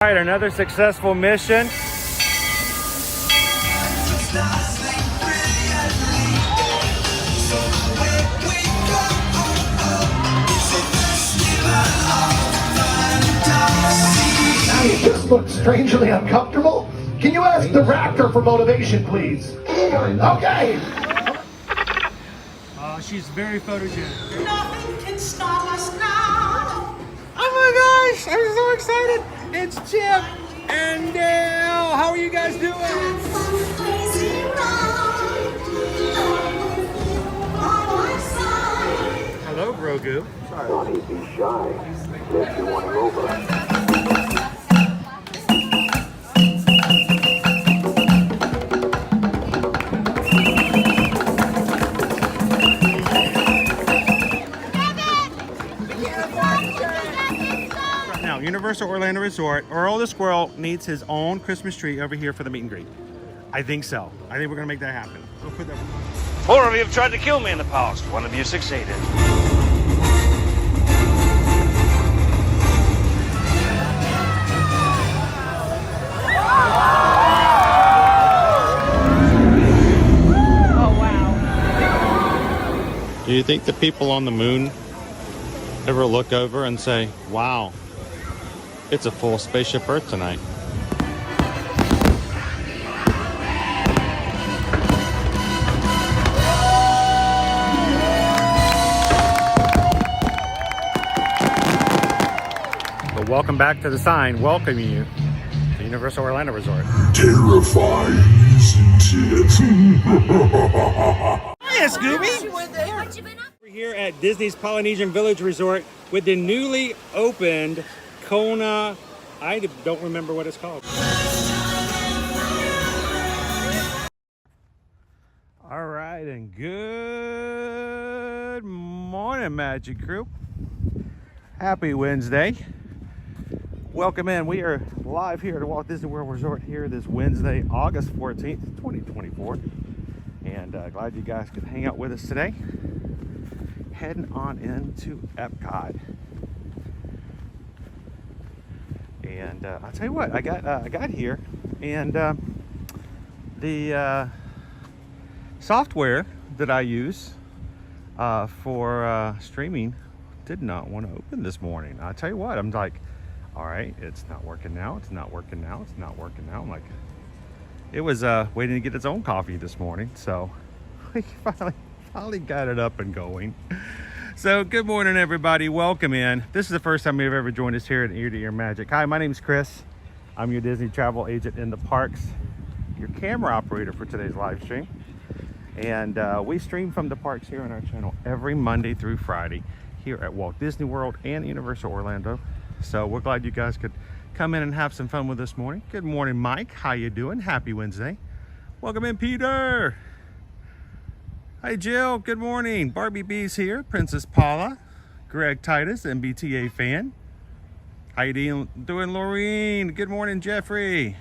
All right, another successful mission. You just look strangely uncomfortable. Can you ask the raptor for motivation, please? Okay. She's very photogenic. Nothing can stop us now. Oh my gosh, I'm so excited. It's Chip and Dale. How are you guys doing? Crazy ride. With you by my side. Hello, Grogu. Don't be shy. Let you want over. Now, Universal Orlando Resort, Earl the Squirrel needs his own Christmas tree over here for the meet and greet. I think so. I think we're gonna make that happen. We'll put that. 4 of you have tried to kill me in the past. 1 of you succeeded. Do you think the people on the moon ever look over and say, wow, it's a full Spaceship Earth tonight? But welcome back to the sign welcoming you to Universal Orlando Resort. Terrifying, isn't it? Hiya, Scooby! We're here at Disney's Polynesian Village Resort with the newly opened Kona. I don't remember what it's called. All right, and good morning, Magic Crew. Happy Wednesday. Welcome in. We are live here at Walt Disney World Resort here this Wednesday, August 14th, 2024. And glad you guys could hang out with us today. Heading on into Epcot. And I'll tell you what, I got here, and the software that I use for streaming did not want to open this morning. I'll tell you what, I'm like, all right, it's not working now, it's not working now, it's not working now. I'm like, it was waiting to get its own coffee this morning, so we finally got it up and going. So good morning, everybody. Welcome in. This is the first time you've ever joined us here at Ear to Ear Magic. Hi, my name's Chris. I'm your Disney travel agent in the parks, your camera operator for today's live stream. And we stream from the parks here on our channel every Monday through Friday here at Walt Disney World and Universal Orlando. So we're glad you guys could come in and have some fun with us this morning. Good morning, Mike. How you doing? Happy Wednesday. Welcome in, Peter. Hi, Jill. Good morning. Barbie B's here. Princess Paula. Greg Titus, MBTA fan. How you doing, Laureen? Good morning, Jeffrey.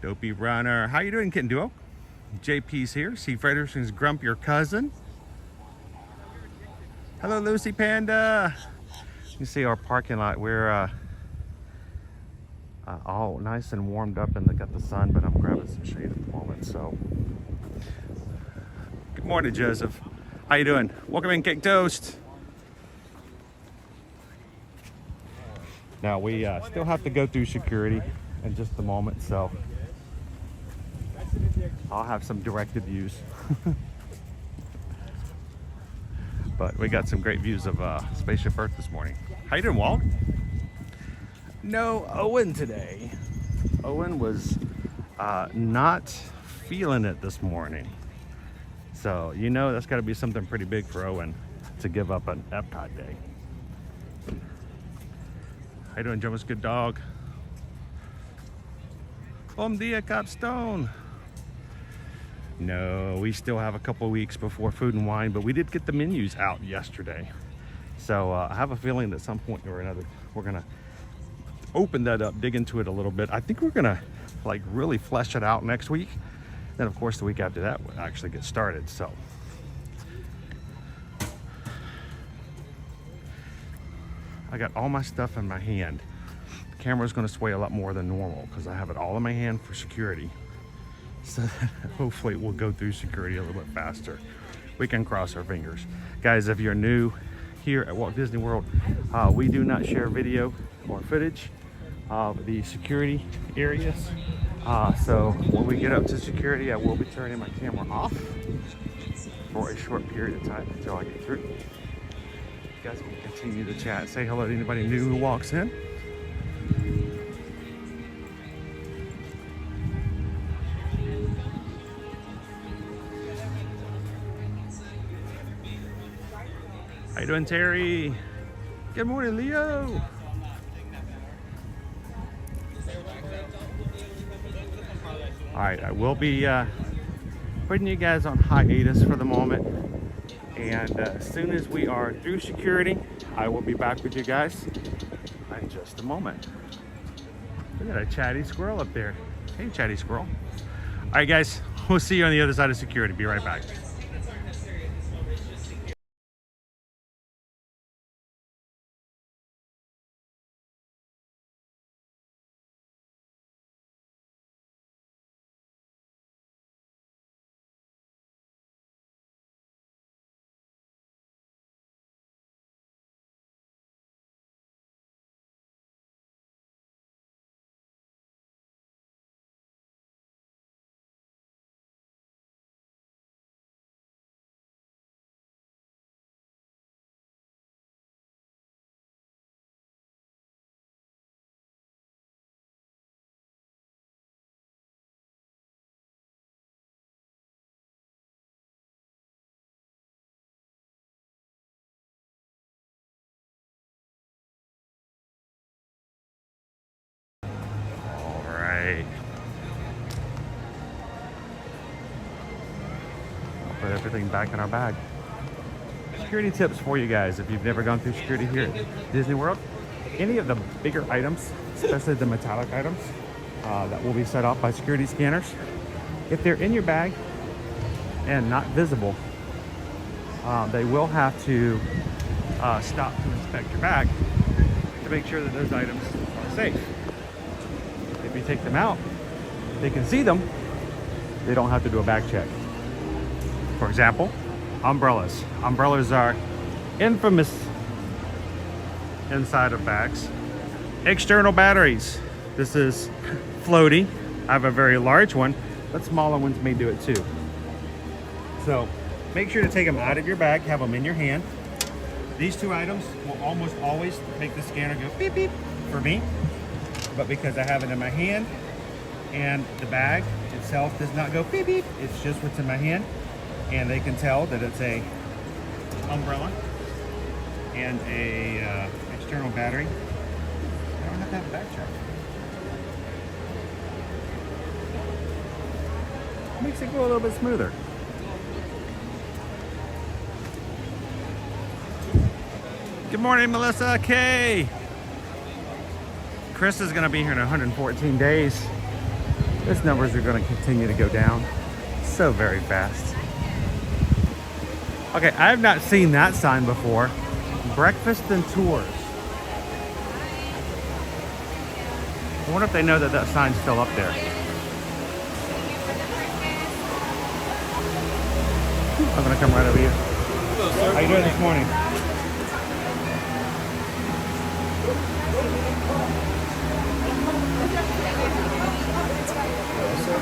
Dopey Runner. How you doing, Kitten Duo? JP's here. C. Frederickson's Grump, your cousin. Hello, Lucy Panda. You see our parking lot. We're all nice and warmed up and got the sun, but I'm grabbing some shade at the moment, so. Good morning, Joseph. How you doing? Welcome in, Cake Toast. Now we still have to go through security in just a moment, so I'll have some directed views. But we got some great views of Spaceship Earth this morning. How you doing, Walt? No Owen today. Owen was not feeling it this morning. So, you know, that's got to be something pretty big for Owen to give up an Epcot day. How you doing, Jonas? Good dog. Bom dia, Capstone. No, we still have a couple weeks before Food and Wine, but we did get the menus out yesterday. So I have a feeling that at some point or another, we're going to open that up, dig into it a little bit. I think we're going to like really flesh it out next week. Then, of course, the week after that we'll actually get started. So I got all my stuff in my hand. The camera's going to sway a lot more than normal because I have it all in my hand for security. So hopefully it will go through security a little bit faster. We can cross our fingers. Guys, if you're new here at Walt Disney World, we do not share video or footage of the security areas. So when we get up to security, I will be turning my camera off for a short period of time until I get through. You guys can continue to chat. Say hello to anybody new who walks in. How you doing, Terry? Good morning, Leo. All right, I will be putting you guys on hiatus for the moment. And as soon as we are through security, I will be back with you guys in just a moment. Look at a chatty squirrel up there. Hey, chatty squirrel. All right, guys, we'll see you on the other side of security. Be right back. I'll put everything back in our bag. Security tips for you guys if you've never gone through security here at Disney World. Any of the bigger items, especially the metallic items that will be set off by security scanners, if they're in your bag and not visible, they will have to stop to inspect your bag to make sure that those items are safe. If you take them out, they can see them. They don't have to do a bag check. For example, umbrellas. Umbrellas are infamous inside of bags. External batteries. This is floaty. I have a very large one, but smaller ones may do it too. So make sure to take them out of your bag, have them in your hand. These two items will almost always make the scanner go beep beep for me, but because I have it in my hand and the bag itself does not go beep beep, it's just what's in my hand, and they can tell that it's a umbrella and a external battery. I don't have to have a bag check. Makes it go a little bit smoother. Good morning, Melissa K. Chris is going to be here in 114 days. Those numbers are going to continue to go down so very fast. Okay, I have not seen that sign before. Breakfast and tours. I wonder if they know that that sign's still up there. I'm going to come right over you. Hello, sir. How you doing this morning?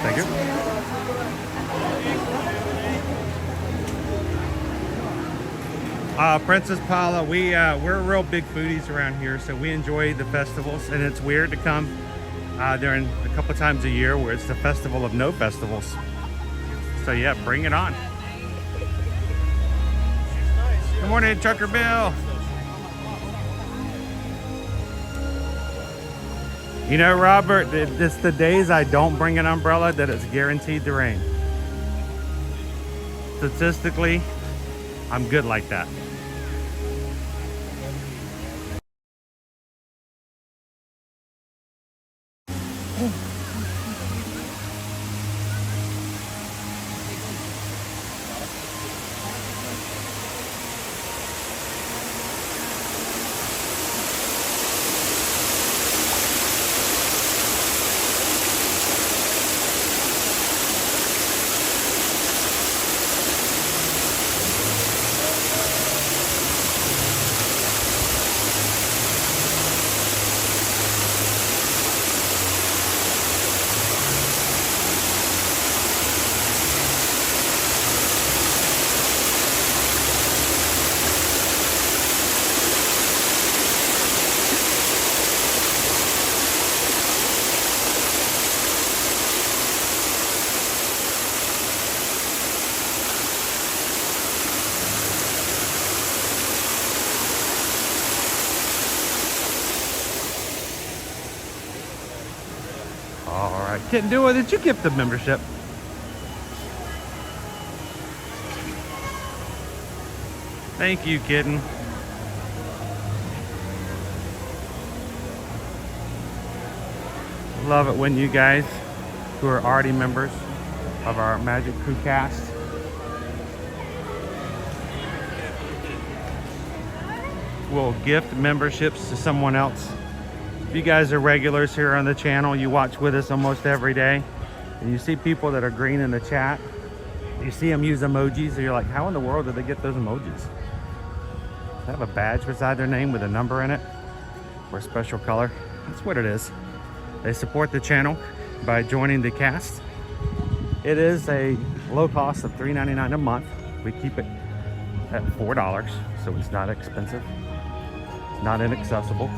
Thank you. Princess Paula, we're real big foodies around here, so we enjoy the festivals, and it's weird to come during a couple times a year where it's the festival of no festivals. So yeah, bring it on. Good morning, Trucker Bill. You know, Robert, it's the days I don't bring an umbrella that it's guaranteed to rain. Statistically, I'm good like that. All right, Kitten Duo, did you gift the membership? Thank you, Kitten. Love it when you guys who are already members of our Magic Crew cast will gift memberships to someone else. If you guys are regulars here on the channel, you watch with us almost every day, and you see people that are green in the chat, you see them use emojis, and you're like, how in the world did they get those emojis? They have a badge beside their name with a number in it or a special color. That's what it is. They support the channel by joining the cast. It is a low cost of $3.99 a month. We keep it at $4, so it's not expensive, not inaccessible.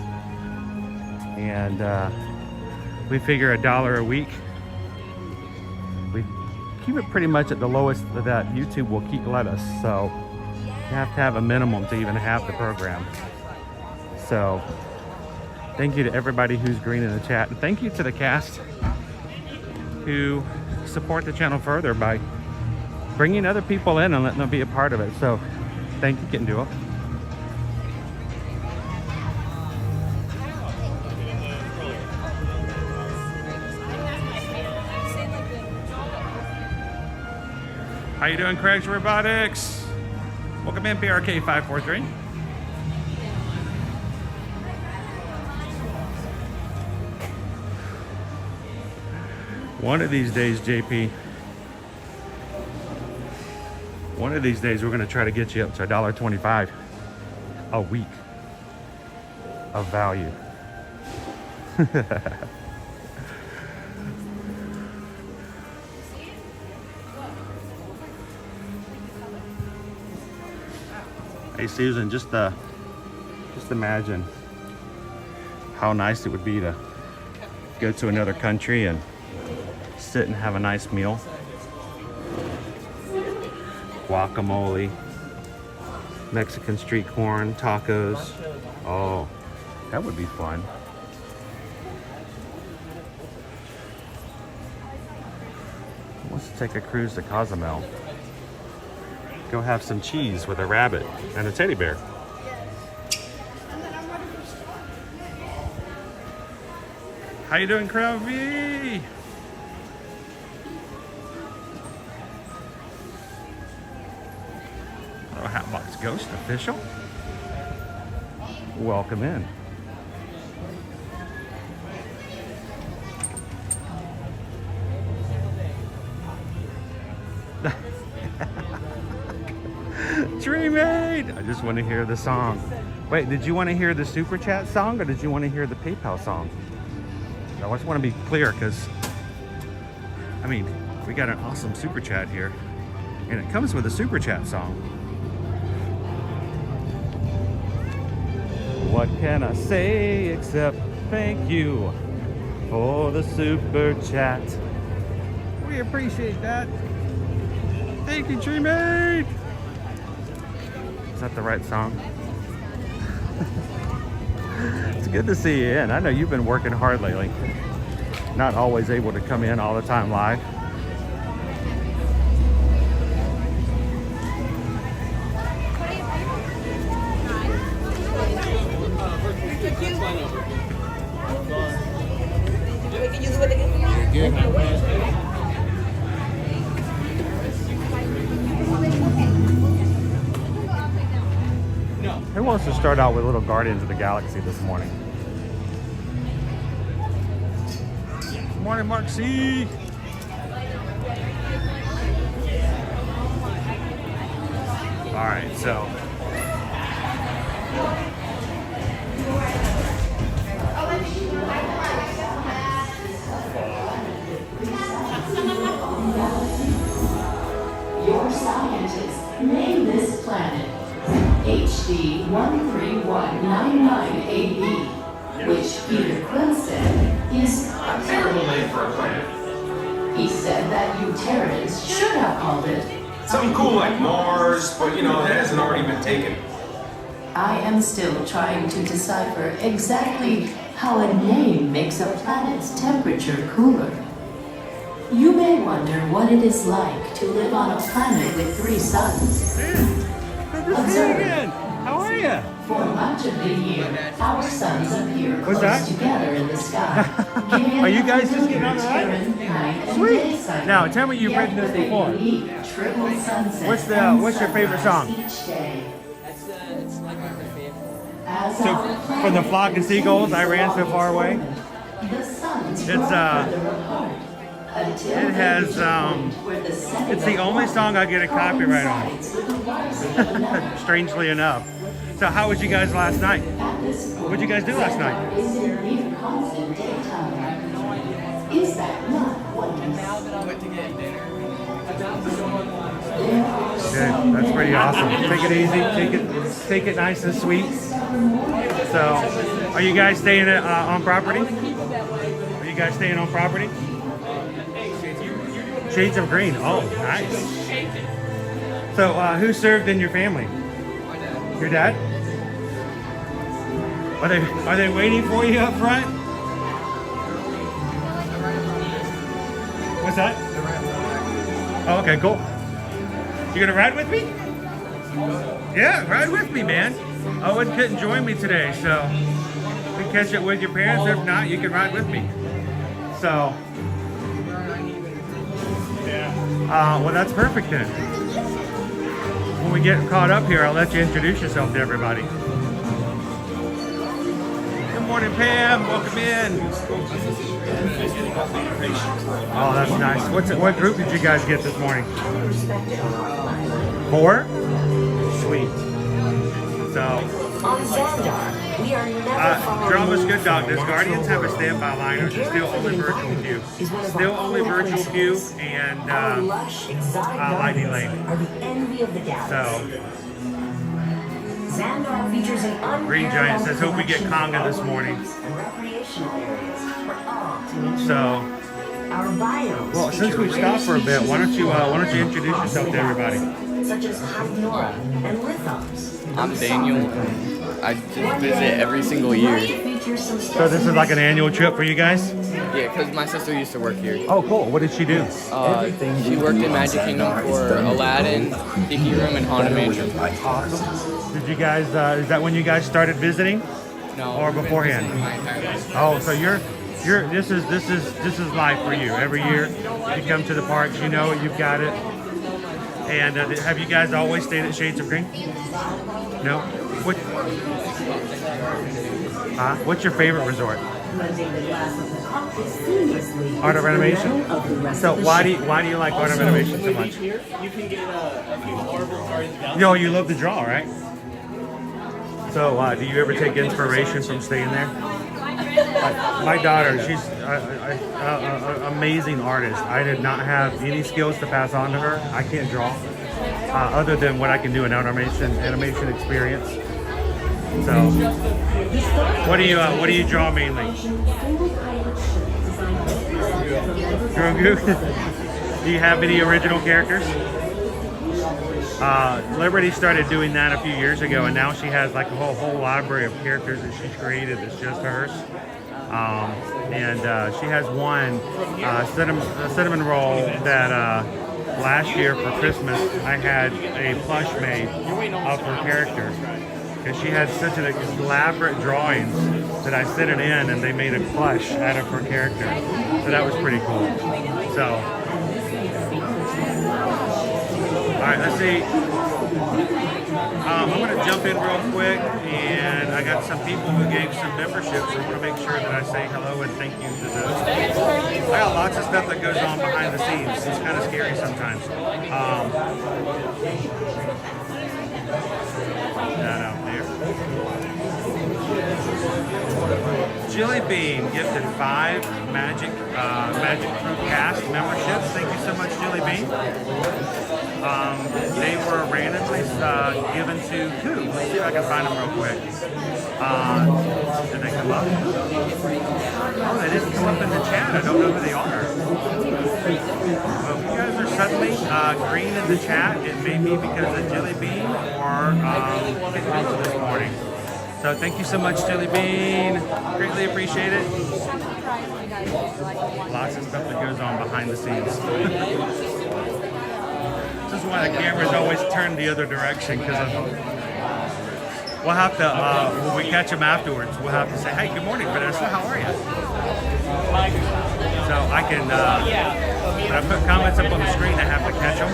And we figure $1 a week. We keep it pretty much at the lowest that YouTube will let us. So you have to have a minimum to even have the program. So thank you to everybody who's green in the chat. And thank you to the cast who support the channel further by bringing other people in and letting them be a part of it. So thank you, Kitten Duo. How you doing, Craig's Robotics? Welcome in, PRK 543. One of these days, JP, one of these days we're going to try to get you up to $1.25 a week of value. Hey Susan, just imagine how nice it would be to go to another country and sit and have a nice meal. Guacamole, Mexican street corn, tacos. Oh, that would be fun. Who wants to take a cruise to Cozumel? Go have some cheese with a rabbit and a teddy bear. How you doing, Crow V? Oh, Hatbox Ghost official. Welcome in. Dreammate! I just want to hear the song. Wait, did you want to hear the Super Chat song or did you want to hear the PayPal song? I just want to be clear because, I mean, we got an awesome Super Chat here and it comes with a Super Chat song. What can I say except thank you for the Super Chat? We appreciate that. Thank you, Dreammate! Is that the right song? It's good to see you in. I know you've been working hard lately. Not always able to come in all the time live. Who wants to start out with little Guardians of the Galaxy this morning? Good morning, Mark C. All right, so your scientists name this planet HD 13199AB, which Peter Quill said is a terrible name for a planet. He said that you Terrans should have called it something cool like Mars, but you know, that hasn't already been taken. I am still trying to decipher exactly how a name makes a planet's temperature cooler. You may wonder what it is like to live on a planet with 3 suns. Observe. How are you? For much of the year, our suns appear What's close that? together in the sky. giving Are you an guys just getting on the ride? different night and Sweet. day cycle. Now, tell me you've Yet written this with a before. unique triple sunset What's and your favorite sunrise song? each day. It's like my favorite. As So, our from the planet flock of seagulls, I ran so far away. The suns It's, draw further apart until it has, they reach a point where the setting It's the of only one song I get a copyright on. coincides with the rising of another. Strangely enough. So, how was you guys last night? At this point, What'd you guys do last night? is in near constant daytime. Is that not what you I went to get dinner. Good. That's pretty awesome. Take it easy. Take it nice and sweet. So, are you guys staying on property? Are you guys staying on property? Shades of green. Oh, nice. So, who served in your family? Your dad? Are they waiting for you up front? What's that? Oh, okay, cool. You gonna ride with me? Yeah, ride with me, man. Owen couldn't join me today, so we can catch it with your parents. If not, you can ride with me. So, well, that's perfect then. When we get caught up here, I'll let you introduce yourself to everybody. Good morning, Pam. Welcome in. Oh, that's nice. What group did you guys get this morning? 4? Sweet. So, On Xandar, we are never far Drama's removed good dog. from Does natural Guardians have a world. standby line or is it still only virtual queue? Still only virtual queue and Our lush, exotic Lightning gardens Lane. are the envy of the galaxy. So, Xandar features an Green Giant says, hope we get collection conga of this morning. and recreational areas for all to enjoy. So, Our biomes well, since feature we've rare stopped for a bit, why don't you species introduce yourself to everybody? such as Hydnora and Lithops. I'm Daniel, and I just visit every single year. So this is like an annual trip for you guys? Yeah, because my sister used to work here. Oh, cool. What did she do? She worked in Magic Kingdom for Aladdin, Tiki Room, and Haunted Mansion. Awesome. Did you guys? Is that when you guys started visiting? No, Or I've been beforehand? visiting my entire life. Oh, so this is life for you. Every year you come to the parks, you know it, you've got it. And have you guys always stayed at Shades of Green? No. What's your favorite resort? Art of Renovation. So why do you like Art of Renovation so much? You can get a few Marvel cards down. No, you love to draw, right? So do you ever take inspiration from staying there? My daughter, she's an amazing artist. I did not have any skills to pass on to her. I can't draw, other than what I can do in animation experience. So, what do you draw mainly? Grogu. Do you have any original characters? Liberty started doing that a few years ago, and now she has like a whole library of characters that she's created that's just hers. And she has one cinnamon roll that last year for Christmas I had a plush made of her character. Because she had such an elaborate drawings that I sent it in and they made a plush out of her character. So that was pretty cool. So, alright, let's see. I'm going to jump in real quick, and I got some people who gave some memberships. I want to make sure that I say hello and thank you to those. I got lots of stuff that goes on behind the scenes. It's kind of scary sometimes. That out there. Jilly Bean gifted 5 Magic Fruit Cast memberships. Thank you so much, Jilly Bean. They were randomly given to who? Let's see if I can find them real quick. Did they come up? Oh, they didn't come up in the chat. I don't know who they are. Well, if you guys are suddenly green in the chat, it may be because of Jilly Bean or Hit Hulu this morning. So thank you so much, Jelly Bean. Greatly appreciate it. Lots of stuff that goes on behind the scenes. This is why the camera's always turned the other direction, because we'll have to, when we catch them afterwards, we'll have to say, hey, good morning, Vanessa, how are you? So I can, when I put comments up on the screen, I have to catch them.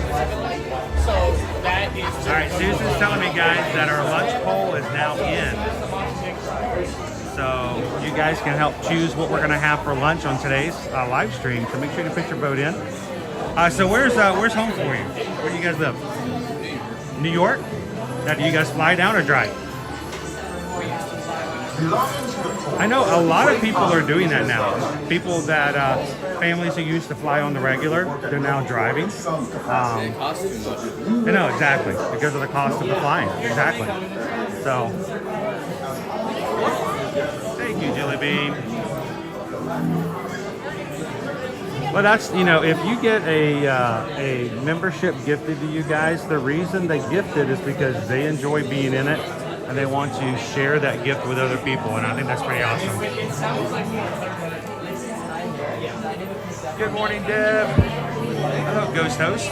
All right, Susan's telling me, guys, that our lunch poll is now in. So you guys can help choose what we're going to have for lunch on today's live stream. So make sure to put your vote in. So where's home for you? Where do you guys live? New York? Now, do you guys fly down or drive? I know a lot of people are doing that now. People that families who used to fly on the regular, they're now driving. I know, exactly, because of the cost of the flying. Exactly. So, thank you, Jelly Bean. Well, that's, you know, if you get a membership gifted to you guys, the reason they gift it is because they enjoy being in it. And they want to share that gift with other people, and I think that's pretty awesome. Good morning, Deb. Hello, Ghost Host.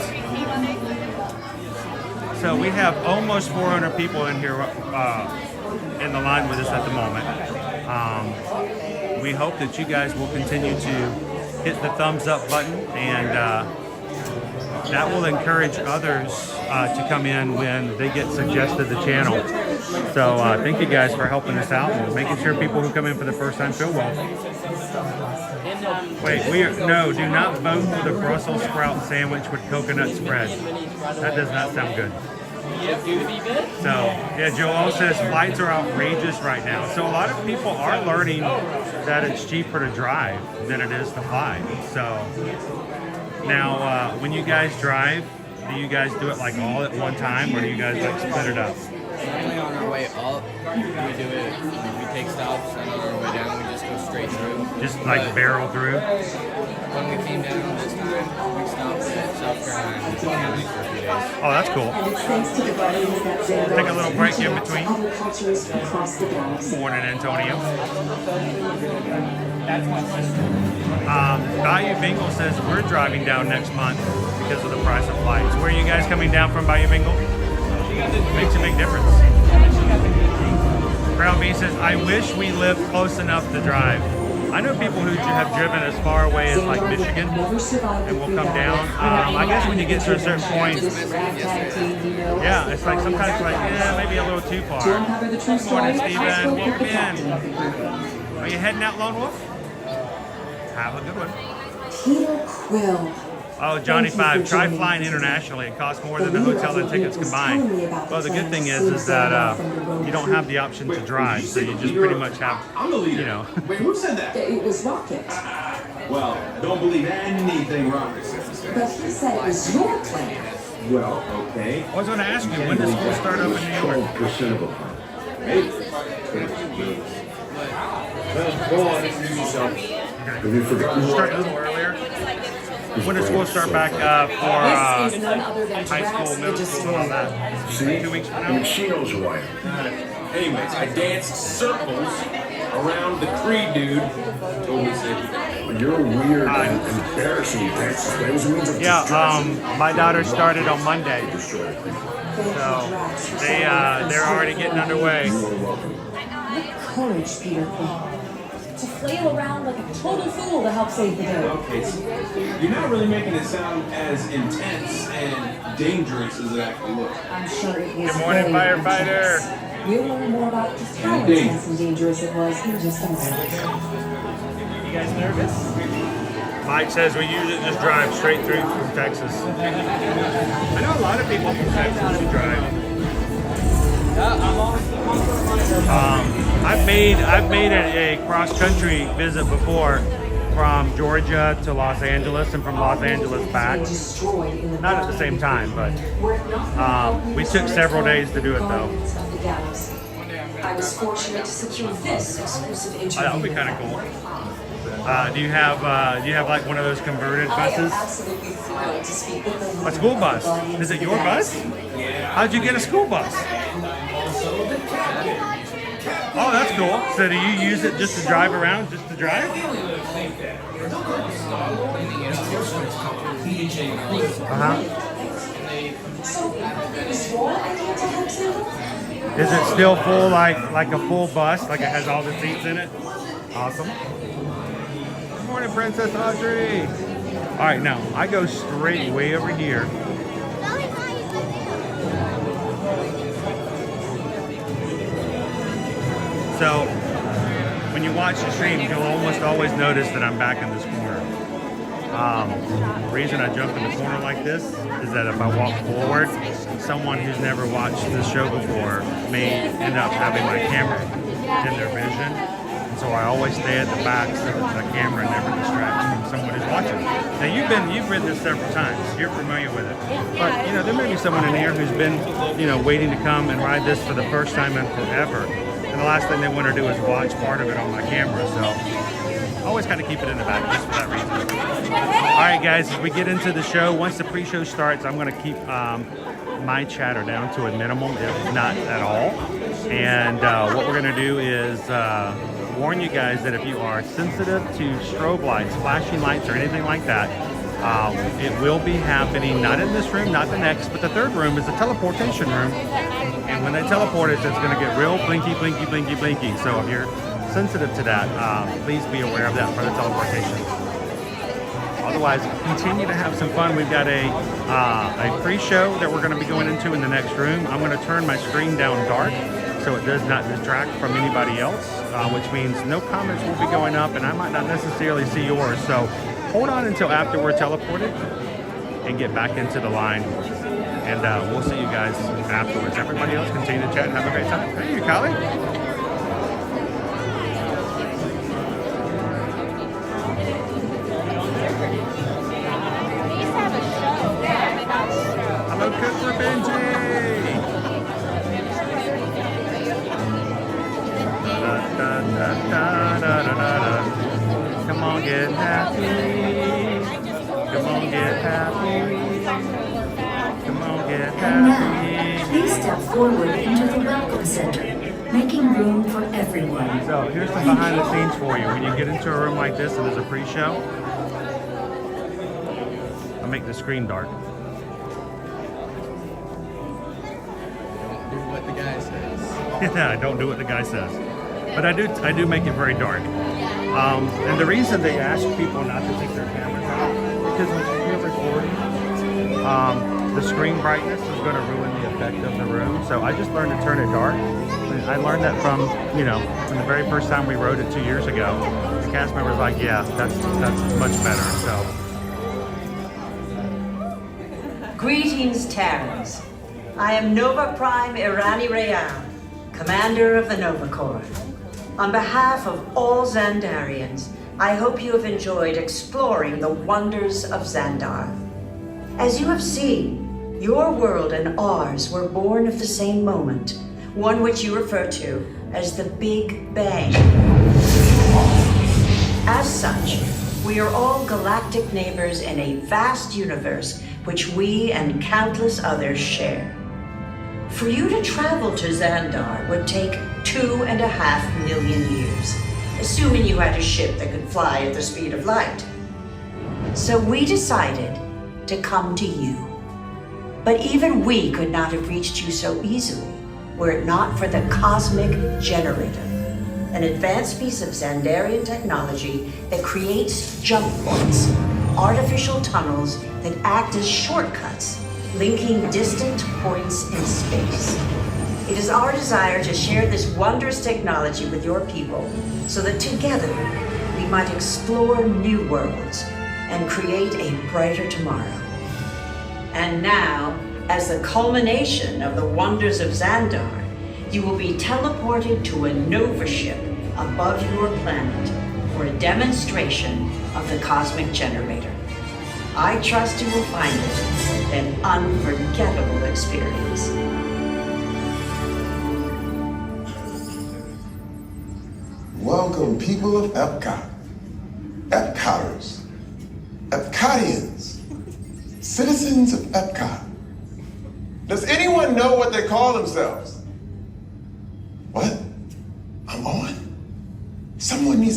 So we have almost 400 people in here in the line with us at the moment. We hope that you guys will continue to hit the thumbs up button, and that will encourage others to come in when they get suggested the channel. So thank you guys for helping us out and making sure people who come in for the first time feel well. Wait, no, do not vote for the Brussels sprout sandwich with coconut spread. That does not sound good. So, yeah, Joel says flights are outrageous right now. So a lot of people are learning that it's cheaper to drive than it is to fly. So now, when you guys drive, do you guys do it like all at one time, or do you guys like split it up? Normally on our way up, we do it, we take stops, and on our way down, we just go straight through. Just like barrel through? When we came down this time, we stopped at South Carolina and County for a few days. Oh, that's cool. Take a little break in between. Morning, Antonio. Bayou Bingle says we're driving down next month because of the price of flights. Where are you guys coming down from, Bayou Bingle? Makes a big difference. Crown B says, I wish we lived close enough to drive. I know people who have driven as far away as like Michigan and will come down. I guess when you get to a certain point, yeah, it's like sometimes like, yeah, maybe a little too far. Good morning, Steven. Welcome in. Are you heading out, Lone Wolf? Have a good one. Peter Quill. Oh, Johnny 5, try flying internationally. It costs more than the hotel and tickets combined. Well, the good thing is that you don't have the option to drive, so you just pretty much have, you know. Wait, who said that? It was Rocket. Well, don't believe anything Rocket says. But he said it was your plan. Well, okay. I was going to ask you, when does school start up in New York? 12% of a plan. Maybe. Well, go on, introduce yourself. Have you forgotten Start a little earlier. When does school start back for high school, middle school, all that? See? 2 weeks from I now? mean, she knows who I am. Anyways, I danced circles around the Creed dude. Totally safe. You're weird and embarrassing Texas. Yeah, my daughter started on Monday. So they're already getting underway. Courage, Peter Quill. To flail around like a total fool to help save the day. Okay, so you're not really making it sound as intense and dangerous as it actually looks. I'm sure it was. Good morning, firefighter. Intense. We'll learn more about just how intense and dangerous it was in just a moment. You guys nervous? Mike says we usually just drive straight through from Texas. I know a lot of people from Texas who drive. I've made a cross-country visit before from Georgia to Los Angeles and from Los Angeles back. Not at the same time, but we took several days to do it though. I was fortunate to secure this exclusive interview. That would be kind of cool. Do you have like one of those converted buses? I am absolutely thrilled to speak with the A school bus? Is it your bus? How'd you get a school bus? Oh, that's cool. So do you use it just to drive around, just to drive? Is it still full, like a full bus, like it has all the seats in it? Awesome. Good morning, Princess Audrey. All right, now I go straight way over here. So when you watch the stream, you'll almost always notice that I'm back in this corner. The reason I jump in the corner like this is that if I walk forward, someone who's never watched this show before may end up having my camera in their vision. And so I always stay at the back so that the camera never distracts from someone who's watching. Now you've ridden this several times. You're familiar with it. But you know, there may be someone in here who's been, you know, waiting to come and ride this for the first time in forever. And the last thing they want to do is watch part of it on my camera. So I always kind of keep it in the back just for that reason. All right, guys, as we get into the show, once the pre-show starts, I'm going to keep my chatter down to a minimum, if not at all. And what we're going to do is warn you guys that if you are sensitive to strobe lights, flashing lights, or anything like that, it will be happening, not in this room, not the next, but the third room is the teleportation room. And when they teleport us, it's going to get real blinky, blinky, blinky, blinky. So if you're sensitive to that, please be aware of that for the teleportation. Otherwise, continue to have some fun.Ve got a pre-show that we're going to be going into in the next room. I'm going to turn my screen down dark so it does not distract from anybody else, which means no comments will be going up, and I might not necessarily see yours. So hold on until after we're teleported and get back into the line. And we'll see you guys afterwards. Everybody else continue to chat and have a great time. Hey, you, Callie. Hello, Cooper Benji. Come on, get happy. Come on, get happy. And now, please step forward into the Welcome Center, making room for everyone. So here's some behind the scenes for you. When you get into a room like this and there's a pre-show, I make the screen dark. Don't do what the guy says. Yeah, I don't do what the guy says. But I do make it very dark. And the reason they ask people not to take their cameras out, because when you're recording, the screen brightness is going to ruin the effect of the room. So I just learned to turn it dark. I learned that from, you know, from the very first time we wrote it 2 years ago. The cast member was like, yeah, that's much better. So. Greetings, Terrans. I am Nova Prime Irani Rayan, Commander of the Nova Corps. On behalf of all Xandarians, I hope you have enjoyed exploring the wonders of Xandar. As you have seen, your world and ours were born of the same moment, one which you refer to as the Big Bang. As such, we are all galactic neighbors in a vast universe which we and countless others share. For you to travel to Xandar would take 2.5 million years, assuming you had a ship that could fly at the speed of light. So we decided to come to you. But even we could not have reached you so easily were it not for the Cosmic Generator, an advanced piece of Xandarian technology that creates jump points, artificial tunnels that act as shortcuts, linking distant points in space. It is our desire to share this wondrous technology with your people so that together we might explore new worlds and create a brighter tomorrow. And now, as the culmination of the wonders of Xandar, you will be teleported to a Nova ship above your planet for a demonstration of the Cosmic Generator. I trust you will find it an unforgettable experience. Welcome, people of Epcot, Epcoters, Epcotians, citizens of Epcot. Does anyone know what they call themselves? What?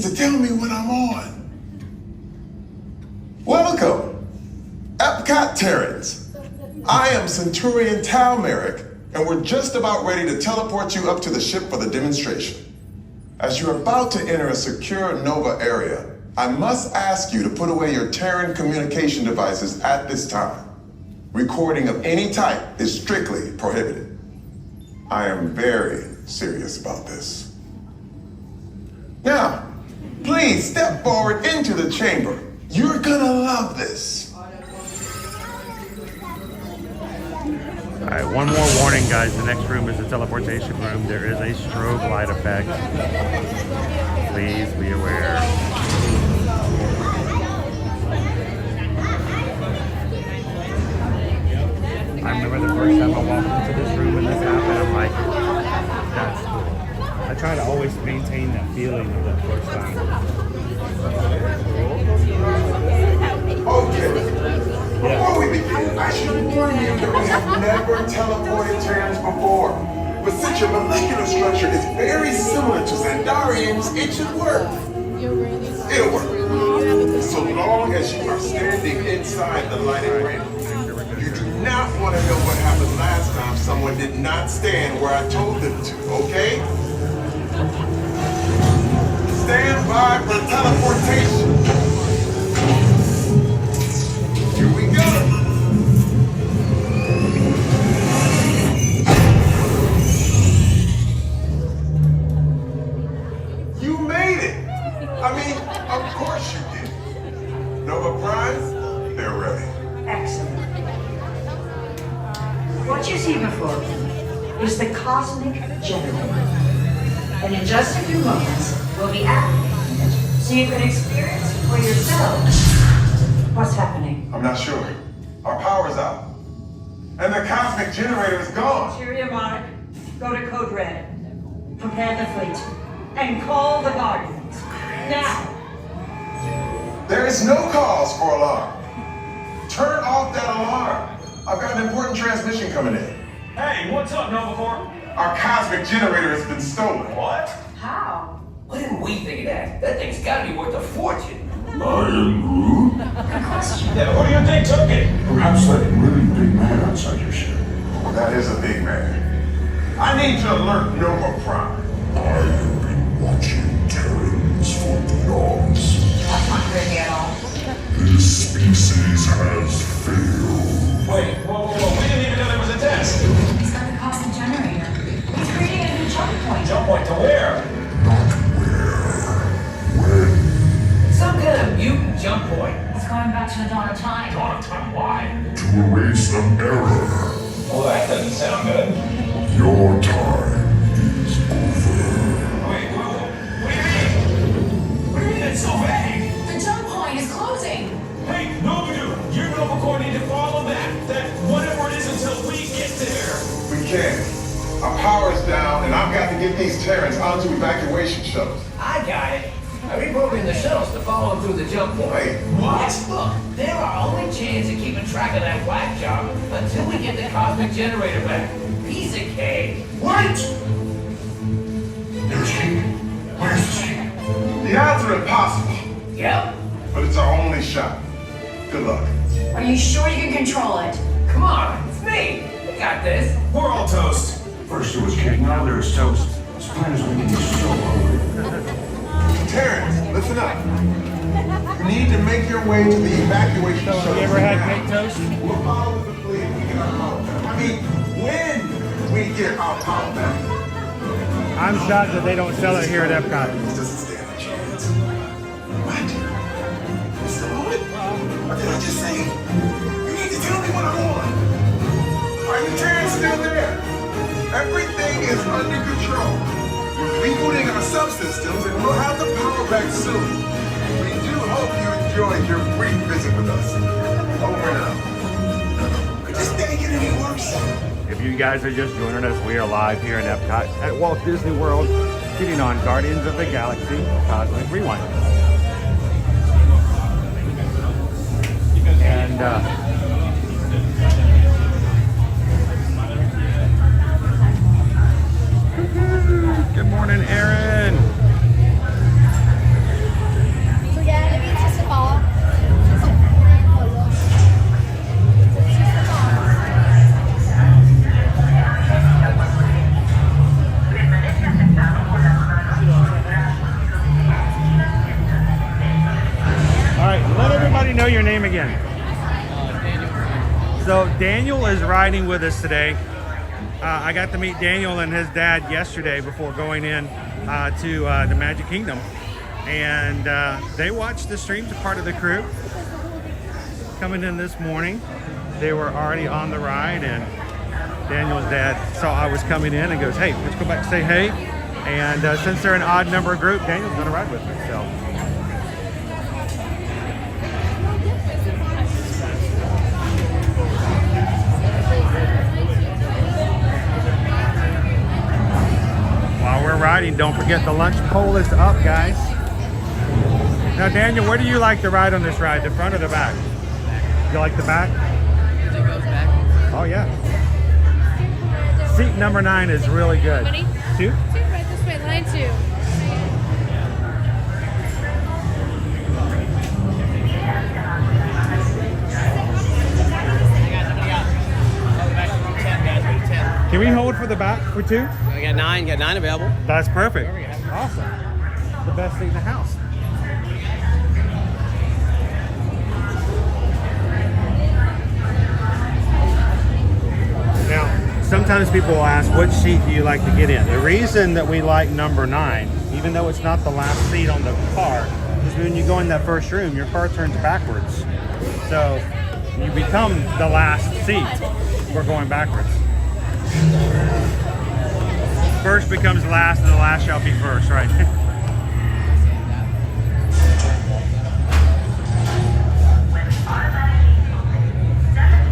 to tell me when I'm on. Welcome, Epcot Terrans. I am Centurion Tal Merrick, and we're just about ready to teleport you up to the ship for the demonstration. As you're about to enter a secure Nova area, I must ask you to put away your Terran communication devices at this time. Recording of any type is strictly prohibited. I am very serious about this. Now, please step forward into the chamber. You're gonna love this. All right, one more warning, guys. The next room is the teleportation room. There is a strobe light effect. Please be aware. I remember the first time I walked into this room and this happened, I'm like, that's cool. I try to always maintain that feeling of that first time. Okay. Before we begin, I should warn you that we have never teleported Terrans before. But since your molecular structure is very similar to Xandarians, it should work. It'll work. So long as you are standing inside the lighted ring. You do not want to know what happened last time someone did not stand where I told them to, okay? Stand by for teleportation. Here we go. You made it. I mean, of course you did. Nova Prime, they're ready. Excellent. What you see before you is the cosmic generator. And in just a few moments, we'll be activating it so you can experience for yourself what's happening. I'm not sure. Our power's out. And the cosmic generator is gone. Interior Monarch, go to Code Red. Prepare the fleet. And call the Guardians. Now! There is no cause for alarm. Turn off that alarm. I've got an important transmission coming in. Hey, what's up, Nova Corps? Our cosmic generator has been stolen. What? How? Why didn't we think of that? That thing's gotta be worth a fortune. I am Groot. Good question. Yeah, who do you think took it? Perhaps that really big man outside your ship. That is a big man. I need to alert Nova Prime. I have been watching Terrans for eons. That's not creepy at all. This species has failed. Wait, whoa, we didn't even know there was a test. He's got the cosmic generator. He's creating a new jump point. Jump point to where? Not where. When. Some kind of mutant jump point. He's going back to the dawn of time. Dawn of time, why? To erase an error. Well, that doesn't sound good. Your time is over. Wait, what do you mean? What do you mean it's so vague? The jump point is closing. Hey, Nova Dude, you and Nova Corps need to follow that whatever it is until we get there. We can't. Our power's down, and I've got to get these Terrans onto evacuation shuttles. I got it. I reprogrammed the shuttles to follow them through the jump point. Wait, what? Look, they're our only chance of keeping track of that whack job until we get the cosmic generator back. Piece of cake. Wait! There's key. Where's the key? The odds are impossible, Yep. but it's our only shot. Good luck. Are you sure you can control it? Come on, it's me. We got this. We're all toast. First it was cake, now there's toast. This plan is making me so hungry. Terrans, listen up. You need to make your way to the evacuation shuttle. Have you ever had cake toast? We'll follow the fleet when we get our power back. I mean, when we get our power back. I'm shocked that they don't sell it here at Epcot. This doesn't stand a chance. What? Mr. Owen? What did I just say? You need to tell me when I'm on. Are you Terrans still there? Everything is under control. We're rebooting our subsystems and we'll have the power back soon. We do hope you enjoyed your brief visit with us. Over and out. Could this day get any worse? If you guys are just joining us, we are live here in Epcot at Walt Disney World, getting on Guardians of the Galaxy Cosmic Rewind. And good morning, Aaron. Let everybody know your name again. So Daniel is riding with us today. I got to meet Daniel and his dad yesterday before going in to the Magic Kingdom. And they watched the streams, a part of the crew. Coming in this morning, they were already on the ride, and Daniel's dad saw I was coming in and goes, hey, let's go back and say hey. And since they're an odd number group, Daniel's gonna ride with me, so. While we're riding, don't forget the lunch pole is up, guys. Now, Daniel, where do you like to ride on this ride, the front or the back? You like the back? Oh, yeah. Seat number 9 is really good. 2? Right this way, line 2. Can we hold for the back for 2? We got 9 available. That's perfect. Awesome. The best seat in the house. Now, sometimes people will ask, which seat do you like to get in? The reason that we like number 9, even though it's not the last seat on the car, is when you go in that first room, your car turns backwards. So you become the last seat. We're going backwards. First becomes last, and the last shall be first, right?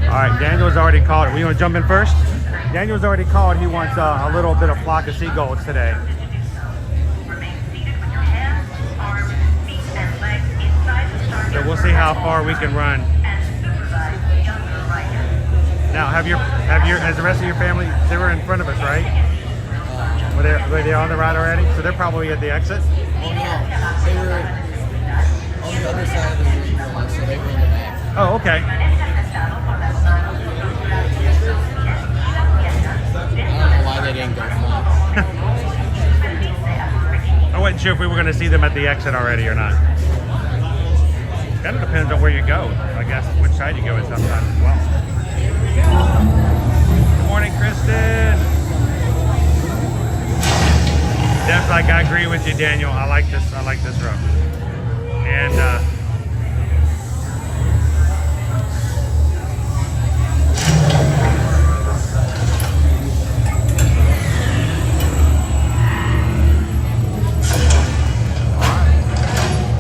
All right, Daniel's already called. We want to jump in first? Daniel's already called. He wants a little bit of flock of seagulls today. So we'll see how far we can run. Now, has the rest of your family? They were in front of us, right? Were they on the ride already? So they're probably at the exit. Oh no, they were on the other side of the room, so they were in the back. Oh, okay. I don't know why they didn't go front. I wasn't sure if we were going to see them at the exit already or not. Kind of depends on where you go. I guess which side you go at sometimes as well. Good morning, Kristen. That's like, I agree with you, Daniel. I like this row. And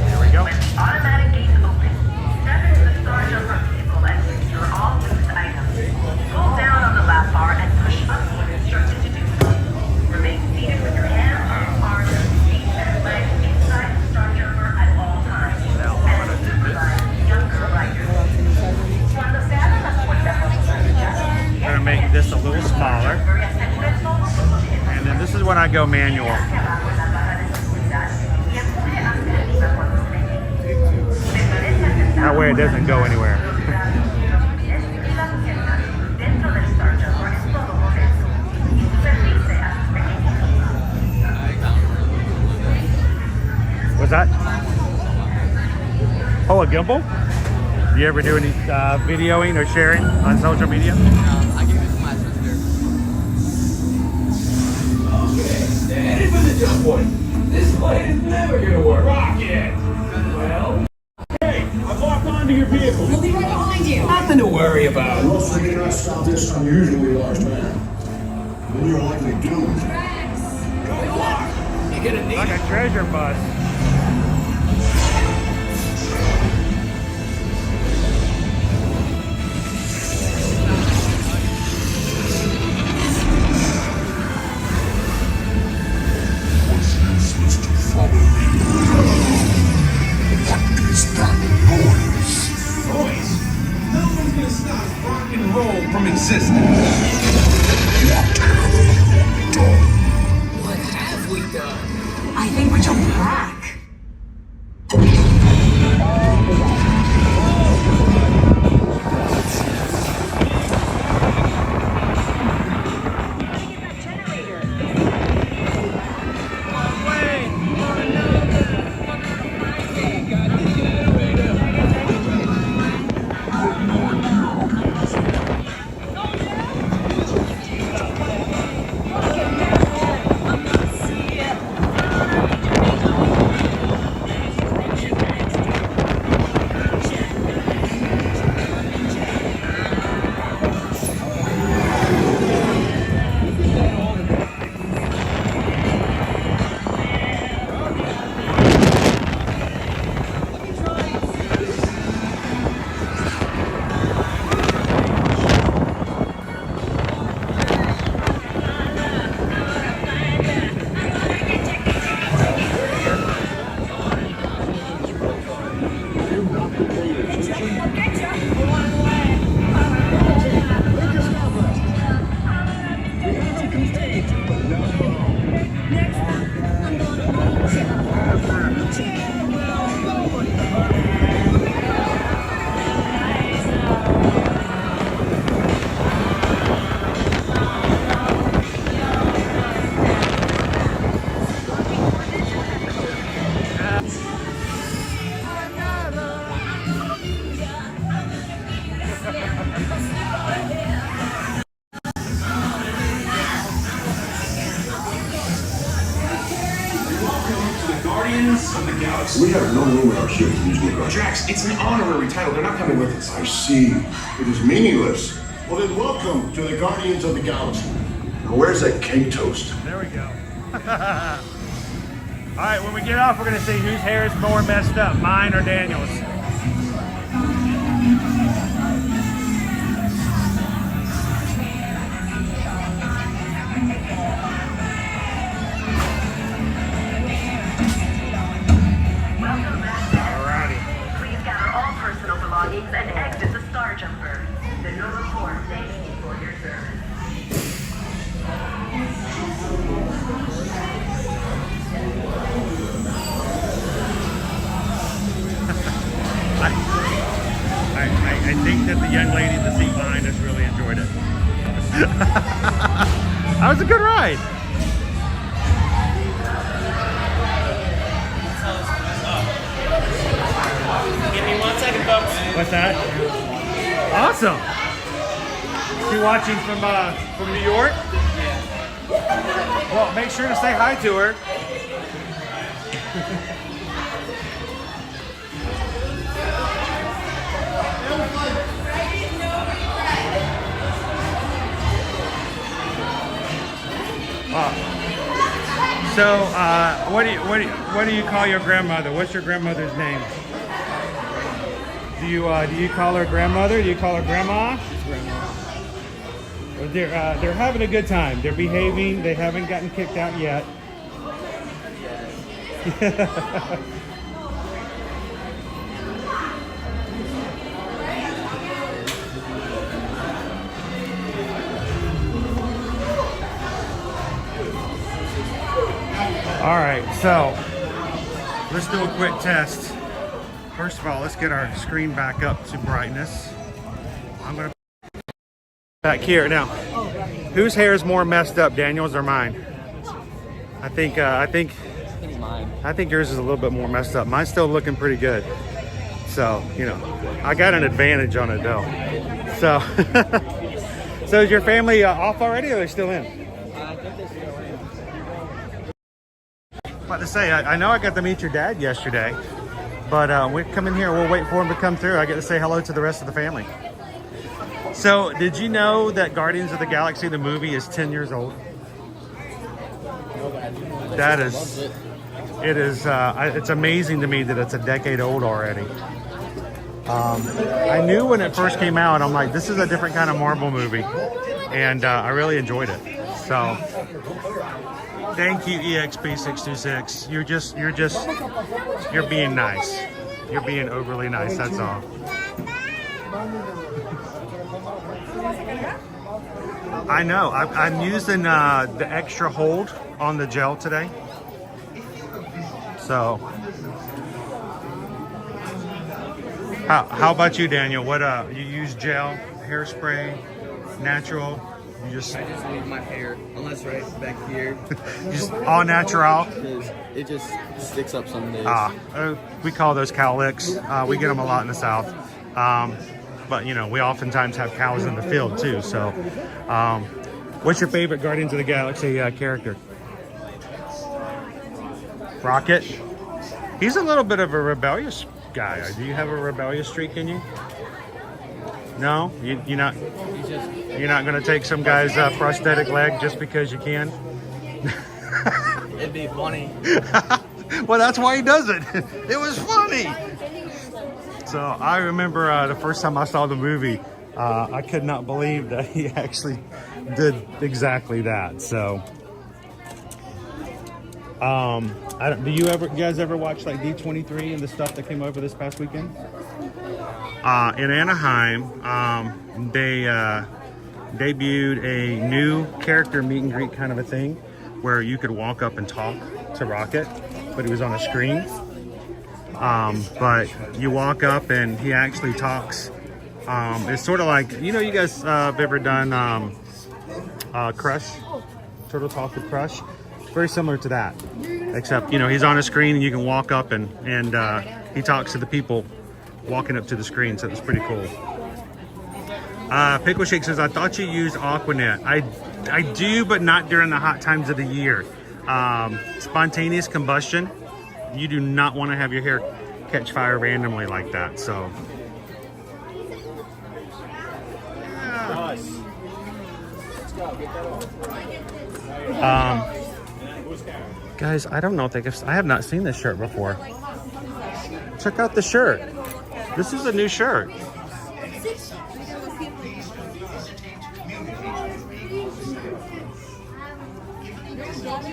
here we go. Automatic gates open. Step into the star jumper vehicle and secure all loose items. Pull down on the lap bar and push up when instructed to do so. Remain seated with your hands, arms, feet, and legs inside the star jumper at all times. And supervise younger riders. Cuando se abran las puertas, We're gonna make this a little smaller. And then this is when I go manual. That way it doesn't go anywhere. What's that? Oh, a gimbal? Do you ever do any videoing or sharing on social media? I give it to my sister. Okay, headed for the jump point. This plane is never gonna work. Rocket! Well, hey, I've locked onto your vehicle. We'll be right behind you. Nothing to worry about. Once we cannot stop this unusually large man, then you're likely doomed. Good luck. You're gonna need Like a treasure bus. Was useless to follow me. What is that noise? Boys, no one's gonna stop rock and roll from existing. What have you done? What have we done? I think we jumped back. Drax. We have no room in our ship to use nuclear. Drax, it's an honorary title. They're not coming with us. I see. It is meaningless. Well then, welcome to the Guardians of the Galaxy. Now, where's that cake toast? There we go. All right, when we get off, we're gonna see whose hair is more messed up, mine or Daniel's. Please gather all personal belongings and exit the Star Jumper. The Nova Corps thanks you for your service. I think that the young lady in the seat behind us really enjoyed it. That was a good ride. Give me 1 second, folks. What's that? Awesome. You watching from New York? Yeah. Well, make sure to say hi to her. So, what do you call your grandmother? What's your grandmother's name? Do you call her grandmother? Do you call her grandma? Well, they're having a good time. They're behaving. They haven't gotten kicked out yet. All right, so let's do a quick test. First of all, let's get our screen back up to brightness. I'm gonna back here now. Whose hair is more messed up, Daniel's or mine? I think Mine. I think yours is a little bit more messed up. Mine's still looking pretty good. So, you know, I got an advantage on it though. So, so is your family off already, or are they still in? I think they're still in. About to say, I know I got to meet your dad yesterday, but we come in here, we'll wait for him to come through. I get to say hello to the rest of the family. So, did you know that Guardians of the Galaxy, the movie, is 10 years old? That is, it is, it's amazing to me that it's a decade old already. I knew when it first came out, I'm like, this is a different kind of Marvel movie, and I really enjoyed it. So, thank you, EXP626. You're being nice. You're being overly nice, that's all. I know, I'm using the extra hold on the gel today. So, how about you, Daniel? What you use gel, hairspray, natural? I just leave my hair, unless right back here. Just all natural? Because it just sticks up some days. We call those cow licks. We get them a lot in the South. But, you know, we oftentimes have cows in the field, too. So, what's your favorite Guardians of the Galaxy character? Rocket? He's a little bit of a rebellious guy. Do you have a rebellious streak in you? No? You're not going to take some guy's prosthetic leg just because you can? It'd be funny. Well, that's why he does it. It was funny. So I remember the first time I saw the movie, I could not believe that he actually did exactly that. So, do you guys ever watch like D23 and the stuff that came over this past weekend? In Anaheim, they debuted a new character meet and greet kind of a thing where you could walk up and talk to Rocket, but he was on a screen. But you walk up and he actually talks. It's sort of like, you know, you guys have ever done Crush? Turtle Talk with Crush? It's very similar to that, except, you know, he's on a screen and you can walk up and he talks to the people walking up to the screen, so it's pretty cool. Pickle Shake says, I thought you used Aquanet. I do, but not during the hot times of the year. Spontaneous combustion You do not want to have your hair catch fire randomly like that. So, guys, I don't know if I have not seen this shirt before. Check out the shirt. This is a new shirt.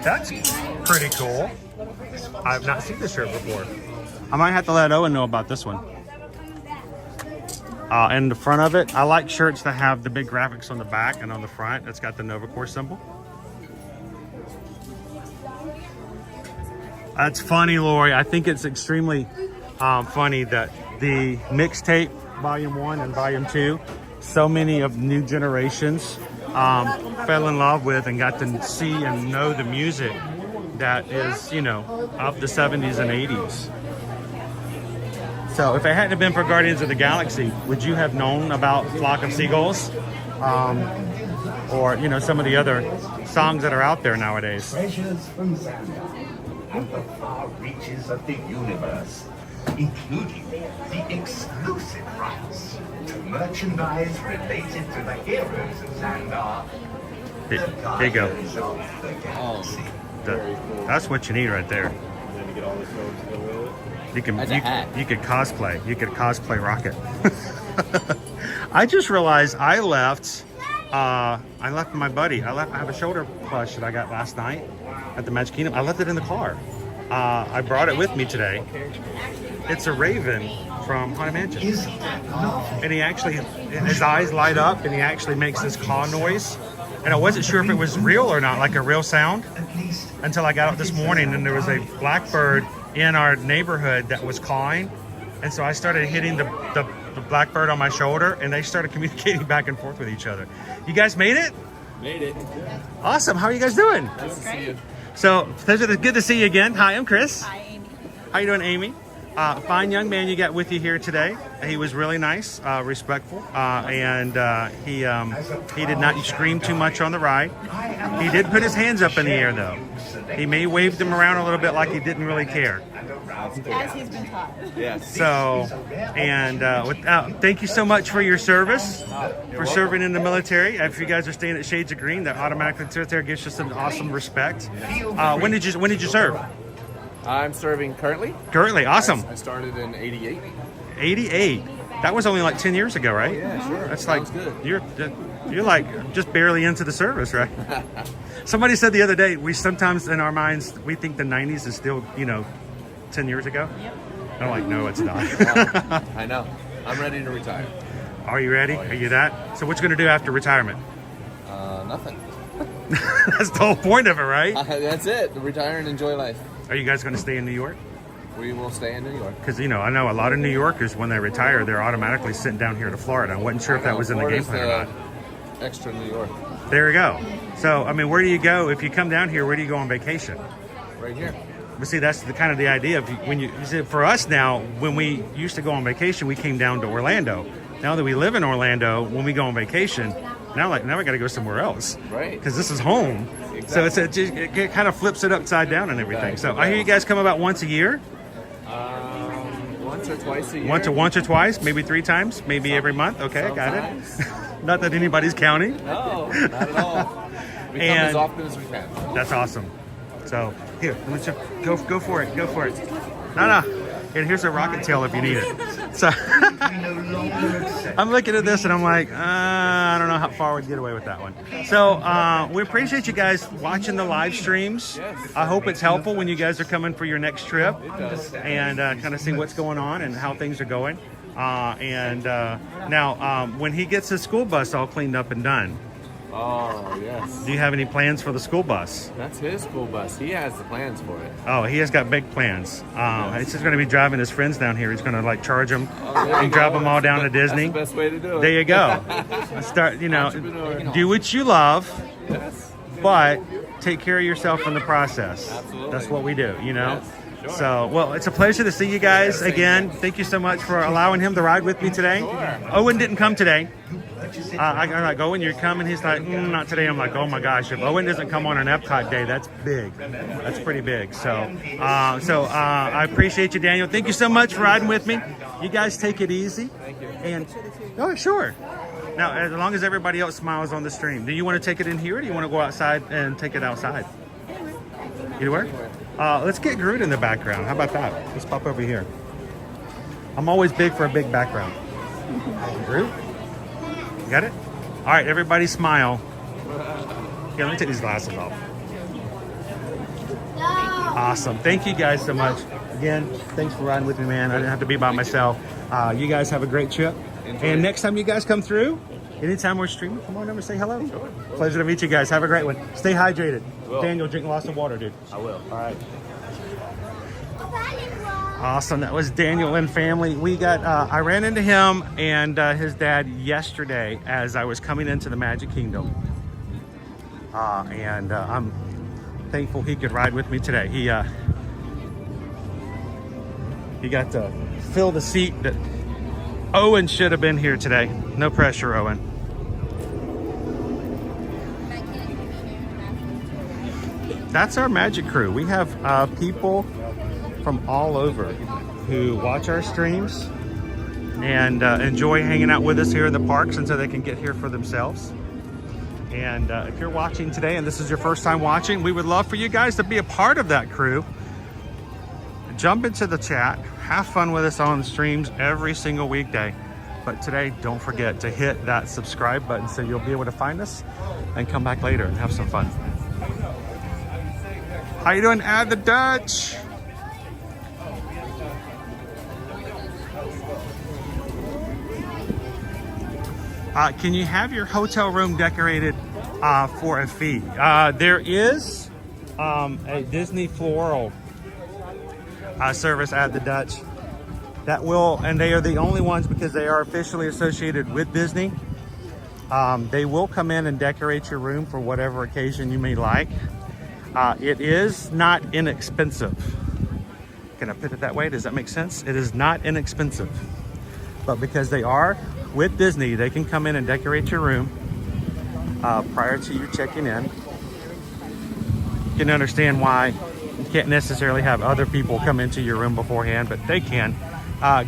That's pretty cool. I've not seen this shirt before. I might have to let Owen know about this one. And the front of it, I like shirts that have the big graphics on the back and on the front. It's got the NovaCore symbol. That's funny, Lori. I think it's extremely funny that the mixtape Volume 1 and Volume 2, so many of new generations fell in love with and got to see and know the music that is, you know, of the 70s and 80s. So if it hadn't been for Guardians of the Galaxy, would you have known about Flock of Seagulls? Or, you know, some of the other songs that are out there nowadays? Treasures from Xandar and the far reaches of the universe, including the exclusive rights to merchandise related to the heroes of Xandar. Here you go. That's what you need right there. You can cosplay. You could cosplay Rocket. I just realized I left my buddy. I have a shoulder plush that I got last night at the Magic Kingdom. I left it in the car. I brought it with me today. It's a raven from Haunted Mansion. And he actually, his eyes light up and he actually makes this caw noise. And I wasn't sure if it was real or not, like a real sound, until I got up this morning and there was a blackbird in our neighborhood that was cawing. And so I started hitting the blackbird on my shoulder and they started communicating back and forth with each other. You guys made it? Made it. Awesome. How are you guys doing? Nice to see you. So, good to see you again. Hi, I'm Chris. Hi, Amy. How you doing, Amy? Fine young man you got with you here today. He was really nice, respectful, and he did not scream too much on the ride. He did put his hands up in the air, though. He may waved them around a little bit like he didn't really care. As he's been taught. Yes. So, and thank you so much for your service, for serving in the military. If you guys are staying at Shades of Green, that automatically sits there, gives you some awesome respect. When did you serve? I'm serving currently. Currently, awesome. I started in 88. 88. That was only like 10 years ago, right? Oh, yeah, sure. That's Sounds like good. you're like just barely into the service, right? Somebody said the other day, we sometimes in our minds we think the 90s is still, 10 years ago. Yep. I'm like, no, it's not. I know. I'm ready to retire. Are you ready? Oh, yes. Are you that? So what you going to do after retirement? Nothing. That's the whole point of it, right? That's it. Retire and enjoy life. Are you guys going to stay in New York? We will stay in New York. Because, I know a lot of New Yorkers, when they retire, they're automatically sent down here to Florida. I wasn't sure if that was in the game plan or not. Extra New York. There you go. So, where do you go? If you come down here, where do you go on vacation? Right here. But see, that's the kind of the idea of when you see, for us now, when we used to go on vacation, we came down to Orlando. Now that we live in Orlando, when we go on vacation, now we got to go somewhere else. Right. Because this is home. Exactly. So it kind of flips it upside down and everything. So I hear you guys come about once a year. Once or twice a year. Once or twice, maybe 3 times, maybe every month. Okay, Sometimes. got it. Not that anybody's counting. No, not at all. We come as often as we can. That's awesome. So here, let's just go for it. Go for it. No. And here's a rocket tail if you need it. So I'm looking at this and I'm like, I don't know how far we'd get away with that one. So we appreciate you guys watching the live streams. I hope it's helpful when you guys are coming for your next trip and kind of see what's going on and how things are going. Now, when he gets his school bus all cleaned up and done, oh, yes. do you have any plans for the school bus? That's his school bus. He has the plans for it. Oh, he has got big plans. He's just going to be driving his friends down here. He's going to charge them and drive them all down to Disney. That's the best way to do it. There you go. Start, do what you love, yes. but take care of yourself in the process. Absolutely. That's what we do, Yes. Sure. So, well, it's a pleasure to see you guys again. Thank you so much for allowing him to ride with me today. Sure. Owen didn't come today. I'm like, Owen, you're coming? He's like, not today. I'm like, oh my gosh, if Owen doesn't come on an Epcot day, that's big. That's pretty big. So, I appreciate you, Daniel. Thank you so much for riding with me. You guys take it easy. Thank you. And, oh, sure. Now, as long as everybody else smiles on the stream, do you want to take it in here or do you want to go outside and take it outside? Anywhere? Let's get Groot in the background. How about that? Let's pop over here. I'm always big for a big background. Groot? You got it? All right, everybody smile. Here, let me take these glasses off. Awesome. Thank you guys so much. Again, thanks for riding with me, man. I didn't have to be by myself. You guys have a great trip. And next time you guys come through, anytime we're streaming, come on over and say hello. Sure. Pleasure to meet you guys. Have a great one. Stay hydrated. Daniel, drink lots of water, dude. I will. All right. Awesome. That was Daniel and family. We got, I ran into him and his dad yesterday as I was coming into the Magic Kingdom. I'm thankful he could ride with me today. He got to fill the seat that Owen should have been here today. No pressure, Owen. That's our magic crew. We have people from all over who watch our streams and enjoy hanging out with us here in the parks until they can get here for themselves. And if you're watching today and this is your first time watching, we would love for you guys to be a part of that crew. Jump into the chat, have fun with us on streams every single weekday. But today, don't forget to hit that subscribe button so you'll be able to find us and come back later and have some fun. How you doing, Add the Dutch? Can you have your hotel room decorated for a fee? There is a Disney floral service at the Dutch that will, and they are the only ones because they are officially associated with Disney. They will come in and decorate your room for whatever occasion you may like. It is not inexpensive. Can I put it that way? Does that make sense? It is not inexpensive, but because they are with Disney, they can come in and decorate your room prior to you checking in. You can understand why you can't necessarily have other people come into your room beforehand, but they can.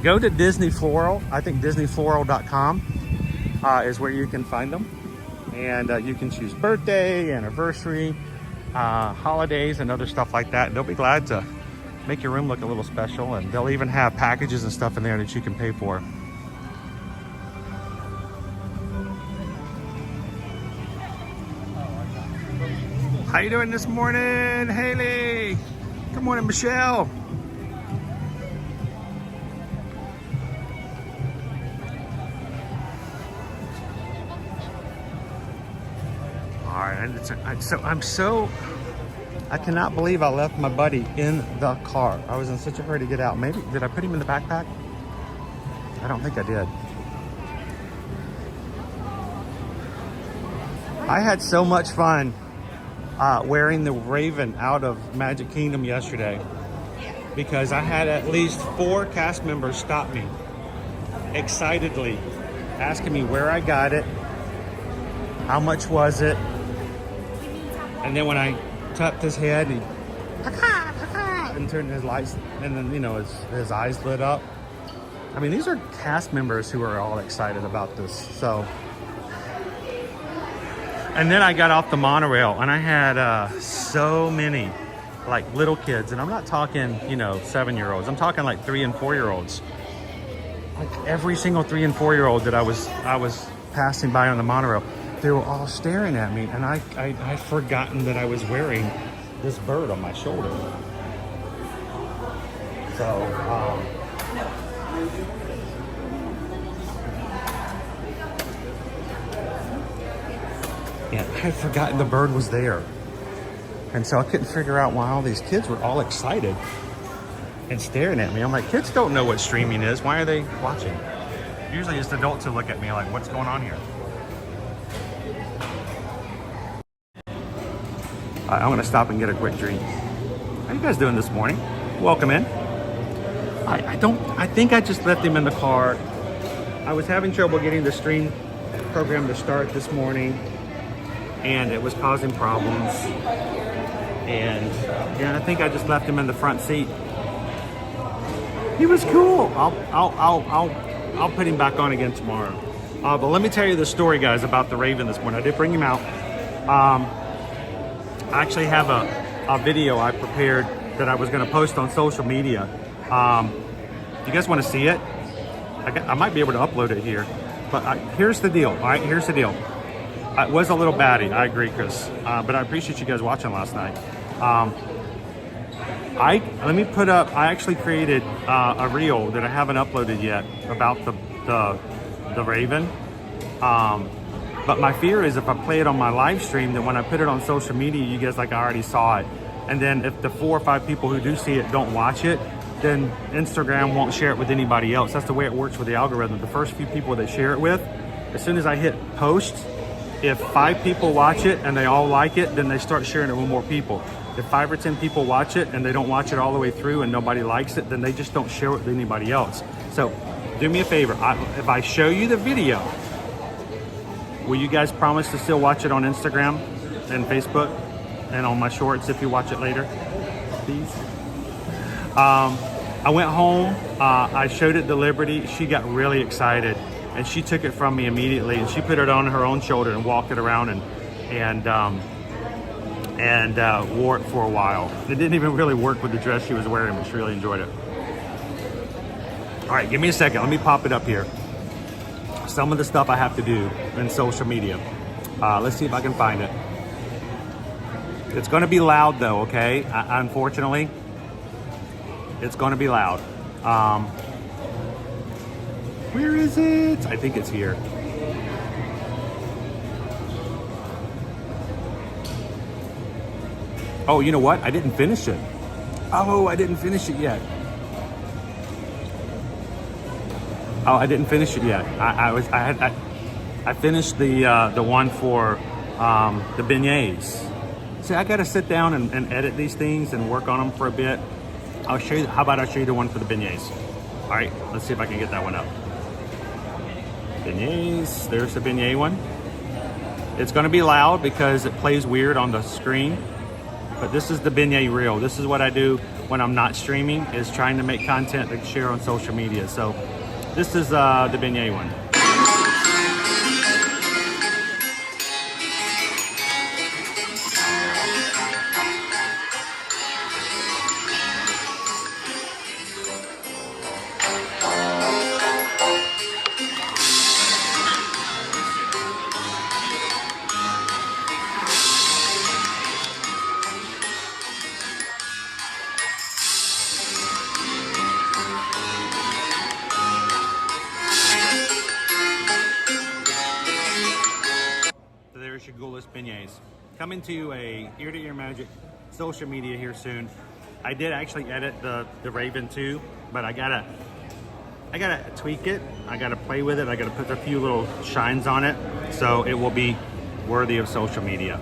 Go to Disney Floral. I think DisneyFloral.com is where you can find them. And you can choose birthday, anniversary, holidays, and other stuff like that. They'll be glad to make your room look a little special, and they'll even have packages and stuff in there that you can pay for. How you doing this morning, Haley? Good morning, Michelle. All right, I cannot believe I left my buddy in the car. I was in such a hurry to get out. Maybe, did I put him in the backpack? I don't think I did. I had so much fun wearing the Raven out of Magic Kingdom yesterday because I had at least 4 cast members stop me excitedly asking me where I got it, how much was it, and then when I tapped his head, he and turned his lights, and then, you know, his eyes lit up. I mean, these are cast members who are all excited about this. So, and then I got off the monorail and I had so many like little kids, and I'm not talking, you know, 7-year-olds. I'm talking like 3 and 4-year-olds. Like every single 3 and 4-year-old that I was passing by on the monorail, they were all staring at me, and I'd forgotten that I was wearing this bird on my shoulder. So, yeah, I had forgotten the bird was there. And so I couldn't figure out why all these kids were all excited and staring at me. I'm like, kids don't know what streaming is. Why are they watching? Usually it's adults who look at me like, what's going on here? I'm gonna stop and get a quick drink. How you guys doing this morning? Welcome in. I think I just left him in the car. I was having trouble getting the stream program to start this morning, and it was causing problems. And yeah, I think I just left him in the front seat. He was cool. I'll put him back on again tomorrow. But let me tell you the story, guys, about the Raven this morning. I did bring him out. I actually have a video I prepared that I was going to post on social media. You guys want to see it? I might be able to upload it here. But here's the deal. All right, here's the deal. It was a little batty. I agree, Chris. But I appreciate you guys watching last night. Let me put up. I actually created a reel that I haven't uploaded yet about the Raven. But my fear is if I play it on my live stream, then when I put it on social media, you guys like I already saw it. And then if the 4 or 5 people who do see it don't watch it, then Instagram won't share it with anybody else. That's the way it works with the algorithm. The first few people that share it with, as soon as I hit post, if 5 people watch it and they all like it, then they start sharing it with more people. If 5 or 10 people watch it and they don't watch it all the way through and nobody likes it, then they just don't share it with anybody else. So do me a favor. If I show you the video, will you guys promise to still watch it on Instagram and Facebook and on my shorts if you watch it later, please? I went home, I showed it to Liberty. She got really excited and she took it from me immediately and she put it on her own shoulder and walked it around and wore it for a while. It didn't even really work with the dress she was wearing, but she really enjoyed it. All right, give me a second. Let me pop it up here. Some of the stuff I have to do in social media. Let's see if I can find it. It's going to be loud though, okay? Unfortunately, it's going to be loud. Where is it? I think it's here. Oh, you know what? I didn't finish it. Oh, I didn't finish it yet. Oh, I didn't finish it yet. I finished the one for the beignets. See, I got to sit down and edit these things and work on them for a bit. I'll show you. How about I show you the one for the beignets? All right, let's see if I can get that one up. Beignets. There's the beignet one. It's going to be loud because it plays weird on the screen. But this is the beignet reel. This is what I do when I'm not streaming, is trying to make content to share on social media. So this is the beignet one. Beignets. Coming to a ear-to-ear magic social media here soon. I did actually edit the Raven too, but I gotta tweak it. I gotta play with it. I gotta put a few little shines on it so it will be worthy of social media.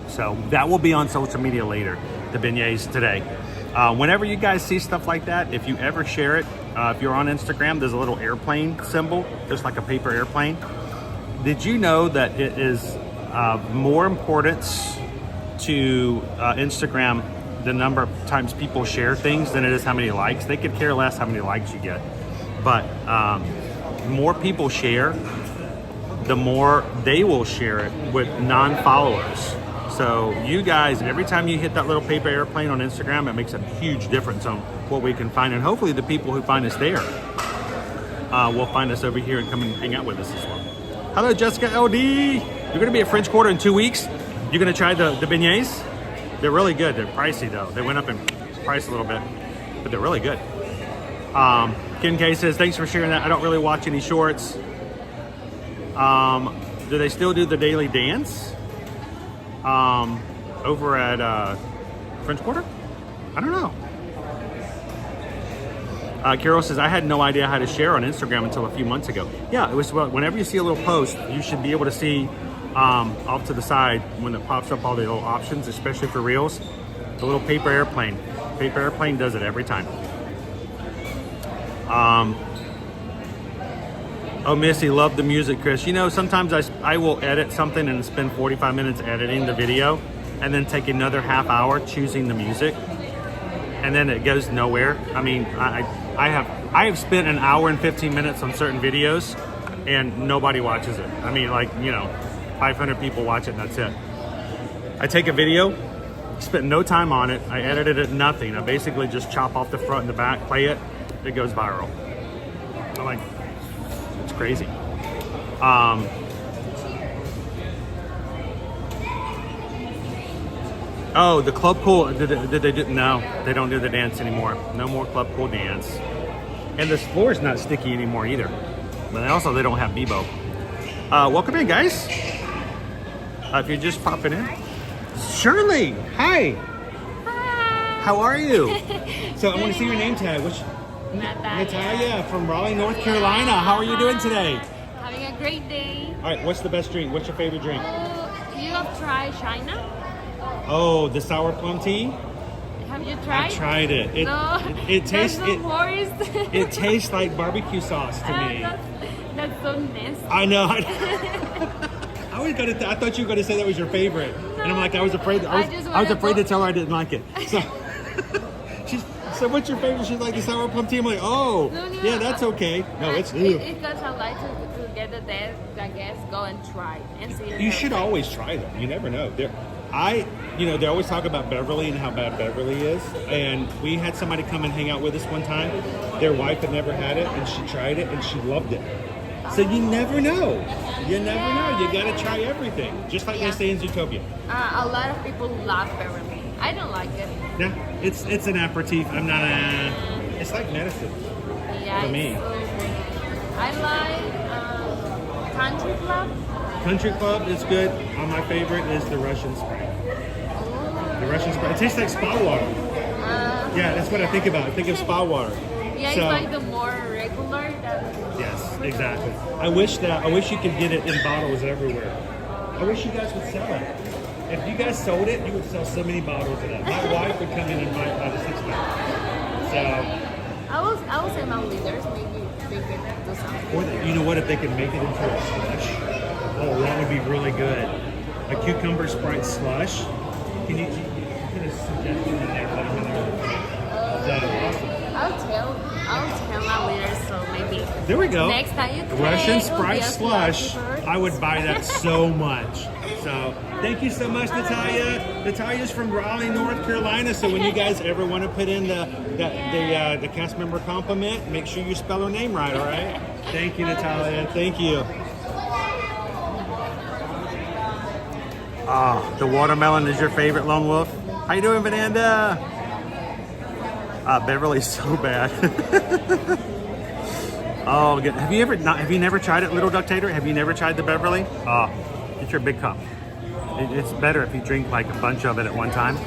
So that will be on social media later, the beignets today. Whenever you guys see stuff like that, if you ever share it, if you're on Instagram, there's a little airplane symbol, just like a paper airplane. Did you know that it is more importance to Instagram the number of times people share things than it is how many likes? They could care less how many likes you get. But more people share, the more they will share it with non-followers. So you guys, every time you hit that little paper airplane on Instagram, it makes a huge difference on what we can find. And hopefully the people who find us there will find us over here and come and hang out with us as well. Hello, Jessica LD. You're going to be at French Quarter in 2 weeks. You're going to try the beignets. They're really good. They're pricey though. They went up in price a little bit, but they're really good. Ken K says, thanks for sharing that. I don't really watch any shorts. Do they still do the daily dance over at French Quarter? I don't know. Carol says, I had no idea how to share on Instagram until a few months ago. Yeah, it was, well, whenever you see a little post, you should be able to see off to the side when it pops up all the little options, especially for Reels, the little paper airplane. Paper airplane does it every time. Oh, Missy, love the music, Chris. You know, sometimes I will edit something and spend 45 minutes editing the video and then take another half hour choosing the music. And then it goes nowhere. I mean, I have spent an hour and 15 minutes on certain videos and nobody watches it. I mean, like, you know, 500 people watch it and that's it. I take a video, spent no time on it. I edited it, nothing. I basically just chop off the front and the back, play it, it goes viral. I'm like, it's crazy. Oh, the Club Cool, no, they don't do the dance anymore. No more Club Cool dance. And the floor is not sticky anymore either. But also, they don't have Bebo. Welcome in, guys. If you're just popping in. Shirley, hi. Hi. How are you? So I want to see your name tag. Which? Natalia from Raleigh, North Carolina. How are you doing today? Having a great day. All right, what's the best drink? What's your favorite drink? You have tried China? Oh, the sour plum tea? Have you tried? I tried it. It tastes it tastes like barbecue sauce to me. That's so nasty. I know. I thought you were going to say that was your favorite. No, and I'm like, I was afraid to tell her I didn't like it. So so what's your favorite? She's like, the sour plum tea. I'm like, oh, no, yeah, that's okay. No, it's because I like to get the dance, I guess, go and try and see. You should always try them. You never know. They always talk about Beverly and how bad Beverly is. And we had somebody come and hang out with us one time. Their wife had never had it, and she tried it, and she loved it. So you never know. You never know. You gotta try everything. Just like they say in Zootopia. A lot of people love Beverly. I don't like it. Yeah, it's an aperitif. I'm not it's like medicine for me. I like Country Club. Country Club is good. My favorite is the Russian Sprite. The Russian Sprite. It tastes like spa water. Yeah, that's what I think about. I think of spa water. Yeah, it's like the more regular. Yes, exactly. I wish you could get it in bottles everywhere. I wish you guys would sell it. If you guys sold it, you would sell so many bottles of that. My wife would come in and buy the 6-pack. So I will say my leaders maybe they could do something. Or you know what? If they could make it into a slush, oh, that would be really good. A cucumber Sprite slush. Can you put a suggestion in there? I'll tell my leaders, so maybe. There we go. Next time you try Russian Sprite slush. I would buy that so much. So thank you so much, Natalia. Natalia's from Raleigh, North Carolina. So when you guys ever want to put in the cast member compliment, make sure you spell her name right. All right. Thank you, Natalia. Thank you. The watermelon is your favorite, Lone Wolf. How you doing, Vananda? Beverly's so bad. Oh, good. Have you never tried it, Little Ductator? Have you never tried the Beverly? Get your big cup. It's better if you drink like a bunch of it at one time.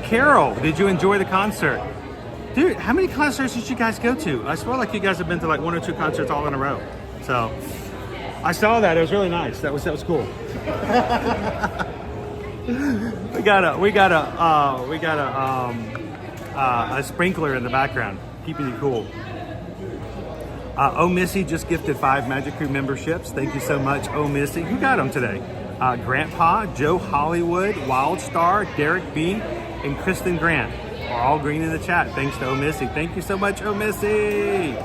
Carol, did you enjoy the concert? Dude, how many concerts did you guys go to? I swear like you guys have been to like 1 or 2 concerts all in a row. So I saw that. It was really nice. That was cool. we got a sprinkler in the background, keeping you cool. Oh, Missy just gifted 5 Magic Crew memberships. Thank you so much, Oh Missy. Who got them today? Grandpa, Joe Hollywood, Wildstar, Derek B, and Kristen Grant are all green in the chat. Thanks to Oh Missy. Thank you so much, Oh Missy.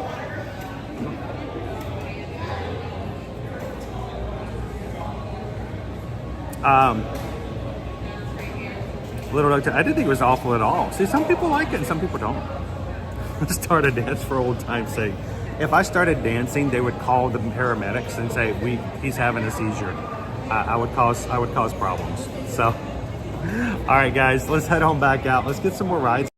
Little Duck, I didn't think it was awful at all. See, some people like it and some people don't. Let's start a dance for old time's sake. If I started dancing, they would call the paramedics and say, he's having a seizure. I would cause problems. So, all right, guys, let's head on back out. Let's get some more rides.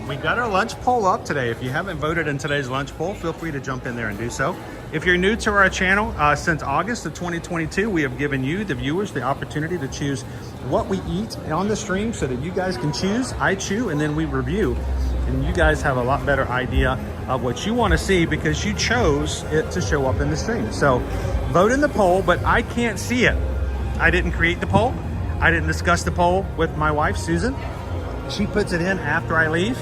We got our lunch poll up today. If you haven't voted in today's lunch poll, feel free to jump in there and do so. If you're new to our channel, since August of 2022, we have given you, the viewers, the opportunity to choose what we eat on the stream so that you guys can choose, I chew, and then we review. And you guys have a lot better idea of what you want to see because you chose it to show up in the stream. So vote in the poll, but I can't see it. I didn't create the poll. I didn't discuss the poll with my wife, Susan. She puts it in after I leave.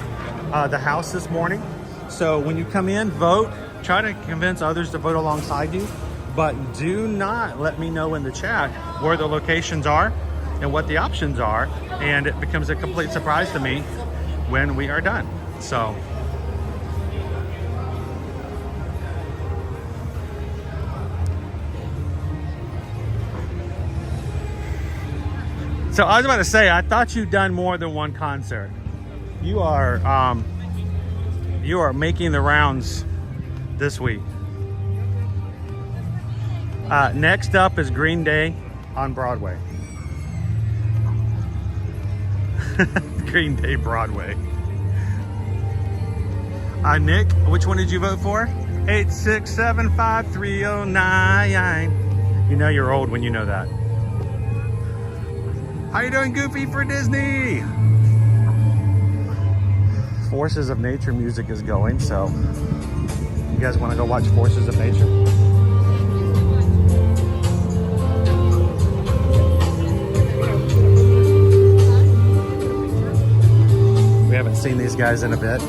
the house this morning. So when you come in, vote. Try to convince others to vote alongside you. But do not let me know in the chat where the locations are and what the options are. And it becomes a complete surprise to me when we are done. So I was about to say, I thought you'd done more than one concert. You are making the rounds this week. Next up is Green Day on Broadway. Green Day Broadway. Nick, which one did you vote for? 8675309. You know you're old when you know that. How you doing, Goofy, for Disney? Forces of Nature music is going, so you guys want to go watch Forces of Nature? We haven't seen these guys in a bit.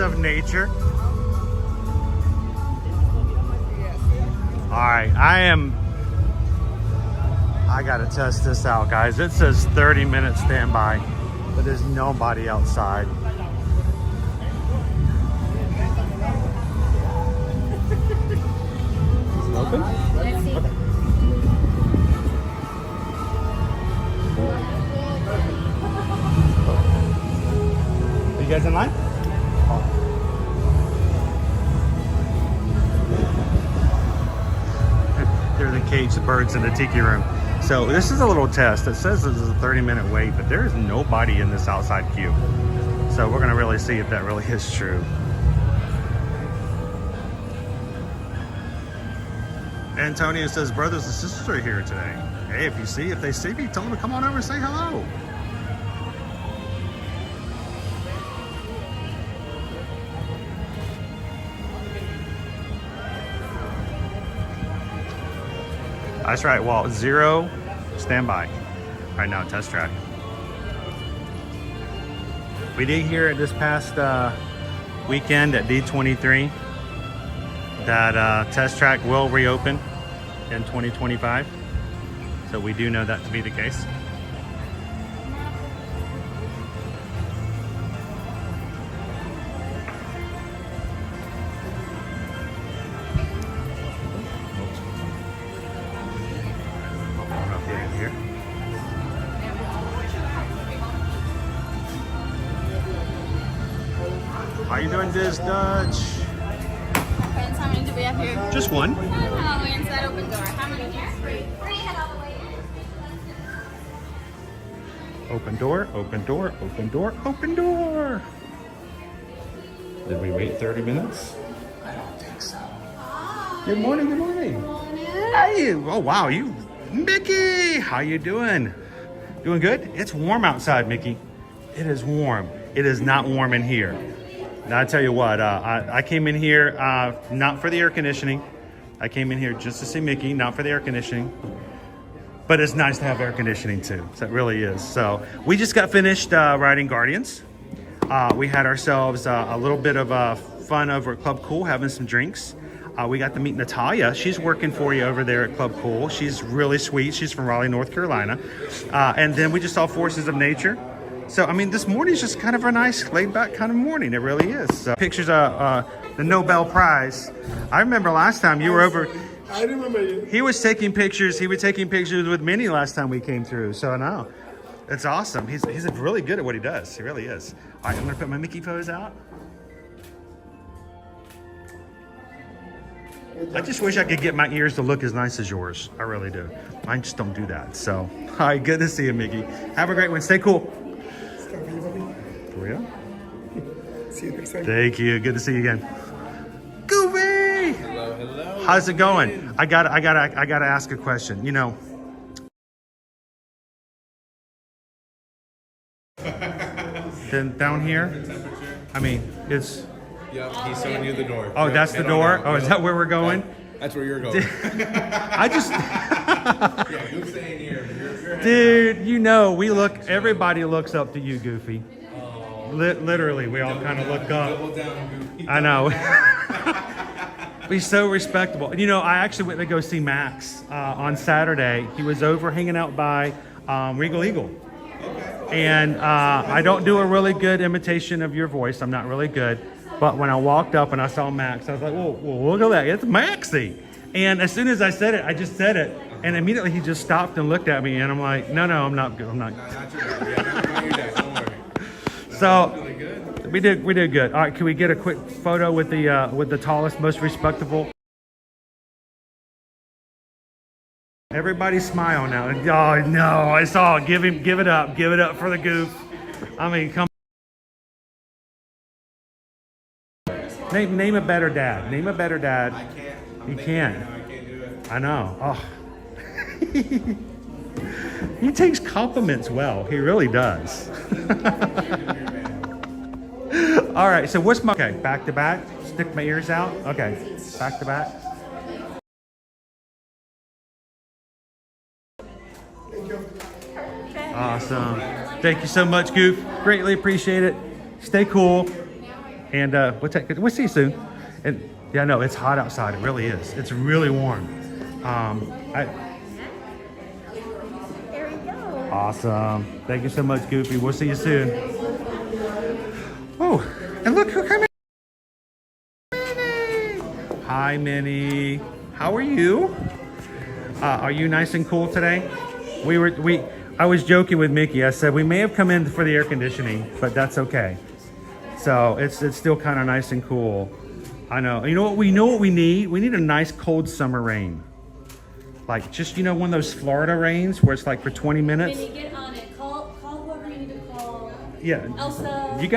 of nature. All right, I gotta test this out, guys. It says 30-minute standby, but there's nobody outside. Is it open? Let's see. Okay. Are you guys in line? They're the caged birds in the tiki room. So this is a little test. It says this is a 30-minute wait, but there is nobody in this outside queue. So we're gonna really see if that really is true. Antonio says brothers and sisters are here today. Hey, if they see me, tell them to come on over and say hello. That's right, Walt. 0 standby right now, test track. We did hear it this past weekend at D23 that test track will reopen in 2025. So we do know that to be the case. How you doing, Diz Dutch? Friends, how many do we have here? Just one. No, we're inside open door. How many here? Three. Head all the way in. Open door, open door, open door, open door. Did we wait 30 minutes? I don't think so. Good morning, good morning. Good morning. Hey, oh wow, Mickey, how you doing? Doing good? It's warm outside, Mickey. It is warm. It is not warm in here. Now, I tell you what, I came in here not for the air conditioning. I came in here just to see Mickey, not for the air conditioning. But it's nice to have air conditioning too. So it really is. So we just got finished riding Guardians. We had ourselves a little bit of fun over at Club Cool, having some drinks. We got to meet Natalia. She's working for you over there at Club Cool. She's really sweet. She's from Raleigh, North Carolina. And then we just saw Forces of Nature. So, I mean, this morning's just kind of a nice laid-back kind of morning. It really is. Pictures of the Nobel Prize. I remember last time you were over. I remember you. He was taking pictures. He was taking pictures with Minnie last time we came through. So, no, it's awesome. He's really good at what he does. He really is. All right, I'm going to put my Mickey pose out. I just wish I could get my ears to look as nice as yours. I really do. I just don't do that. So, all right, good to see you, Mickey. Have a great one. Stay cool. For real? See you next time. Thank you. Good to see you again. Goofy! Hello, hello. How's it going? I gotta ask a question. You know. Then down here, I mean, it's. Yep, he's showing you the door. Oh, yep, that's the door? Oh, is that where we're going? That's where you're going. I just. Yeah, Goof's saying here. You're Dude, you know, everybody looks up to you, Goofy. Oh. Literally, we all kind of look up. Double down, Goofy. I know. He's so respectable. You know, I actually went to go see Max on Saturday. He was over hanging out by Regal Eagle. And I don't do a really good imitation of your voice. I'm not really good. But when I walked up and I saw Max, I was like, whoa, look at that. It's Maxie. And as soon as I said it, I just said it. And immediately he just stopped and looked at me. And I'm like, no, I'm not good. I'm not. So we did good. All right, can we get a quick photo with the tallest, most respectable? Everybody smile now. Oh no, I saw it. Give it up for the Goof. I mean, come. Name a better dad. Name a better dad. I can't. You can't. I can't do it. I know. Oh. He takes compliments well. He really does. All right. So what's my? Okay, back to back. Stick my ears out. Okay, back to back. Awesome. Thank you so much, Goof. Greatly appreciate it. Stay cool. And we'll see you soon. And yeah, no, it's hot outside. It really is. It's really warm. Awesome. Thank you so much, Goofy. We'll see you soon. Oh, and look who came in. Hi, Minnie. How are you? Are you nice and cool today? I was joking with Mickey. I said we may have come in for the air conditioning, but that's okay. So it's still kind of nice and cool. I know. You know what we need? We need a nice cold summer rain. Like just, you know, one of those Florida rains where it's like for 20 minutes. Minnie, get on it. Call whoever you need to call. Yeah. Elsa. You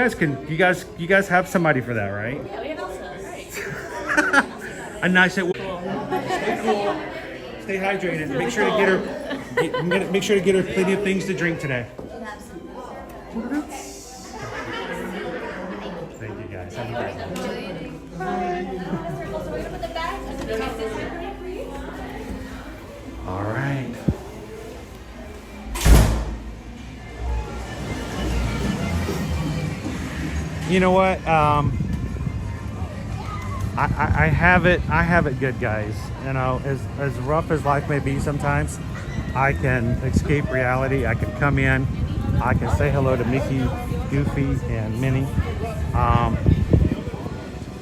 guys have somebody for that, right? Yeah, we have Elsa. Right. A nice. Stay cool. Stay hydrated. Make sure to get her plenty of things to drink today. Thank you guys. Have a great day. All right. You know what? I have it good, guys. You know, as rough as life may be sometimes, I can escape reality. I can come in, I can say hello to Mickey, Goofy, and Minnie,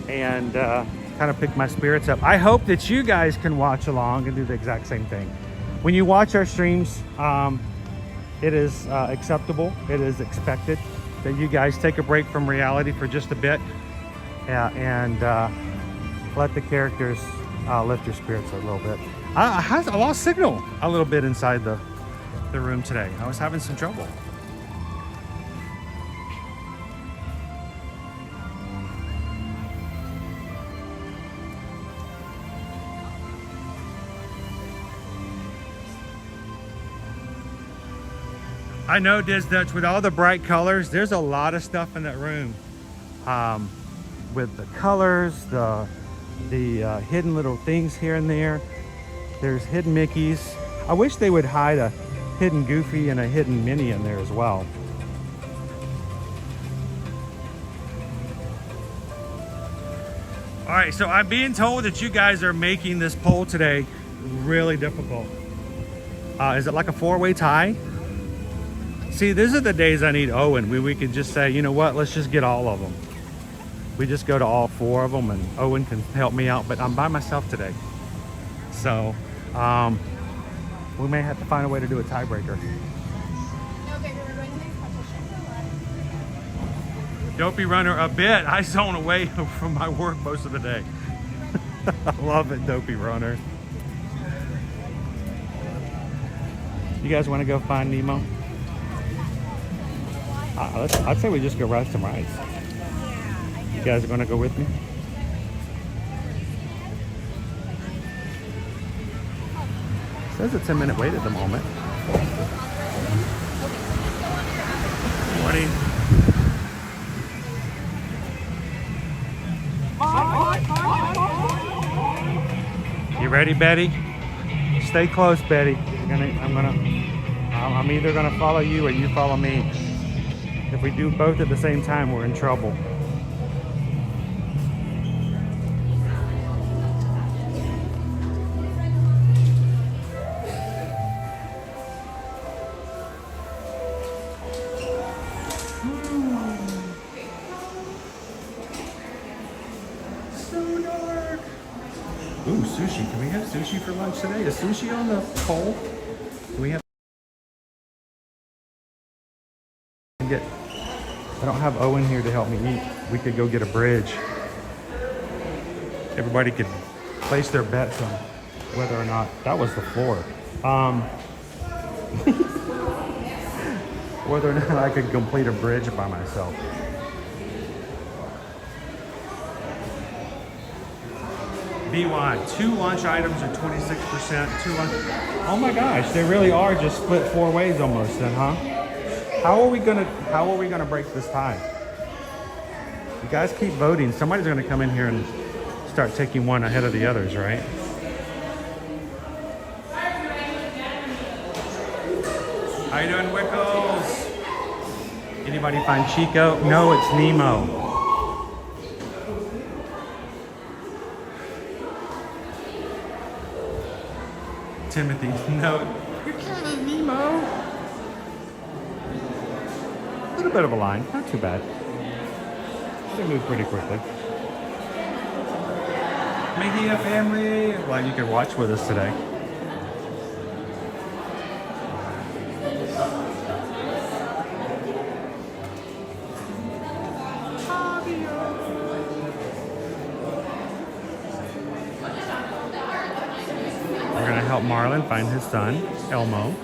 and kind of pick my spirits up. I hope that you guys can watch along and do the exact same thing. When you watch our streams, it is acceptable, it is expected that you guys take a break from reality for just a bit and let the characters lift your spirits a little bit. I lost signal a little bit inside the room today. I was having some trouble. I know, Diz Dutch, with all the bright colors, there's a lot of stuff in that room. With the colors, the hidden little things here and there. There's hidden Mickeys. I wish they would hide a hidden Goofy and a hidden Minnie in there as well. All right, so I'm being told that you guys are making this poll today really difficult. Is it like a four-way tie? See, these are the days I need Owen. We could just say, you know what, let's just get all of them. We just go to all four of them and Owen can help me out, but I'm by myself today. So, we may have to find a way to do a tiebreaker. Dopey Runner a bit. I zone away from my work most of the day. I love it, Dopey Runner. You guys want to go find Nemo? I'd say we just go ride some rides. You guys are going to go with me? It says a 10-minute wait at the moment. Morning. You ready, Betty? Stay close, Betty. I'm either gonna follow you or you follow me. If we do both at the same time, we're in trouble. So dark. Ooh, sushi. Can we have sushi for lunch today? Is sushi on the pole? Can we have? I don't have Owen here to help me eat. We could go get a bridge. Everybody could place their bets on whether or not that was the floor. Whether or not I could complete a bridge by myself. BY, 2 lunch items are 26%. 2 lunch. Oh my gosh, they really are just split 4 ways almost then, huh? How are we gonna break this tie? You guys keep voting. Somebody's gonna come in here and start taking one ahead of the others, right? How you doing, Wickles? Anybody find Chico? No, it's Nemo. Timothy, no, you're killing Nemo. A little bit of a line, not too bad. They move pretty quickly. Making a family. Well, you can watch with us today. We're gonna help Marlon find his son, Elmo.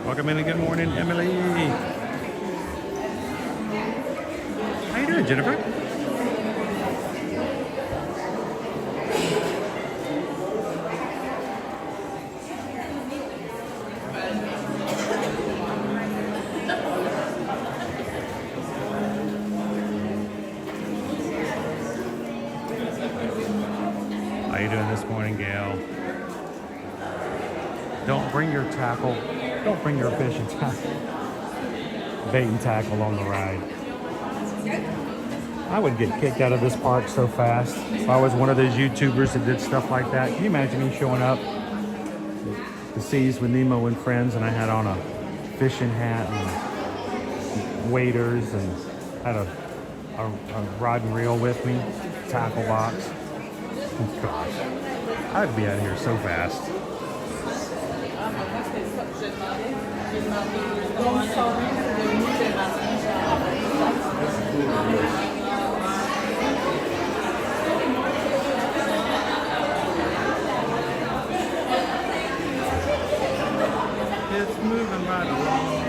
Welcome in and good morning, Emily. How you doing, Jennifer? How you doing this morning, Gail? Don't bring your tackle. Don't bring your fishing tackle. Bait and tackle on the ride. I would get kicked out of this park so fast if I was one of those YouTubers that did stuff like that. Can you imagine me showing up to Seas with Nemo and friends and I had on a fishing hat and waders and had a rod and reel with me, tackle box. Oh, gosh, I'd be out of here so fast. It's moving right along.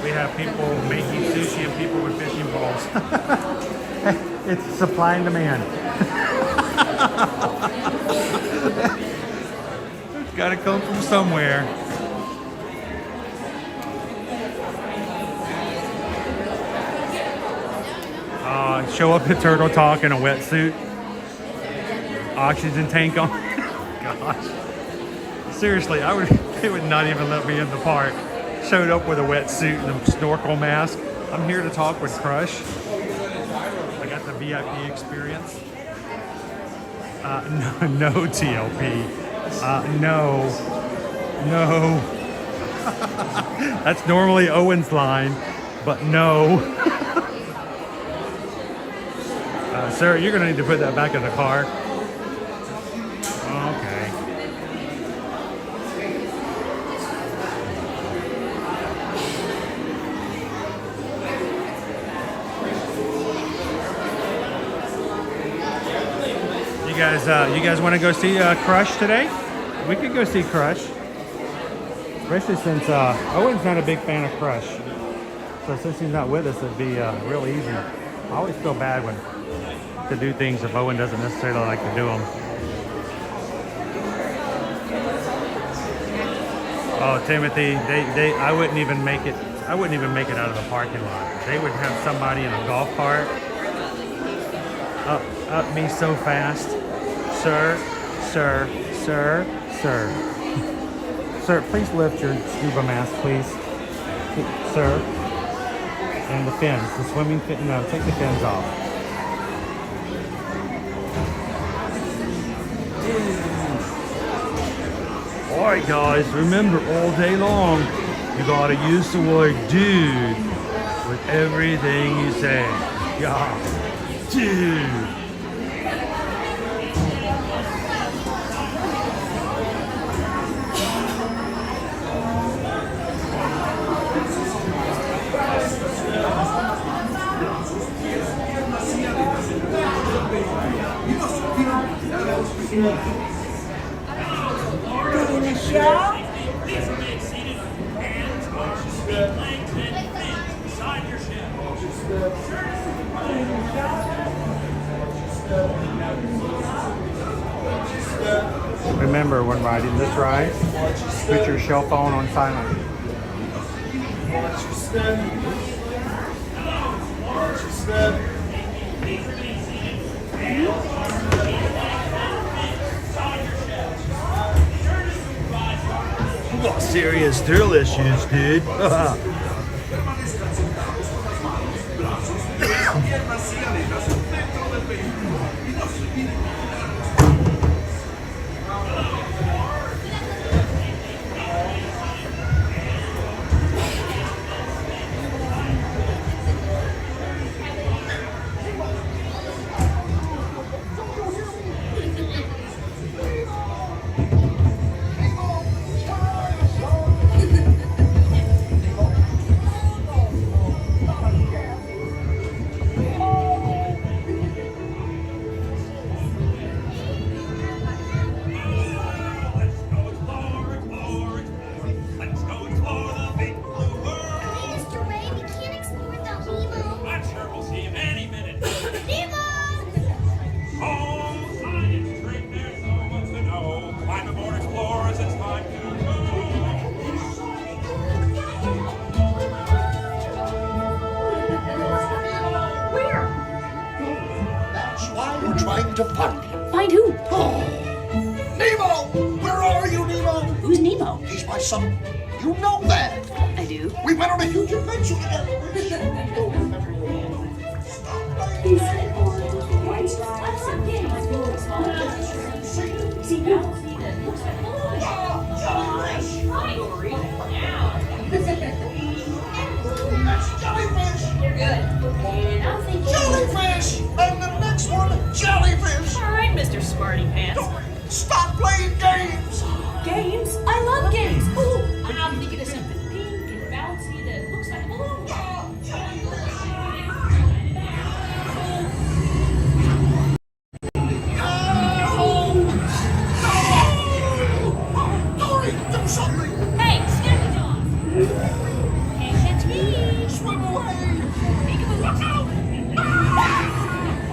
We have people making sushi and people with fishing poles. It's supply and demand. It's got to come from somewhere. Show up at Turtle Talk in a wetsuit. Oxygen tank on. Gosh. Seriously, they would not even let me in the park. Showed up with a wetsuit and a snorkel mask. I'm here to talk with Crush. I got the VIP experience. No TLP. No. That's normally Owen's line, but no. Sir, you're gonna need to put that back in the car. Okay. You guys want to go see Crush today? We could go see Crush, especially since Owen's not a big fan of Crush. So since he's not with us, it'd be real easy. I always feel bad to do things if Owen doesn't necessarily like to do them. Oh, Timothy, I wouldn't even make it. I wouldn't even make it out of the parking lot. They would have somebody in a golf cart up me so fast. Sir, please lift your scuba mask, please. Sir. And the fins, the swimming fin. No, take the fins off. Alright guys, remember all day long, you gotta use the word dude with everything you say. Yeah, dude. remember when riding this ride, put your cell phone on silent. Watch your step. Watch your step. You got serious thrill issues, dude. To find him. Find who? Oh. Nemo! Where are you, Nemo? Who's Nemo? He's my son. You know that. I do. We went on a huge adventure together. He said white stripes and see now. That's jellyfish. You're good. And I'm thinking jellyfish. And the next one, jellyfish. All right, Mr. Smarty Pants. Stop playing games. Games? I love games. Ooh, I'm thinking of something pink and bouncy that looks like a balloon. Hey, Scooby Dog! Can't catch me! Swim away! Peekaboo, watch out!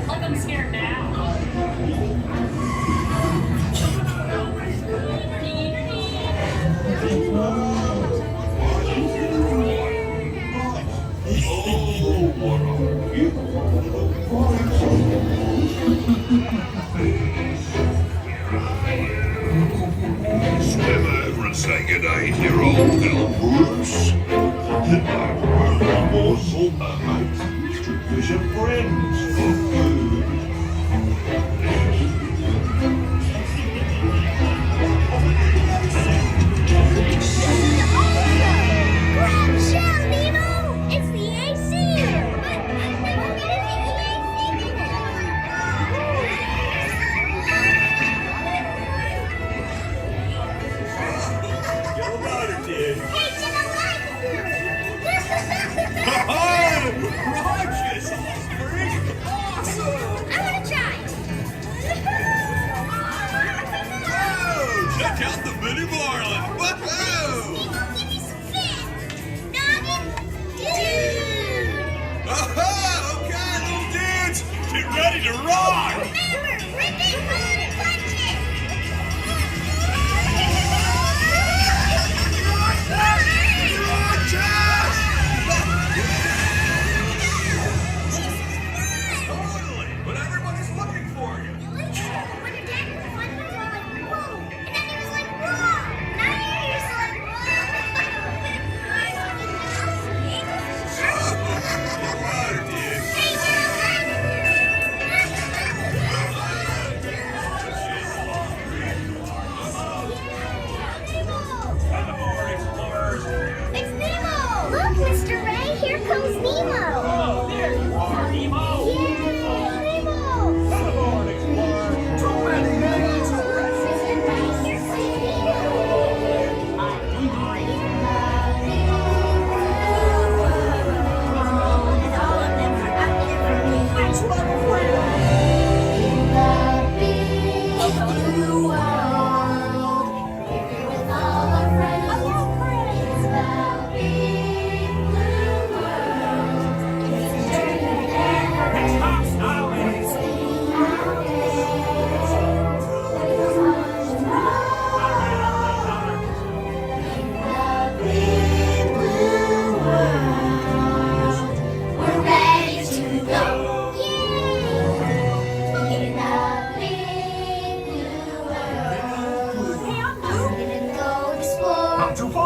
Look, I'm scared now. Swim over and say good day to your old pal Bruce. I'm morsel, mate. Strictly your friends for food. Grab shell, Nemo! It's the AC! Righteous! Pretty awesome! I want to try! Oh, check out the mini marlin! Woohoo! Give me some fish! Noggin! Dude! Oh, okay, little dudes! Get ready to rock! Remember, rip it, hold it, punch it! Totally! But everybody's looking for you! When your dad was fun, we were all like, whoa! And then he was like, whoa! Now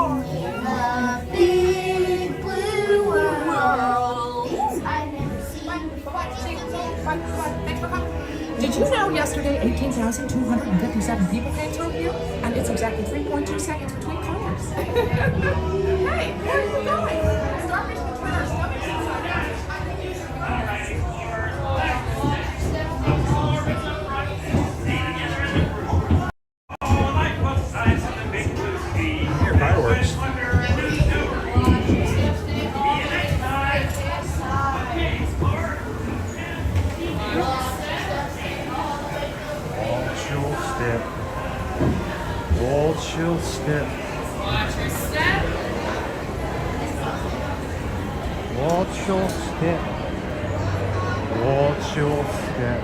The big blue world. Did you know yesterday 18,257 people came through here? And it's exactly 3.2 seconds between cars. Hey, where are you going? Starfish between our stomachs inside out. Here, fireworks. Wall chill step. Watch your step. Wall chill step. Wall chill step.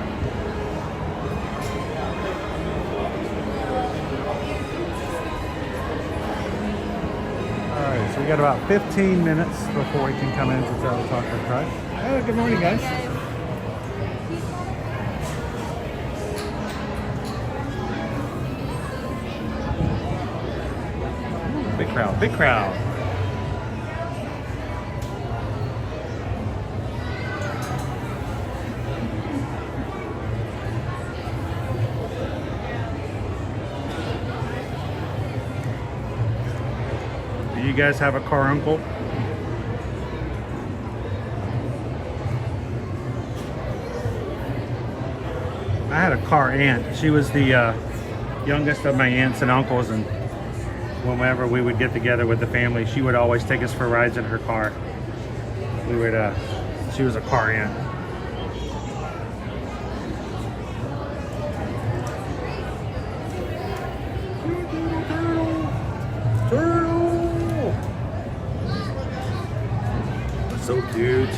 Alright, so we got about 15 minutes before we can come in to tell the talk with Crush. Oh, good morning, guys. Big crowd, big crowd. Do you guys have a car uncle? I had a car aunt. She was the youngest of my aunts and uncles, and whenever we would get together with the family, she would always take us for rides in her car. We would, she was a car aunt. Turtle! What's up, dude?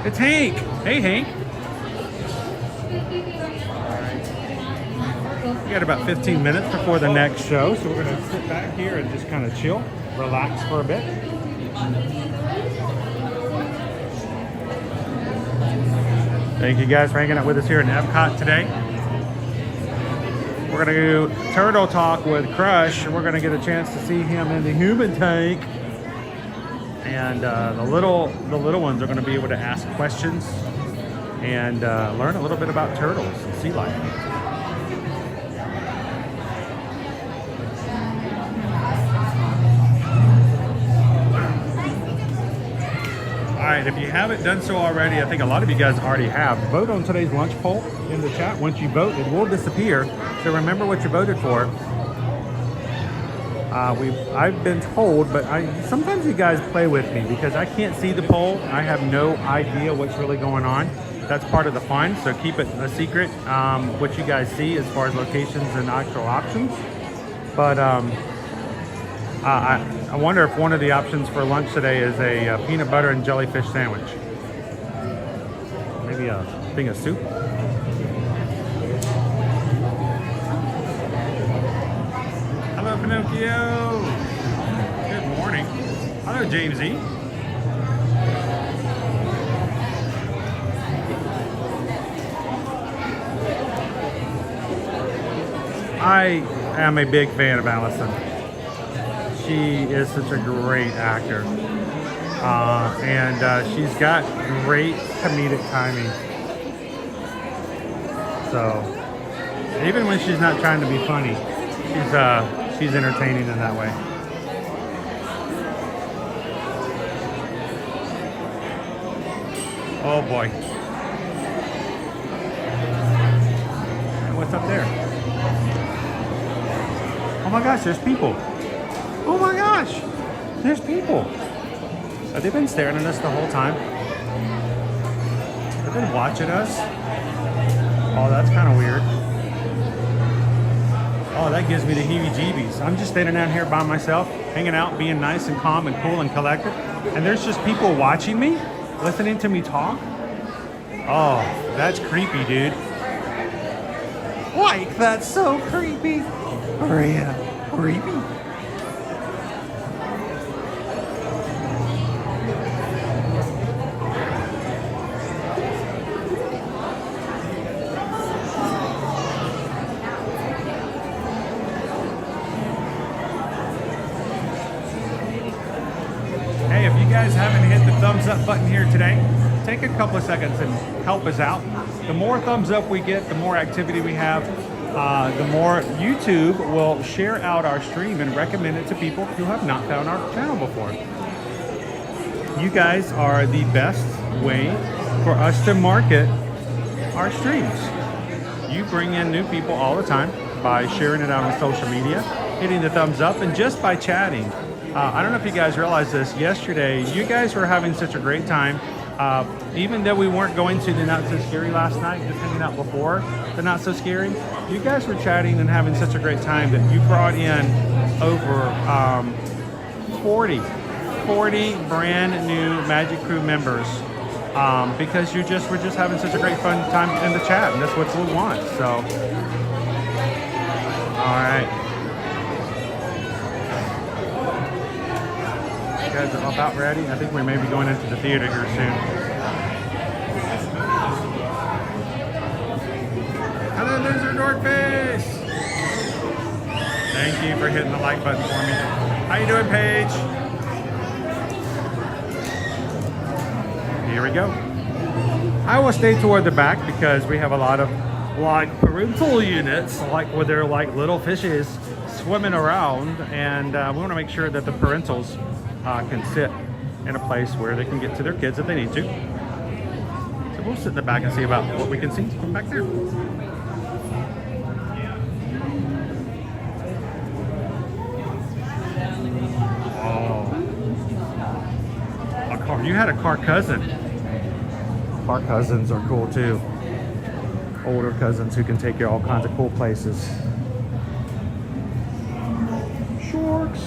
It's Hank. Hey, Hank. We got about 15 minutes before the next show, so we're going to sit back here and just kind of chill, relax for a bit. Thank you guys for hanging out with us here in Epcot today. We're going to do Turtle Talk with Crush, and we're going to get a chance to see him in the human tank. And the little ones are going to be able to ask questions and learn a little bit about turtles and sea life. All right, if you haven't done so already, I think a lot of you guys already have. Vote on today's lunch poll in the chat. Once you vote, it will disappear. So remember what you voted for. I've been told, but sometimes you guys play with me because I can't see the poll. I have no idea what's really going on. That's part of the fun, so keep it a secret what you guys see as far as locations and actual options. But I wonder if one of the options for lunch today is a peanut butter and jellyfish sandwich. Maybe a thing of soup. Hello, Pinocchio. Good morning. Hello, James E. I am a big fan of Allison. She is such a great actor. And she's got great comedic timing. So, even when she's not trying to be funny, she's entertaining in that way. Oh boy. And what's up there? Oh my gosh, there's people. Oh my gosh, there's people. Have they been staring at us the whole time? They've been watching us? Oh, that's kind of weird. Oh, that gives me the heebie-jeebies. I'm just standing down here by myself, hanging out, being nice and calm and cool and collected. And there's just people watching me, listening to me talk. Oh, that's creepy, dude. Like, that's so creepy. Maria, creepy. today, take a couple of seconds and help us out. The more thumbs up we get, the more activity we have, the more YouTube will share out our stream and recommend it to people who have not found our channel before. You guys are the best way for us to market our streams. You bring in new people all the time by sharing it out on social media, hitting the thumbs up, and just by chatting. I don't know if you guys realize this, yesterday you guys were having such a great time. Even though we weren't going to the Not So Scary last night, just hanging out before the Not So Scary, you guys were chatting and having such a great time that you brought in over 40 brand new Magic Crew members because we're just having such a great fun time in the chat, and that's what we want. So, all right. You guys are about ready? I think we may be going into the theater here soon. Hello, Loser Dorkface! Thank you for hitting the like button for me. How you doing, Paige? Here we go. I will stay toward the back because we have a lot of like parental units, like where they're like little fishes swimming around, and we want to make sure that the parentals can sit in a place where they can get to their kids if they need to. So we'll sit in the back and see about what we can see from back there. Oh, a car. You had a car cousin. Car cousins are cool too. Older cousins who can take you all kinds of cool places. Sharks.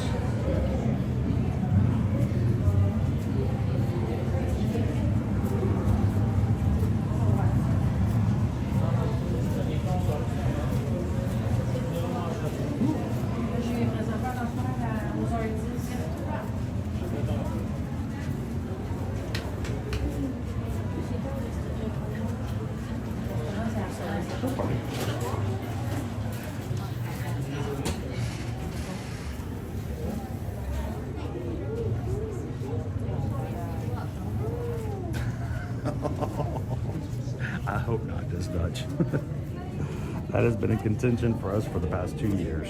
I hope not this Dutch. That has been a contention for us for the past 2 years.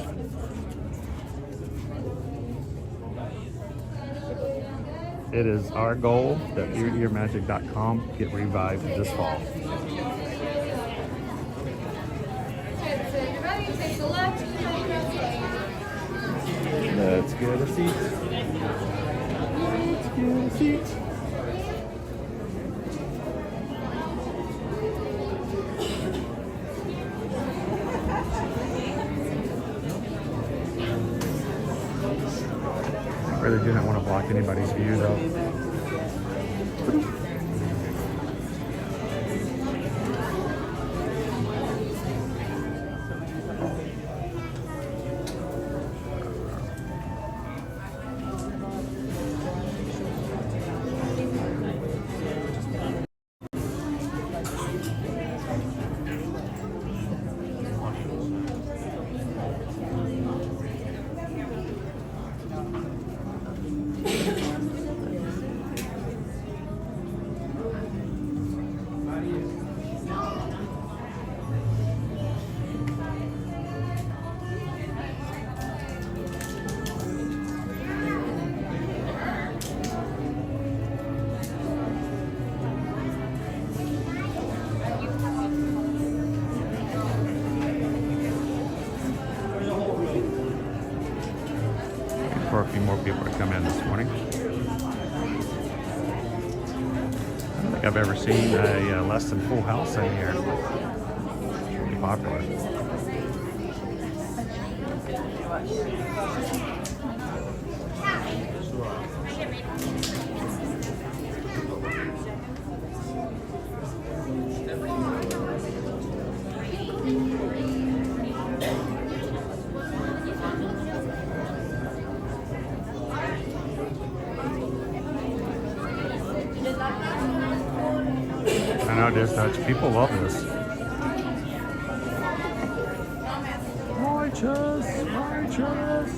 It is our goal that eartoearmagic.com get revived this fall. Let's get a seat. Let's get a seat. I really do not want to block anybody's view though. For a few more people to come in this morning. I don't think I've ever seen a less than full house in here. Pretty popular. I know this Dutch. People love this. Righteous, righteous.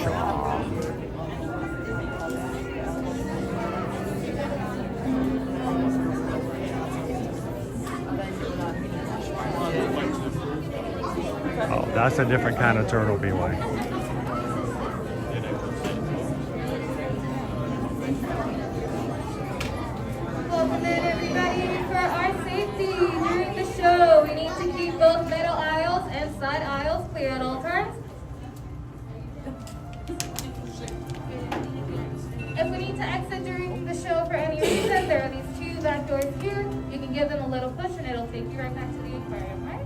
Shaw. That's a different kind of turtle B-Way. Welcome in, everybody. For our safety during the show, we need to keep both middle aisles and side aisles clear at all times. If we need to exit during the show for any reason, there are these two back doors here. You can give them a little push and it'll take you right back to the aquarium, right?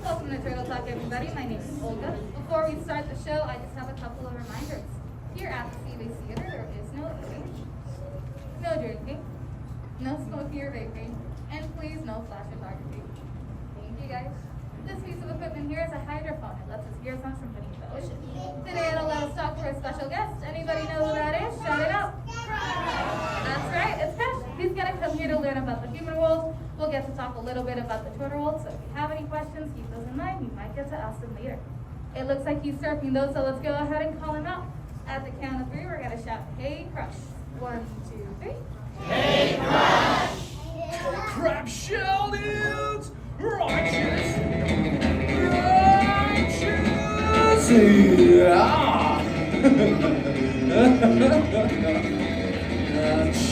Welcome to Turtle Talk, everybody. My name is Olga. Before we start the show, I just have a couple of reminders. Here at the Stave Theater, there is no eating, no drinking, no smoking or vaping, and please no flash photography. Thank you, guys. This piece of equipment here is a hydrophone. It lets us hear sounds from beneath the ocean. Today, it'll let us talk to our special guest. Anybody know who that is? Shout it out. That's right, it's Chris. He's gonna come here to learn about the human world. We'll get to talk a little bit about the turtle world, so if you have any questions, keep those in mind. You might get to ask them later. It looks like he's surfing though, so let's go ahead and call him out. At the count of 3, we're gonna shout, "Hey, Crush." 1, 2, 3. Hey, Crush! Crab shell dudes! Righteous!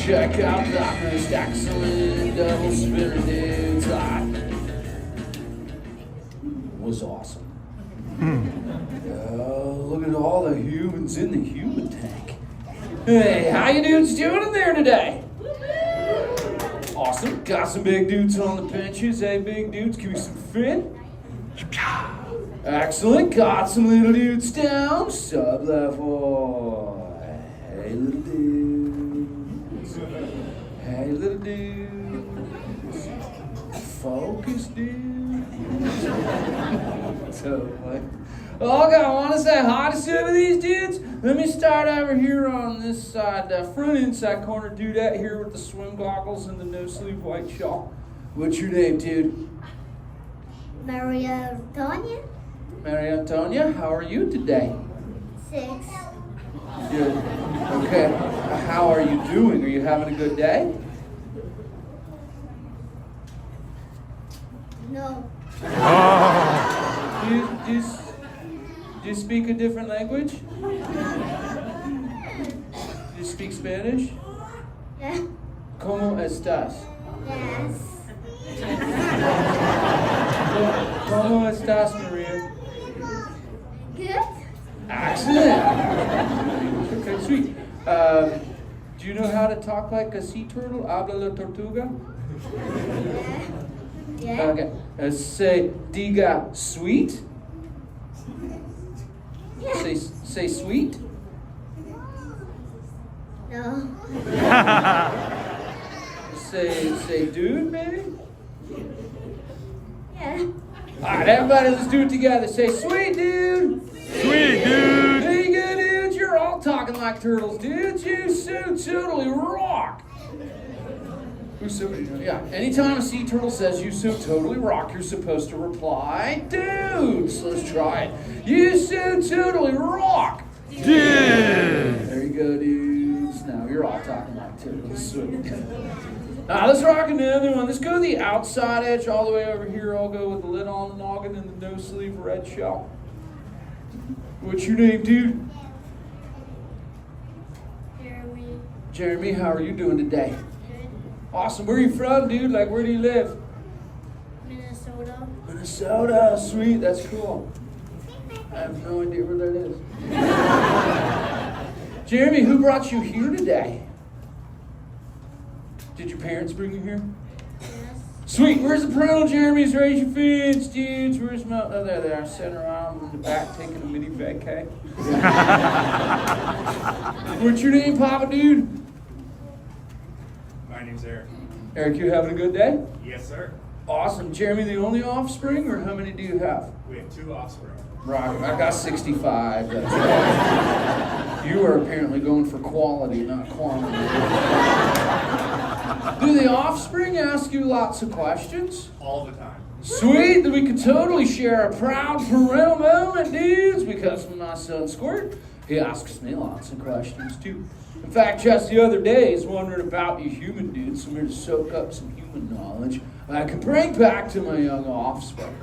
Check out that most excellent double spirit dudes. Was awesome. Look at all the humans in the human tank. Hey, how you dudes doing in there today? Awesome. Got some big dudes on the benches. Hey, big dudes, give me some fin. Excellent. Got some little dudes down. Sub-level. Hey, little dudes. Hey, little dudes. Focus, dude. Totally. Okay, I want to say hi to some of these dudes. Let me start over here on this side, front inside corner dudette here with the swim goggles and the no-sleeve white shawl. What's your name, dude? Maria Antonia? Maria Antonia, how are you today? 6. Good. Okay, how are you doing? Are you having a good day? No. Do you speak a different language? Do you speak Spanish? Yeah. ¿Cómo estás? Yes. ¿Cómo estás, Maria? Good. Excellent. Okay, sweet. Do you know how to talk like a sea turtle? Habla la tortuga? Yeah. Okay. Say, diga sweet. Yeah. Say sweet. No. Say dude, maybe? Yeah. Alright, everybody, let's do it together. Say sweet dude. Sweet dude. There you go, dudes. You're all talking like turtles, dudes. You so totally rock. Yeah, anytime a sea turtle says you so totally rock, you're supposed to reply, dudes. Let's try it. You so totally rock. Dude. There you go, dudes. Now you're all talking like turtles. Sweet. Let's rock another one. Let's go to the outside edge all the way over here. I'll go with the lid on the noggin and the no-sleeve red shell. What's your name, dude? Jeremy. Jeremy, how are you doing today? Good. Awesome. Where are you from, dude? Like, where do you live? Minnesota. Minnesota. Sweet. That's cool. I have no idea where that is. Jeremy, who brought you here today? Did your parents bring you here? Yes. Sweet. Where's the parental Jeremy's? Raise your fins, dudes. Where's my... Oh, there they are. Center arm in the back taking a mini vacay. What's your name, Papa dude? My name's Eric. Eric, you having a good day? Yes, sir. Awesome. Jeremy, the only offspring, or how many do you have? We have 2 offspring. Right, I got 65. That's right. You are apparently going for quality, not quantity. Do the offspring ask you lots of questions? All the time. Sweet, that we could totally share a proud parental moment, dudes, because when my son Squirt, he asks me lots of questions too. In fact, just the other day, he's wondering about you human dudes, so I'm here to soak up some human knowledge I could bring back to my young offspring.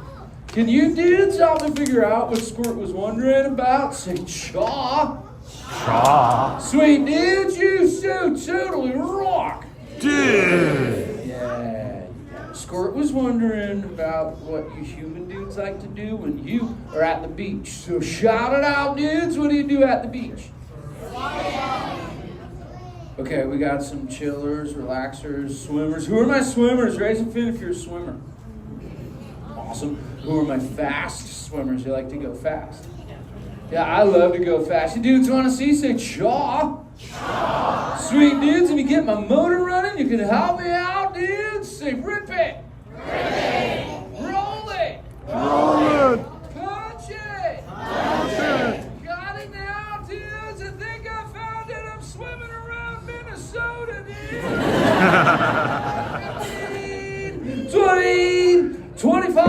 Can you dudes help me figure out what Squirt was wondering about? Say, chaw. Chaw. Sweet dudes, you so totally rock. Dude. Yeah. Squirt was wondering about what you human dudes like to do when you are at the beach. So shout it out, dudes. What do you do at the beach? Okay, we got some chillers, relaxers, swimmers. Who are my swimmers? Raise a fin if you're a swimmer. Awesome. Who are my fast swimmers? You like to go fast? Yeah, I love to go fast. You dudes want to see? Say chaw. Chaw. Sweet dudes, if you get my motor running, you can help me out, dudes. Say rip it. Rip it. Roll it. Roll it. Punch it. Punch it. Got it now, dudes. I think I found it. I'm swimming around Minnesota, dude. 20, 25.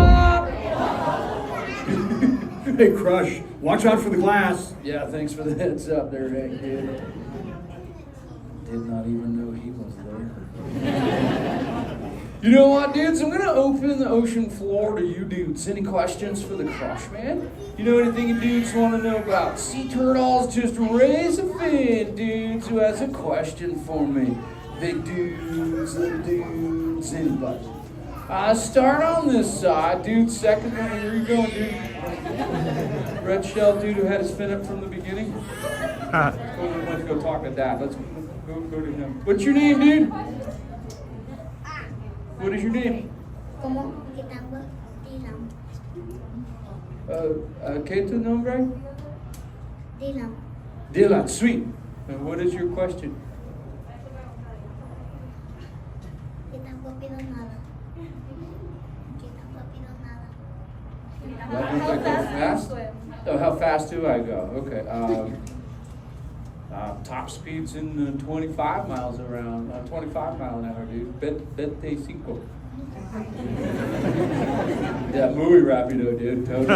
Hey, Crush, watch out for the glass. Yeah, thanks for the heads up there, Hank, dude. Did not even know he was there. You know what, dudes? I'm going to open the ocean floor to you dudes. Any questions for the Crush Man? You know anything you dudes want to know about sea turtles? Just raise a fin, dudes, who has a question for me. Big dudes, little dudes, anybody. Start on this side, dude. Second one, where you going, dude? Red shell dude who had his fin up from the beginning. Let's go talk to Dad. Let's go to him. What's your name, dude? What is your name? ¿Qué tu nombre? Dylan. Dylan, sweet. And what is your question? How fast? Oh, how fast do I go? Okay. Top speed's in 25 miles around, 25 mile an hour, dude. Vete cinco. Yeah, muy rápido, dude. Totally.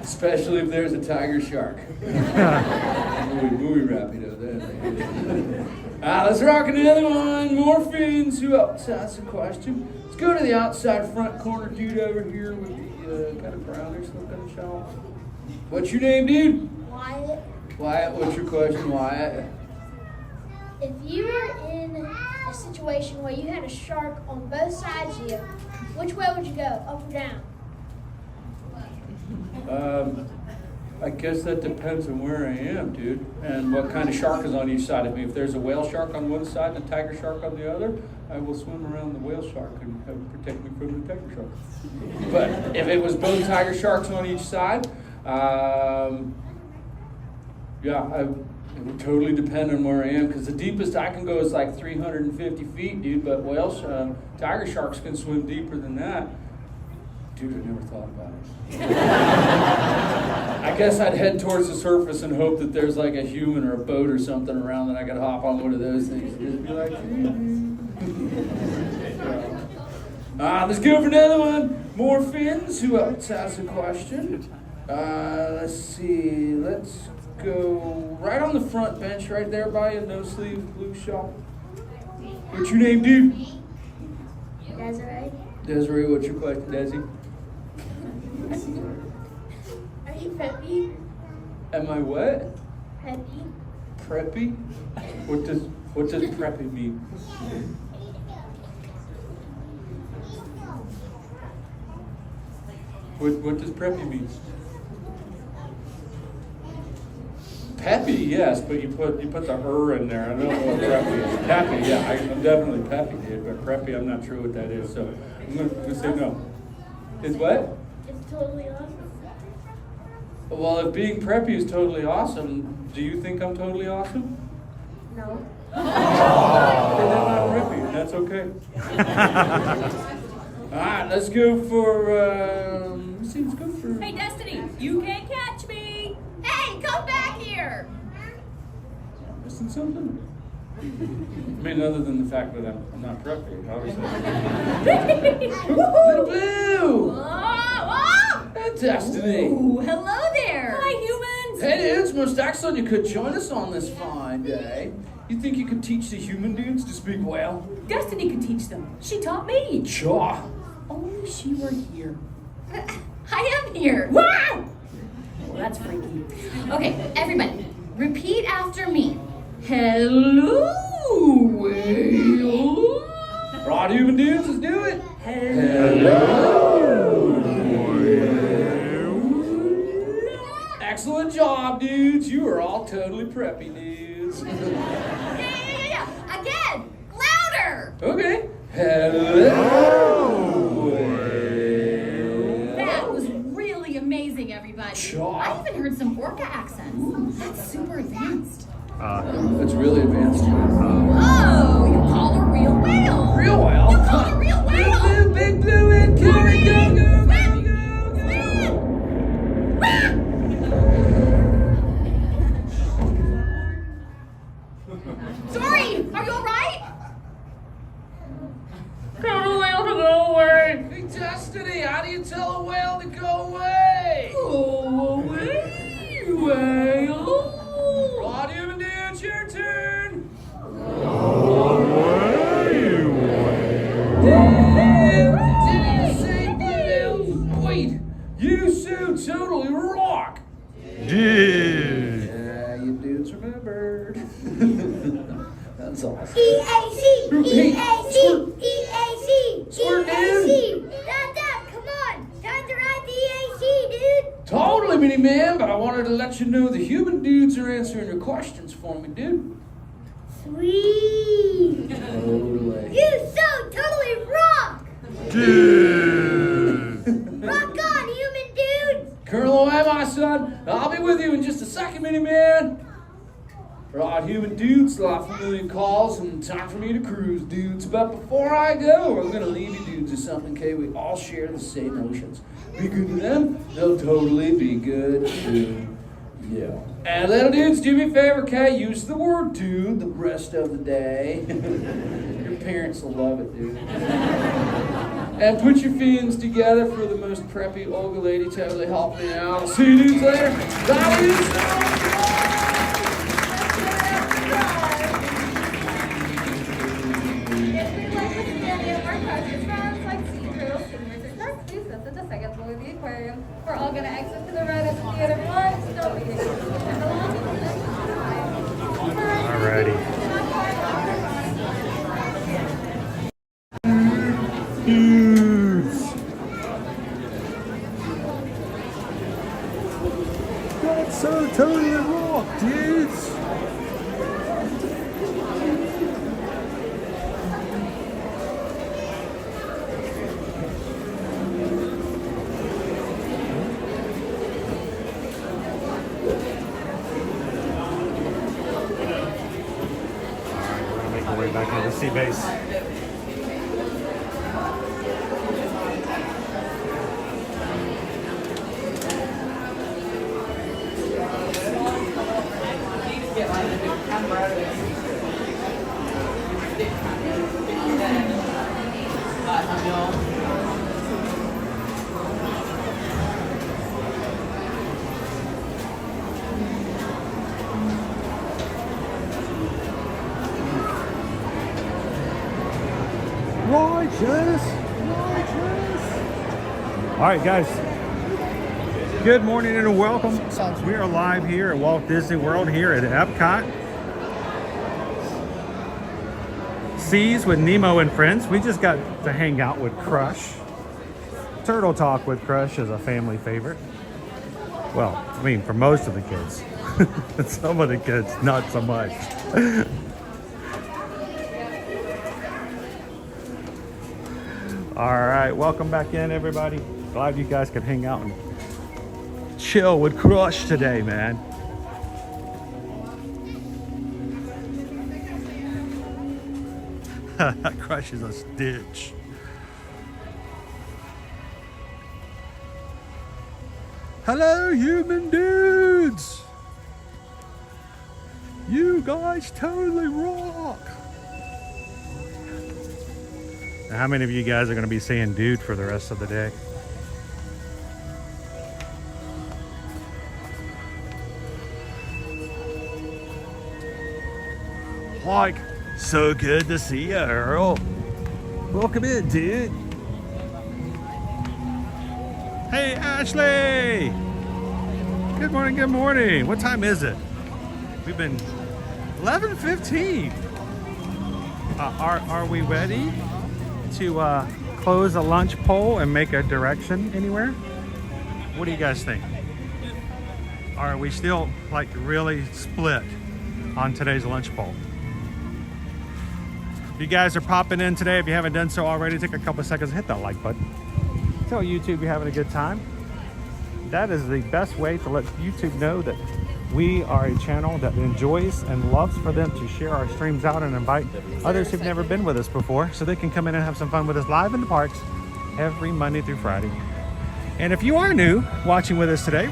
Especially if there's a tiger shark. Muy rápido then. Let's rock another one. More fins. Who else has a question? Let's go to the outside front corner dude over here with the kind of brownish looking shawl. What's your name, dude? Wyatt. Wyatt, what's your question, Wyatt? If you were in a situation where you had a shark on both sides of you, which way would you go, up or down? I guess that depends on where I am, dude, and what kind of shark is on each side of me. If there's a whale shark on one side and a tiger shark on the other, I will swim around the whale shark and have it protect me from the tiger shark. But if it was both tiger sharks on each side, it would totally depend on where I am, because the deepest I can go is like 350 feet, dude, but tiger sharks can swim deeper than that. Dude, I never thought about it. I guess I'd head towards the surface and hope that there's like a human or a boat or something around that I could hop on one of those things and just be like, let's go for another one. More fins. Who else has a question? Let's see. Let's go right on the front bench right there by a no-sleeve blue shawl. What's your name, dude? Desiree. Desiree, what's your question, Desi? Are you preppy? Am I what? Preppy. Preppy? What does preppy mean? What does preppy mean? Peppy, yes, but you put the in there. I don't know what preppy is. Peppy, yeah, I'm definitely peppy, dude, but preppy, I'm not sure what that is, so I'm gonna say no. It's what? It's totally awesome. Well, if being preppy is totally awesome, do you think I'm totally awesome? No. Then I'm preppy, and that's okay. All right, let's go for. Let's go for. Hey, Destiny, you can't catch me. Hey, come back here. Missing something? I mean, other than the fact that I'm not preppy, obviously. Little Blue! And Destiny. Ooh, hello there. Hi, humans. Hey dudes, most excellent you could join us on this fine day. You think you could teach the human dudes to speak well? Destiny could teach them. She taught me. Sure. Only she were here. I am here. Wow! Well, that's freaky. Okay, everybody, repeat after me. Hello. Right, human dudes, let's do it. Excellent job, dudes. You are all totally preppy dudes. Yeah. Again, louder. Okay. Hello. That was really amazing, everybody. Sure. I even heard some orca accents. That's super advanced. That's really advanced. Whoa, you called a real whale. Real whale? You called a real whale. Big blue incoming. Go. Dory, are you alright? Tell a whale to go away. Hey, Destiny, how do you tell a whale to go away? Go away, whale. Right, human dudes, your turn. Didn't you say blue? Wait, you so totally rock. Yeah, you dudes remembered. That's awesome. EAC. Squirt, dude. Dad, come on. Time to ride the EAC, dude. Totally, Minnie man, but I wanted to let you know the human dudes are answering your questions for me, dude. Sweet. Totally. You so totally rock. Dude. Rock on, human dude. Colonel Owen, my son. I'll be with you in just a second, Minnie man. Right, human dudes, like a million calls and time for me to cruise, dudes. But before I go, I'm gonna leave you dudes with something, okay? We all share the same emotions. Be good to them, they'll totally be good to you. And little dudes, do me a favor, okay? Use the word dude the rest of the day. Your parents will love it, dude. And put your feelings together for the most preppy Olga lady totally helped me out. See you dudes later. Bye, dudes. We're all gonna exit to the right of the theater. One, don't be Alrighty. That's so totally rock, dudes. Back on the sea base. All right, guys. Good morning and welcome. We are live here at Walt Disney World here at Epcot. Seas with Nemo and friends. We just got to hang out with Crush. Turtle Talk with Crush is a family favorite. Well, I mean, for most of the kids. Some of the kids, not so much. All right, welcome back in, everybody. Glad you guys could hang out and chill with Crush today, man. Crush is a stitch. Hello, human dudes. You guys totally rock. Now, how many of you guys are going to be saying dude for the rest of the day? Like, so good to see you, Earl. Welcome in, dude. Hey, Ashley. Good morning, good morning. What time is it? We've been 11:15. Are we ready to close a lunch poll and make a direction anywhere? What do you guys think? Are we still like really split on today's lunch poll? If you guys are popping in today, if you haven't done so already, take a couple seconds and hit that like button. Tell YouTube you're having a good time. That is the best way to let YouTube know that we are a channel that enjoys and loves for them to share our streams out and invite others who've never been with us before so they can come in and have some fun with us live in the parks every Monday through Friday. And if you are new watching with us today,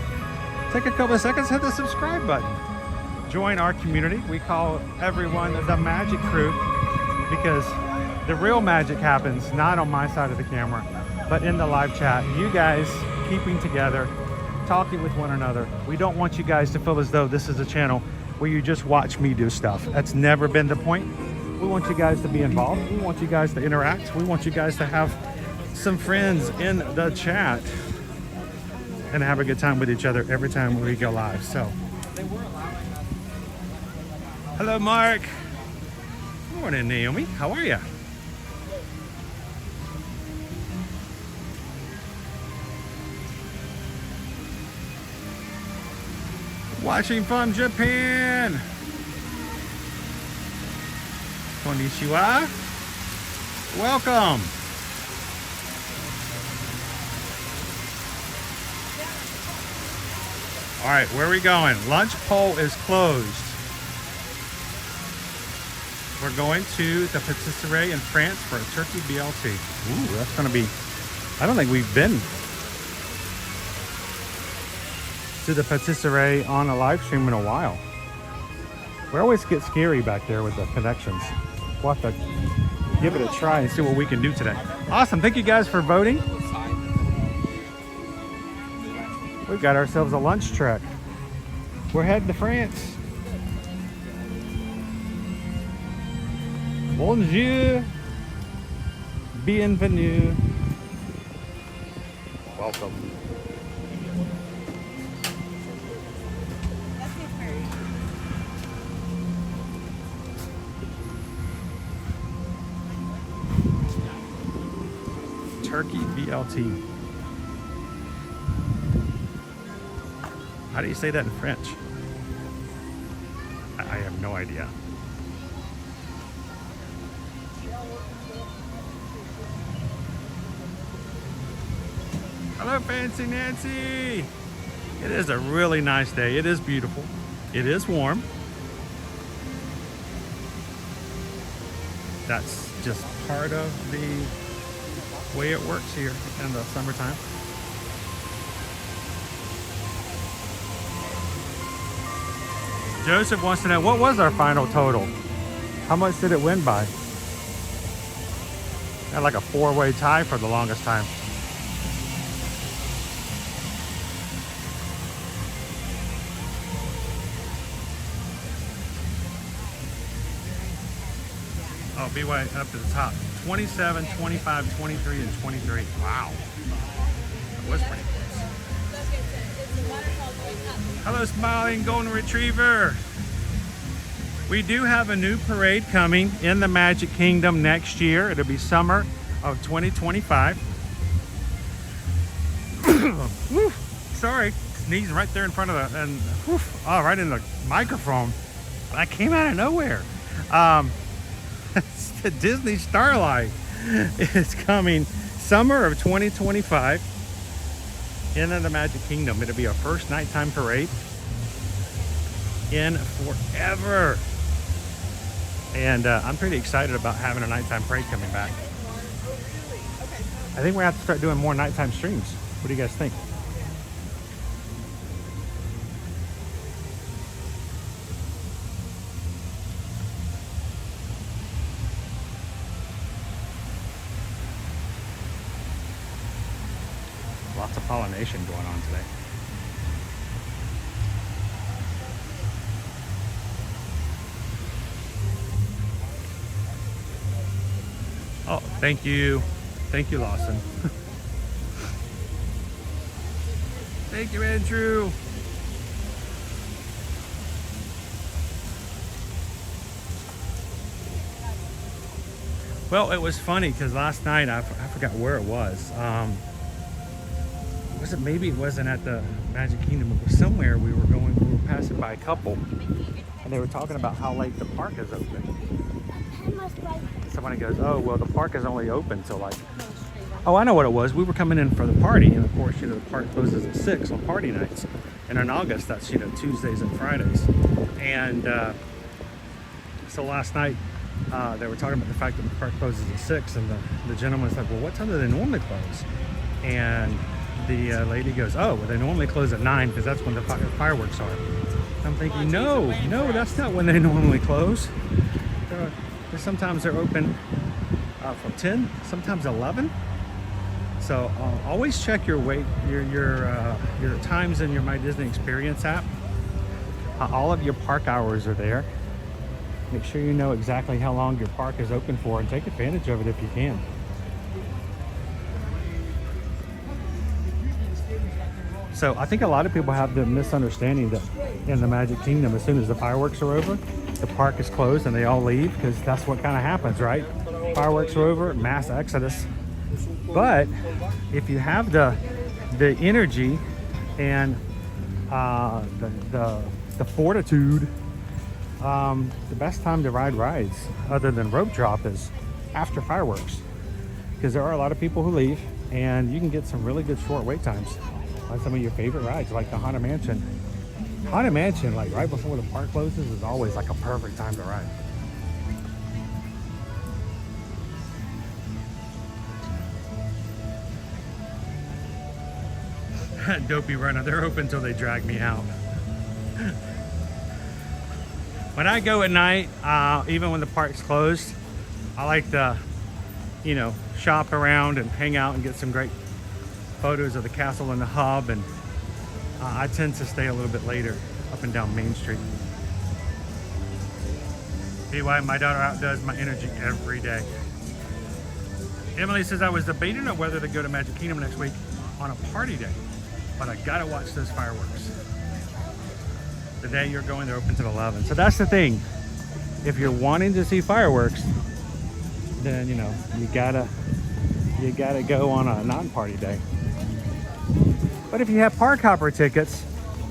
take a couple of seconds, hit the subscribe button. Join our community. We call everyone the Magic Crew because the real magic happens not on my side of the camera, but in the live chat. You guys keeping together, talking with one another. We don't want you guys to feel as though this is a channel where you just watch me do stuff. That's never been the point. We want you guys to be involved. We want you guys to interact. We want you guys to have some friends in the chat and have a good time with each other every time we go live. So, hello, Mark. Good morning, Naomi. How are you? Watching from Japan. Konnichiwa. Welcome. All right, where are we going? Lunch poll is closed. We're going to the Patisserie in France for a turkey BLT. Ooh, that's going to be, I don't think we've been to the Patisserie on a live stream in a while. We always get scary back there with the connections. We'll have to give it a try and see what we can do today. Awesome, thank you guys for voting. We've got ourselves a lunch trek. We're heading to France. Bonjour, bienvenue, welcome. Turkey BLT. How do you say that in French? I have no idea. Hello, Fancy Nancy. It is a really nice day. It is beautiful. It is warm. That's just part of the way it works here in the summertime. Joseph wants to know, what was our final total? How much did it win by? Had like a four-way tie for the longest time. Oh, BY up to the top. 27, 25, 23, and 23. Wow. That was pretty close. Hello, Smiling Golden Retriever. We do have a new parade coming in the Magic Kingdom next year. It'll be summer of 2025. Woo, sorry, sneezing right there in front of the, and whew, oh, right in the microphone. That came out of nowhere. The Disney Starlight is coming summer of 2025 into the Magic Kingdom. It'll be our first nighttime parade in forever. And I'm pretty excited about having a nighttime parade coming back. I think we have to start doing more nighttime streams. What do you guys think? Lots of pollination going on today. Oh, thank you. Thank you, Lawson. Thank you, Andrew. Well, it was funny because last night, I forgot where it was. Maybe it wasn't at the Magic Kingdom. It was somewhere we were passing by a couple, and they were talking about how late the park is open. Somebody goes, oh, well, the park is only open till like, oh, I know what it was. We were coming in for the party, and of course, the park closes at 6 on party nights. And in August, that's, Tuesdays and Fridays. And so last night, they were talking about the fact that the park closes at 6, and the gentleman's like, well, what time do they normally close? And the lady goes, oh, well, they normally close at 9 because that's when the fireworks are. I'm thinking, no, that's not when they normally close. Sometimes they're open from 10, sometimes 11. So always check your times in your My Disney Experience app. All of your park hours are there. Make sure you know exactly how long your park is open for and take advantage of it if you can. So I think a lot of people have the misunderstanding that in the Magic Kingdom, as soon as the fireworks are over, the park is closed and they all leave, because that's what kind of happens, right? Fireworks are over, mass exodus. But if you have the energy and the fortitude, the best time to ride rides other than rope drop is after fireworks, because there are a lot of people who leave and you can get some really good short wait times on some of your favorite rides, like the Haunted Mansion. Haunted Mansion, like right before the park closes, is always like a perfect time to ride. Dopey Runner, they're open until they drag me out. When I go at night, even when the park's closed, I like to, shop around and hang out and get some great photos of the castle and the hub, and I tend to stay a little bit later up and down Main Street. Anyway, my daughter outdoes my energy every day. Emily says I was debating on whether to go to Magic Kingdom next week on a party day, but I gotta watch those fireworks. The day you're going, they're open till 11. So that's the thing. If you're wanting to see fireworks, then you gotta go on a non-party day. But if you have park hopper tickets,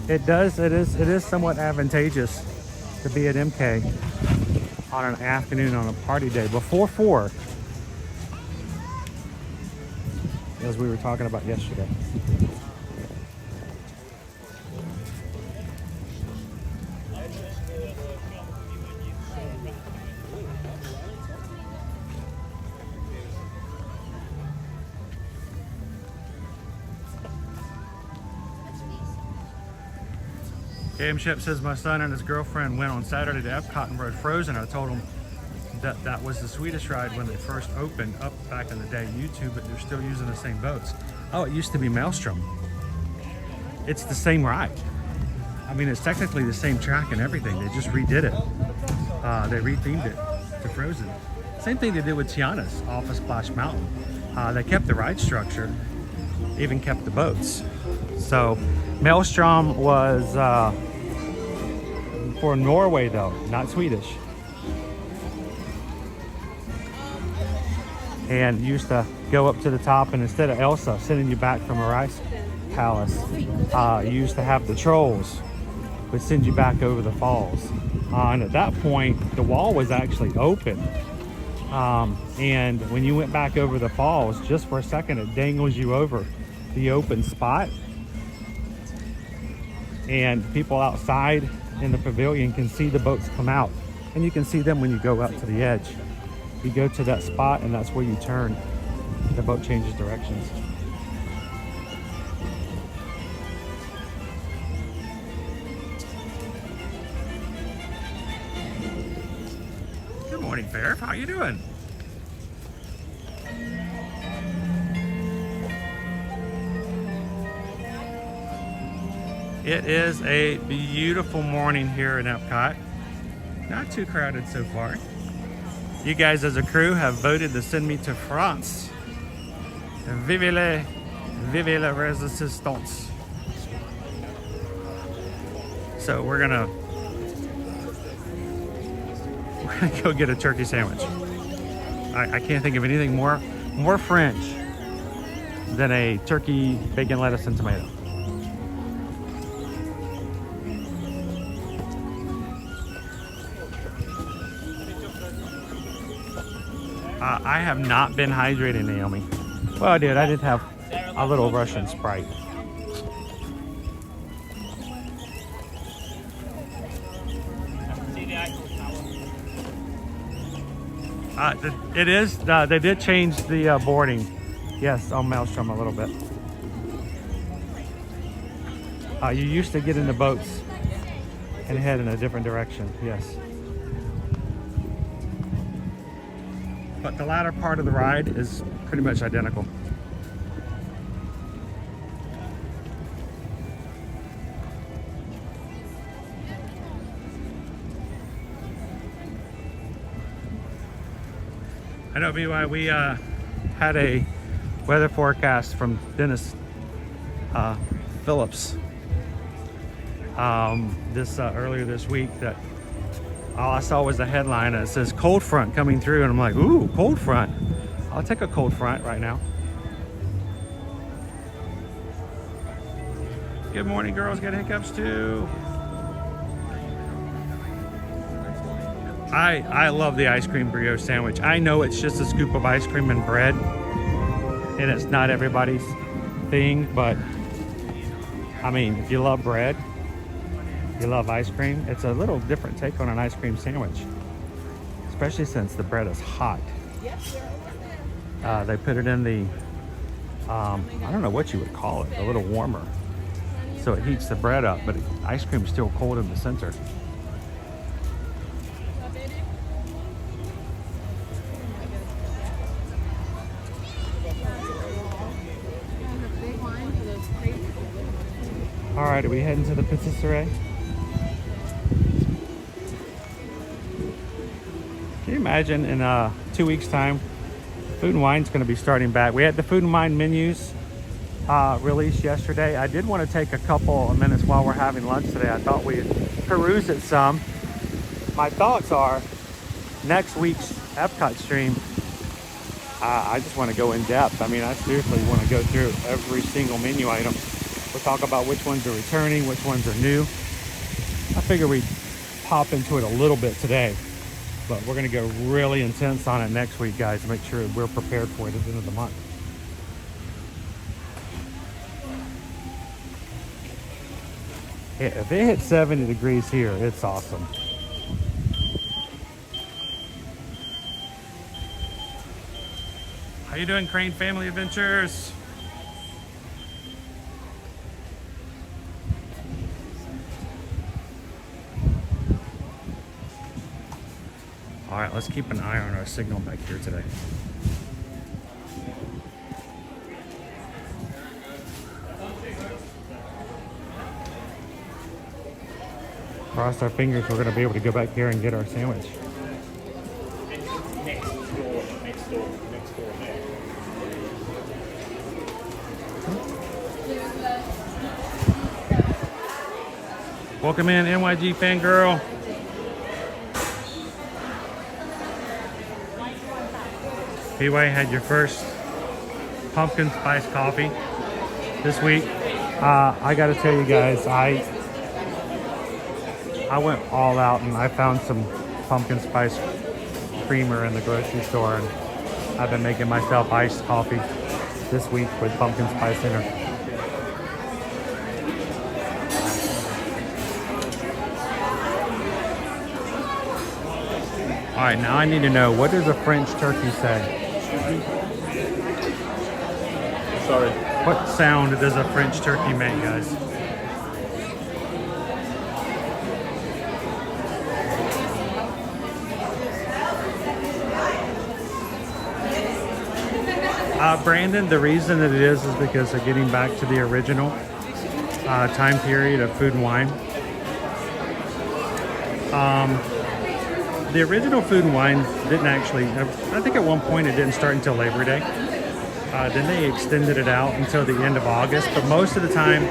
it is somewhat advantageous to be at MK on an afternoon on a party day before 4, as we were talking about yesterday. Game Ship says my son and his girlfriend went on Saturday to Epcot and rode Frozen. I told them that was the Swedish ride when they first opened up back in the day. YouTube, but they're still using the same boats. Oh, it used to be Maelstrom. It's the same ride. I mean, it's technically the same track and everything. They just redid it. They rethemed it to Frozen. Same thing they did with Tiana's off of Splash Mountain. They kept the ride structure, even kept the boats. So Maelstrom was for Norway though, not Swedish. And used to go up to the top, and instead of Elsa sending you back from her ice palace, you used to have the trolls would send you back over the falls. And at that point, the wall was actually open. And when you went back over the falls, just for a second, it dangles you over the open spot. And people outside in the pavilion can see the boats come out, and you can see them when you go out to the edge. You go to that spot, and that's where you turn. The boat changes directions. Good morning, Fair. How you doing? It is a beautiful morning here in Epcot. Not too crowded so far. You guys as a crew have voted to send me to France. Vive la résistance. So we're gonna go get a turkey sandwich. I can't think of anything more French than a turkey, bacon, lettuce, and tomato. I have not been hydrating, Naomi. Well, I did. I did have a little Russian Sprite. It is. They did change the boarding. Yes, on Maelstrom a little bit. You used to get in the boats and head in a different direction. Yes. But the latter part of the ride is pretty much identical. I know, BY, we had a weather forecast from Dennis Phillips earlier this week that all I saw was a headline and it says cold front coming through, and I'm like, ooh, cold front. I'll take a cold front right now. Good morning, girls. Get hiccups too. I love the ice cream brioche sandwich. I know it's just a scoop of ice cream and bread, and it's not everybody's thing, but I mean, if you love bread, you love ice cream, it's a little different take on an ice cream sandwich, especially since the bread is hot. They put it in the, I don't know what you would call it, a little warmer. So it heats the bread up, but ice cream's still cold in the center. All right, are we heading to the patisserie? Can you imagine in 2 weeks' time, Food and Wine's going to be starting back. We had the Food and Wine menus released yesterday. I did want to take a couple of minutes while we're having lunch today. I thought we'd peruse it some. My thoughts are, next week's Epcot stream, I just want to go in depth. I mean, I seriously want to go through every single menu item. We'll talk about which ones are returning, which ones are new. I figure we'd pop into it a little bit today, but we're going to go really intense on it next week, guys, to make sure we're prepared for it at the end of the month. Yeah, if it hits 70 degrees here, it's awesome. How you doing, Crane Family Adventures? All right, let's keep an eye on our signal back here today. Cross our fingers, we're gonna be able to go back here and get our sandwich. Next door. Welcome in, NYG Fangirl. BY had your first pumpkin spice coffee this week. I gotta tell you guys, I went all out and I found some pumpkin spice creamer in the grocery store, and I've been making myself iced coffee this week with pumpkin spice in it. All right, now I need to know, what does a French turkey say? Sorry. What sound does a French turkey make, guys? Brandon, the reason that it is because they're getting back to the original. time period of food and wine. The original food and wine didn't actually, I think at one point it didn't start until Labor Day. Then they extended it out until the end of August, but most of the time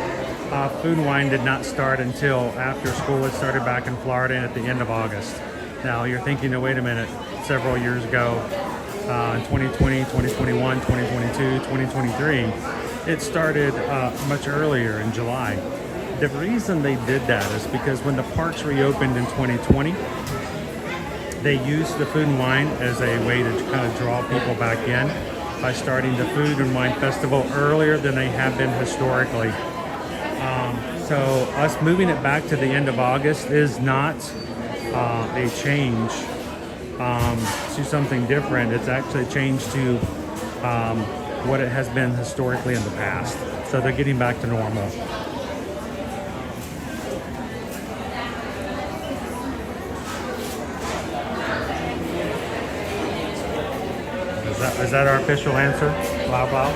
food and wine did not start until after school. It started back in Florida and at the end of August. Now you're thinking, oh, wait a minute, several years ago, in 2020, 2021, 2022, 2023, it started much earlier in July. The reason they did that is because when the parks reopened in 2020, they used the food and wine as a way to kind of draw people back in by starting the food and wine festival earlier than they have been historically. So us moving it back to the end of August is not a change to something different. It's actually a change to what it has been historically in the past. So they're getting back to normal. Is that our official answer? Blah blah.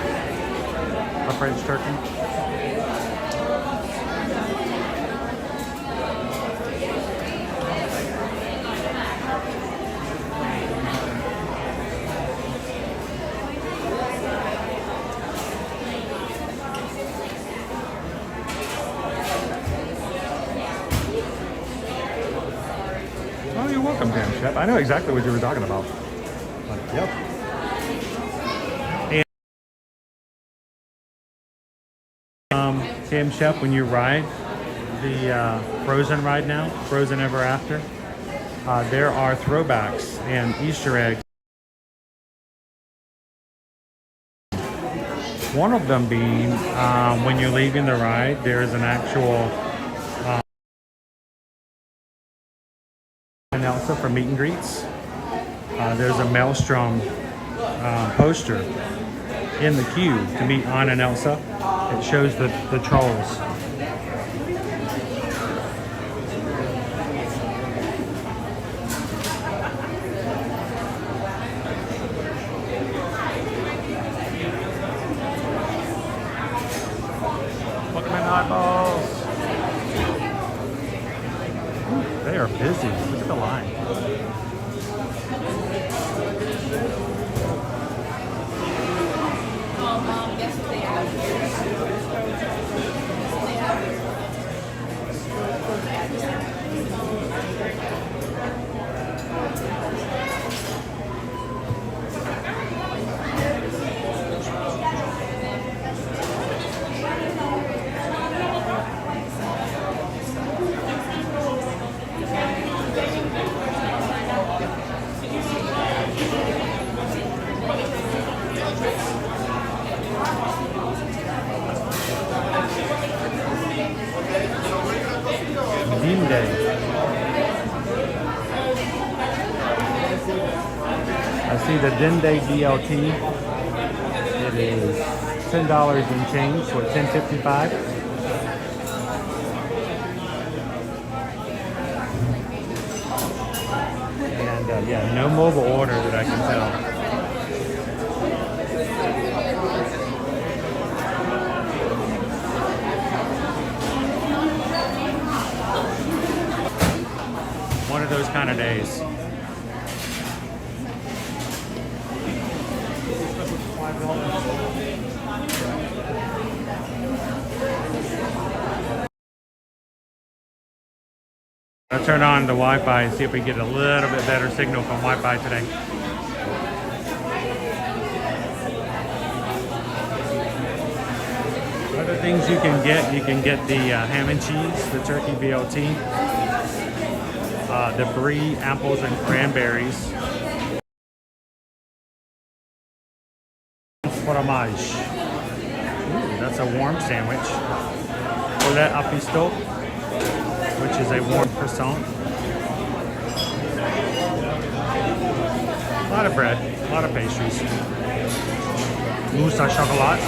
A French turkey. Oh, you're welcome, Dan Shep. I know exactly what you were talking about. Like, yep. Cam Chef, when you ride the Frozen ride now, Frozen Ever After, there are throwbacks and Easter eggs. One of them being when you're leaving the ride, there's an actual Elsa for meet and greets. There's a Maelstrom poster in the queue to meet Anna and Elsa. It shows the trolls. Pokemon eyeballs. Ooh, they are busy. Look at the line. I see the Dende DLT. It is $10 and change, so $10.55. And yeah, no mobile order that I can tell. One of those kind of days. I'll turn on the Wi-Fi and see if we get a little bit better signal from Wi-Fi today. Other things you can get the ham and cheese, the turkey BLT, the brie, apples, and cranberries. Fromage. Ooh, that's a warm sandwich. Poulet à pisto, which is a warm croissant. A lot of bread, a lot of pastries. Mousse à chocolat.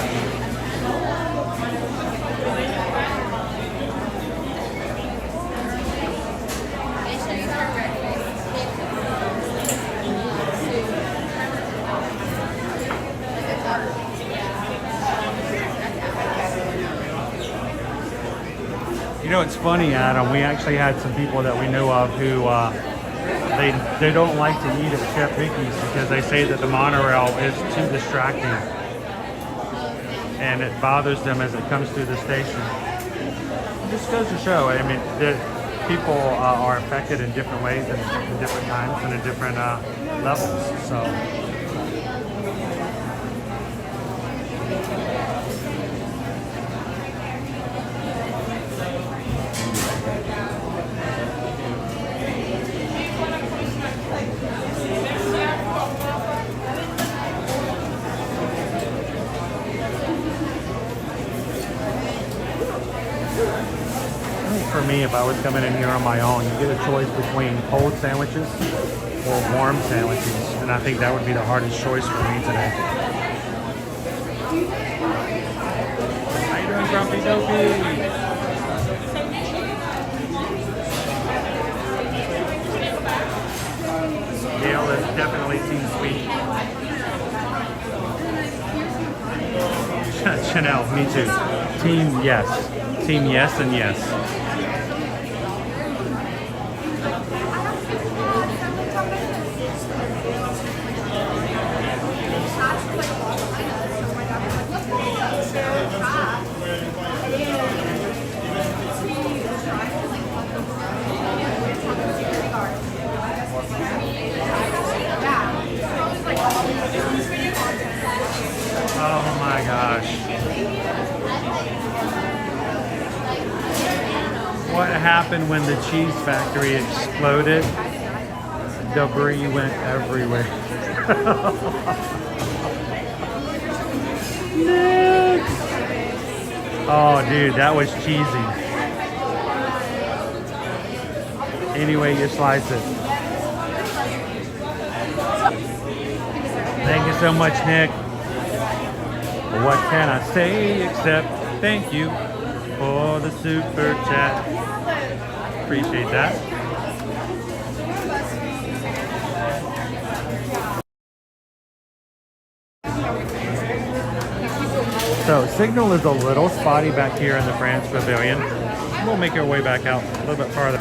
know, it's funny, Adam. We actually had some people that we knew of who they don't like to eat at Chef Vicky's because they say that the monorail is too distracting and it bothers them as it comes through the station. It just goes to show. I mean, that people are affected in different ways and in different times and in different levels. So. For me, if I was coming in here on my own, you get a choice between cold sandwiches or warm sandwiches, and I think that would be the hardest choice for me today. How you doing, Grumpy Dopey? Gail is definitely Team Sweet. Chanel, me too. Team yes. Team yes and yes. Oh my gosh. What happened when the cheese factory exploded? Debris went everywhere. Oh dude, that was cheesy. Any way you slice it. Thank you so much, Nick. What can I say except thank you for the super chat. Appreciate that. So signal is a little spotty back here in the France Pavilion. We'll make our way back out a little bit farther.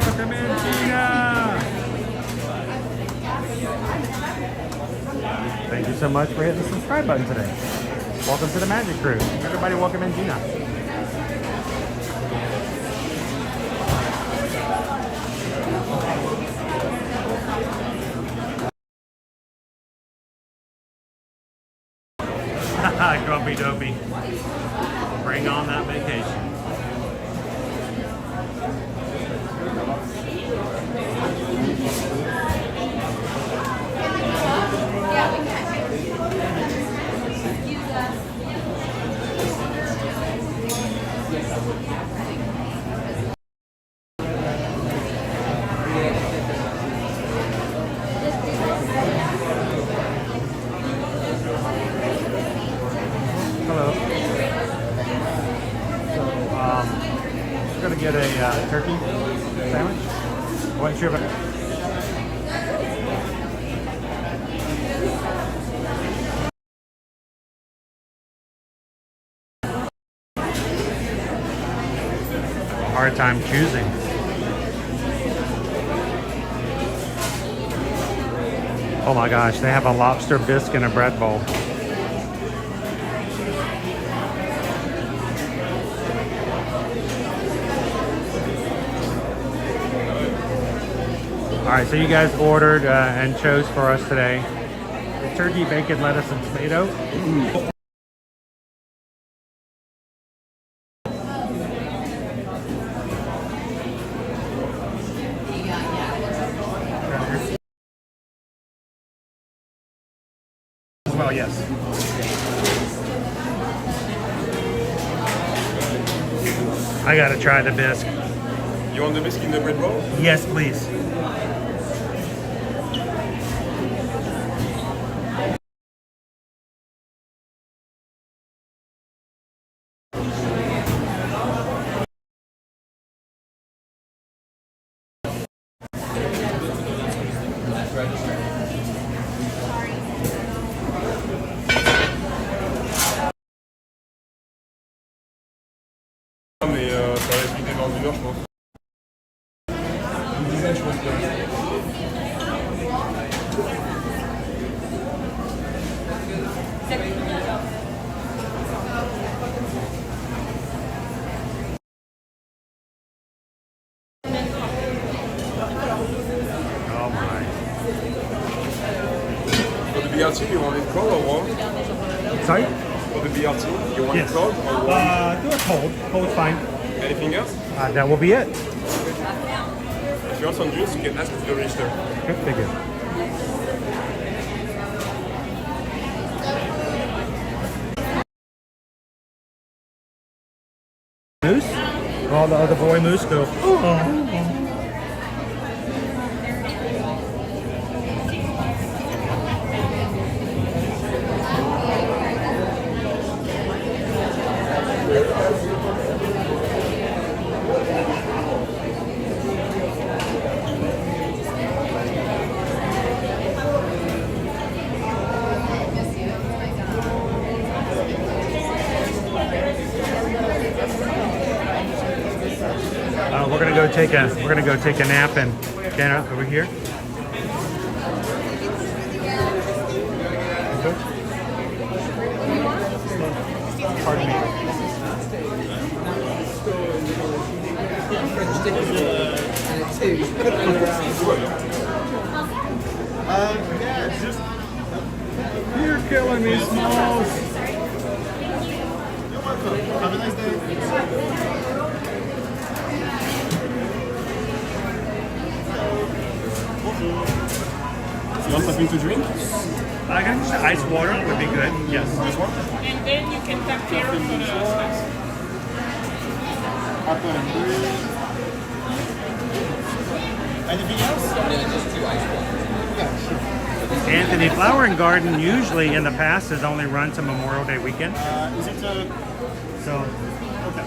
Welcome in, Gina! Thank you so much for hitting the subscribe button today. Welcome to the Magic Crew. Everybody welcome in Gina. Grumpy Dopey. Bring on that vacation. Get a turkey sandwich. Wasn't sure about. Hard time choosing. Oh my gosh, they have a lobster bisque in a bread bowl. All right, so you guys ordered and chose for us today the turkey, bacon, lettuce, and tomato. As well, yes. I gotta try the bisque. You want the bisque in the bread roll? Yes, please. BLT, you want it cold or warm? Sorry? For the BLT, you want Yes. it cold or warm? Do it cold. Cold's fine. Anything else? That will be it. If you want some juice, you can ask at the register. Good figure. Moose? All the other boy moose go, oh. We're gonna go take a nap and get over here. Pardon me. You're killing me, Smalls. You're welcome. Have a nice day. You want something to drink? I got just ice water would be good. Yes. This one? And then you can take care of the snacks. Anything else? Just 2 ice waters. Yeah, sure. Anthony, Flower and Garden usually in the past has only run to Memorial Day weekend. Is it so? Okay.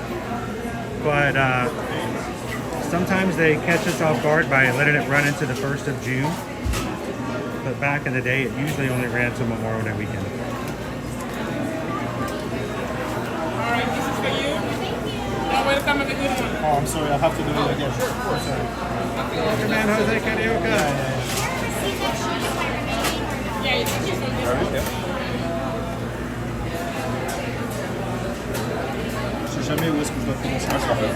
But sometimes they catch us off guard by letting it run into the 1st of June. But back in the day, it usually only ran to Memorial Day weekend. All right, this is for you. You're welcome. Have a good one. Oh, I'm sorry. I'll have to do it again. Sure, of course. Welcome, man. Jose Carioca. Yeah, you can use this one. Je sais jamais où est-ce que je dois commencer ma soirée.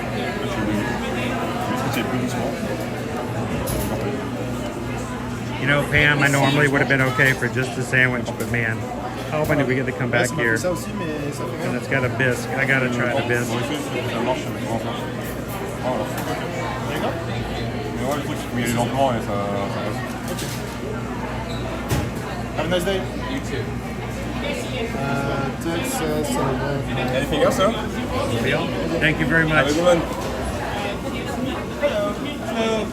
Je vais plus doucement. You know, Pam, I normally would have been okay for just the sandwich, but man, how often do we get to come back here? And it's got a bisque. I gotta try the bisque. Have a nice day. You too. Anything else, sir? Thank you very much. Have a good one. Hello. Hello.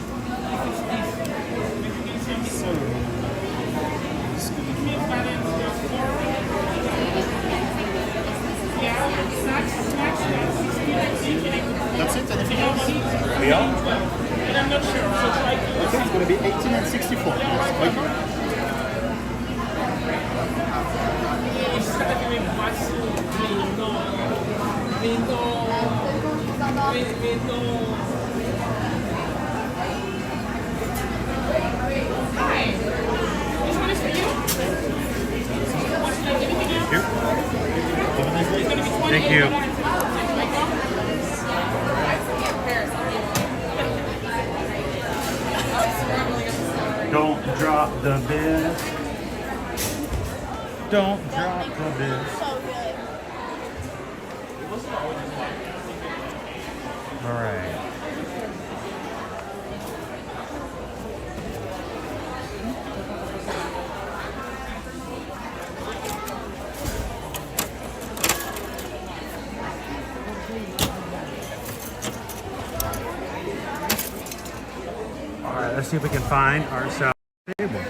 That's it? Anything else? We are? And I'm not sure, so try to. Okay, it's going to be 18 and 64. Thank you. Hi. This one is for you. Anything else? Thank you. Don't drop the bisque. Don't drop the bisque. All right. All right, let's see if we can find ourselves a table.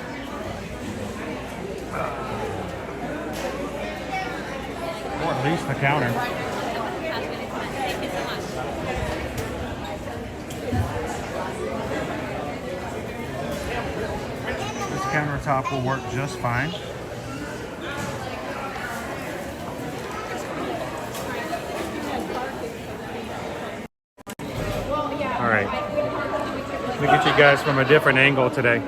Or at least the counter. This countertop will work just fine. All right. Let me get you guys from a different angle today.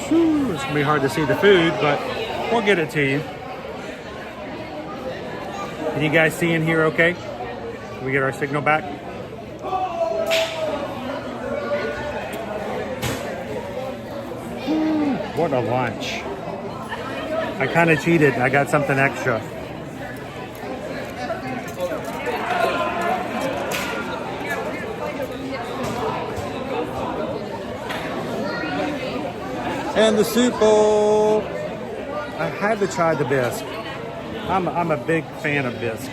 Whew, it's gonna be hard to see the food, but we'll get it to you. Can you guys see in here okay? Can we get our signal back? What a lunch. I kind of cheated. I got something extra. And the soup bowl. I had to try the bisque. I'm a big fan of bisque.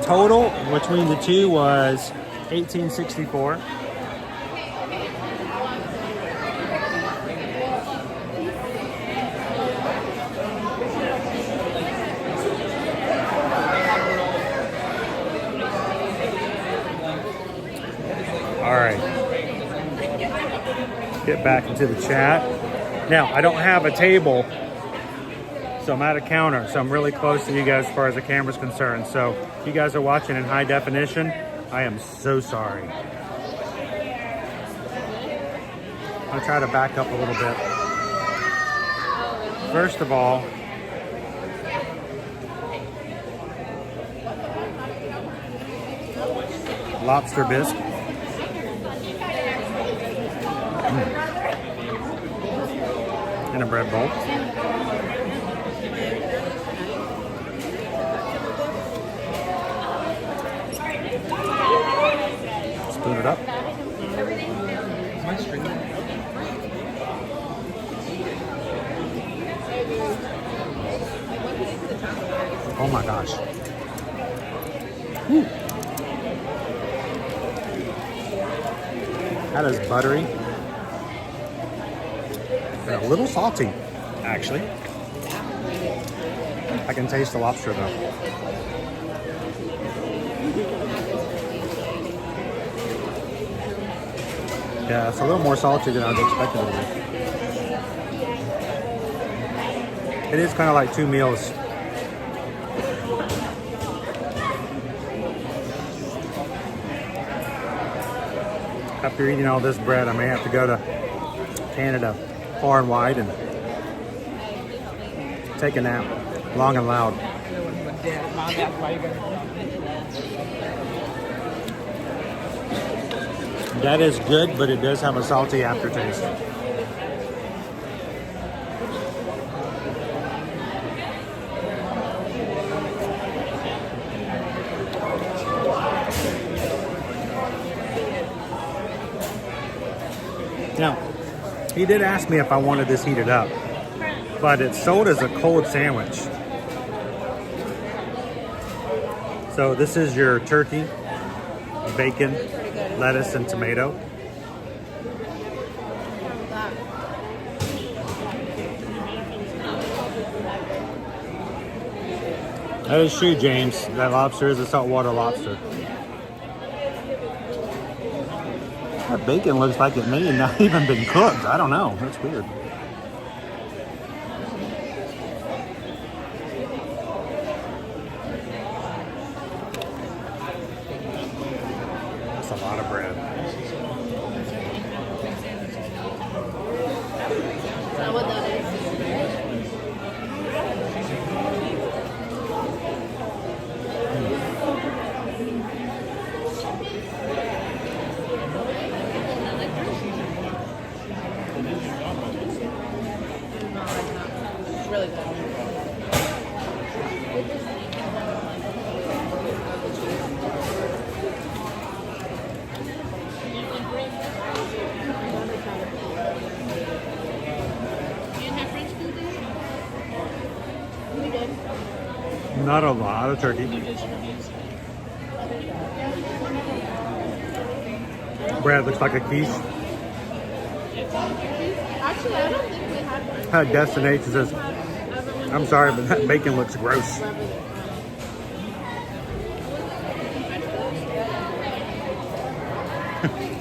Total between the two was $18.64. All right. Get back into the chat. Now, I don't have a table, so I'm at a counter, so I'm really close to you guys as far as the camera's concerned. So if you guys are watching in high definition, I am so sorry. I'll try to back up a little bit. First of all, lobster bisque. In a bread bowl. Spoon it up. Oh my gosh. Whew. That is buttery. And a little salty, actually. I can taste the lobster though. Yeah, it's a little more salty than I was expecting it to be. It is kind of like two meals. After eating all this bread, I may have to go to Canada far and wide and take a nap, long and loud. That is good, but it does have a salty aftertaste. Now, he did ask me if I wanted this heated up, but it's sold as a cold sandwich. So this is your turkey, bacon, lettuce, and tomato. That is true, James. That lobster is a saltwater lobster. That bacon looks like it may have not even been cooked. I don't know. That's weird. That's a lot of bread. Is that what that is? Really good. Not a lot of turkey. Bread looks like a quiche. Actually, I don't think we had one. Destination says, I'm sorry, but that bacon looks gross.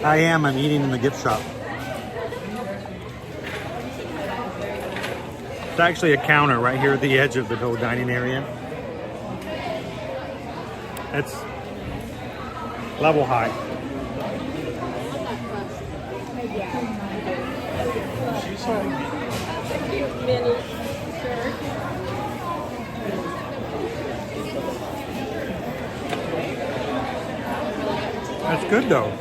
I'm eating in the gift shop. It's actually a counter right here at the edge of the whole dining area. It's level high. Minnie. That's good though.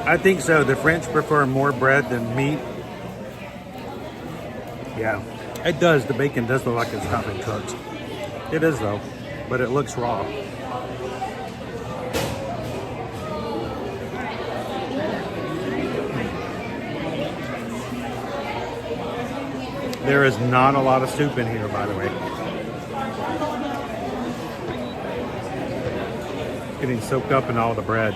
I think so. The French prefer more bread than meat. Yeah, it does. The bacon does look like it's not been cooked. It is though, but it looks raw. There is not a lot of soup in here, by the way. Getting soaked up in all the bread.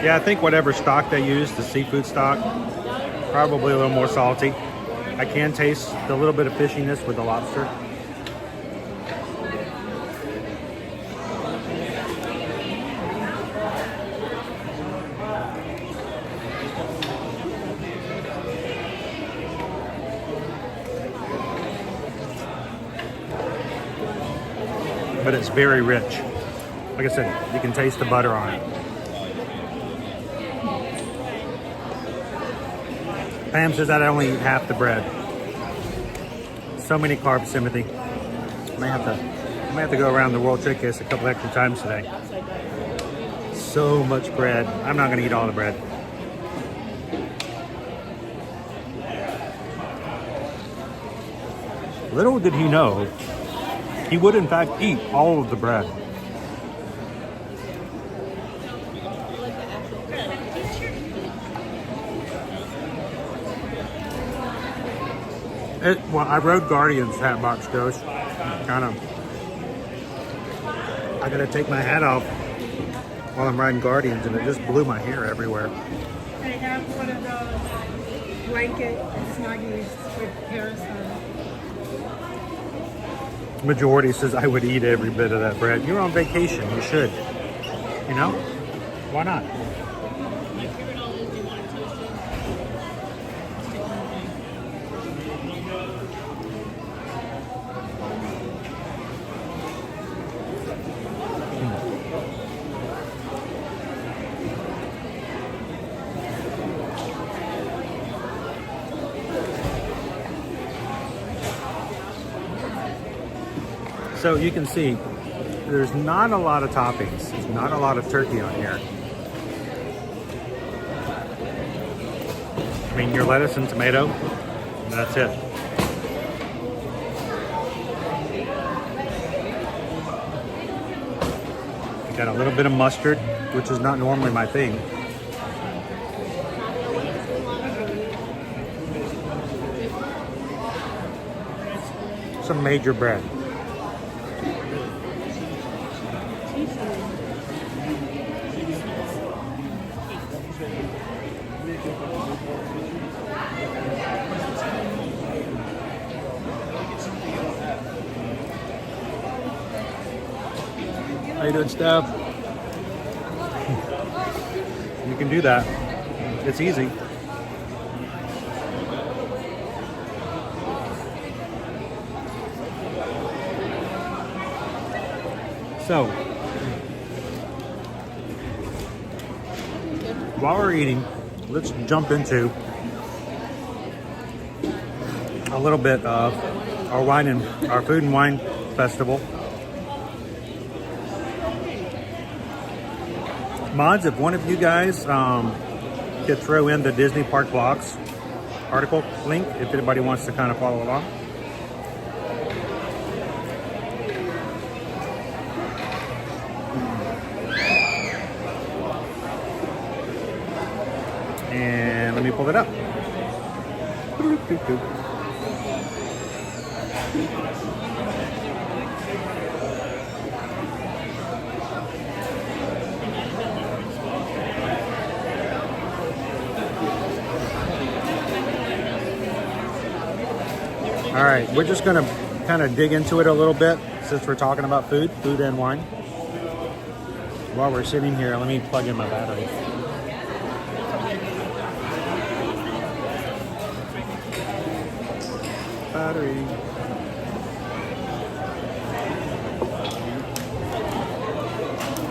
Yeah, I think whatever stock they use, the seafood stock, probably a little more salty. I can taste the little bit of fishiness with the lobster. But it's very rich. Like I said, you can taste the butter on it. Pam says that I only eat half the bread. So many carbs, Timothy. I may have to go around the World Trade Case a couple extra times today. So much bread. I'm not going to eat all the bread. Little did he know, he would in fact eat all of the bread. Well, I rode Guardians Hatbox Ghost. I gotta take my hat off while I'm riding Guardians, and it just blew my hair everywhere. They have one of those blanket snuggies with Paris on it. Majority says I would eat every bit of that bread. You're on vacation, you should. You know? Why not? So you can see there's not a lot of toppings. There's not a lot of turkey on here. I mean, your lettuce and tomato, and that's it. Got a little bit of mustard, which is not normally my thing. Some major bread. How you doing, Stave? You can do that. It's easy. So, while we're eating, let's jump into a little bit of our food and wine festival. Mods, if one of you guys could throw in the Disney Park Vlogs article link, if anybody wants to kind of follow along. And let me pull it up. All right, we're just gonna kind of dig into it a little bit since we're talking about food and wine. While we're sitting here, let me plug in my battery.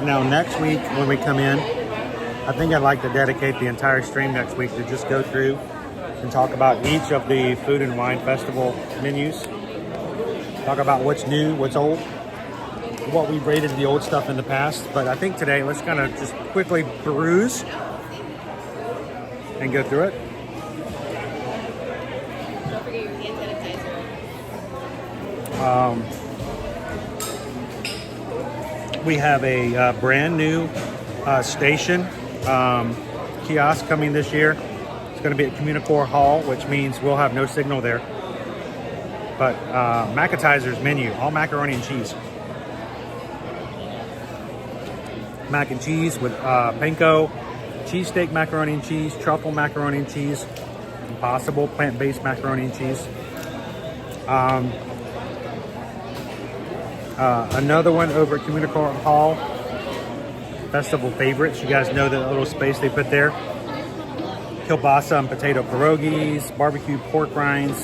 Now next week when we come in, I think I'd like to dedicate the entire stream next week to just go through and talk about each of the Food and Wine Festival menus. Talk about what's new, what's old, what we rated the old stuff in the past. But I think today, let's kind of just quickly peruse and go through it. Don't forget your hand sanitizer. We have a brand new station kiosk coming this year. It's going to be at Communicore Hall, which means we'll have no signal there. But Macatizer's menu, all macaroni and cheese. Mac and cheese with panko, cheesesteak macaroni and cheese, truffle macaroni and cheese, Impossible plant-based macaroni and cheese. Another one over at Communicore Hall, Festival Favorites. You guys know that little space they put there. Kielbasa and potato pierogies, barbecue pork rinds,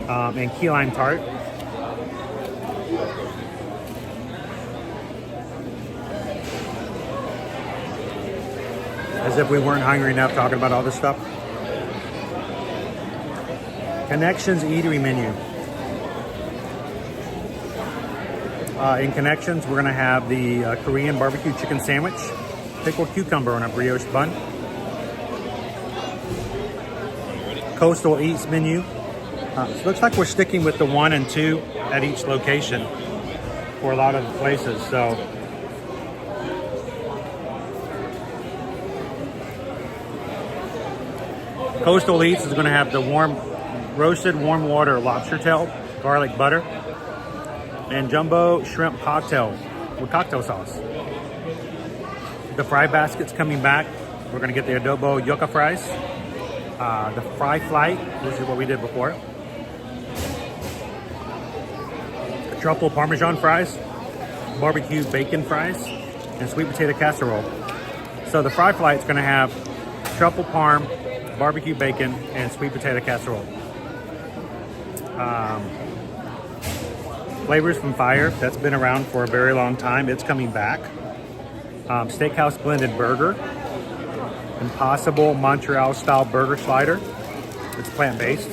and key lime tart. As if we weren't hungry enough talking about all this stuff. Connections Eatery menu. In Connections, we're going to have the Korean barbecue chicken sandwich, pickled cucumber on a brioche bun. Coastal Eats menu. It looks like we're sticking with the 1 and 2 at each location for a lot of the places. So Coastal Eats is going to have the roasted warm water lobster tail, garlic butter, and jumbo shrimp cocktail with cocktail sauce. The fry basket's coming back. We're going to get the adobo yucca fries, the fry flight, which is what we did before, truffle parmesan fries, barbecue bacon fries, and sweet potato casserole. So the fry flight's going to have truffle parm, barbecue bacon, and sweet potato casserole. Flavors from Fire, that's been around for a very long time. It's coming back. Steakhouse blended burger. Impossible Montreal style burger slider. It's plant-based.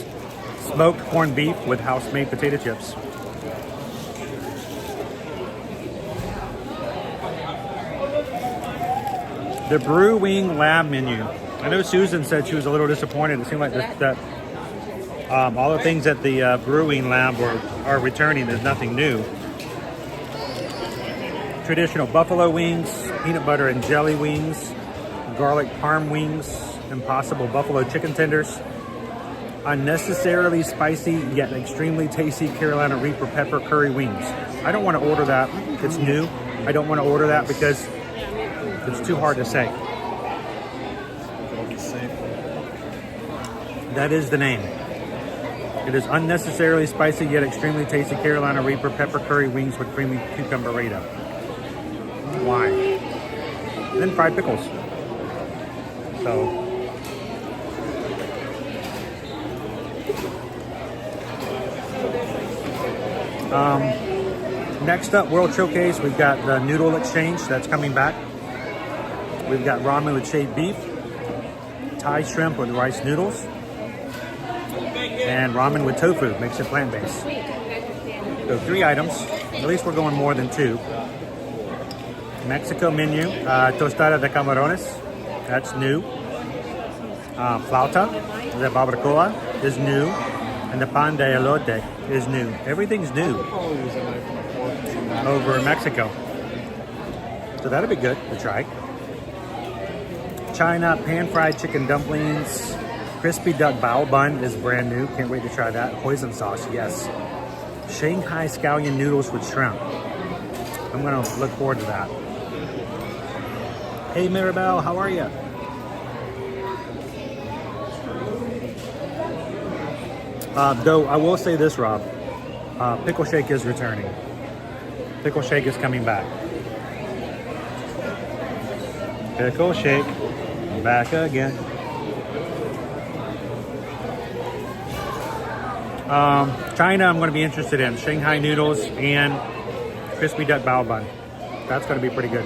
Smoked corned beef with house-made potato chips. The Brew Wing Lab menu. I know Susan said she was a little disappointed. It seemed like that all the things at the Brewing Lab are returning. There's nothing new. Traditional buffalo wings, peanut butter and jelly wings, garlic parm wings, Impossible buffalo chicken tenders, unnecessarily spicy yet extremely tasty Carolina Reaper pepper curry wings. I don't want to order that. It's new. I don't want to order that because it's too hard to say. That is the name. It is unnecessarily spicy yet extremely tasty Carolina Reaper pepper curry wings with creamy cucumber burrito. Why? Then fried pickles. So next up, World Showcase, we've got the Noodle Exchange that's coming back. We've got ramen with shaved beef, Thai shrimp with rice noodles, and ramen with tofu, makes it plant-based. So 3 items. At least we're going more than 2. Mexico menu, tostada de camarones, that's new. Flauta de barbacoa is new, and the pan de elote is new. Everything's new over in Mexico. So that'll be good to try. China pan-fried chicken dumplings, crispy duck bao bun is brand new. Can't wait to try that. Hoisin sauce, yes. Shanghai scallion noodles with shrimp. I'm gonna look forward to that. Hey Maribel, how are you? Though I will say this, Rob. Pickle shake is returning. Pickle shake is coming back. Pickle shake, back again. China, I'm going to be interested in Shanghai noodles and crispy duck bao bun. That's going to be pretty good.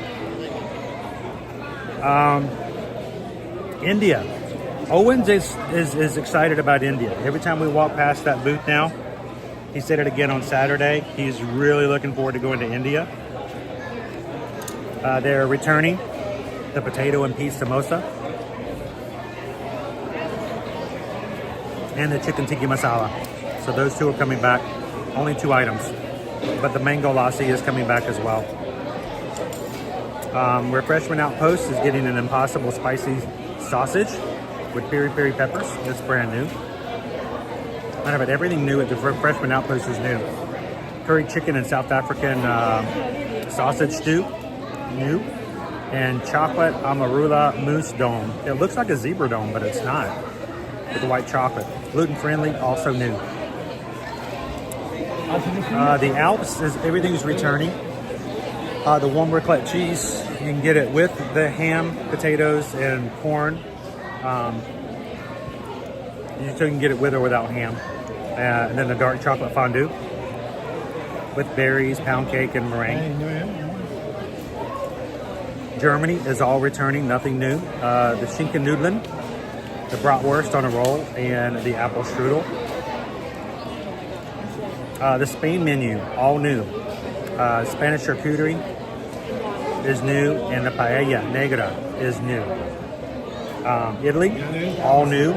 India, Owens is excited about India. Every time we walk past that booth now, he said it again on Saturday. He's really looking forward to going to India. They're returning the potato and peas samosa and the chicken tikka masala. So those two are coming back. Only 2 items. But the mango lassi is coming back as well. Refreshment Outpost is getting an impossible spicy sausage with peri-peri peppers. It's brand new. I know, but everything new at the Refreshment Outpost is new. Curry chicken and South African sausage stew, new. And chocolate amarula mousse dome. It looks like a zebra dome, but it's not. With the white chocolate. Gluten-friendly, also new. The Alps, everything's returning. The warm raclette cheese, you can get it with the ham, potatoes, and corn. You can get it with or without ham. And then the dark chocolate fondue with berries, pound cake, and meringue. Germany is all returning, nothing new. The Schinken Nudeln, the bratwurst on a roll, and the apple strudel. The Spain menu, all new. Spanish charcuterie is new, and the paella negra is new. Italy, all new.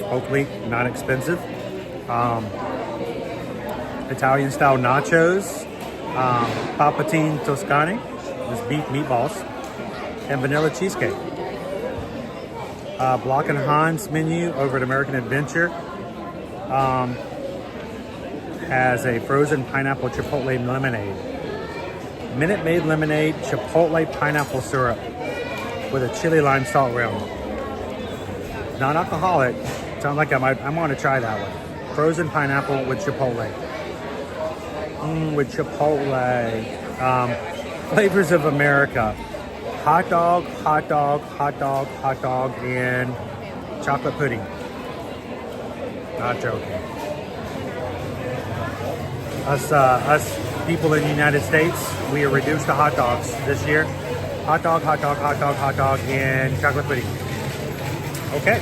Hopefully not expensive. Italian style nachos, papatine toscane, is beef meatballs, and vanilla cheesecake. Block and Hans menu over at American Adventure has a frozen pineapple chipotle lemonade. Minute Maid lemonade, chipotle pineapple syrup with a chili lime salt rim. Non-alcoholic. Sounds like I want to try that one. Frozen pineapple with chipotle. With chipotle. Flavors of America. Hot dog, hot dog, hot dog, hot dog, and chocolate pudding. Not joking. Us people in the United States, we are reduced to hot dogs this year. Hot dog, hot dog, hot dog, hot dog, and chocolate pudding. Okay.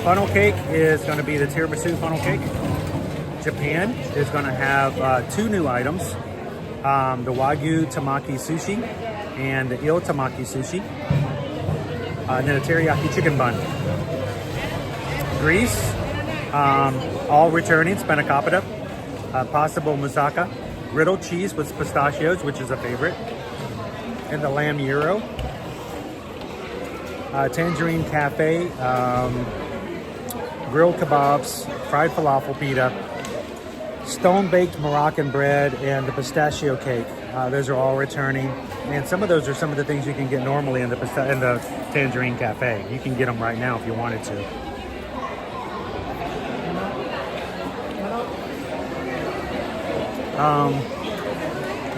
Funnel cake is going to be the tiramisu funnel cake. Japan is going to have 2 new items. The Wagyu Tamaki Sushi and the Il Tamaki Sushi. And then a teriyaki chicken bun. Greece, all returning, spanna capita. Possible moussaka. Griddled cheese with pistachios, which is a favorite. And the lamb gyro. Tangerine Cafe. Grilled kebabs, fried falafel pita, stone-baked Moroccan bread, and the pistachio cake. Those are all returning. And some of those are some of the things you can get normally in the Tangerine Cafe. You can get them right now if you wanted to.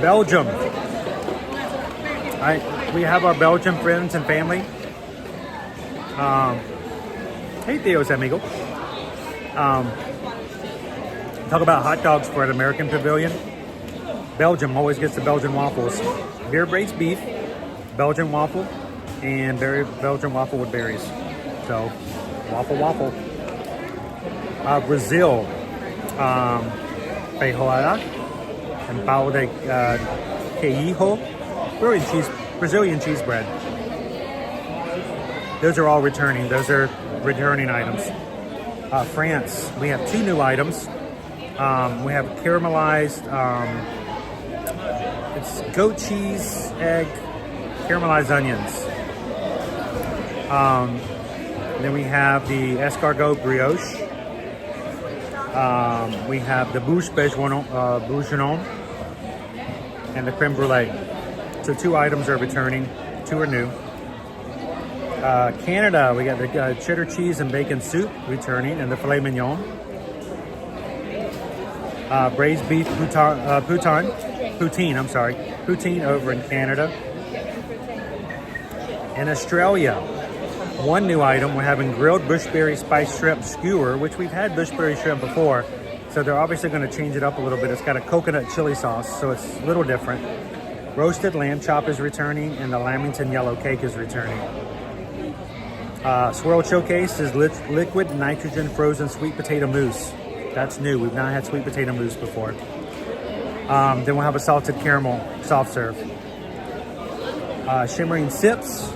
Belgium. We have our Belgian friends and family. Hey, Theo's amigo. Talk about hot dogs for an American pavilion. Belgium always gets the Belgian waffles. Beer braised beef, Belgian waffle, and Belgian waffle with berries. So, waffle. Brazil, feijoada and pão de queijo, Brazilian cheese bread. Those are all returning. Those are returning items. France, we have 2 new items. We have caramelized, it's goat cheese, egg, caramelized onions. Then we have the escargot brioche. We have the bouche bourguignon and the creme brulee. So 2 items are returning, 2 are new. Canada, we got the cheddar cheese and bacon soup returning, and the filet mignon. Braised beef poutine over in Canada. In Australia, 1 new item, we're having grilled bushberry spiced shrimp skewer, which we've had bushberry shrimp before, so they're obviously going to change it up a little bit. It's got a coconut chili sauce, so it's a little different. Roasted lamb chop is returning, and the Lamington yellow cake is returning. Swirl Showcase is liquid nitrogen frozen sweet potato mousse. That's new. We've not had sweet potato mousse before. Then we'll have a salted caramel soft serve. Shimmering Sips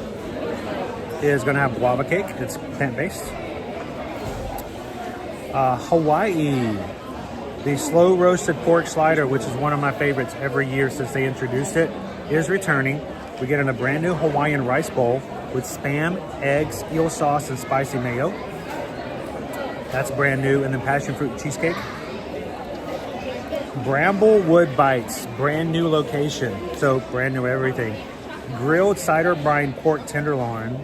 is going to have guava cake. It's plant-based. Hawaii, the slow roasted pork slider, which is one of my favorites every year since they introduced it, is returning. We get in a brand new Hawaiian rice bowl with Spam, eggs, eel sauce, and spicy mayo. That's brand new. And then passion fruit cheesecake. Bramblewood Bites, brand new location. So brand new everything. Grilled cider brine pork tenderloin,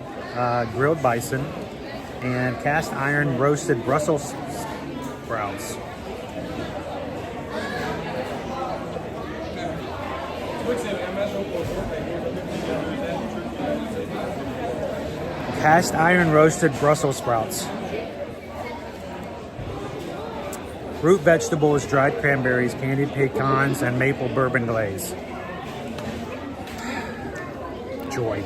grilled bison, and cast iron roasted Brussels sprouts. Cast iron roasted Brussels sprouts. Root vegetables, dried cranberries, candied pecans, and maple bourbon glaze. Joy.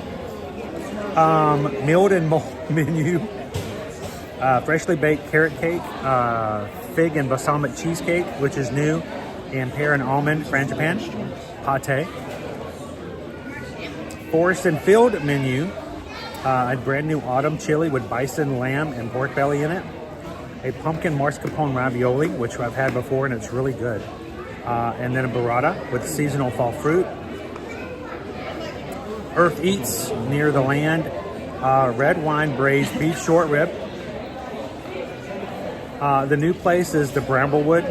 Milled and mold menu. Freshly baked carrot cake, fig and balsamic cheesecake, which is new, and pear and almond frangipane, pate. Forest and Field menu, a brand new autumn chili with bison, lamb, and pork belly in it. A pumpkin mascarpone ravioli, which I've had before and it's really good. And then a burrata with seasonal fall fruit. Earth Eats near the land, red wine braised beef short rib. The new place is the Bramblewood.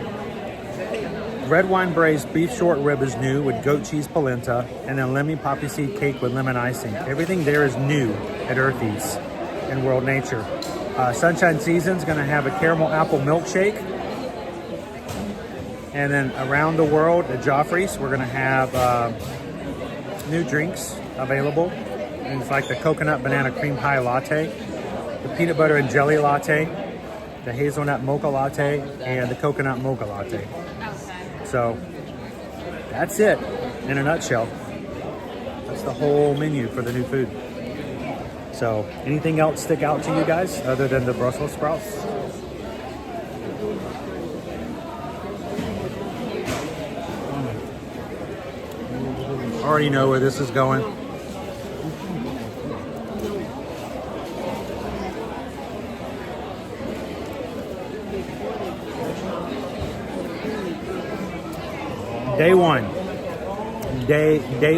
Red wine braised beef short rib is new with goat cheese polenta, and then lemon poppy seed cake with lemon icing. Everything there is new at Earth Eats in World Nature. Sunshine Season's going to have a caramel apple milkshake. And then around the world at Joffrey's, we're going to have new drinks available. And it's like the coconut banana cream pie latte, the peanut butter and jelly latte, the hazelnut mocha latte, and the coconut mocha latte. So that's it in a nutshell. That's the whole menu for the new food. So anything else stick out to you guys other than the Brussels sprouts? Already know where this is going. Day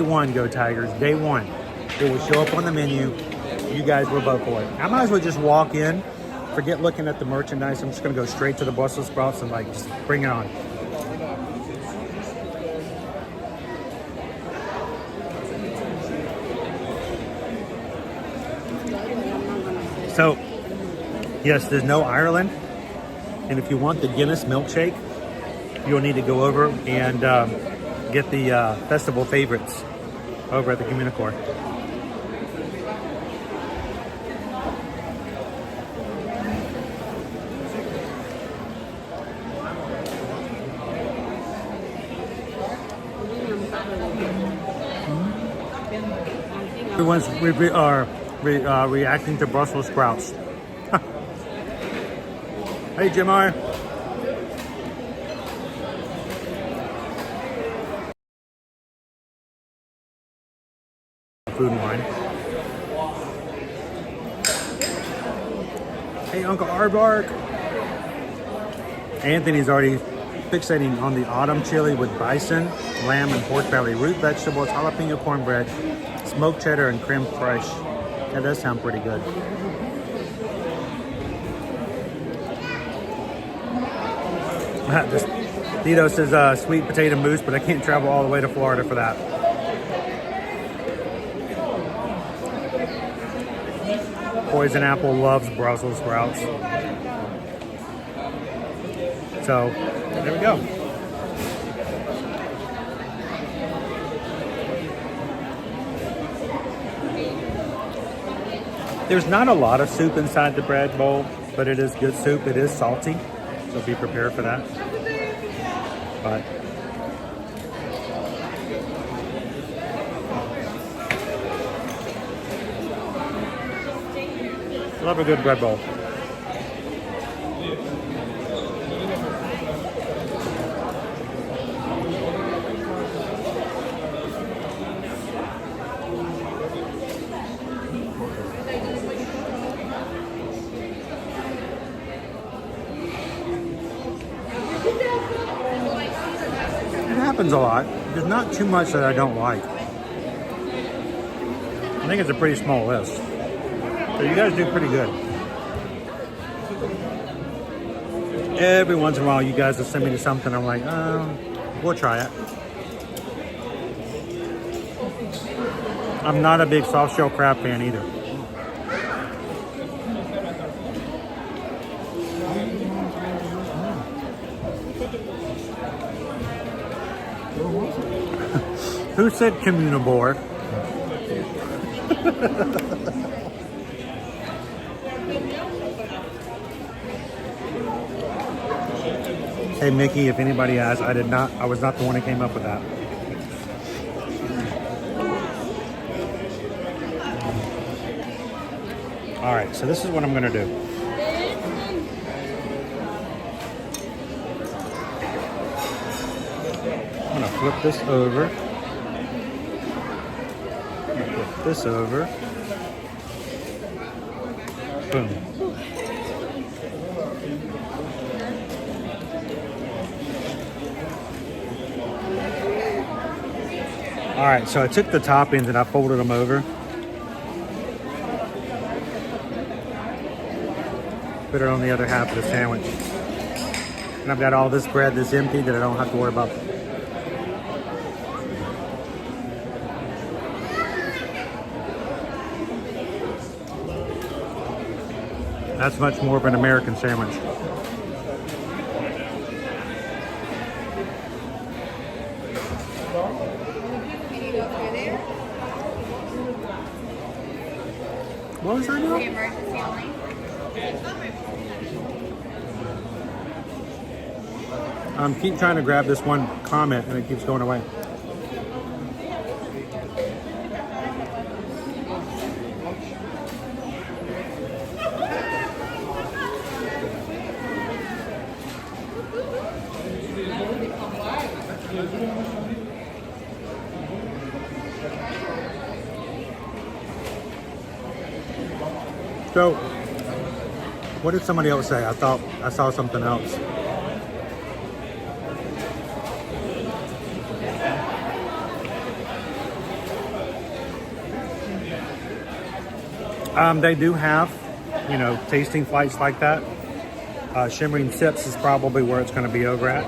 one, go Tigers. Day one. It will show up on the menu. You guys will vote for it. I might as well just walk in, forget looking at the merchandise. I'm just going to go straight to the Brussels sprouts and like just bring it on. So, yes, there's no Ireland. And if you want the Guinness milkshake, you'll need to go over and get the festival favorites over at the Communicore. Everyone's reacting to Brussels sprouts. Hey, Jamar. Food and wine. Hey, Uncle Aardvark. Anthony's already fixating on the autumn chili with bison, lamb, and pork belly, root vegetables, jalapeno cornbread, smoked cheddar, and creme fraiche. That does sound pretty good. Tito says sweet potato mousse, but I can't travel all the way to Florida for that. Poison Apple loves Brussels sprouts. So, there we go. There's not a lot of soup inside the bread bowl, but it is good soup. It is salty, so be prepared for that. But Love a good bread bowl. It happens a lot. There's not too much that I don't like. I think it's a pretty small list. So you guys do pretty good. Every once in a while, you guys will send me to something. I'm like, we'll try it. I'm not a big soft shell crab fan either. Who said communivore? Hey Mickey, if anybody asks, I was not the one that came up with that. All right, so this is what I'm gonna do. I'm gonna flip this over. Flip this over. Boom. All right, so I took the toppings and I folded them over. Put it on the other half of the sandwich. And I've got all this bread that's empty that I don't have to worry about. That's much more of an American sandwich. What was that now? Keep trying to grab this one comment and it keeps going away. So, what did somebody else say? I thought I saw something else. They do have, you know, tasting flights like that. Shimmering Sips is probably where it's going to be over at.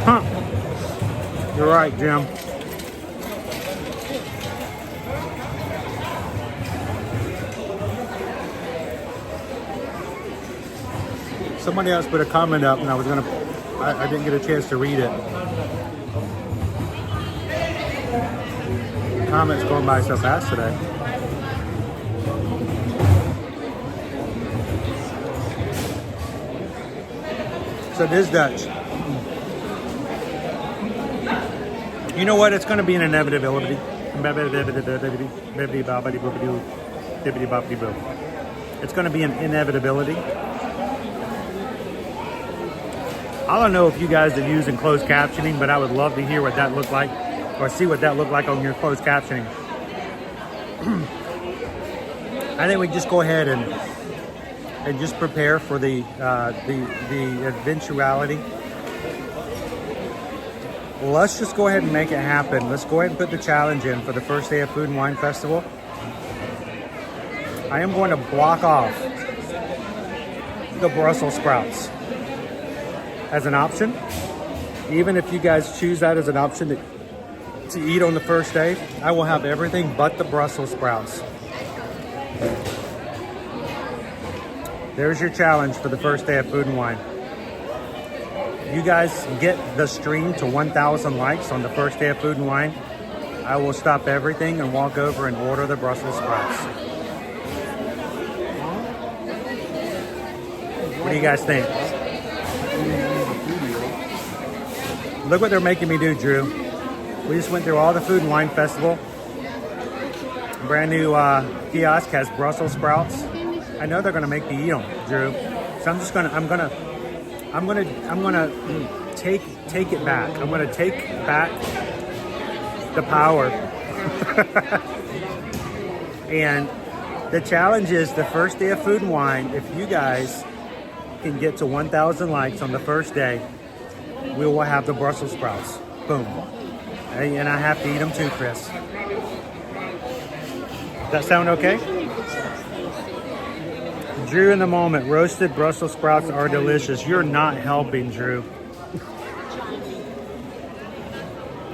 Huh. You're right, Jim. Somebody else put a comment up and I didn't get a chance to read it. The comments going by so fast today. So this Dutch. You know what? It's going to be an inevitability. It's going to be an inevitability. I don't know if you guys are using closed captioning, but I would love to hear what that looked like, or see what that looked like on your closed captioning. I think we just go ahead and just prepare for the eventuality. Let's just go ahead and make it happen. Let's go ahead and put the challenge in for the first day of Food and Wine Festival. I am going to block off the Brussels sprouts as an option. Even if you guys choose that as an option to eat on the first day, I will have everything but the Brussels sprouts. There's your challenge for the first day of Food and Wine. You guys get the stream to 1,000 likes on the first day of Food and Wine, I will stop everything and walk over and order the Brussels sprouts. What do you guys think? Look what they're making me do, Drew. We just went through all the Food and Wine Festival. Brand new kiosk has Brussels sprouts. I know they're gonna make me eat them, Drew. So I'm just gonna, I'm gonna take it back. I'm gonna take back the power. And the challenge is the first day of Food and Wine. If you guys can get to 1,000 likes on the first day, we will have the Brussels sprouts. Boom. And I have to eat them too, Chris. Does that sound okay? Drew in the moment. Roasted Brussels sprouts are delicious. You're not helping, Drew.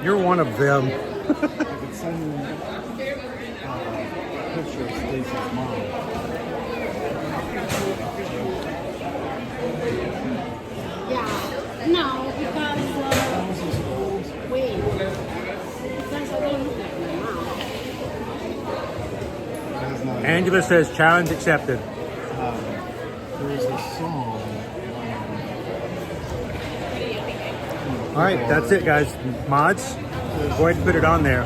You're one of them. Picture of Stacy's mom. Yeah. No, because wait. Because I don't look at my mom. Angela says challenge accepted. There's a song. All right, that's it, guys. Mods, go ahead and put it on there.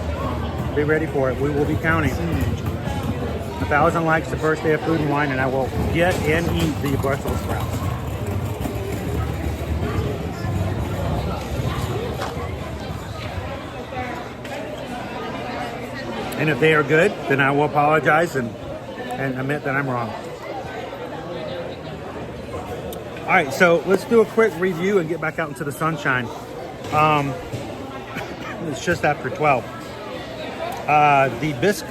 Be ready for it. We will be counting. 1,000 likes the first day of Food and Wine, and I will get and eat the Brussels sprouts. And if they are good, then I will apologize and admit that I'm wrong. All right, so let's do a quick review and get back out into the sunshine. It's just after 12. The bisque,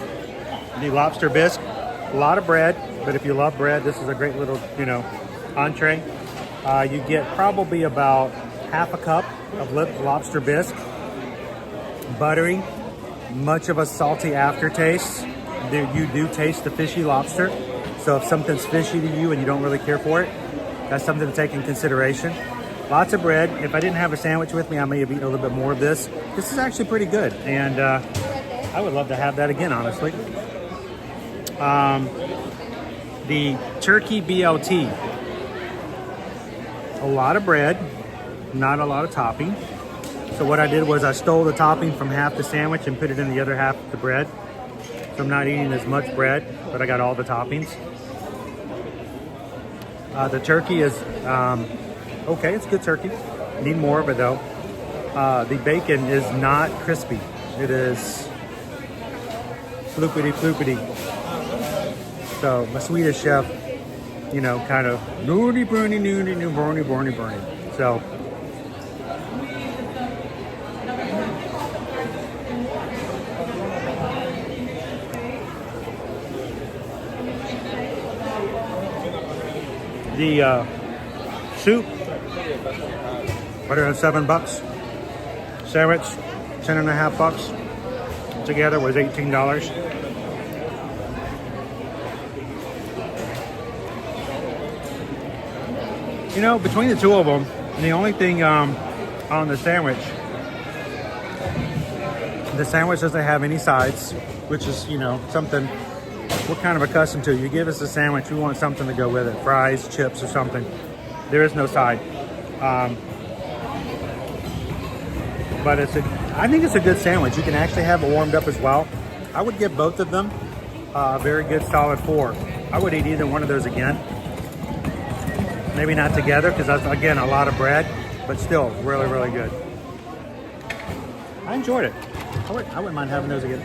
the lobster bisque, a lot of bread, but if you love bread, this is a great little, entree. You get probably about half a cup of lobster bisque, buttery, much of a salty aftertaste. You do taste the fishy lobster, so if something's fishy to you and you don't really care for it, that's something to take in consideration. Lots of bread. If I didn't have a sandwich with me, I may have eaten a little bit more of this. This is actually pretty good, and I would love to have that again, honestly. The turkey BLT. A lot of bread, not a lot of topping. So what I did was I stole the topping from half the sandwich and put it in the other half of the bread. So I'm not eating as much bread, but I got all the toppings. The turkey is okay, it's good turkey. Need more of it though. The bacon is not crispy. It is floopity. So my Swedish chef, kind of noody burny. So the soup, $7. Sandwich, $10.50. Together was $18. Between the two of them, the only thing on the sandwich doesn't have any sides, which is, something we're kind of accustomed to. You give us a sandwich, we want something to go with it. Fries, chips, or something. There is no side. But I think it's a good sandwich. You can actually have it warmed up as well. I would give both of them a very good solid 4. I would eat either one of those again. Maybe not together because that's, again, a lot of bread, but still really, really good. I enjoyed it. I wouldn't mind having those again.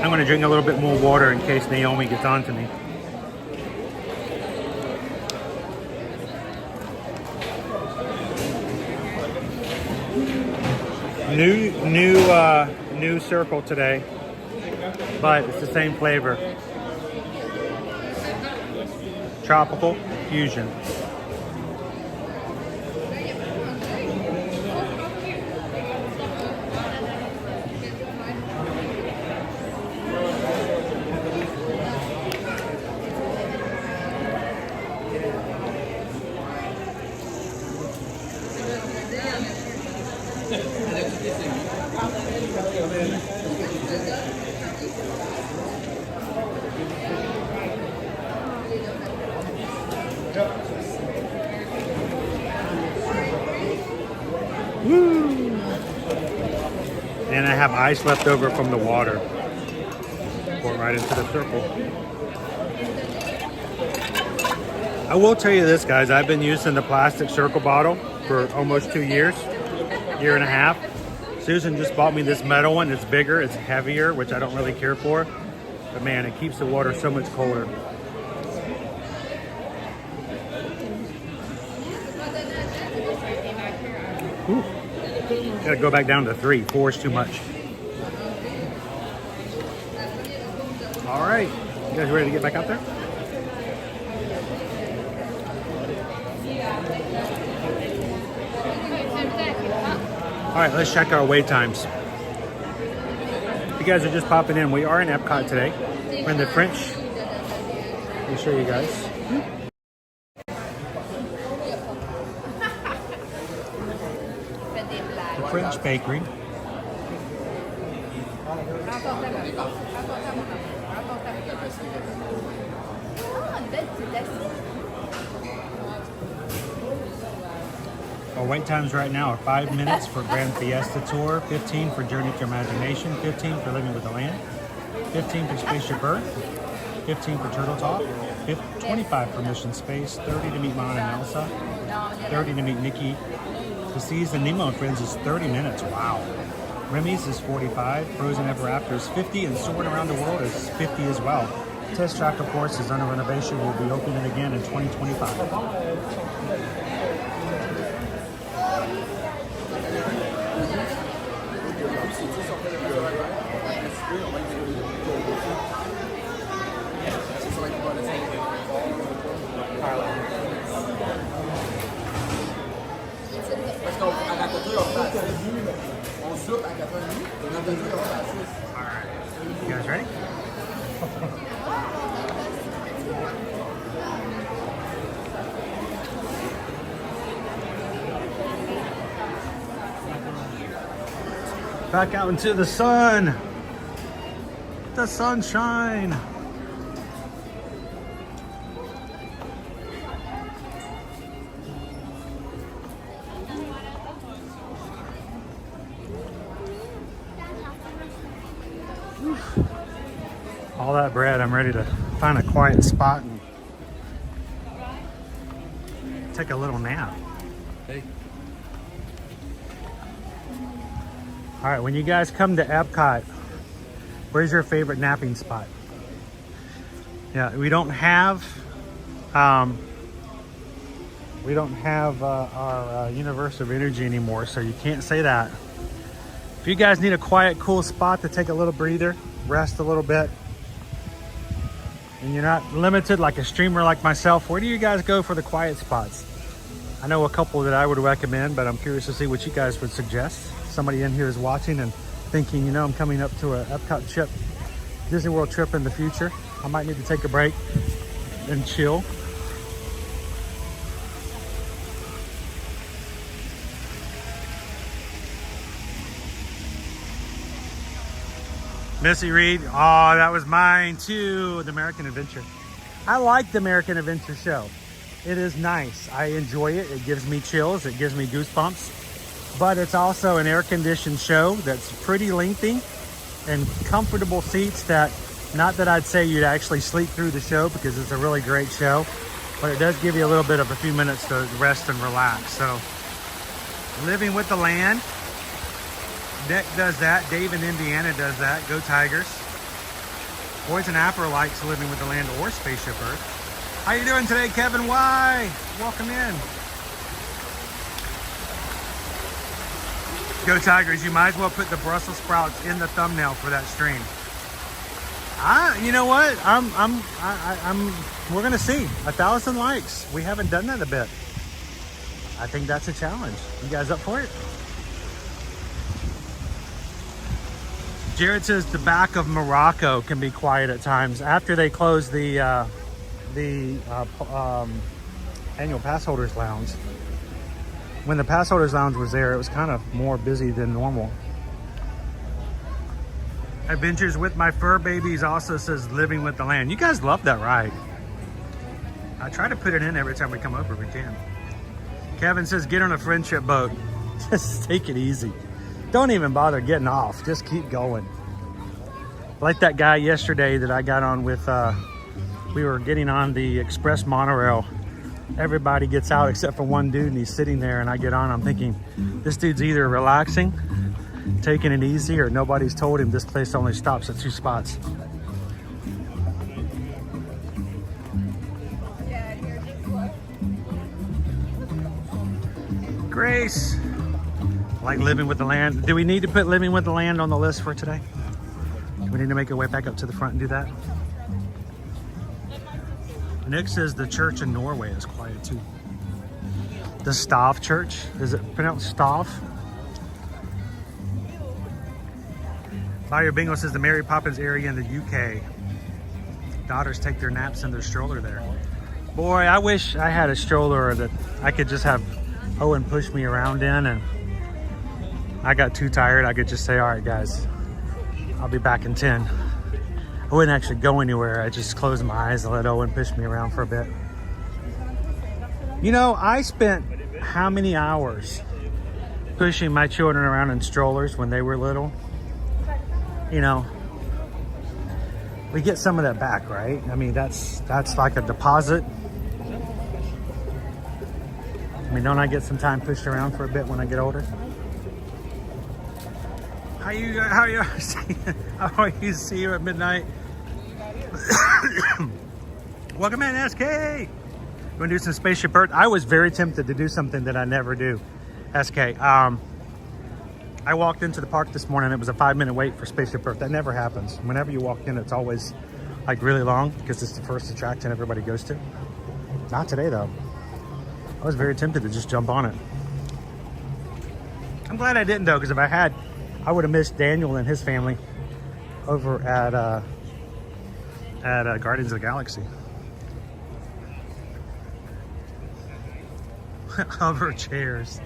I'm going to drink a little bit more water in case Naomi gets on to me. New circle today, but it's the same flavor. Tropical fusion. I have ice left over from the water. Pour it right into the circle. I will tell you this, guys. I've been using the plastic circle bottle for almost 2 years, year and a half. Susan just bought me this metal one. It's bigger, it's heavier, which I don't really care for. But man, it keeps the water so much colder. Ooh. Gotta go back down to 3. 4 is too much. All right, you guys ready to get back out there? All right, let's check our wait times. If you guys are just popping in, we are in Epcot today. We're in the French. Let me show you guys. The French bakery. Our wait times right now are 5 minutes for Grand Fiesta Tour, 15 for Journey to Imagination, 15 for Living with the Land, 15 for Spaceship Earth, 15 for Turtle Talk, 25 for Mission Space, 30 to meet Mona and Elsa, 30 to meet Mickey. To seize the Nemo and Friends is 30 minutes. Wow. Remy's is 45, Frozen Ever After is 50, and Soaring Around the World is 50 as well. Test Track, of course, is under renovation. Will be opening again in 2025. Alright, you guys ready? Back out into the sun. The sunshine. All that bread, I'm ready to find a quiet spot and take a little nap. Hey. All right, when you guys come to Epcot, where's your favorite napping spot? Yeah, we don't have our Universe of Energy anymore, so you can't say that. If you guys need a quiet, cool spot to take a little breather, rest a little bit, and you're not limited like a streamer like myself, where do you guys go for the quiet spots? I know a couple that I would recommend, but I'm curious to see what you guys would suggest. Somebody in here is watching and thinking, you know, I'm coming up to a Epcot trip, Disney World trip in the future. I might need to take a break and chill. Missy Reed, oh, that was mine too, the American Adventure. I like the American Adventure show. It is nice. I enjoy it. It gives me chills. It gives me goosebumps. But it's also an air-conditioned show that's pretty lengthy and comfortable seats that, not that I'd say you'd actually sleep through the show because it's a really great show, but it does give you a little bit of a few minutes to rest and relax. So, Living with the Land. Nick does that. Dave in Indiana does that. Go Tigers. Poison Apple likes Living with the Land or Spaceship Earth. How you doing today, Kevin Y? Welcome in. Go Tigers. You might as well put the Brussels sprouts in the thumbnail for that stream. You know what? We're gonna see 1,000 likes. We haven't done that in a bit. I think that's a challenge. You guys up for it? Jared says the back of Morocco can be quiet at times after they close the annual pass holders lounge. When the pass holders lounge was there, it was kind of more busy than normal. Adventures with My Fur Babies also says Living with the Land. You guys love that ride. I try to put it in every time we come over if we can. Kevin says get on a friendship boat. Just take it easy. Don't even bother getting off. Just keep going. Like that guy yesterday that I got on with, we were getting on the express monorail. Everybody gets out except for one dude, and he's sitting there, and I get on. I'm thinking, this dude's either relaxing, taking it easy, or nobody's told him this place only stops at 2 spots. Grace, like living with the land. Do we need to put living with the land on the list for today? Do we need to make our way back up to the front and do that? Nick says the church in Norway is quiet too. The Stave Church, is it pronounced Stave? Fire Bingo says the Mary Poppins area in the UK. Daughters take their naps in their stroller there. Boy, I wish I had a stroller that I could just have Owen push me around in, and I got too tired. I could just say, all right, guys, I'll be back in 10. I wouldn't actually go anywhere. I just close my eyes and let Owen push me around for a bit. You know, I spent how many hours pushing my children around in strollers when they were little? You know, we get some of that back, right? I mean, that's like a deposit. I mean, don't I get some time pushed around for a bit when I get older? How are you? See you at midnight. Welcome in, SK. You want to do some Spaceship Earth? I was very tempted to do something that I never do, SK. I walked into the park this morning. It was a 5-minute wait for Spaceship Earth. That never happens. Whenever you walk in, it's always like really long because it's the first attraction everybody goes to. Not today though. I was very tempted to just jump on it. I'm glad I didn't though, because if I had, I would have missed Daniel and his family over at Guardians of the Galaxy. Hover chairs.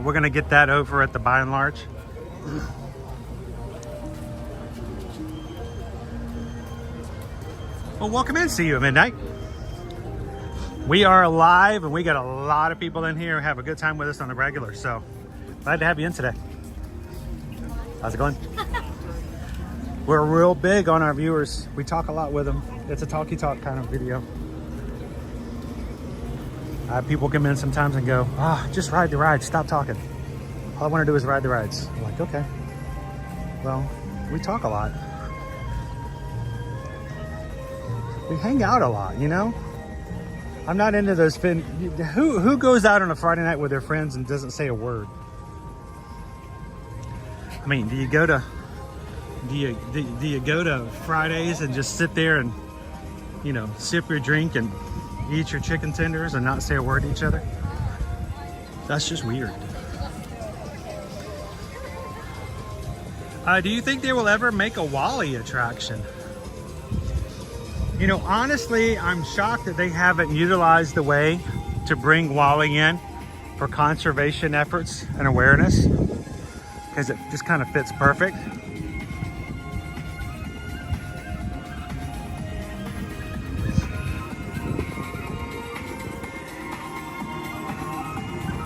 We're gonna get that over at the By and Large. Well, welcome in. See you at midnight. We are live, and we got a lot of people in here who have a good time with us on the regular. So glad to have you in today. How's it going? We're real big on our viewers. We talk a lot with them. It's a talky talk kind of video. People come in sometimes and go, just ride the rides, stop talking. All I want to do is ride the rides. I'm like, okay. Well, we talk a lot. We hang out a lot, you know? I'm not into those who goes out on a Friday night with their friends and doesn't say a word? I mean, do you go to Fridays and just sit there and, you know, sip your drink and eat your chicken tenders and not say a word to each other? That's just weird. Do you think they will ever make a Wall-E attraction? You know, honestly, I'm shocked that they haven't utilized the way to bring Wall-E in for conservation efforts and awareness, because it just kind of fits perfect.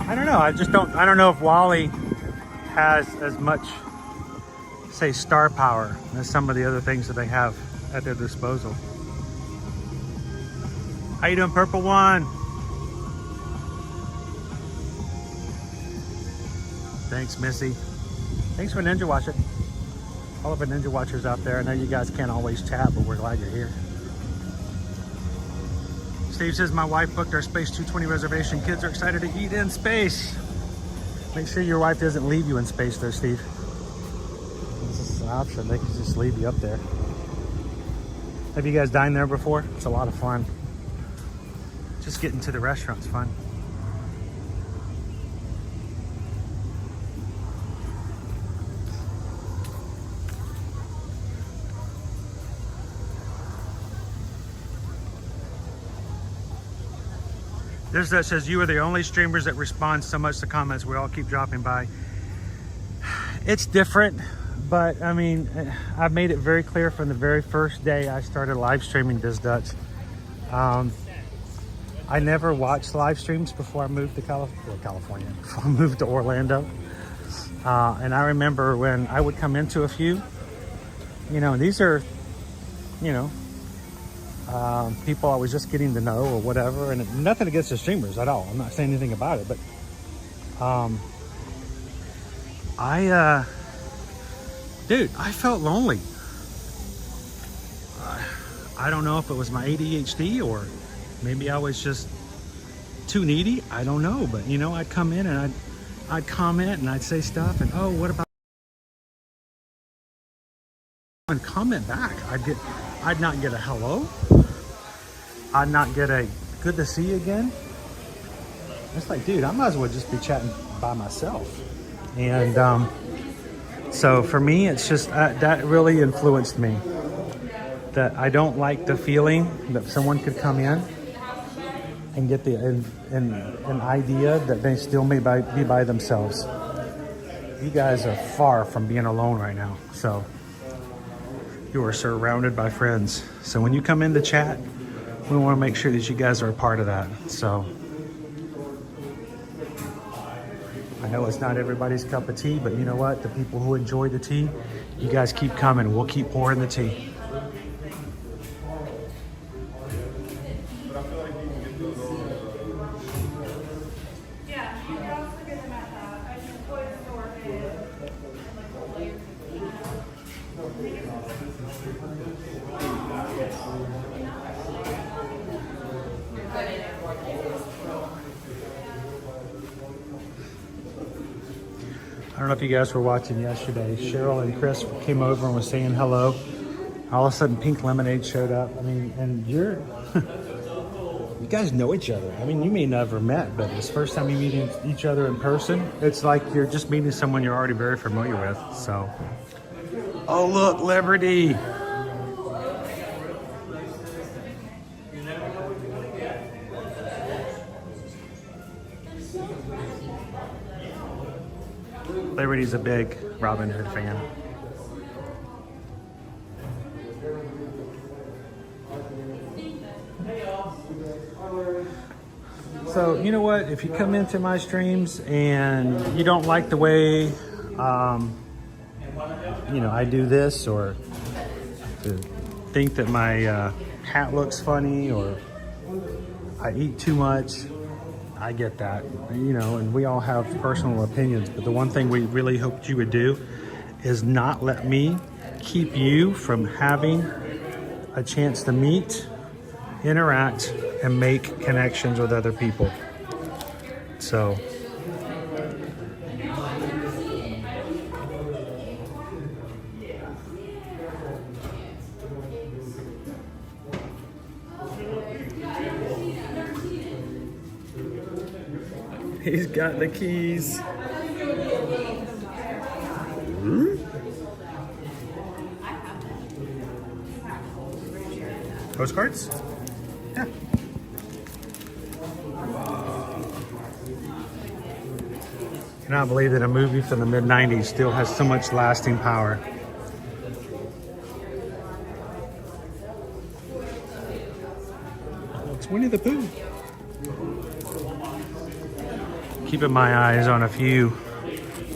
I don't know. I don't know if Wall-E has as much, say, star power as some of the other things that they have at their disposal. How you doing, Purple One? Thanks, Missy. Thanks for Ninja Watching. All of the Ninja Watchers out there. I know you guys can't always chat, but we're glad you're here. Steve says, my wife booked our Space 220 reservation. Kids are excited to eat in space. Make sure your wife doesn't leave you in space though, Steve. This is an option. They can just leave you up there. Have you guys dined there before? It's a lot of fun. Just getting to the restaurant's fun. There's that says, you are the only streamers that respond so much to comments. We all keep dropping by. It's different, but I mean, I've made it very clear from the very first day I started live streaming Biz Dutch I never watched live streams before I moved to California, before I moved to Orlando. And I remember when I would come into a few, you know, these are, you know, people I was just getting to know or whatever, and nothing against the streamers at all. I'm not saying anything about it, but dude, I felt lonely. I don't know if it was my ADHD or maybe I was just too needy. I don't know, but you know, I'd come in and I'd comment and I'd say stuff and, oh, what about, and comment back. I'd not get a hello. I'd not get a good to see you again. It's like, dude, I might as well just be chatting by myself. And so for me, it's just that really influenced me. That I don't like the feeling that someone could come in and get an idea that they still may be by themselves. You guys are far from being alone right now. So you are surrounded by friends. So when you come in to chat, we want to make sure that you guys are a part of that. So I know it's not everybody's cup of tea, but you know what? The people who enjoy the tea, you guys keep coming. We'll keep pouring the tea. I don't know if you guys were watching yesterday. Cheryl and Chris came over and was saying hello. All of a sudden, Pink Lemonade showed up. I mean, and you guys know each other. I mean, you may never met, but it's the first time you meet each other in person. It's like you're just meeting someone you're already very familiar with. So, oh look, Liberty. Liberty's a big Robin Hood fan. So, you know what? If you come into my streams and you don't like the way, you know, I do this, or to think that my hat looks funny, or I eat too much, I get that, you know, and we all have personal opinions, but the one thing we really hoped you would do is not let me keep you from having a chance to meet, interact, and make connections with other people. So he's got the keys. Postcards? Yeah. I cannot believe that a movie from the mid-90s still has so much lasting power. It's Winnie the Pooh. Keeping my eyes on a few,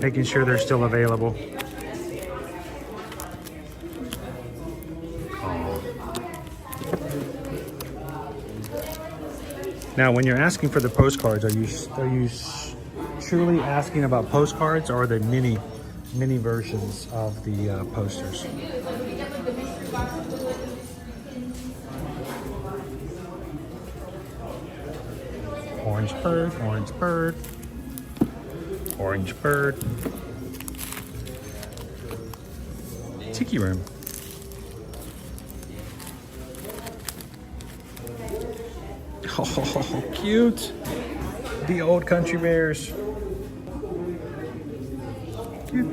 making sure they're still available. Now, when you're asking for the postcards, are you truly asking about postcards, or are they mini versions of the posters? Orange bird, orange bird, orange bird. Tiki room. Oh, cute. The old country bears. Cute.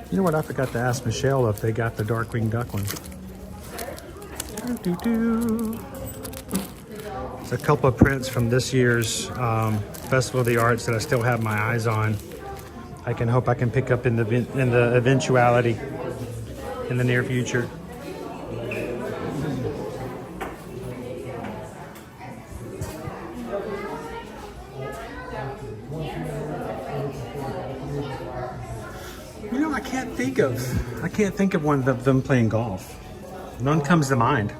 You know what? I forgot to ask Michelle if they got the Darkwing Duck one. There's a couple of prints from this year's Festival of the Arts that I still have my eyes on. I hope I can pick up in the eventuality in the near future. can't think of one of them playing golf. None comes to mind.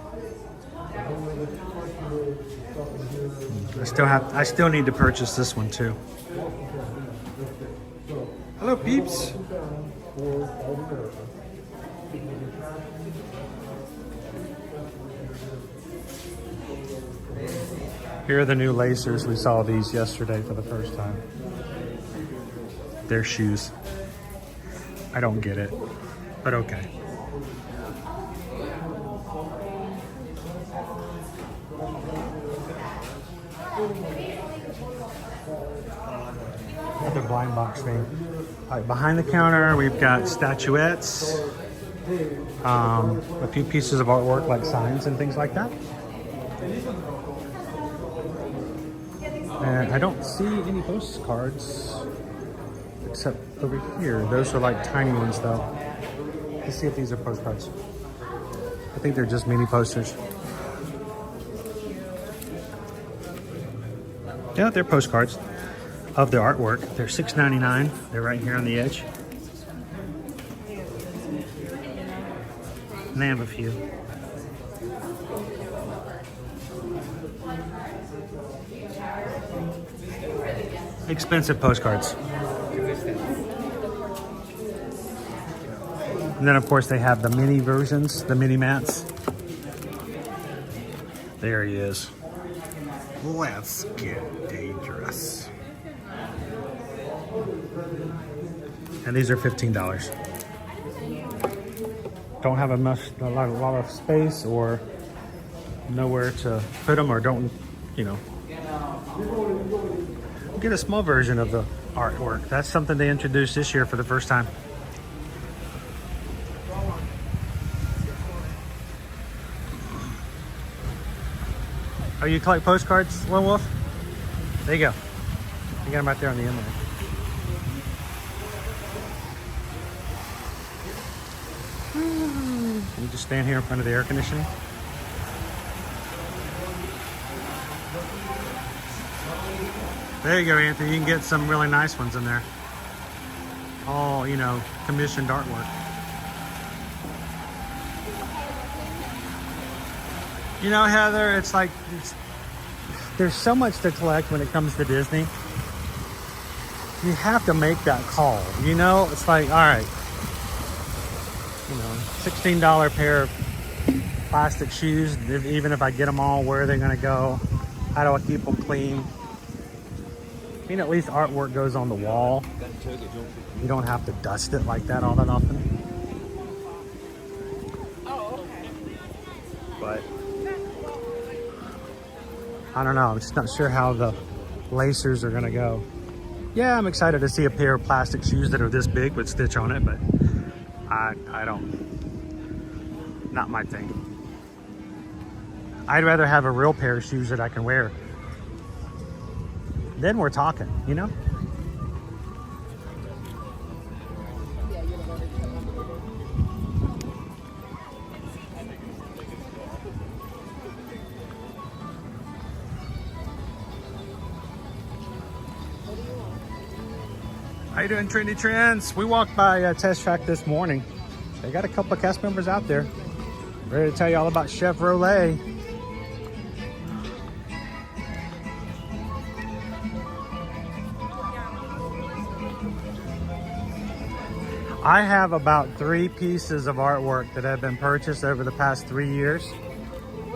I still need to purchase this one too. Hello, peeps. Here are the new lacers. We saw these yesterday for the first time. They're shoes. I don't get it, but okay. Another blind box thing. All right, behind the counter, we've got statuettes, a few pieces of artwork like signs and things like that. And I don't see any postcards except over here. Those are like tiny ones though. Let's see if these are postcards. I think they're just mini posters. Yeah, they're postcards of the artwork. They're $6.99. They're right here on the edge. And they have a few. Expensive postcards. And then of course they have the mini versions, the mini mats. There he is. Let's get dangerous. And these are $15. Don't have a lot of space or nowhere to put them, or don't, you know. Get a small version of the artwork. That's something they introduced this year for the first time. Oh, you collect postcards, Lone Wolf? There you go. You got them right there on the end there. You just stand here in front of the air conditioning. There you go, Anthony. You can get some really nice ones in there. All, you know, commissioned artwork. You know, Heather, it's like, there's so much to collect when it comes to Disney. You have to make that call, you know? It's like, all right, you know, $16 pair of plastic shoes, even if I get them all, where are they gonna go? How do I keep them clean? I mean, at least artwork goes on the wall. You don't have to dust it like that all that often. But I don't know. I'm just not sure how the lacers are gonna go. Yeah, I'm excited to see a pair of plastic shoes that are this big with Stitch on it, but I don't. Not my thing. I'd rather have a real pair of shoes that I can wear. Then we're talking, you know? How you doing, Trendy Trends? We walked by Test Track this morning. They got a couple of cast members out there. Ready to tell you all about Chevrolet. I have about 3 pieces of artwork that have been purchased over the past 3 years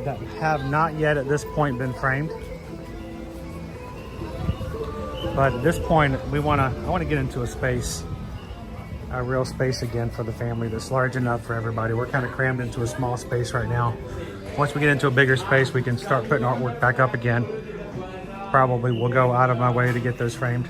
that have not yet at this point been framed. But at this point, I want to get into a space, a real space again for the family that's large enough for everybody. We're kind of crammed into a small space right now. Once we get into a bigger space, we can start putting artwork back up again. Probably will go out of my way to get those framed.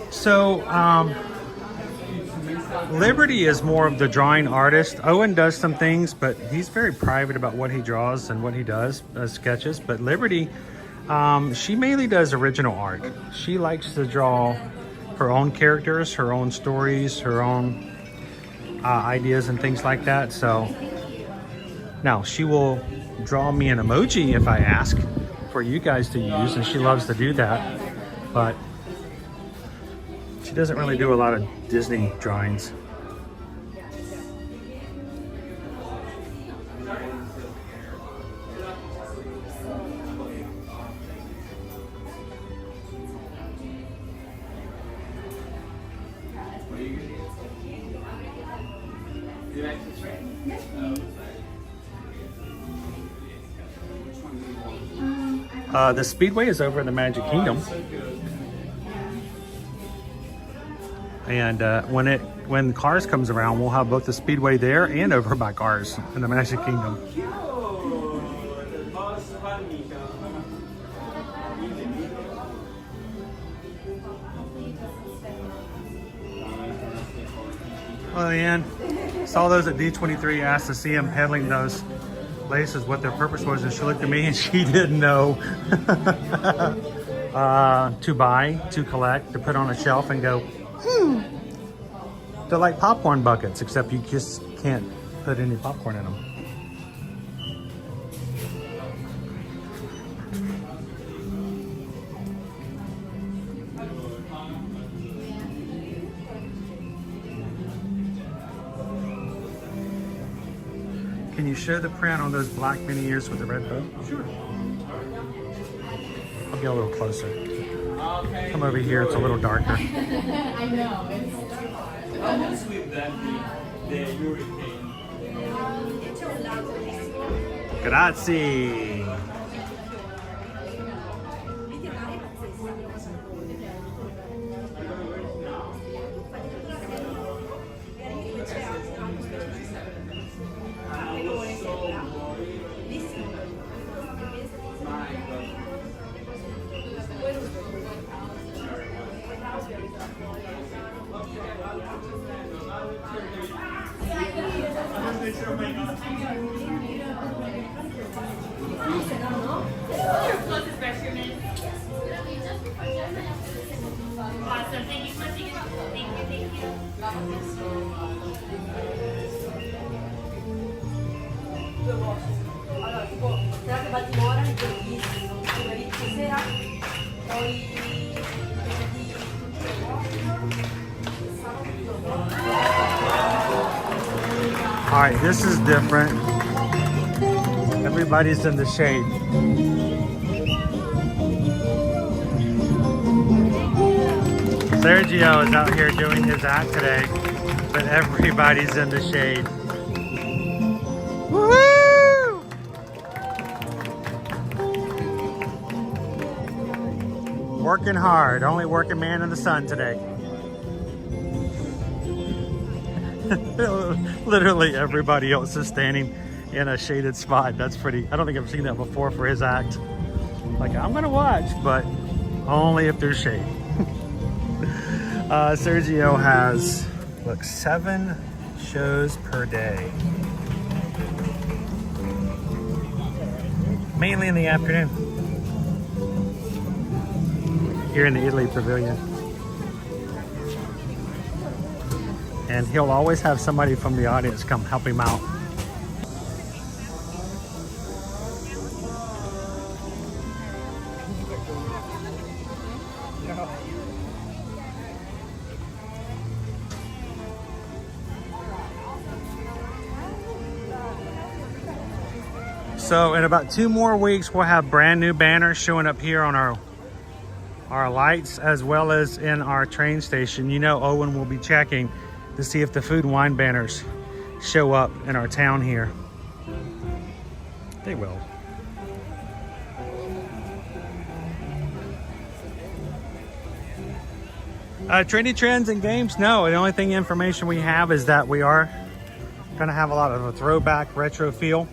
So, Liberty is more of the drawing artist. Owen does some things, but he's very private about what he draws and what he does as sketches. But Liberty, she mainly does original art. She likes to draw her own characters, her own stories, her own ideas and things like that. So now she will draw me an emoji if I ask for you guys to use, and she loves to do that, but she doesn't really do a lot of Disney drawings. The Speedway is over in the Magic Kingdom, and when Cars comes around, we'll have both the Speedway there and over by Cars in the Magic Kingdom. Well, Leanne, saw those at D23, asked to see them peddling those laces, what their purpose was, and she looked at me and she didn't know. To buy, to collect, to put on a shelf and go, They're like popcorn buckets, except you just can't put any popcorn in them. Can you show the print on those black mini ears with the red bow? Sure. I'll get a little closer. Okay. Come over here, it's a little darker. I know. How much would that be, the hurricane? Grazie. Awesome. Thank you so much. Thank you. All right, this is different. Everybody's in the shade. Sergio is out here doing his act today, but everybody's in the shade. Woohoo! Working hard, only working man in the sun today. Literally everybody else is standing in a shaded spot. That's pretty, I don't think I've seen that before for his act. Like, I'm gonna watch, but only if there's shade. Sergio has, look, 7 shows per day. Mainly in the afternoon. Here in the Italy Pavilion. And he'll always have somebody from the audience come help him out. So in about 2 more weeks, we'll have brand new banners showing up here on our lights, as well as in our train station. You know, Owen will be checking to see if the food and wine banners show up in our town here. They will. Trendy trends and games? No, the only thing information we have is that we are gonna have a lot of a throwback retro feel.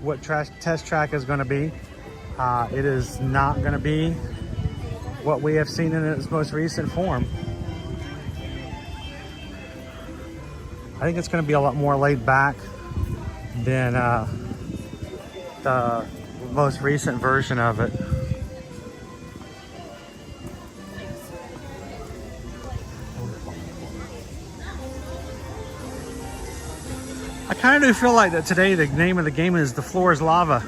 What test track is gonna be. It is not gonna be what we have seen in its most recent form. I think it's going to be a lot more laid back than the most recent version of it. I kind of do feel like that today the name of the game is The Floor is Lava.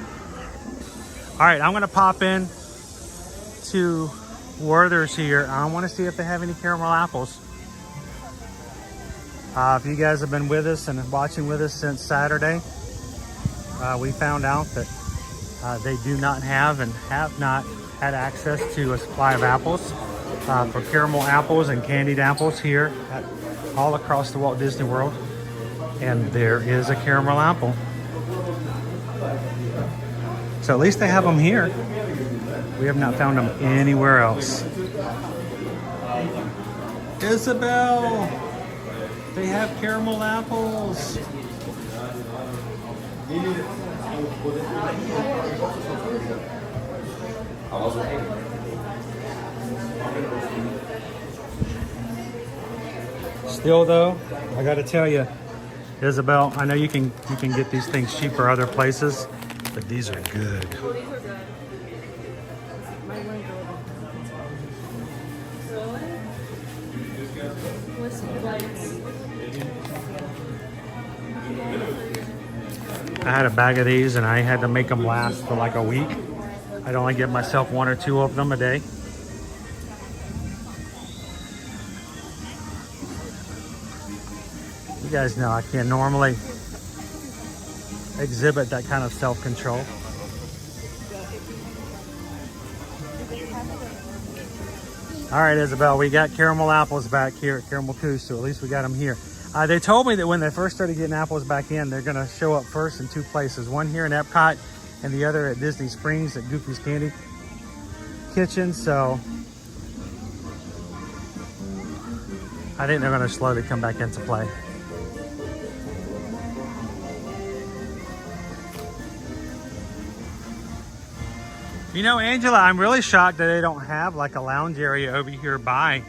All right, I'm gonna pop in to Werther's here. I want to see if they have any caramel apples. If you guys have been with us and watching with us since Saturday, we found out that they do not have and have not had access to a supply of apples for caramel apples and candied apples here all across the Walt Disney World. And there is a caramel apple. So at least they have them here. We have not found them anywhere else. Isabel, they have caramel apples. Still though, I gotta tell you, Isabel, I know you can get these things cheaper other places, but these are good. I had a bag of these and I had to make them last for like a week. I'd only give myself 1 or 2 of them a day. You guys know I can't normally exhibit that kind of self-control. All right, Isabel, we got caramel apples back here at Caramel Coos, so at least we got them here. They told me that when they first started getting apples back in, they're gonna show up first in 2 places. One here in Epcot and the other at Disney Springs at Goofy's Candy Kitchen. So I think they're gonna slowly come back into play. You know, Angela, I'm really shocked that they don't have like a lounge area over here by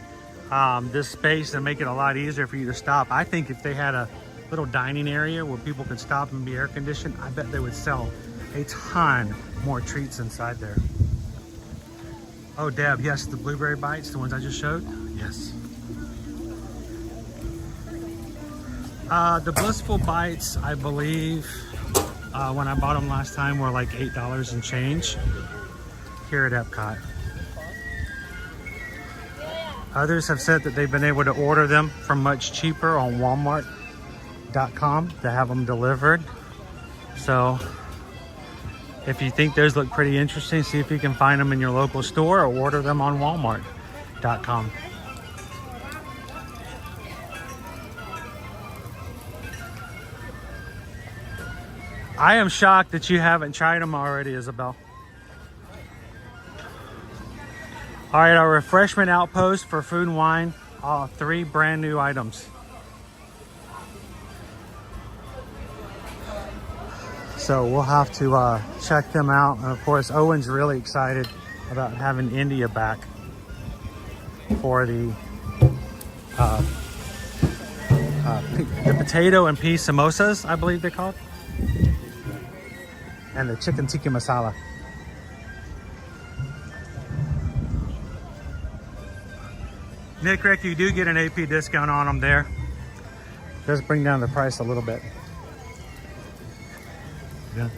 this space and make it a lot easier for you to stop. I think if they had a little dining area where people could stop and be air conditioned, I bet they would sell a ton more treats inside there. Oh, Deb, yes, the blueberry bites, the ones I just showed, yes. The Blissful Bites, I believe, when I bought them last time were like $8 and change here at Epcot. Others have said that they've been able to order them for much cheaper on Walmart.com to have them delivered. So if you think those look pretty interesting, see if you can find them in your local store or order them on Walmart.com. I am shocked that you haven't tried them already, Isabel. All right, our refreshment outpost for food and wine, 3 brand new items. So we'll have to check them out. And of course, Owen's really excited about having India back for the potato and pea samosas, I believe they're called, and the chicken tikka masala. Nick, Rick, you do get an AP discount on them there. Does bring down the price a little bit. Yeah.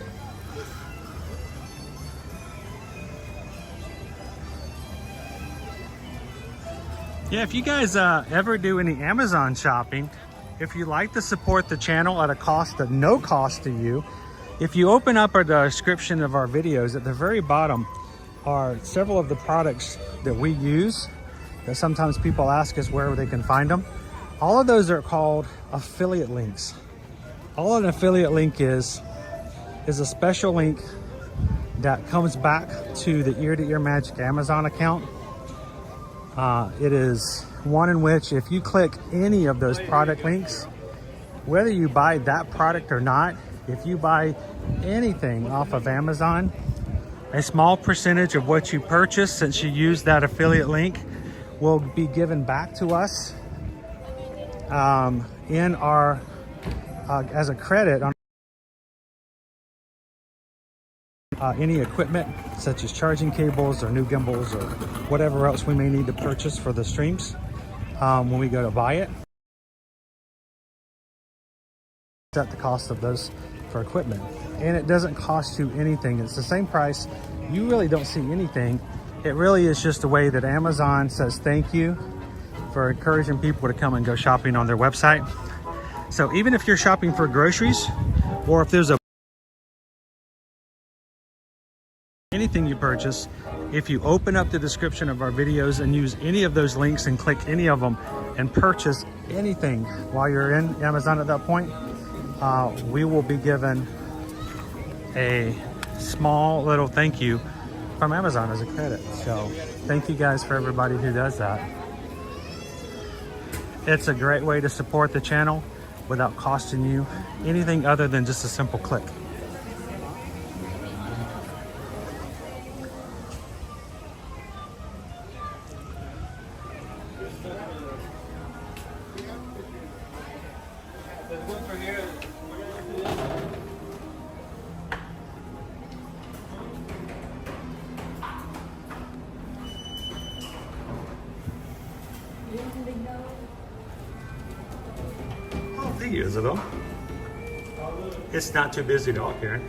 Yeah, if you guys ever do any Amazon shopping, if you like to support the channel at a cost of no cost to you, if you open up the description of our videos, at the very bottom are several of the products that we use that sometimes people ask us where they can find them. All of those are called affiliate links. All an affiliate link is a special link that comes back to the Ear to Ear Magic Amazon account. It is one in which if you click any of those product links, whether you buy that product or not, if you buy anything off of Amazon, a small percentage of what you purchase, since you use that affiliate link, will be given back to us in our as a credit on any equipment such as charging cables or new gimbals or whatever else we may need to purchase for the streams when we go to buy it. at the cost of those for equipment. And it doesn't cost you anything. It's the same price. You really don't see anything. It really is just a way that Amazon says thank you for encouraging people to come and go shopping on their website. So even if you're shopping for groceries, or if there's anything you purchase, if you open up the description of our videos and use any of those links and click any of them and purchase anything while you're in Amazon at that point, we will be given a small little thank you from Amazon as a credit. So thank you guys for everybody who does that. It's a great way to support the channel without costing you anything other than just a simple click. Oh, thank you, Isabel. It's not too busy at all, Karen.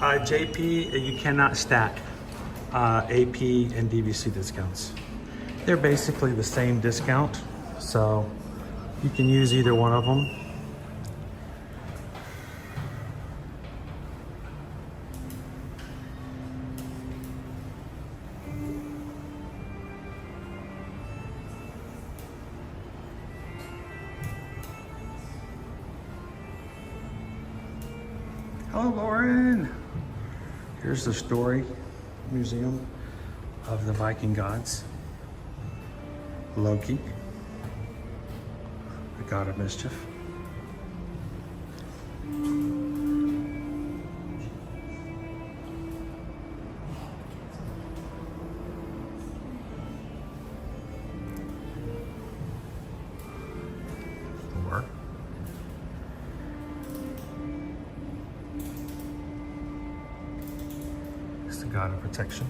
JP, you cannot stack AP and DVC discounts. They're basically the same discount, so you can use either one of them. Hello, Lauren. Here's the story museum of the Viking gods. Loki, the god of mischief. Thor. He's the god of protection.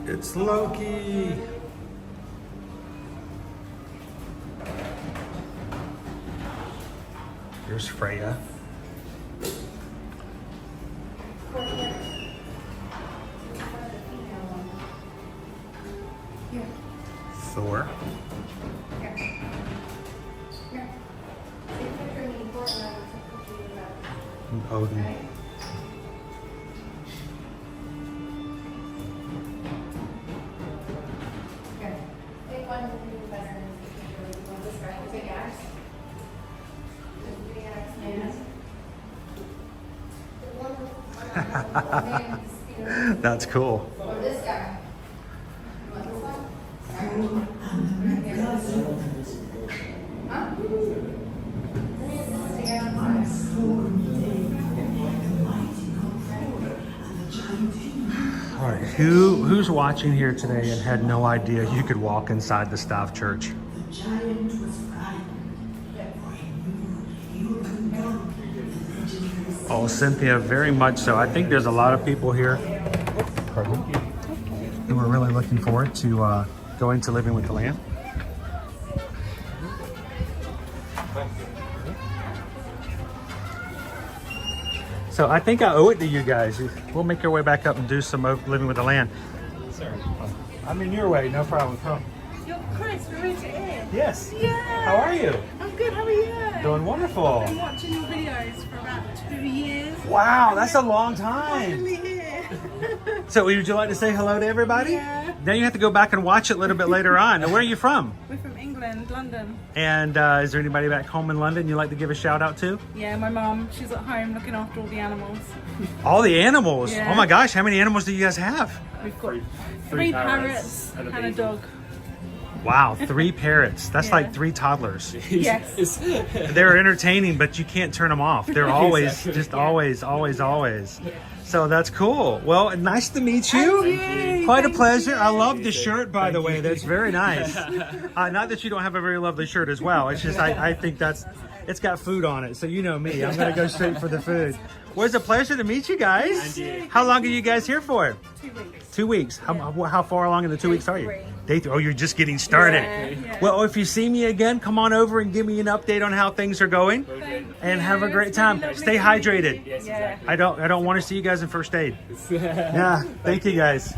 It's Loki. Here's Freya. Thor. And Odin. That's cool. All right, who's watching here today and had no idea you could walk inside the Stave Church? Oh, Cynthia, very much so. I think there's a lot of people here who are really looking forward to going to Living with the Lamb. So I think I owe it to you guys. We'll make our way back up and do some Living with the Lamb. Sorry. I'm in your way, no problem. Come. You're Chris from Rooted In. Yes. Yeah. How are you? I'm good, how are you? Doing wonderful. I've been watching your videos for about 2 years. Wow, that's a long time. Finally here. So would you like to say hello to everybody? Yeah. Now you have to go back and watch it a little bit later on. Now, where are you from? We're from England, London. And is there anybody back home in London you'd like to give a shout out to? Yeah, my mum. She's at home looking after all the animals. All the animals? Yeah. Oh my gosh, how many animals do you guys have? We've got three parrots and a dog. Wow, 3 parrots. That's like 3 toddlers. Yes. They're entertaining, but you can't turn them off. They're always, just always. So that's cool. Well, nice to meet you. Quite a pleasure. I love the shirt, by the way. That's very nice. Not that you don't have a very lovely shirt as well. It's just I think it's got food on it. So you know me. I'm going to go straight for the food. Well, it's a pleasure to meet you guys. How long are you guys here for? 2 weeks. 2 weeks. How far along in the 2 weeks are you? Day 3. Oh, you're just getting started. Yeah. Well, if you see me again, come on over and give me an update on how things are going. And have a great time. Stay hydrated. Yeah. I don't want to see you guys in first aid. Yeah. Thank you guys.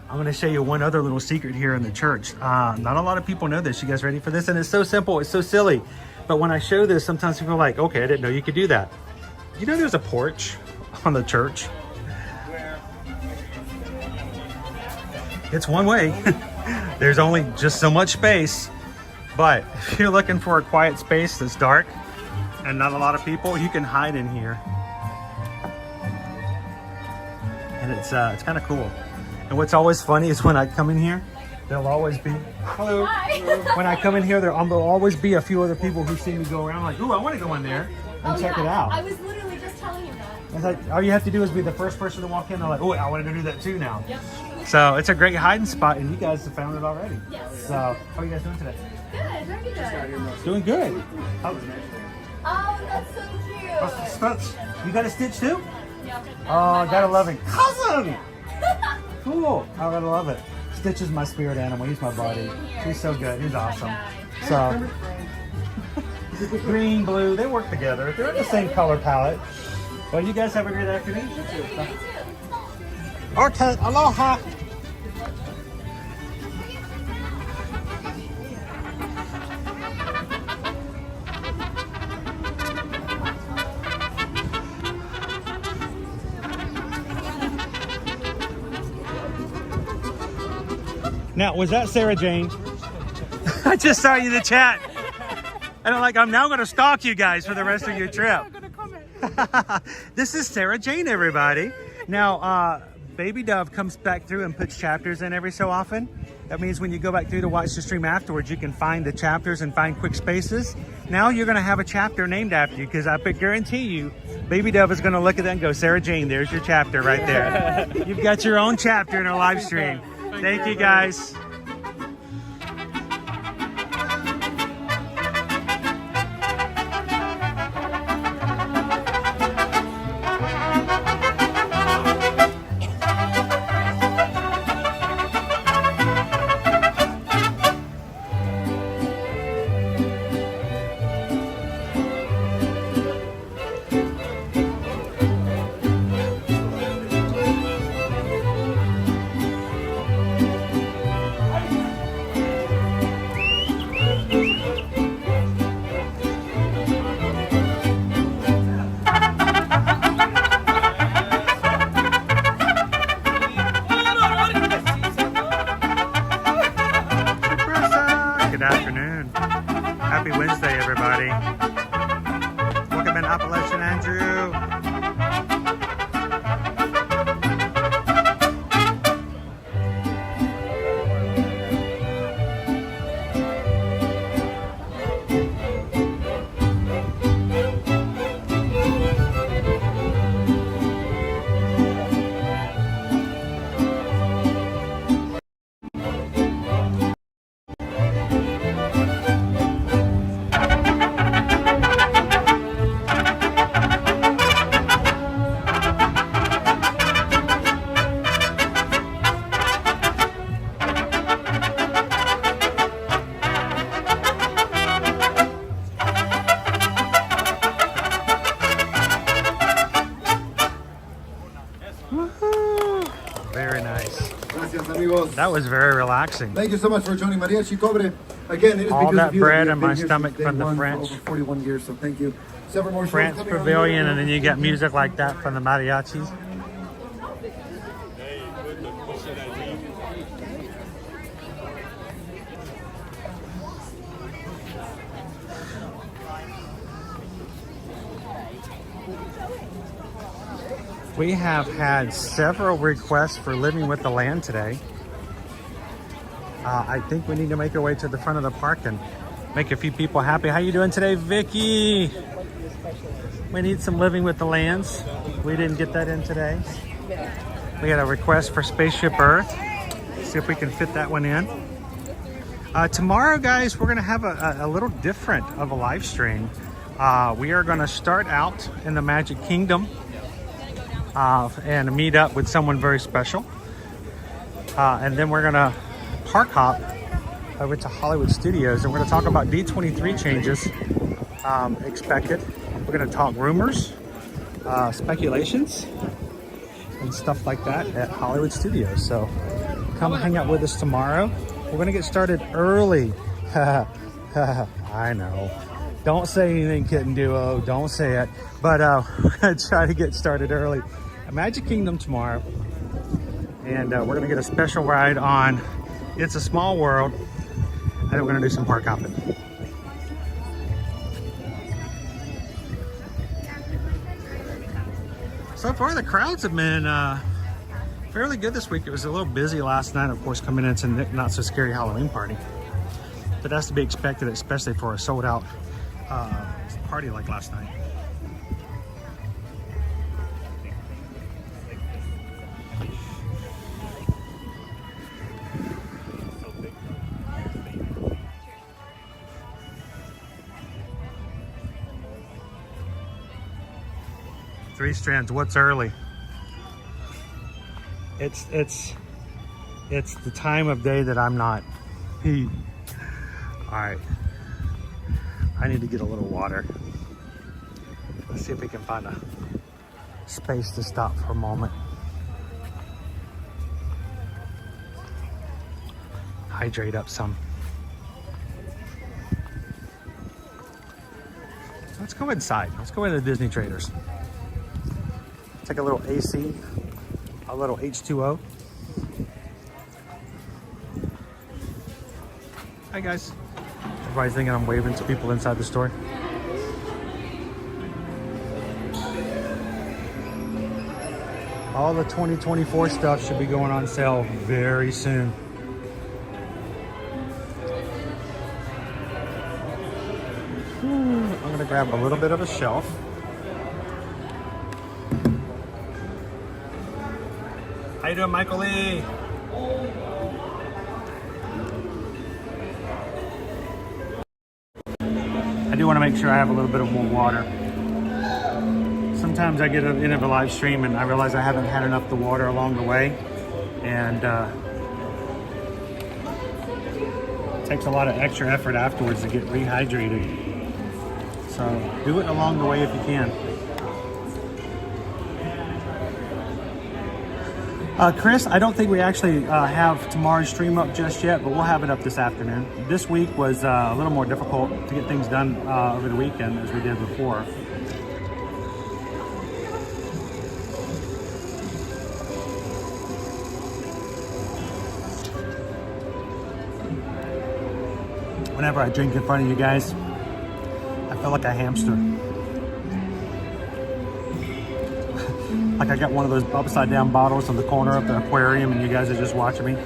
I'm going to show you one other little secret here in the church. Not a lot of people know this. You guys ready for this? And it's so simple. It's so silly. But when I show this, sometimes people are like, okay, I didn't know you could do that. You know there's a porch on the church? It's one way. There's only just so much space. But if you're looking for a quiet space that's dark and not a lot of people, you can hide in here. And it's kind of cool. And what's always funny is when I come in here, there'll always be, hello. Hi. When I come in here, there'll always be a few other people who see me go around like, ooh, I want to go in there and check it out. I was literally just telling him that. It's like, all you have to do is be the first person to walk in. They're like, oh, I want to do that too now. Yep. So it's a great hiding spot, and you guys have found it already. Yes. So how are you guys doing today? Good, very good. Doing good. Oh, that's so cute. You got a Stitch too? Yeah. Oh, gotta love it. Cousin! Cool. I gotta love it. Stitch is my spirit animal. He's my buddy. He's so good. He's awesome. So, green, blue, they work together. They're in the same color palette. Well, you guys have a great afternoon. Okay, aloha. Now, was that Sarah Jane? I just saw you in the chat. And I'm now going to stalk you guys for the rest of your trip. This is Sarah Jane, everybody. Now, Baby Dove comes back through and puts chapters in every so often. That means when you go back through to watch the stream afterwards, you can find the chapters and find quick spaces. Now you're going to have a chapter named after you, because I guarantee you, Baby Dove is going to look at that and go, Sarah Jane, there's your chapter right there. You've got your own chapter in our live stream. Thank you, guys. That was very relaxing. Thank you so much for joining Mariachi Cobre. Again, it is all because that of you bread that in we've my been here stomach since from day the one for French. over 41 years, so thank you. Several more shows France coming on Pavilion, here. and then you get music like that from the mariachis. We have had several requests for Living with the Land today. I think we need to make our way to the front of the park and make a few people happy. How you doing today, Vicky? We need some Living with the Lands. We didn't get that in today. We had a request for Spaceship Earth. See if we can fit that one in. Tomorrow, guys, we're gonna have a little different of a live stream. We are gonna start out in the Magic Kingdom and meet up with someone very special. And then we're gonna park hop over to Hollywood Studios, and we're gonna talk about D23 changes expected. We're gonna talk rumors, speculations, and stuff like that at Hollywood Studios. So come hang out with us tomorrow. We're gonna get started early. I know. Don't say anything, Kitten Duo. Don't say it. But we're gonna try to get started early at Magic Kingdom tomorrow. And we're gonna get a special ride on It's a Small World. And then we're gonna do some park hopping. So far the crowds have been fairly good this week. It was a little busy last night, of course, coming into Not So Scary Halloween party. But that's to be expected, especially for a sold out party like last night. Three Strands, what's early? It's the time of day that I'm not. All right, I need to get a little water. Let's see if we can find a space to stop for a moment. Hydrate up some. Let's go inside. Let's go into the Disney Traders. Take a little AC, a little H2O. Hi guys. Everybody's thinking I'm waving to people inside the store. All the 2024 stuff should be going on sale very soon. I'm gonna grab a little bit of a shelf. How you doing, Michael Lee? I do want to make sure I have a little bit of more water. Sometimes I get into a live stream and I realize I haven't had enough of the water along the way, and it takes a lot of extra effort afterwards to get rehydrated. So do it along the way if you can. Chris, I don't think we actually have tomorrow's stream up just yet, but we'll have it up this afternoon. This week was a little more difficult to get things done over the weekend as we did before. Whenever I drink in front of you guys, I feel like a hamster. Like I got one of those upside down bottles in the corner of the aquarium and you guys are just watching me.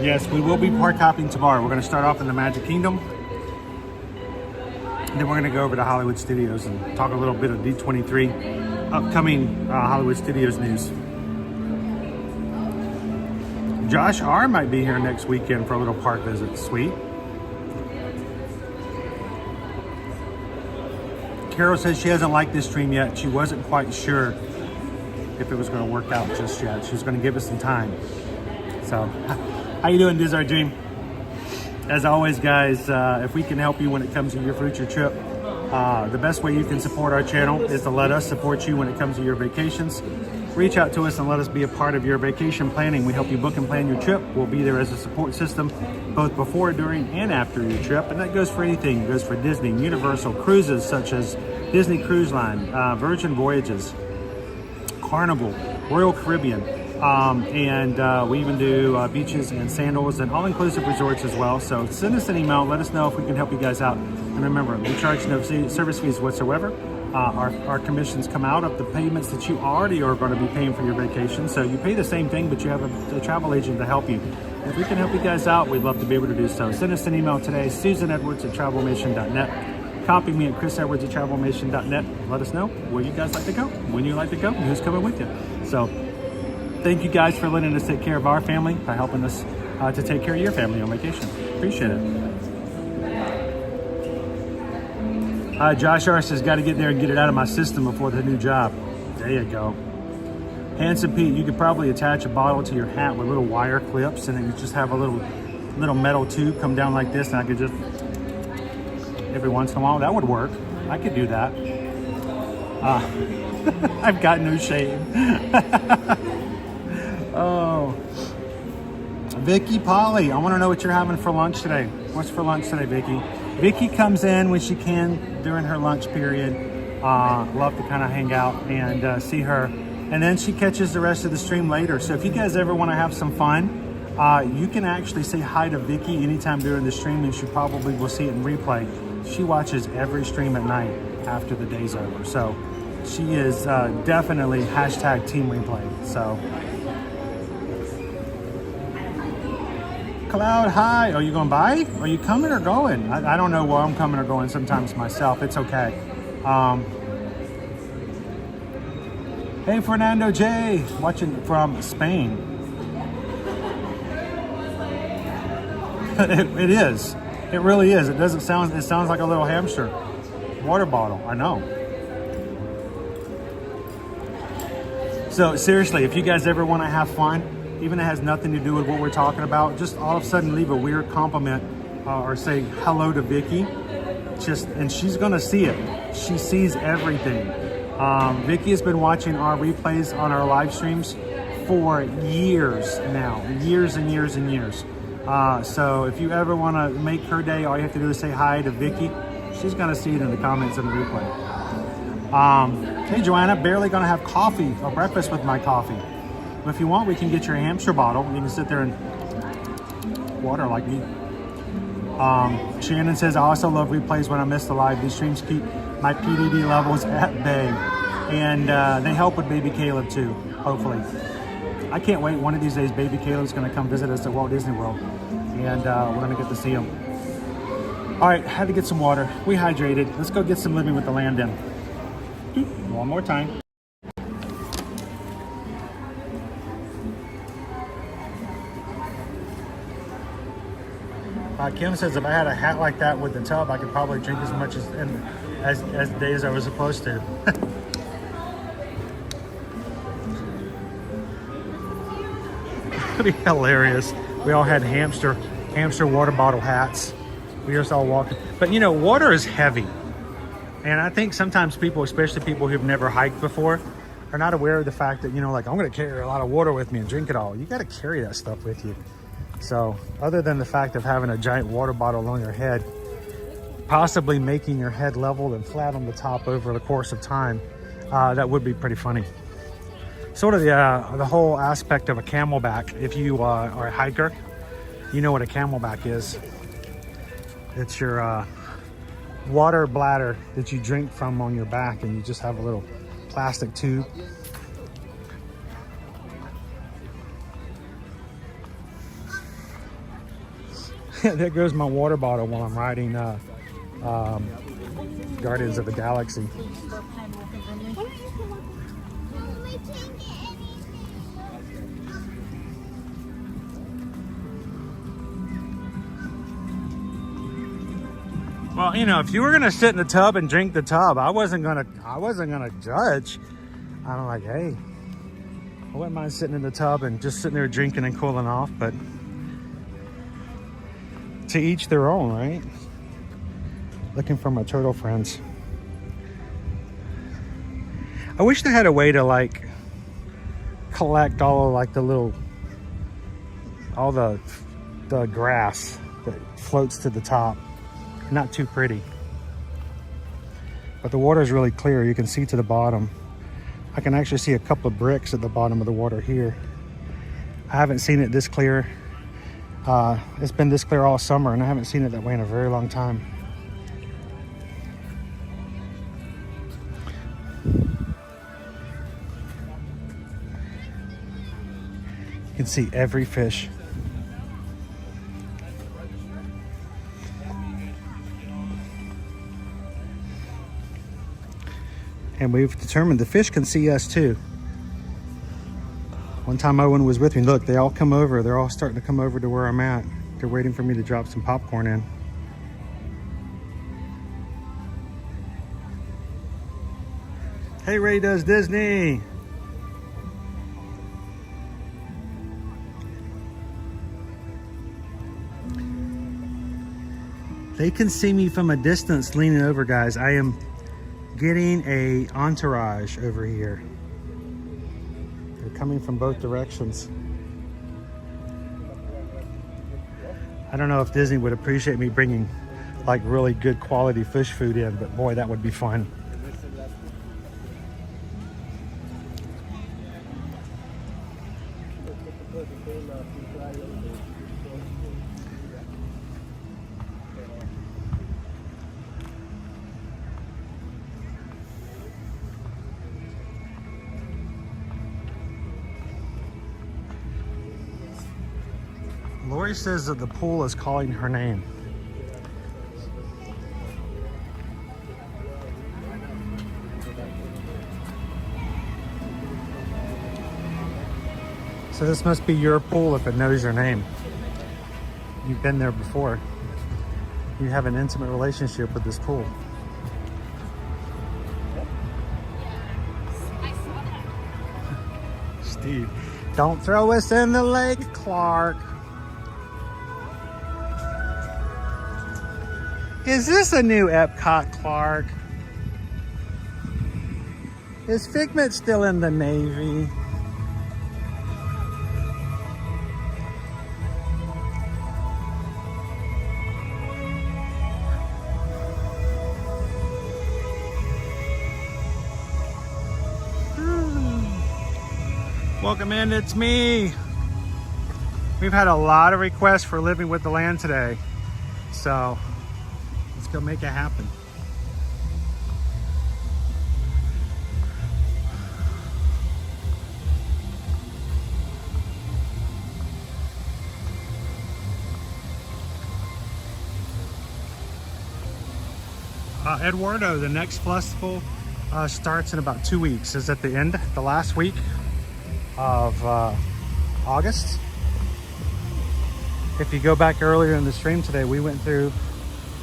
Yes, we will be park hopping tomorrow. We're going to start off in the Magic Kingdom. Then we're going to go over to Hollywood Studios and talk a little bit of D23 upcoming Hollywood Studios news. Josh R might be here next weekend for a little park visit. Sweet. Carol says she hasn't liked this stream yet. She wasn't quite sure if it was going to work out just yet. She's going to give us some time. So, how you doing, Diz Our Dream? As always, guys, if we can help you when it comes to your future trip, the best way you can support our channel is to let us support you when it comes to your vacations. Reach out to us and let us be a part of your vacation planning. We help you book and plan your trip. We'll be there as a support system, both before, during, and after your trip. And that goes for anything. It goes for Disney, Universal, cruises such as Disney Cruise Line, Virgin Voyages, Carnival, Royal Caribbean. And we even do beaches and sandals and all-inclusive resorts as well. So send us an email. Let us know if we can help you guys out. And remember, we charge no service fees whatsoever. Our commissions come out of the payments that you already are going to be paying for your vacation. So you pay the same thing, but you have a travel agent to help you. If we can help you guys out, we'd love to be able to do so. Send us an email today, susanedwards@travelmation.net. Copy me at chrisedwards@travelmation.net. Let us know where you guys like to go, when you like to go, and who's coming with you. So thank you guys for letting us take care of our family by helping us to take care of your family on vacation. Appreciate it. Josh R says, got to get there and get it out of my system before the new job. There you go. Handsome Pete, you could probably attach a bottle to your hat with little wire clips, and then you just have a little metal tube come down like this, and I could just, every once in a while, that would work. I could do that. I've got no shame. Oh. Vicky Polly, I want to know what you're having for lunch today. What's for lunch today, Vicky? Vicky comes in when she can during her lunch period. Love to kind of hang out and see her. And then she catches the rest of the stream later. So if you guys ever want to have some fun, you can actually say hi to Vicky anytime during the stream, and she probably will see it in replay. She watches every stream at night after the day's over. So she is definitely hashtag team replay. So Cloud, hi. Are you going by? Are you coming or going? I don't know where I'm coming or going sometimes myself. It's okay. Hey, Fernando J, watching from Spain. It is. It really is. It doesn't sound, it sounds like a little hamster. Water bottle, I know. So seriously, if you guys ever want to have fun, even if it has nothing to do with what we're talking about, just all of a sudden leave a weird compliment or say hello to Vicky. And she's gonna see it. She sees everything. Vicky has been watching our replays on our live streams for years now, years and years and years. So if you ever want to make her day, all you have to do is say hi to Vicky. She's gonna see it in the comments in the replay. Hey Joanna, barely gonna have coffee or breakfast with my coffee. But if you want, we can get your hamster bottle. You can sit there and water like me. Shannon says, I also love replays when I miss the live. These streams keep my PDD levels at bay. And they help with baby Caleb too, hopefully. I can't wait. One of these days, baby Caleb's gonna come visit us at Walt Disney World. And we're gonna get to see him. All right, had to get some water. We hydrated. Let's go get some Living with the Land in. One more time. Kim says if I had a hat like that with the tub, I could probably drink as much as days as I was supposed to. It'd be hilarious. We all had hamster water bottle hats. We just all walking. But you know, water is heavy. And I think sometimes people, especially people who've never hiked before, are not aware of the fact that, you know, like, I'm going to carry a lot of water with me and drink it all. You got to carry that stuff with you. So other than the fact of having a giant water bottle on your head, possibly making your head level and flat on the top over the course of time, that would be pretty funny. Sort of the whole aspect of a camelback. If you are a hiker, you know what a camelback is. It's your water bladder that you drink from on your back, and you just have a little plastic tube. There goes my water bottle while I'm riding Guardians of the Galaxy. Well, you know, if you were gonna sit in the tub and drink the tub, I wasn't gonna judge. I'm like, hey, I wouldn't mind sitting in the tub and just sitting there drinking and cooling off, but to each their own, right? Looking for my turtle friends. I wish they had a way to like collect all of like the little, all the grass that floats to the top. Not too pretty, but the water is really clear. You can see to the bottom. I can actually see a couple of bricks at the bottom of the water here. I haven't seen it this clear. It's been this clear all summer, and I haven't seen it that way in a very long time. You can see every fish. And we've determined the fish can see us too. One time Owen was with me, look, they all come over. They're all starting to come over to where I'm at. They're waiting for me to drop some popcorn in. Hey, Ray Does Disney. They can see me from a distance leaning over, guys. I am getting a entourage over here. They're coming from both directions. I don't know if Disney would appreciate me bringing like really good quality fish food in, but boy, that would be fun. Lori says that the pool is calling her name. So this must be your pool if it knows your name. You've been there before. You have an intimate relationship with this pool. Steve, don't throw us in the lake, Clark. Is this a new Epcot, Clark? Is Figment still in the Navy? Welcome in, it's me. We've had a lot of requests for Living with the Land today, so let's go make it happen. Eduardo, the next festival starts in about 2 weeks. Is at the end, the last week of August. If you go back earlier in the stream today, we went through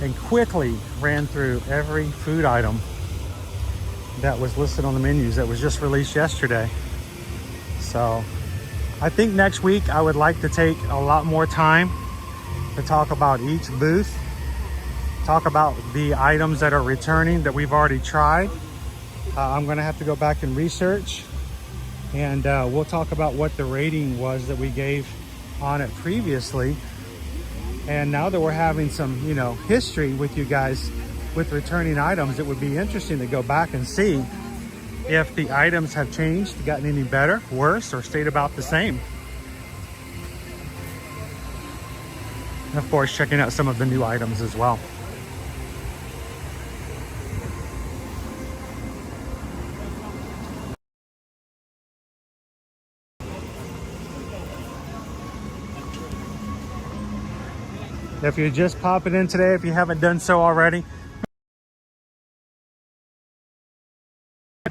and quickly ran through every food item that was listed on the menus that was just released yesterday. So I think next week I would like to take a lot more time to talk about each booth, talk about the items that are returning that we've already tried. I'm gonna have to go back and research, and we'll talk about what the rating was that we gave on it previously. And now that we're having some, you know, history with you guys with returning items, it would be interesting to go back and see if the items have changed, gotten any better, worse, or stayed about the same. And of course, checking out some of the new items as well. If you're just popping in today, if you haven't done so already,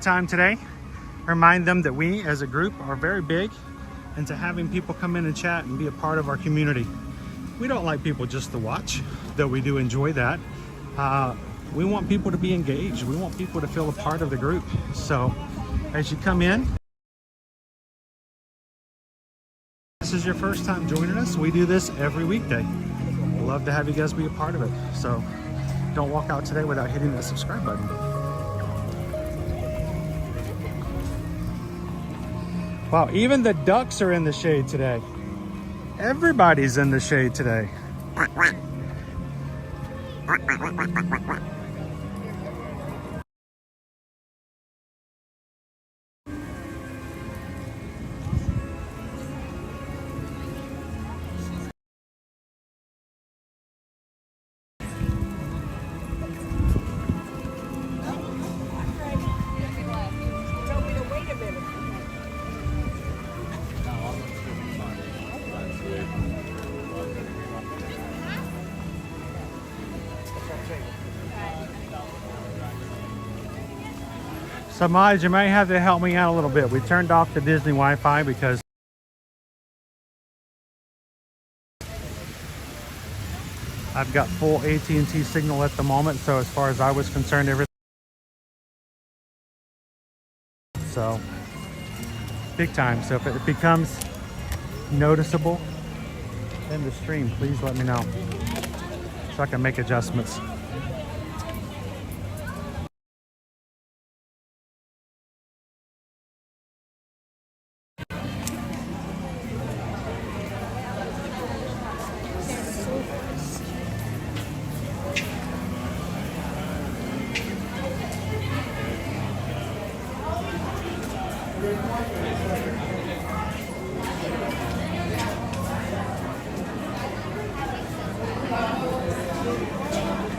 time today, remind them that we as a group are very big into having people come in and chat and be a part of our community. We don't like people just to watch, though we do enjoy that. We want people to be engaged. We want people to feel a part of the group. So as you come in, this is your first time joining us, we do this every weekday. Love to have you guys be a part of it. So don't walk out today without hitting that subscribe button. Wow, even the ducks are in the shade today. Everybody's in the shade today. So Maj, you may have to help me out a little bit. We turned off the Disney Wi-Fi because I've got full AT&T signal at the moment. So as far as I was concerned, everything. So big time. So if it becomes noticeable in the stream, please let me know so I can make adjustments.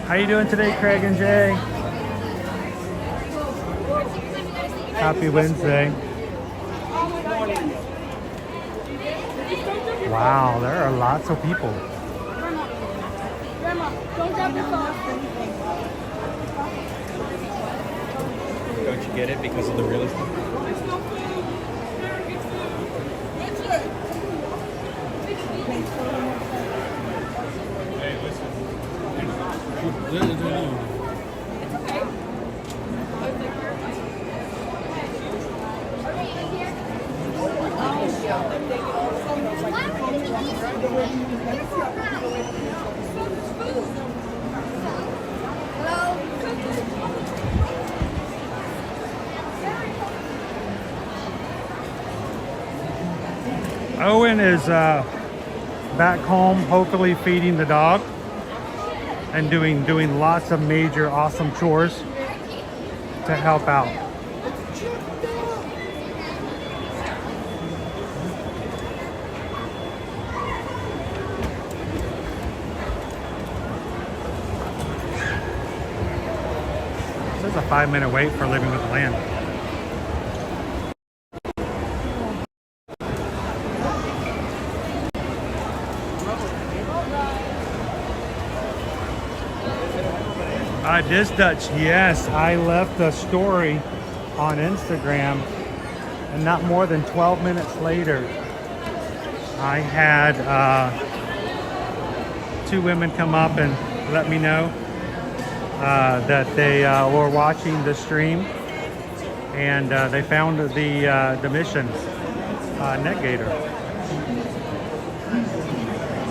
How you doing today, Craig and Jay? Happy Wednesday. Wow, there are lots of people. Grandma, don't grab your phone. Don't you get it because of the real estate? Owen is back home, hopefully feeding the dog and doing lots of major awesome chores to help out. This is a 5-minute wait for Living with the Land. This Dutch, yes, I left a story on Instagram, and not more than 12 minutes later, I had 2 women come up and let me know that they were watching the stream, and they found the mission net gator.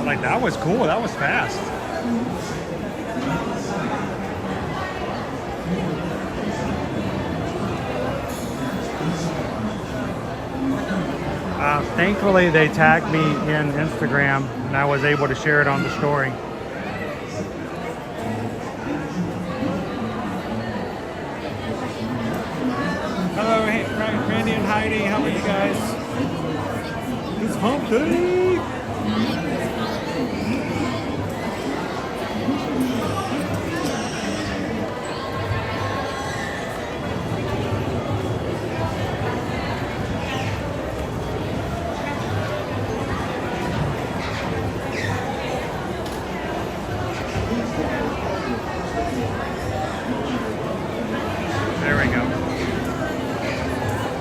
Like, that was cool. That was fast. Thankfully, they tagged me in Instagram, and I was able to share it on the story. Hello, Randy and Heidi. How are you guys? It's hump day.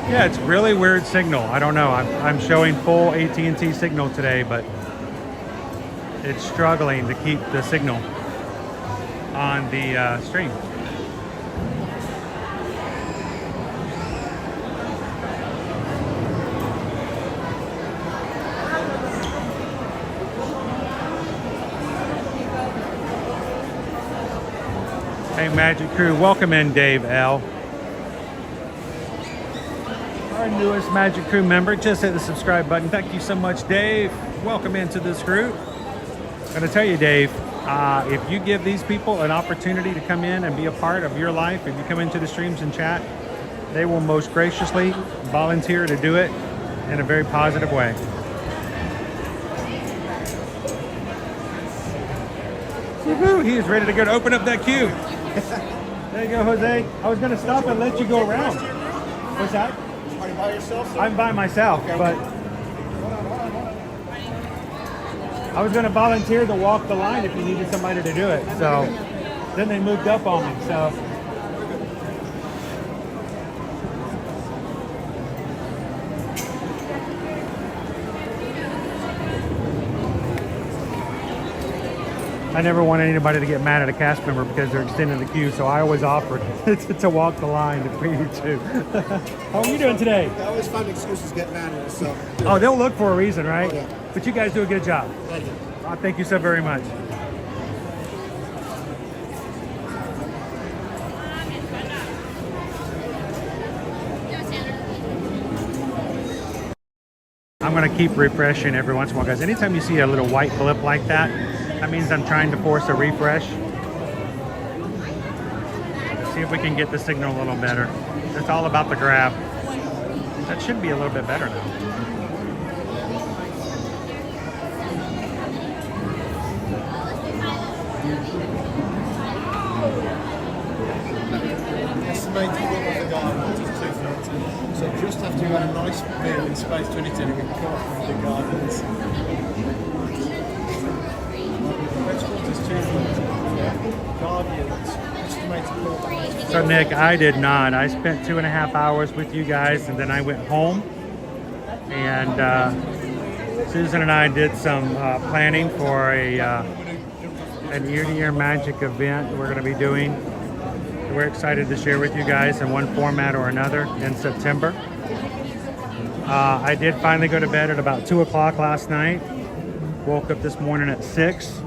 Yeah, it's really weird signal. I don't know. I'm showing full AT&T signal today, but it's struggling to keep the signal on the stream. Hey, Magic Crew, welcome in, Dave L. Our newest Magic Crew member, just hit the subscribe button. Thank you so much, Dave. Welcome into this group. I'm gonna tell you, Dave, if you give these people an opportunity to come in and be a part of your life, if you come into the streams and chat, they will most graciously volunteer to do it in a very positive way. Woohoo, he is ready to go to open up that queue. There you go, Jose. I was gonna stop and let you go around. What's that? Are you by yourself, sir? I'm by myself, but I was going to volunteer to walk the line if you needed somebody to do it. So then they moved up on me. So I never want anybody to get mad at a cast member because they're extending the queue, so I always offered to walk the line if we need to. How are you doing today? I always find excuses to get mad at us, so. Oh, they'll look for a reason, right? Oh, yeah. But you guys do a good job. Thank you. Thank you so very much. I'm going to keep refreshing every once in a while, guys. Anytime you see a little white blip like that, that means I'm trying to force a refresh. See if we can get the signal a little better. It's all about the grab. That should be a little bit better now. Estimated width of the garden is 230. So just after you had a nice meal in Space 22, you can come up with the gardens. Vegetables is 230. Guardians, estimated width. So Nick, I did not. I spent 2.5 hours with you guys, and then I went home. And Susan and I did some planning for an ear-to-ear magic event we're going to be doing. We're excited to share with you guys in one format or another in September. I did finally go to bed at about 2 o'clock last night. Woke up this morning at 6,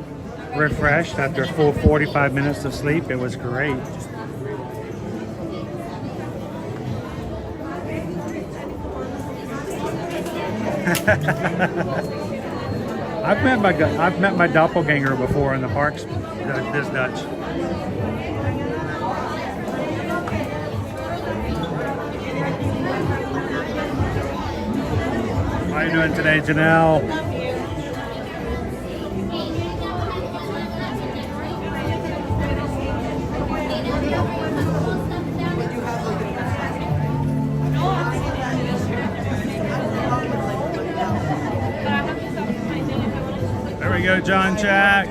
refreshed after a full 45 minutes of sleep. It was great. I've met my doppelganger before in the parks this Dutch. How are you doing today, Janelle? There we go, John Jack.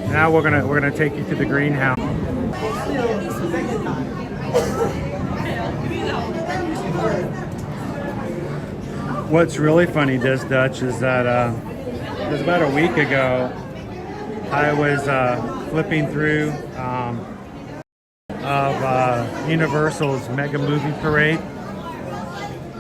Now we're gonna take you to the greenhouse. What's really funny, Des Dutch, is that it was about a week ago. I was flipping through of Universal's Mega Movie Parade,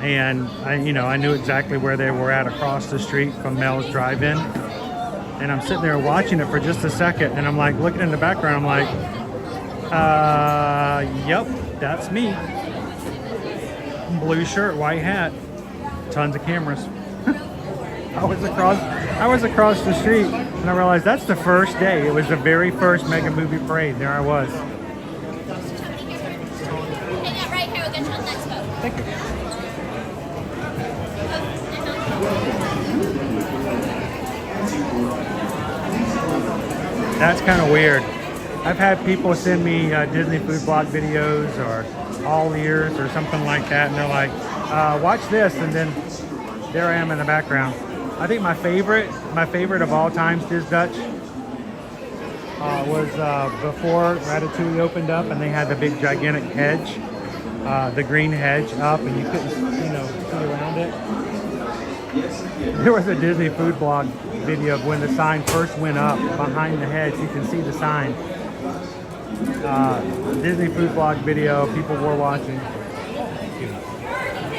and I knew exactly where they were at across the street from Mel's Drive-In. And I'm sitting there watching it for just a second, and I'm like looking in the background. I'm like, yep, that's me. Blue shirt, white hat, tons of cameras. I was across the street, and I realized that's the first day. It was the very first Mega Movie Parade. There I was. Hang out right here. We'll get you on the next boat. Thank you. That's kind of weird. I've had people send me Disney food blog videos or all ears or something like that, and they're like, watch this, and then there I am in the background. I think my favorite of all times, Diz Dutch, was before Ratatouille opened up and they had the big gigantic hedge, the green hedge up, and you couldn't see around it. There was a Disney food blog video of when the sign first went up behind the hedge. You can see the sign. Disney food blog video, people were watching.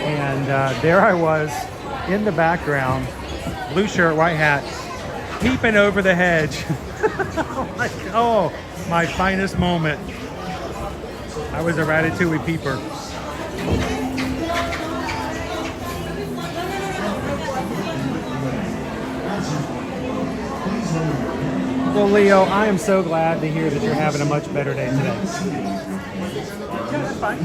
And there I was in the background, blue shirt, white hat, peeping over the hedge. Oh, my finest moment. I was a Ratatouille peeper. Well, Leo, I am so glad to hear that you're having a much better day today. Yeah, it's fine.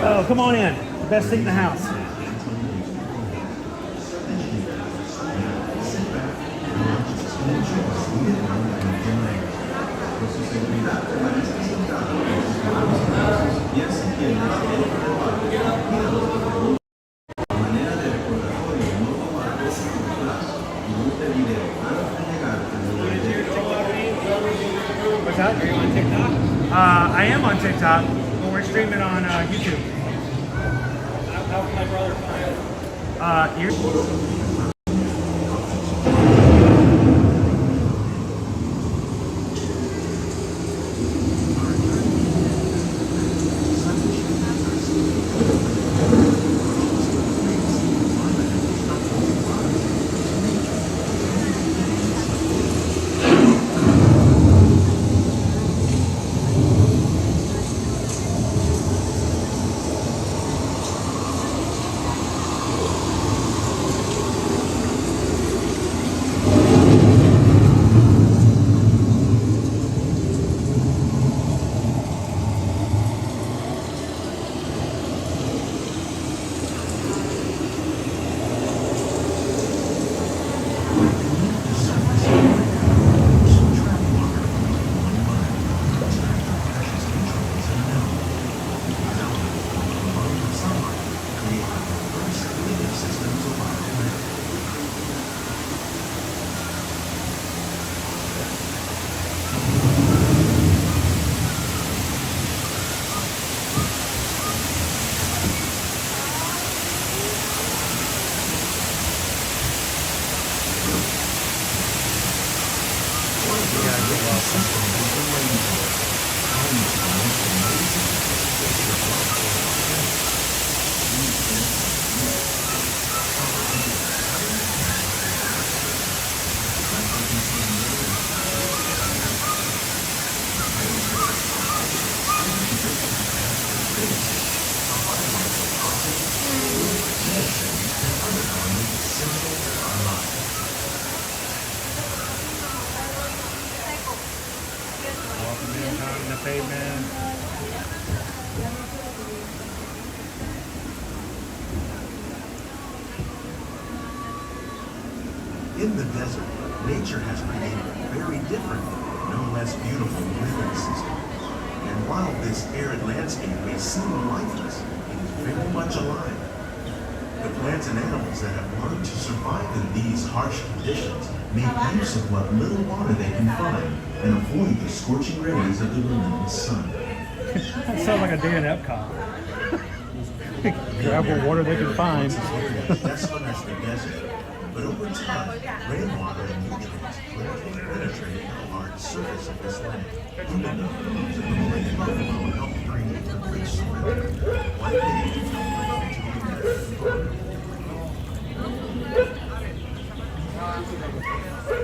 Oh, come on in. The best seat in the house. What's that? Are you on TikTok? I am on TikTok, but we're streaming on YouTube. my brother. In the desert, nature has created a very different, no less beautiful living system. And while this arid landscape may seem lifeless, it is very much alive. The plants and animals that have learned to survive in these harsh conditions make use of what little water they can find and avoid the scorching rays of the relentless sun. That sounds like a day in Epcot. Grab what water they can find. Desolate as the desert, but over time, rainwater and nutrients gradually penetrate the hard surface of this land. Even though the leaves of the Himalayan buffalo help breathe the rich soil, one day it will bring to the American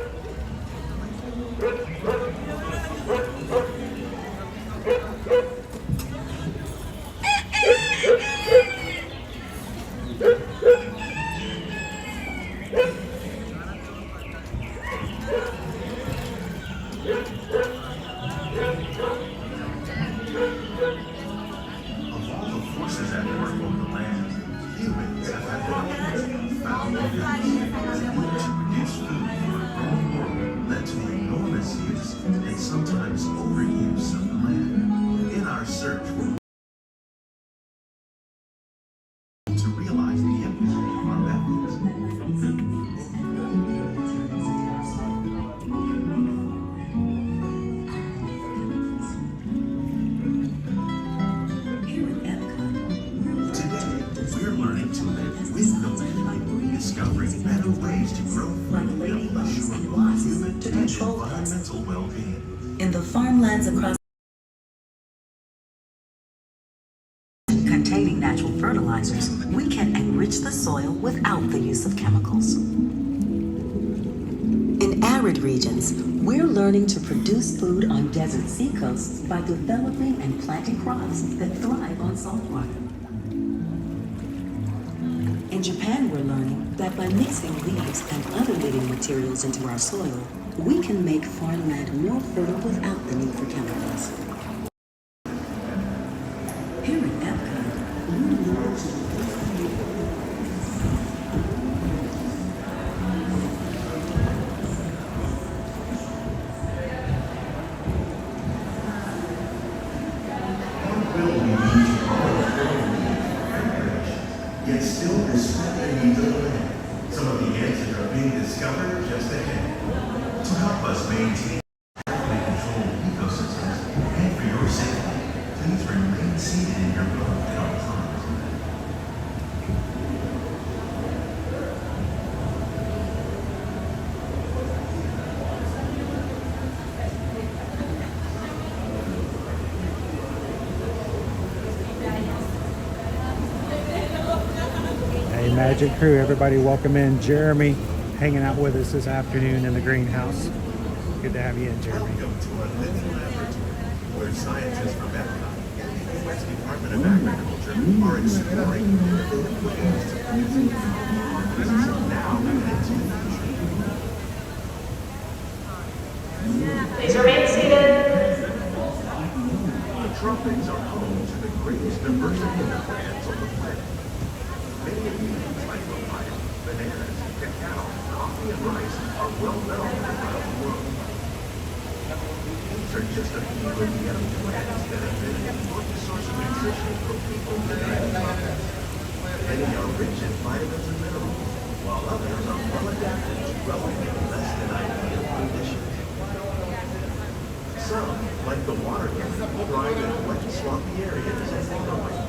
in the farmlands across containing natural fertilizers, we can enrich the soil without the use of chemicals. In arid regions, we're learning to produce food on desert seacoasts by developing and planting crops that thrive on salt water. In Japan, we're learning that by mixing leaves and other living materials into our soil, we can make farmland more fertile without the need for chemicals. Here at Epcot, we learn to yet still respect the needs of the land. Some of the answers are being discovered just ahead. To help us maintain carefully controlled ecosystems and for your safety, please remain seated in your boat at all times. pageant crew. Everybody welcome in Jeremy, hanging out with us this afternoon in the greenhouse. Good to have you in, Jeremy. Welcome to a living laboratory where scientists from Epcot and the U.S. Department of Agriculture are exploring innovative ways to produce food now and into the future. Please remain seated. The tropics are home to the greatest diversity of plants on the planet. Many of these, like papaya, bananas, cacao, coffee, and rice, are well known around the world. These are just a few of the other plants that have been an important source of nutrition for people living in the tropics. Many are rich in vitamins and minerals, while others are well adapted to growing in less than ideal conditions. Some, like the water lily, thrive in wet, swampy areas and waterways.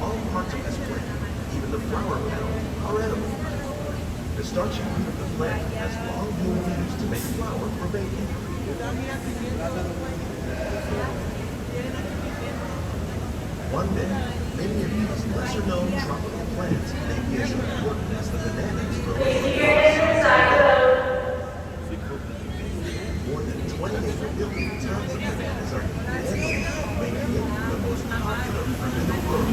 All parts of this plant, even the flower petals, are edible. The starchy root of the plant has long been used to make flour for baking. One day, many of these lesser-known tropical plants may be as important as the bananas grown More than 28 billion tons of bananas are eaten annually, making it the most popular fruit in the world.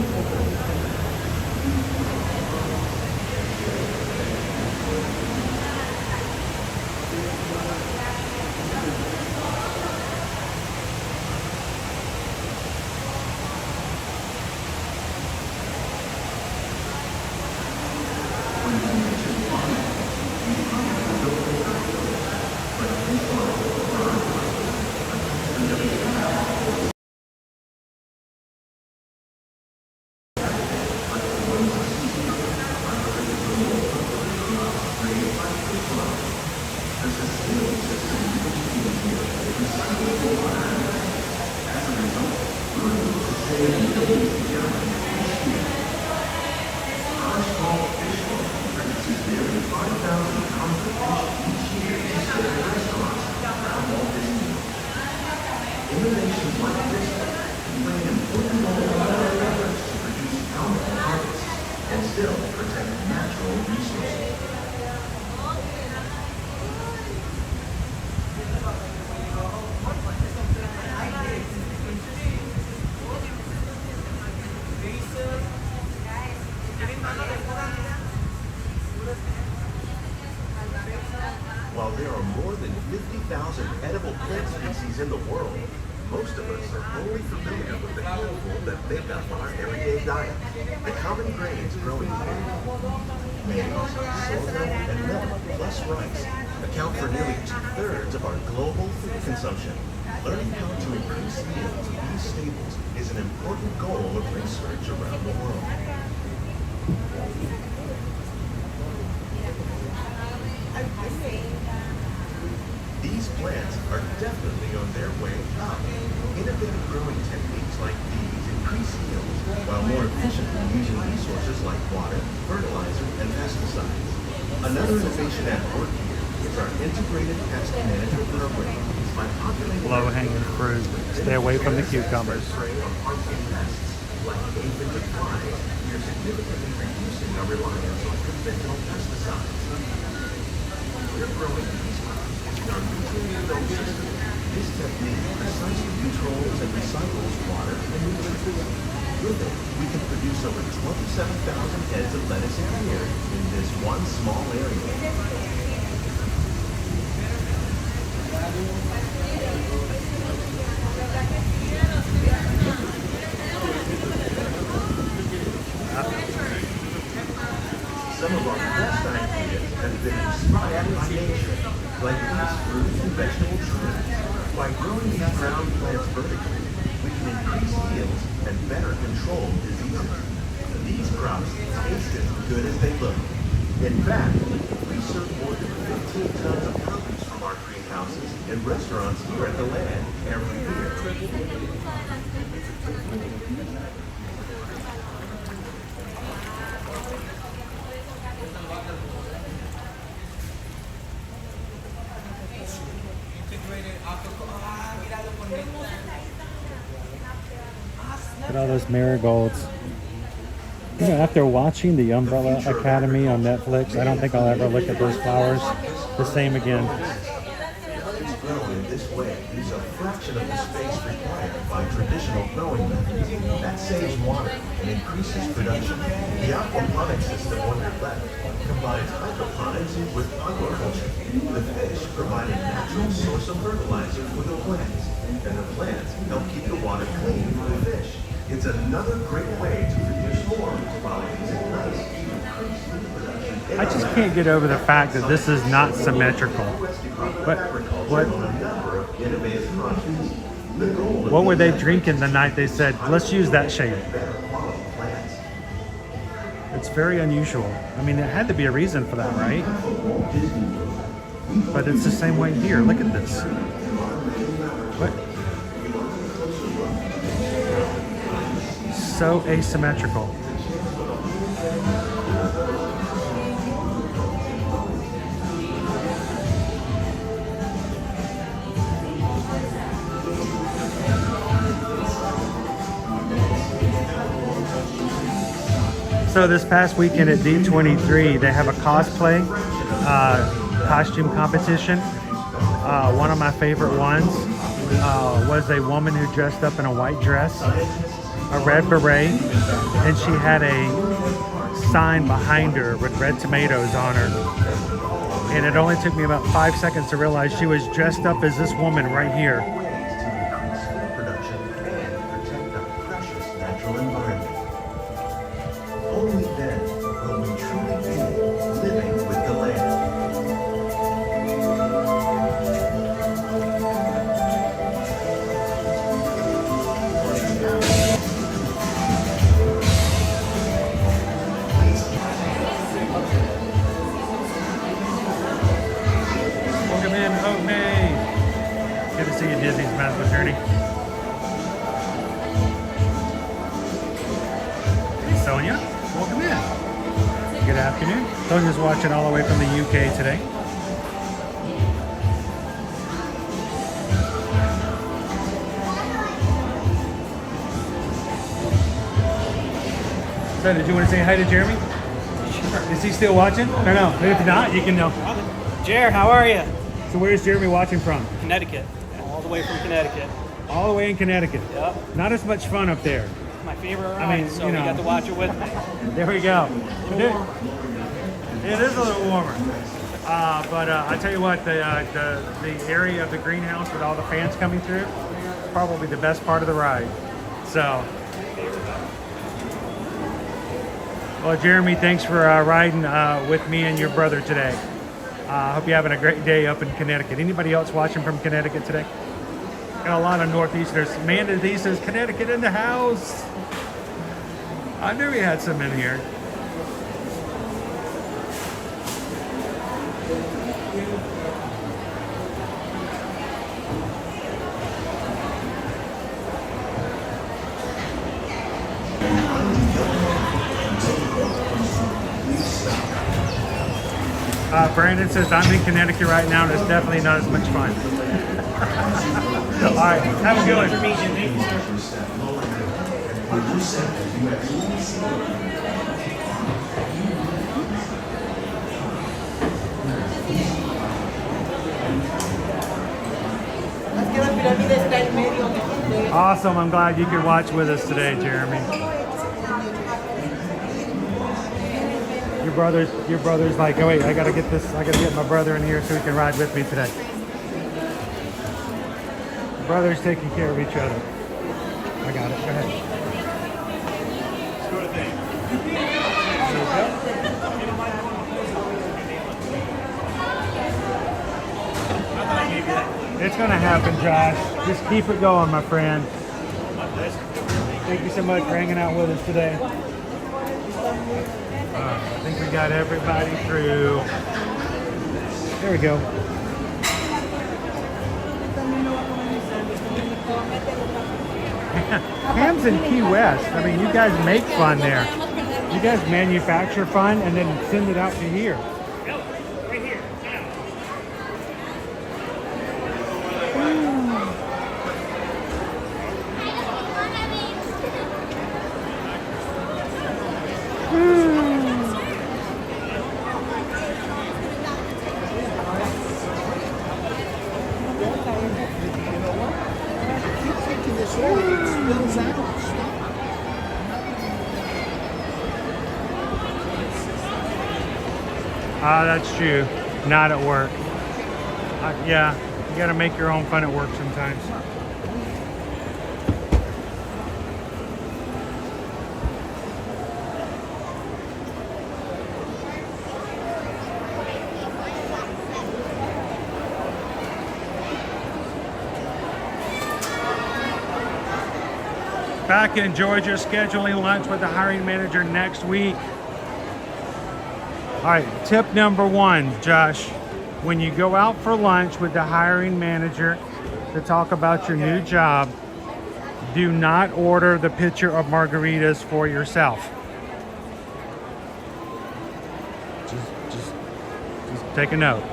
While there are more than 50,000 edible plant species in the world, most of us are only familiar with the handful that make up our everyday diet. The common grains grown here, maize, sorghum, and millet, plus rice, account for nearly 2/3 of our global food consumption. Learning how to increase yields of these staples is an important goal of research around the world. These plants are definitely on their way up. Innovative growing techniques like these increase yields while more efficiently using resources like water, fertilizer, and pesticides. Another innovation at work here is our integrated pest management program. By populating Low-hanging fruit. Stay away from the cucumbers. prey on harmful pests like aphids and flies, we are significantly reducing our reliance on conventional pesticides. We're growing these crops using our nutrient-filled system. This technique precisely controls and recycles water and nutrients. With it, we can produce over 27,000 heads of lettuce a year in this one small area. Some of our best ideas have been inspired by nature, like these fruit and vegetable trees. By growing these ground plants vertically, we can increase yields and better control diseases. These crops taste as good as they look. In fact, we serve more than 15 tons of produce from our greenhouses in restaurants here at the land every year. Look at all those marigolds. You know, after watching the Umbrella Academy on Netflix, I don't think I'll ever look at those flowers the same again. Grown in this way use a fraction of the space required by traditional growing methods. That saves water and increases production. The aquaponics system on your left combines hydroponics with aquaculture. The fish provide a natural source of fertilizer for the plants, and the plants help keep the water clean for the fish. It's another great way to produce more while using less. I just can't get over the fact that this is not symmetrical. What were they drinking the night they said, let's use that shape? It's very unusual. I mean, it had to be a reason for that, right? But it's the same way here. Look at this. What? So asymmetrical. So this past weekend at D23, they have a cosplay costume competition. One of my favorite ones was a woman who dressed up in a white dress, a red beret, and she had a sign behind her with red tomatoes on her. And it only took me about 5 seconds to realize she was dressed up as this woman right here. Production and protect our precious natural environment. Only then will we truly be living with the land. Welcome in, oh hey! Good to see you, Disney's Magical Journey. Hey Sonia, welcome in. Good afternoon. Sonia's watching all the way from the UK today. So did you want to say hi to Jeremy? Sure. Is he still watching? No. If not, you can know. Jer, how are you? So where's Jeremy watching from? Connecticut. All the way from Connecticut. All the way in Connecticut. Yep. Not as much fun up there. My favorite ride, I mean, so you know. you got to watch it with me. There we go. It is a little warmer. But I tell you what, the area of the greenhouse with all the fans coming through, probably the best part of the ride. So, well, Jeremy, thanks for riding with me and your brother today. I hope you're having a great day up in Connecticut. Anybody else watching from Connecticut today? Got a lot of Northeasterners. Amanda D says, Connecticut in the house. I knew we had some in here. Brandon says, I'm in Connecticut right now, and it's definitely not as much fun. All right, have a good one. Thank you, Awesome, I'm glad you could watch with us today, Jeremy. Your brother's like, oh wait, I gotta get my brother in here so he can ride with me today. The brothers taking care of each other. I got it, go ahead. It's gonna happen, Josh. Just keep it going, my friend. Thank you so much for hanging out with us today. I think we got everybody through. There we go. Ham's in Key West. I mean, you guys make fun there. You guys manufacture fun and then send it out to here. Sorry, it spills out. Stop. That's true. Not at work. Yeah, you gotta make your own fun at work sometimes. Back in Georgia, scheduling lunch with the hiring manager next week. All right, tip number one, Josh. When you go out for lunch with the hiring manager to talk about your new job, do not order the pitcher of margaritas for yourself. Just take a note.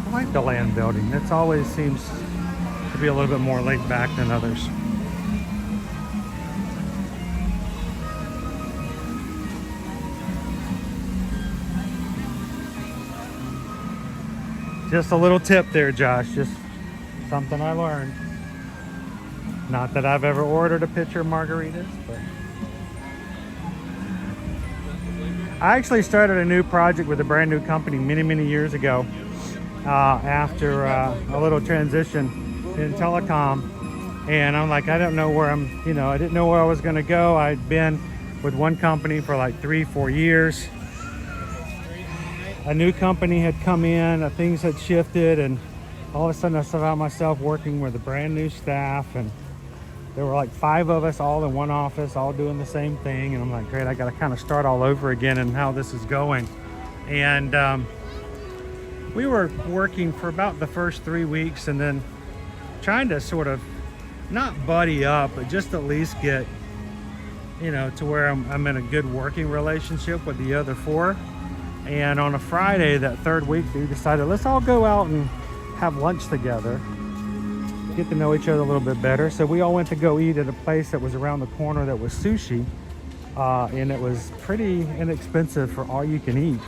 I like the land building. It always seems to be a little bit more laid back than others. Just a little tip there, Josh. Just something I learned. Not that I've ever ordered a pitcher of margaritas, but I actually started a new project with a brand new company many years ago. After a little transition in telecom, and I'm like, I don't know where I didn't know where I was going to go. I'd been with one company for like 3-4 years. A new company had come in, things had shifted, and all of a sudden I found myself working with a brand new staff, and there were like 5 of us all in one office, all doing the same thing. And I'm like, great, I got to kind of start all over again and how this is going. And we were working for about the first 3 weeks, and then trying to sort of not buddy up, but just at least get, to where I'm in a good working relationship with the other 4. And on a Friday, that 3rd week, we decided, let's all go out and have lunch together, get to know each other a little bit better. So we all went to go eat at a place that was around the corner that was sushi, and it was pretty inexpensive for all you can eat.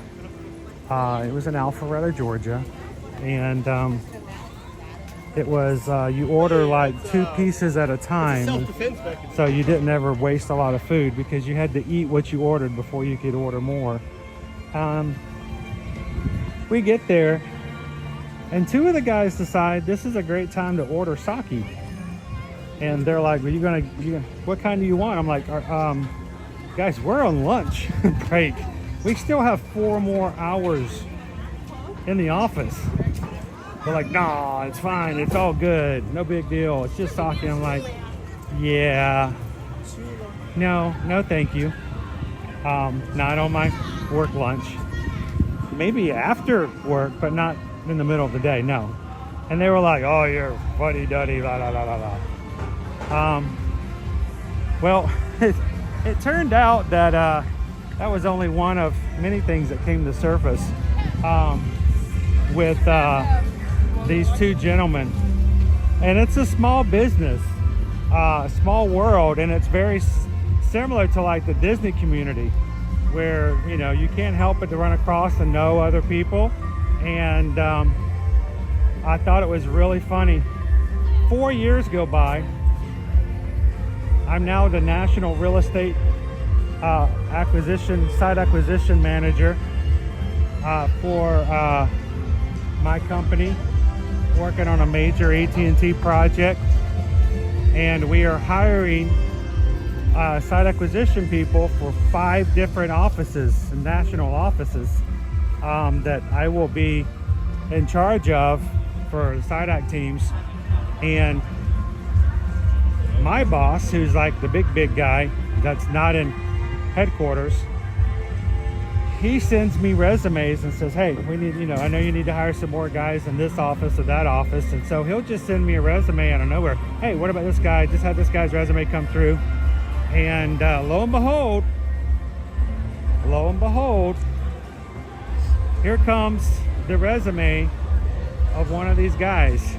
It was in Alpharetta, Georgia, and it was you order like 2 pieces at a time, so you didn't ever waste a lot of food because you had to eat what you ordered before you could order more. We get there, and 2 of the guys decide this is a great time to order sake, and they're like, well, what kind do you want? I'm like, guys, we're on lunch break. We still have 4 more hours in the office. They're like, no, it's fine. It's all good. No big deal. It's just sake. I'm like, yeah, no, thank you. Not on my work lunch. Maybe after work, but not in the middle of the day, no. And they were like, oh, you're fuddy-duddy, la la la la la. Well, it turned out that that was only one of many things that came to surface with these 2 gentlemen. And it's a small business, small world, and it's very similar to like the Disney community, where you can't help but to run across and know other people. And I thought it was really funny. 4 years go by. I'm now the national real estate site acquisition manager for my company, working on a major AT&T project, and we are hiring site acquisition people for 5 different offices, national offices, that I will be in charge of for the site act teams. And my boss, who's like the big guy that's not in headquarters, he sends me resumes and says, hey, we need, I know you need to hire some more guys in this office or that office. And so he'll just send me a resume out of nowhere. Hey, what about this guy? Just had this guy's resume come through. And lo and behold, here comes the resume of one of these guys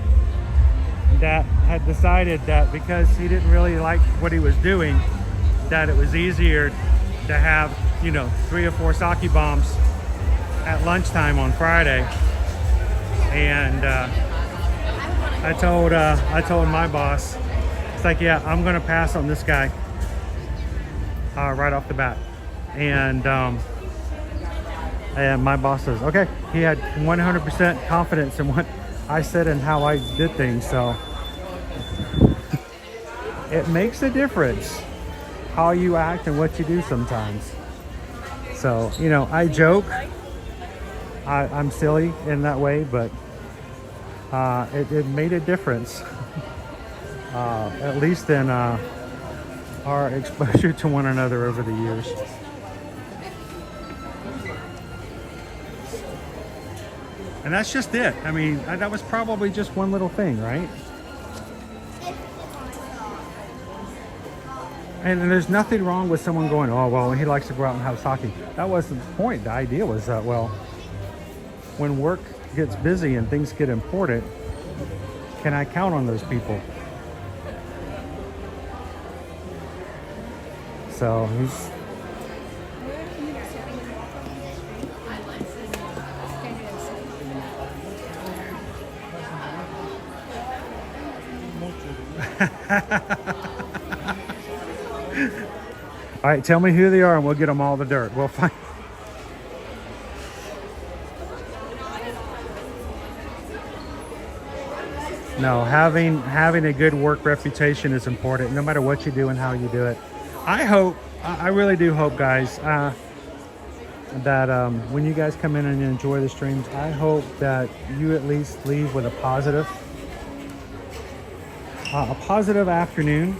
that had decided that because he didn't really like what he was doing, that it was easier to have, you know, 3 or 4 sake bombs at lunchtime on Friday. And I told my boss, it's like, yeah, I'm gonna pass on this guy right off the bat. And my boss says, okay. He had 100% confidence in what I said and how I did things. So it makes a difference how you act and what you do sometimes. So, you know, I joke. I'm silly in that way, but it made a difference. At least in our exposure to one another over the years. And that's just it. I mean, that was probably just one little thing, right? And there's nothing wrong with someone going, oh, well, he likes to go out and have sake. That wasn't the point. The idea was that, well, when work gets busy and things get important, can I count on those people? So he's... All right, tell me who they are and we'll get them all the dirt. We'll find... No, having a good work reputation is important, no matter what you do and how you do it. I really do hope, guys, that when you guys come in and enjoy the streams, I hope that you at least leave with a positive afternoon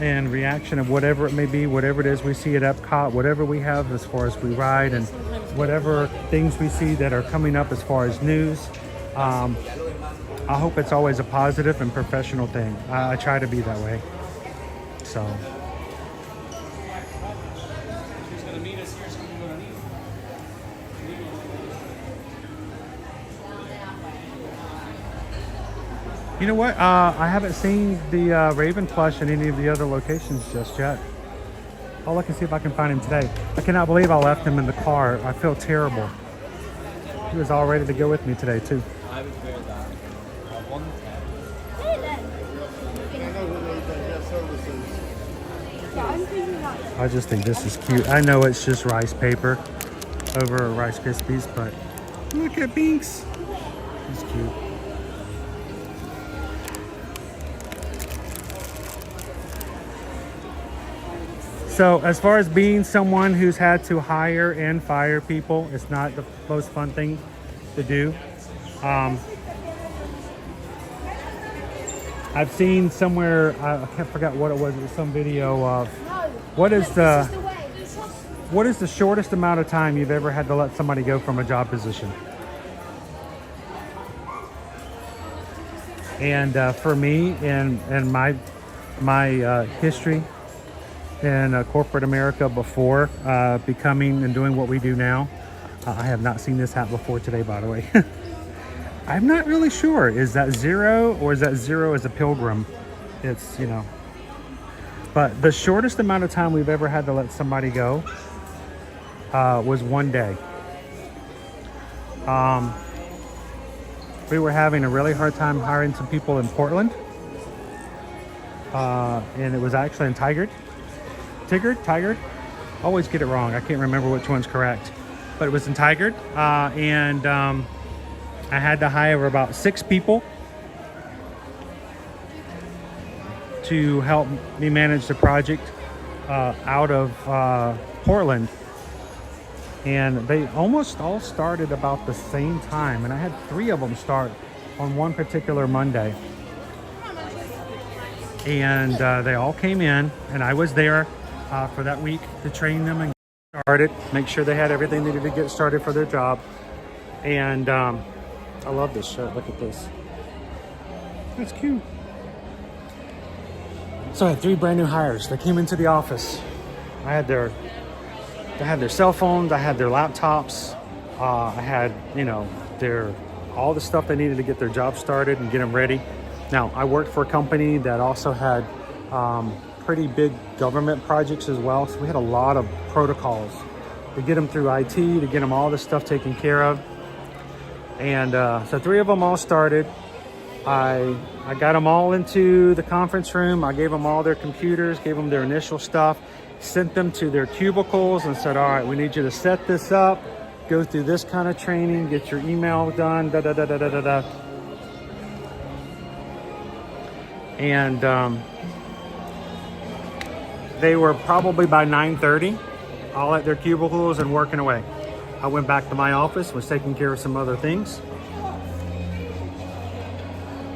and reaction of whatever it may be, whatever it is we see at Epcot, whatever we have as far as we ride, and whatever things we see that are coming up as far as news. I hope it's always a positive and professional thing. I try to be that way. So. You know what? I haven't seen the Raven plush in any of the other locations just yet. I'll look and see if I can find him today. I cannot believe I left him in the car. I feel terrible. He was all ready to go with me today too. I was very bad. I just think this is cute. I know it's just rice paper over Rice Krispies, but look at Binks. He's cute. So as far as being someone who's had to hire and fire people, it's not the most fun thing to do. I've seen somewhere, I can't forget what it was some video of what is the shortest amount of time you've ever had to let somebody go from a job position? And for me, and my history in corporate America before becoming and doing what we do now, I have not seen this hat before today, by the way. I'm not really sure. Is that 0 or is that 0 as a pilgrim? It's, you know. But the shortest amount of time we've ever had to let somebody go was 1 day. We were having a really hard time hiring some people in Portland. And it was actually in Tigard. Always get it wrong. I can't remember which one's correct. But it was in Tigard. And I had to hire about 6 people to help me manage the project out of Portland. And they almost all started about the same time. And I had 3 of them start on one particular Monday. And they all came in, and I was there for that week to train them and get started, make sure they had everything they needed to get started for their job. And I love this shirt. Look at this. That's cute. So I had 3 brand new hires. They came into the office. They had their cell phones. I had their laptops. I had, you know, all the stuff they needed to get their job started and get them ready. Now, I worked for a company that also had pretty big government projects as well. So we had a lot of protocols to get them through IT, to get them all this stuff taken care of. And so 3 of them all started. I got them all into the conference room. I gave them all their computers, gave them their initial stuff, sent them to their cubicles and said, all right, we need you to set this up, go through this kind of training, get your email done, da da da da da da da. And they were probably by 9:30, all at their cubicles and working away. I went back to my office, was taking care of some other things.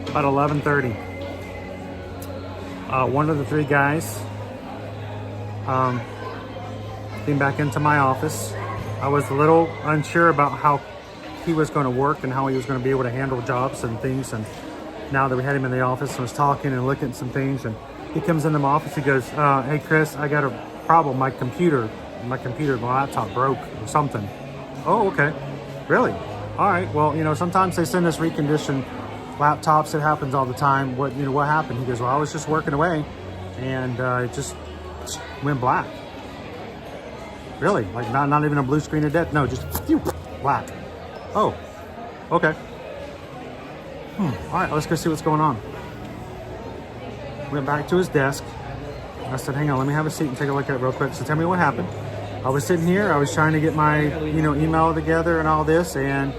About 11:30, one of the 3 guys came back into my office. I was a little unsure about how he was going to work and how he was going to be able to handle jobs and things. And now that we had him in the office and was talking and looking at some things, and he comes into my office, he goes, hey Chris, I got a problem. My laptop broke or something. Oh, okay. Really? All right. Well, you know, sometimes they send us reconditioned laptops. It happens all the time. What happened? He goes, well, I was just working away and it just went black. Really? Like not even a blue screen of death? No, just black. Oh, okay. All right, let's go see what's going on. Went back to his desk. I said, hang on, let me have a seat and take a look at it real quick. So tell me what happened. I was sitting here, I was trying to get my, email together and all this, and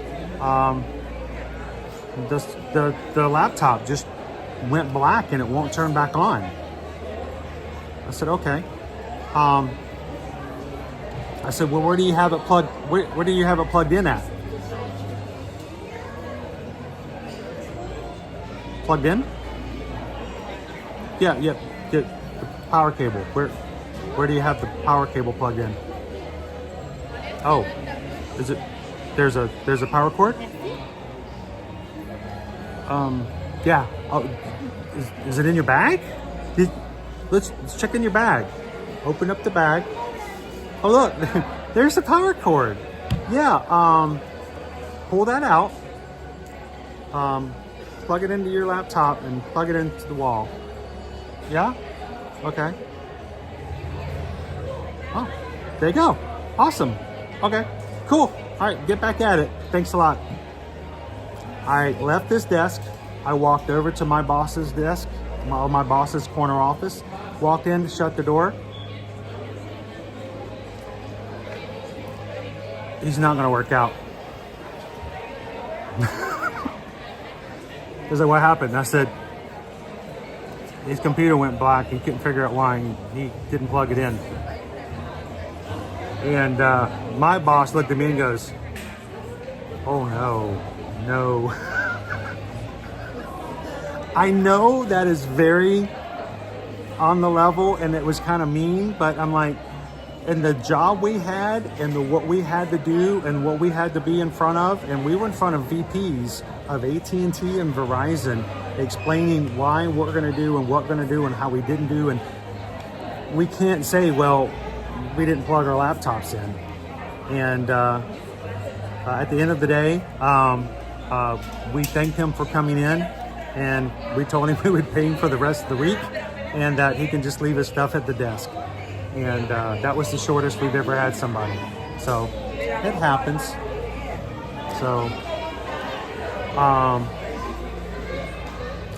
the laptop just went black and it won't turn back on. I said, okay. I said, well, where do you have it plugged? Where do you have it plugged in at? Plugged in? Yeah, the power cable. Where do you have the power cable plugged in? Oh, is it? There's a power cord? Yeah. Oh, is it in your bag? Let's check in your bag. Open up the bag. Oh look, there's the power cord. Yeah. Pull that out. Plug it into your laptop and plug it into the wall. Yeah? Okay. Oh, there you go. Awesome. Okay, cool. All right, get back at it. Thanks a lot. I left this desk. I walked over to my boss's desk, my boss's corner office. Walked in, shut the door. He's not gonna work out. He's like, what happened? I said, his computer went black. He couldn't figure out why. He didn't plug it in. And my boss looked at me and goes, oh no. I know that is very on the level and it was kind of mean, but I'm like, and the job we had and what we had to do and what we had to be in front of, and we were in front of VPs of AT&T and Verizon explaining why what we're going to do and what we're going to do and how we didn't do. And we can't say, well, we didn't plug our laptops in. And at the end of the day, we thanked him for coming in, and we told him we would pay him for the rest of the week and that he can just leave his stuff at the desk. And that was the shortest we've ever had somebody. So it happens. So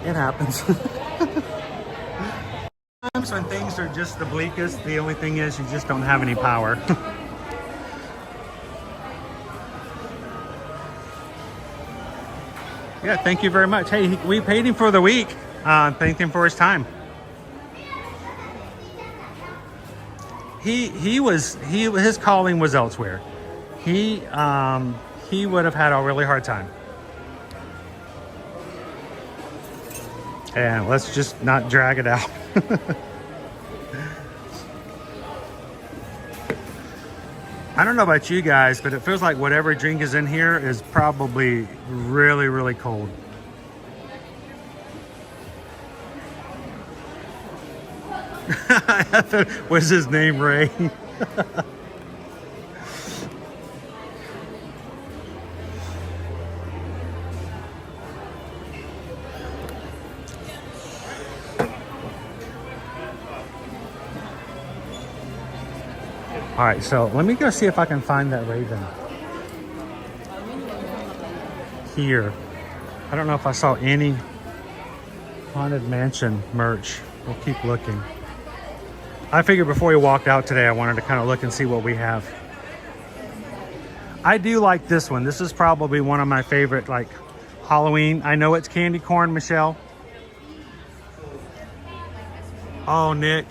it happens. Sometimes when things are just the bleakest, the only thing is you just don't have any power. Yeah, thank you very much. Hey, we paid him for the week. Thanked him for his time. His calling was elsewhere. He would have had a really hard time. And let's just not drag it out. I don't know about you guys, but it feels like whatever drink is in here is probably really, really cold. Was his name Ray? All right, so let me go see if I can find that raven here. I don't know if I saw any Haunted Mansion merch. We'll keep looking. I figured before we walked out today, I wanted to kind of look and see what we have. I do like this one. This is probably one of my favorite, like, Halloween. I know it's candy corn, Michelle. Oh, Nick.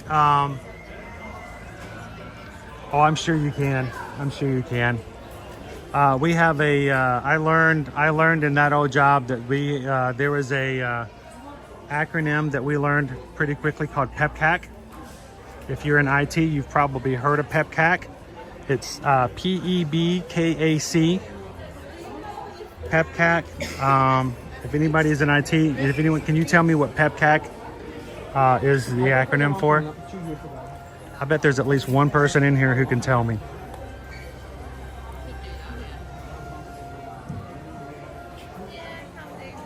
Oh, I'm sure you can. I'm sure you can. We have a. I learned in that old job that we there was a acronym that we learned pretty quickly called PEPCAC. If you're in IT, you've probably heard of PEPCAC. It's PEBKAC. PEPCAC. If anybody's in IT, if anyone, can you tell me what PEPCAC is the acronym for? I bet there's at least one person in here who can tell me.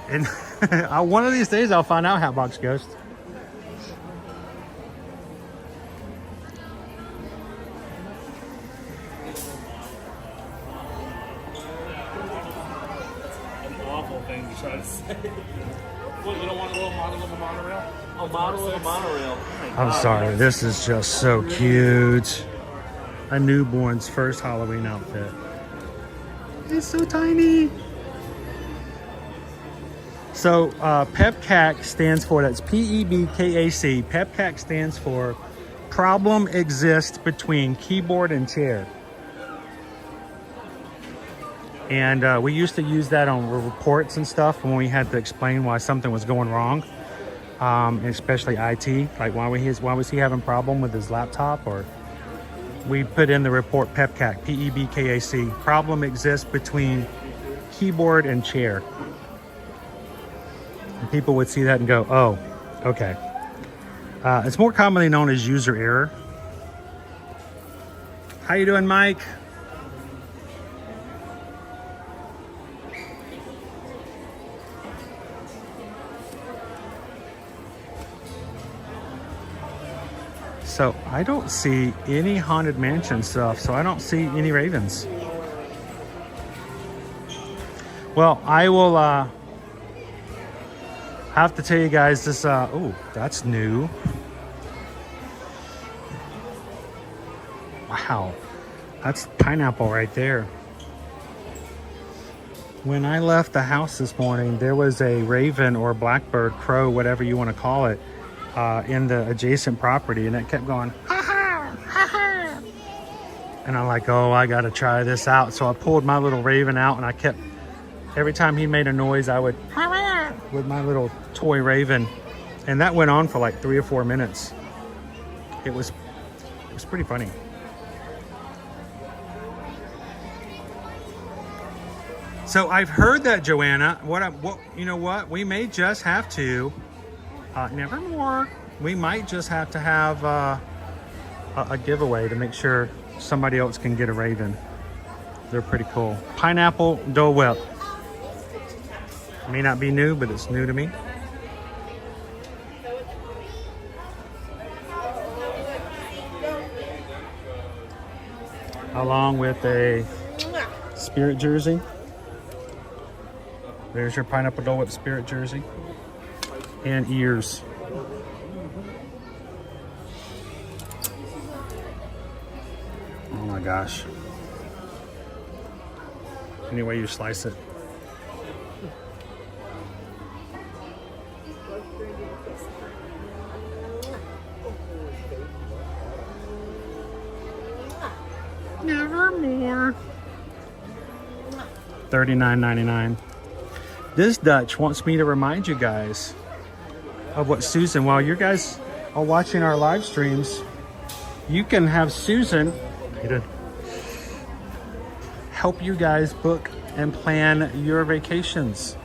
And one of these days I'll find out, Hatbox Ghost. An awful thing to try to say. What, you don't want a little model of a monorail? A model of a monorail. I'm sorry, this is just so cute. A newborn's first Halloween outfit. It's so tiny. So PEPCAC stands for, that's PEBKAC. PEPCAC stands for Problem Exists Between Keyboard and Chair. And we used to use that on reports and stuff when we had to explain why something was going wrong. Especially IT, like why was he having a problem with his laptop, or we put in the report PEPCAC, PEBKAC, problem exists between keyboard and chair. And people would see that and go, oh, okay. It's more commonly known as user error. How you doing, Mike? So I don't see any Haunted Mansion stuff, so I don't see any ravens. Well, I will have to tell you guys this, oh, that's new. Wow, that's pineapple right there. When I left the house this morning, there was a raven or blackbird, crow, whatever you want to call it, in the adjacent property, and it kept going, ha ha, ha ha. And I'm like, oh, I gotta try this out. So I pulled my little raven out, and I kept, every time he made a noise, I would, with my little toy raven. And that went on for like 3 or 4 minutes. It was pretty funny. So I've heard that, Joanna, you know what? We may just have to, nevermore, we might just have to have a giveaway to make sure somebody else can get a raven. They're pretty cool. Pineapple Dole Whip. May not be new, but it's new to me. Along with a Spirit jersey. There's your Pineapple Dole Whip Spirit jersey. And ears. Oh my gosh. Any way you slice it. Nevermore. $39.99. This Dutch wants me to remind you guys of what Susan, while you guys are watching our live streams, you can have Susan help you guys book and plan your vacations.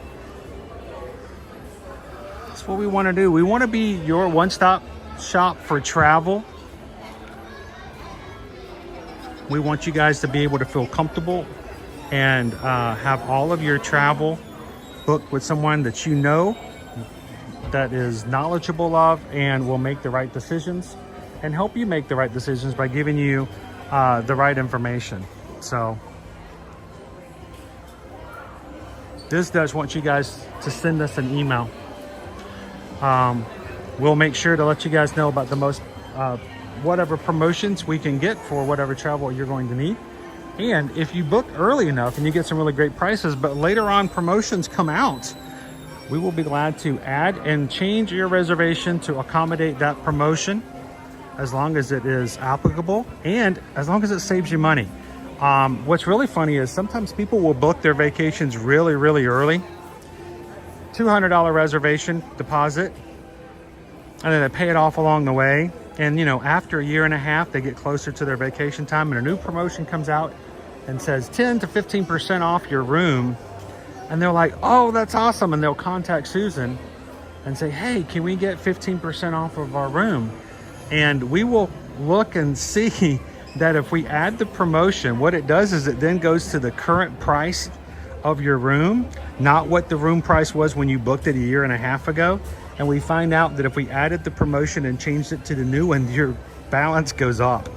That's what we want to do. We want to be your one-stop shop for travel. We want you guys to be able to feel comfortable and have all of your travel booked with someone that you know, that is knowledgeable of, and will make the right decisions and help you make the right decisions by giving you the right information. So this does want you guys to send us an email. We'll make sure to let you guys know about the most whatever promotions we can get for whatever travel you're going to need. And if you book early enough and you get some really great prices, but later on promotions come out, we will be glad to add and change your reservation to accommodate that promotion, as long as it is applicable and as long as it saves you money. What's really funny is sometimes people will book their vacations really, really early. $200 reservation deposit, and then they pay it off along the way. And you know, after a year and a half, they get closer to their vacation time and a new promotion comes out and says 10 to 15% off your room. And they're like, oh, that's awesome. And they'll contact Susan and say, hey, can we get 15% off of our room? And we will look and see that if we add the promotion, what it does is it then goes to the current price of your room, not what the room price was when you booked it a year and a half ago. And we find out that if we added the promotion and changed it to the new one, your balance goes up.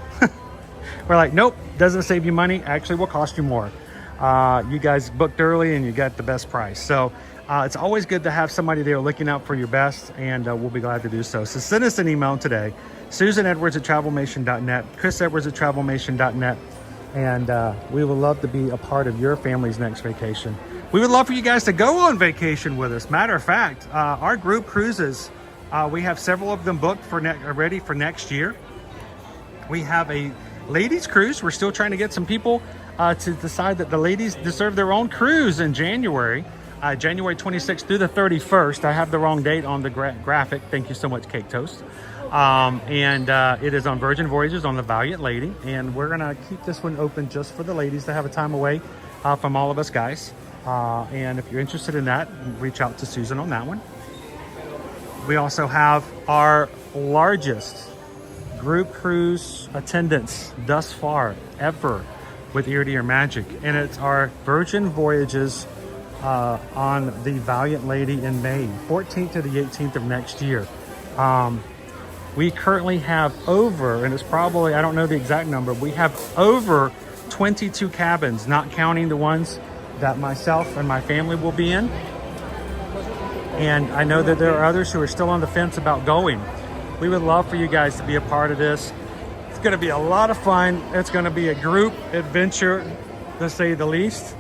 We're like, nope, doesn't save you money, actually will cost you more. You guys booked early and you got the best price. So it's always good to have somebody there looking out for your best, and we'll be glad to do so. So send us an email today, susanedwards@travelmation.net, chrisedwards@travelmation.net, and we would love to be a part of your family's next vacation. We would love for you guys to go on vacation with us. Matter of fact, our group cruises, we have several of them booked for ready for next year. We have a ladies cruise. We're still trying to get some people to decide that the ladies deserve their own cruise in January. January 26th through the 31st. I have the wrong date on the graphic. Thank you so much, Cake Toast. It is on Virgin Voyages on the Valiant Lady. And we're going to keep this one open just for the ladies to have a time away from all of us guys. And if you're interested in that, reach out to Susan on that one. We also have our largest group cruise attendance thus far ever with Ear to Ear Magic. And it's our Virgin Voyages on the Valiant Lady in May, 14th to the 18th of next year. We currently have over, and it's probably, I don't know the exact number, we have over 22 cabins, not counting the ones that myself and my family will be in. And I know that there are others who are still on the fence about going. We would love for you guys to be a part of this. It's going to be a lot of fun. It's going to be a group adventure, to say the least.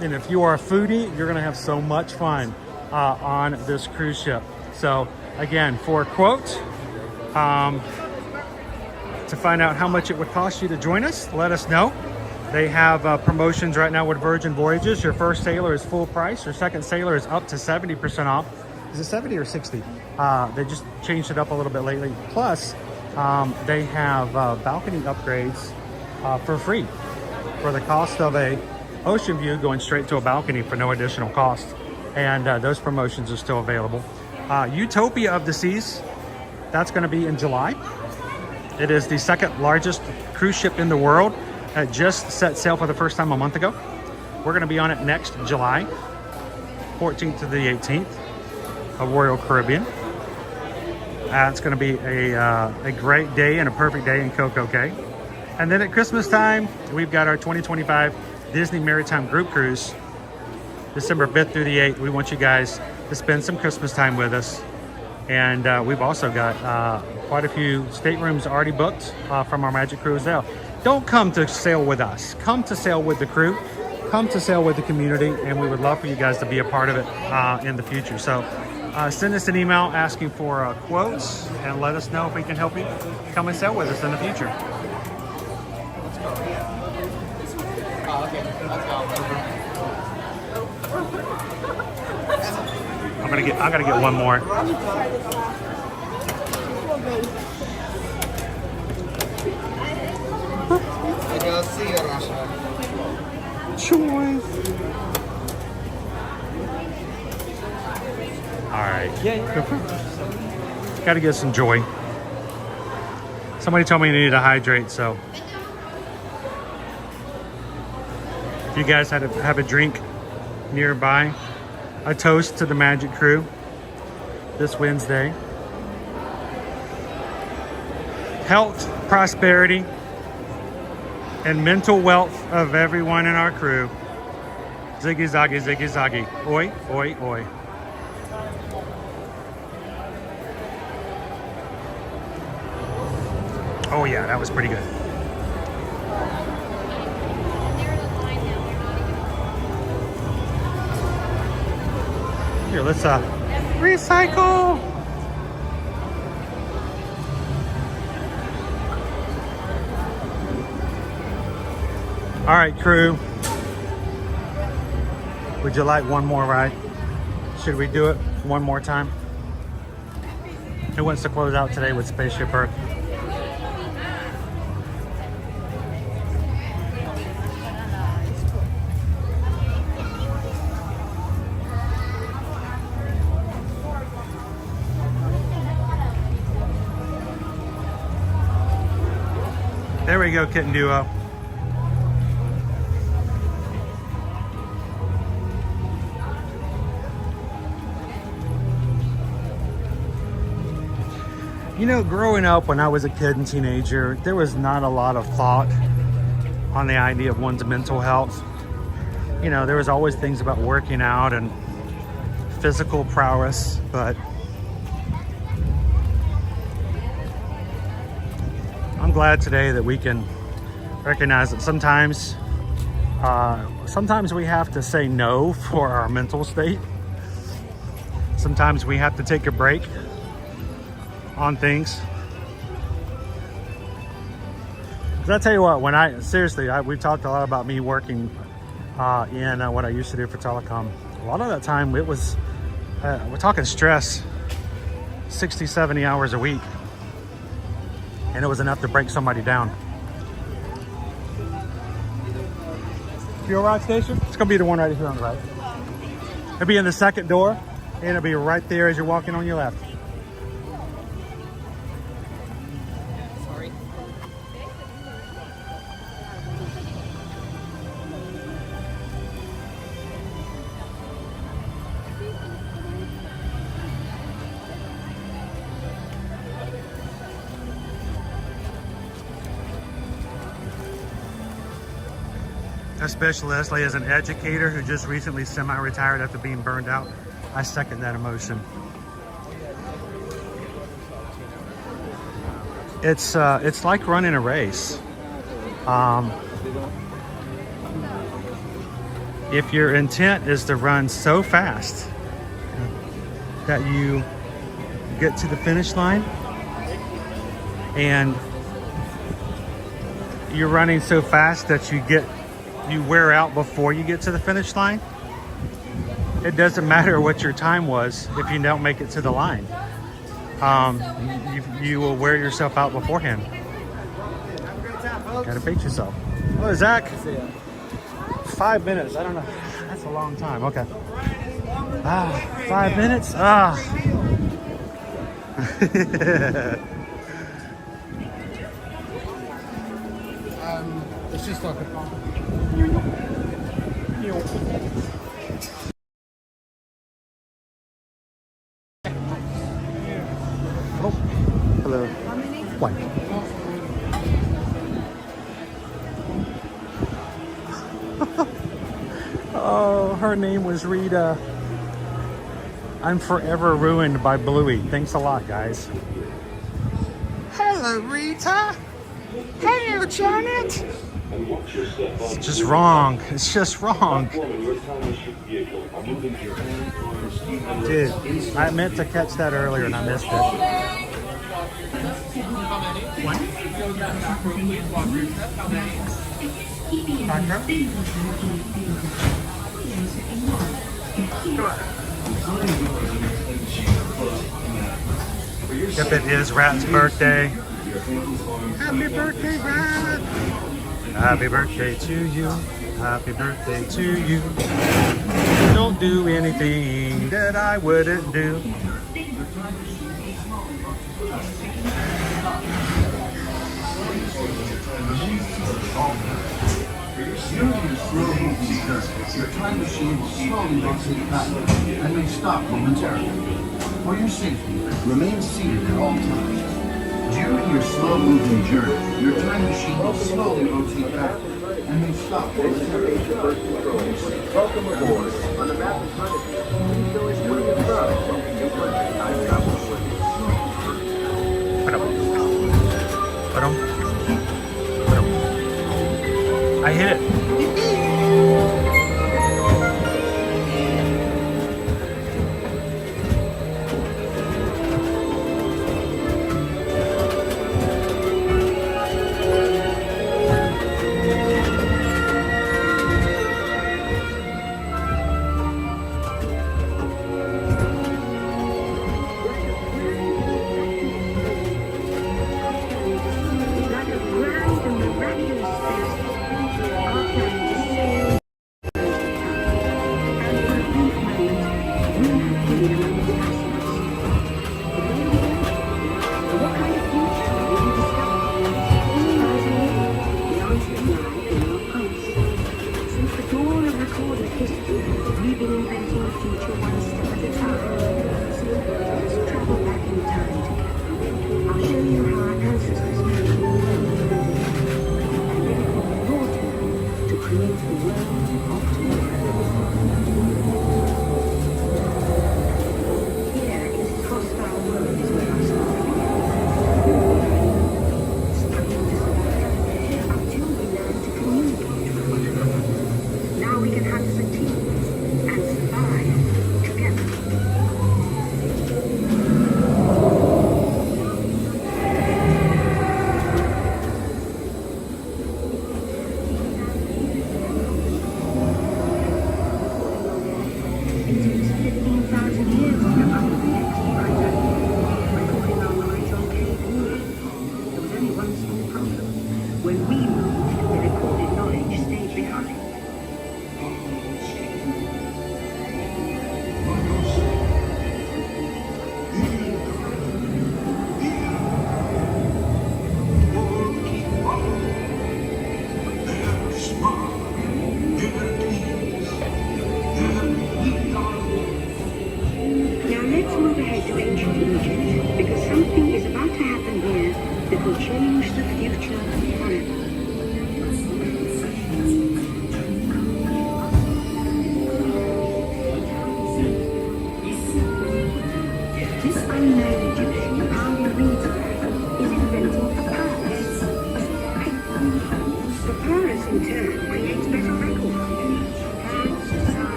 And if you are a foodie, you're going to have so much fun on this cruise ship. So again, for a quote, to find out how much it would cost you to join us, let us know. They have promotions right now with Virgin Voyages. Your first sailor is full price. Your second sailor is up to 70% off. Is it 70 or 60? They just changed it up a little bit lately. Plus, they have balcony upgrades for free for the cost of a ocean view going straight to a balcony for no additional cost. And those promotions are still available. Utopia of the Seas, that's going to be in July. It is the second largest cruise ship in the world. It just set sail for the first time a month ago. We're going to be on it next July, 14th to the 18th of Royal Caribbean. It's going to be a great day and a perfect day in Coco Cay. And then at Christmas time, we've got our 2025 Disney Maritime Group Cruise, December 5th through the 8th. We want you guys to spend some Christmas time with us. And we've also got quite a few staterooms already booked from our Magic Cruise there. Don't come to sail with us. Come to sail with the crew. Come to sail with the community. And we would love for you guys to be a part of it in the future. So send us an email asking for quotes and let us know if we can help you come and sail with us in the future. I gotta get one more. Choice. All right. Yeah. Gotta get some joy. Somebody told me I needed to hydrate, so if you guys had to have a drink nearby, a toast to the Magic Crew this Wednesday. Health, prosperity, and mental wealth of everyone in our crew. Ziggy zaggy, ziggy zaggy. Oi, oi, oi. Oh yeah, that was pretty good. Here, let's recycle. All right, crew. Would you like one more ride? Should we do it one more time? Who wants to close out today with Spaceship Earth? There we go, Kitten Duo. You know, growing up when I was a kid and teenager, there was not a lot of thought on the idea of one's mental health. You know, there was always things about working out and physical prowess, but I'm glad today that we can recognize that sometimes we have to say no for our mental state. Sometimes we have to take a break on things. Because I tell you what, we've talked a lot about me working in what I used to do for telecom. A lot of that time it was, we're talking stress, 60, 70 hours a week. And it was enough to break somebody down. Fuel rod station? It's gonna be the one right here on the right. It'll be in the second door, and it'll be right there as you're walking on your left. Especially as an educator who just recently semi-retired after being burned out, I second that emotion. It's like running a race. If your intent is to run so fast that you get to the finish line and you're running so fast that you wear out before you get to the finish line, it doesn't matter what your time was if you don't make it to the line. You will wear yourself out beforehand. Gotta pace yourself. Oh, Zach, 5 minutes. I don't know. That's a long time. Okay. 5 minutes. It's just like a Oh, hello. One. Oh, her name was Rita. I'm forever ruined by Bluey. Thanks a lot, guys. Hello, Rita. Hello, Janet. It's just wrong. It's just wrong. Dude, I meant to catch that earlier and I missed it. If it is Rat's birthday. Happy birthday, Rat! Happy birthday to you. Happy birthday to you. Don't do anything that I wouldn't do. Your time machine will slowly rotate backward and may stop momentarily. For your safety, remain seated at all times. During your slow-moving journey, your time machine will slowly rotate back and may stop. Welcome aboard. On the map in front of you, please show us where you're from. Your country, time travel. I hit it.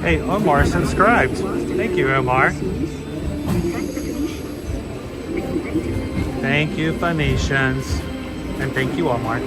Hey, Omar subscribed. Thank you, Omar. Thank you, Phoenicians. And thank you, Omar.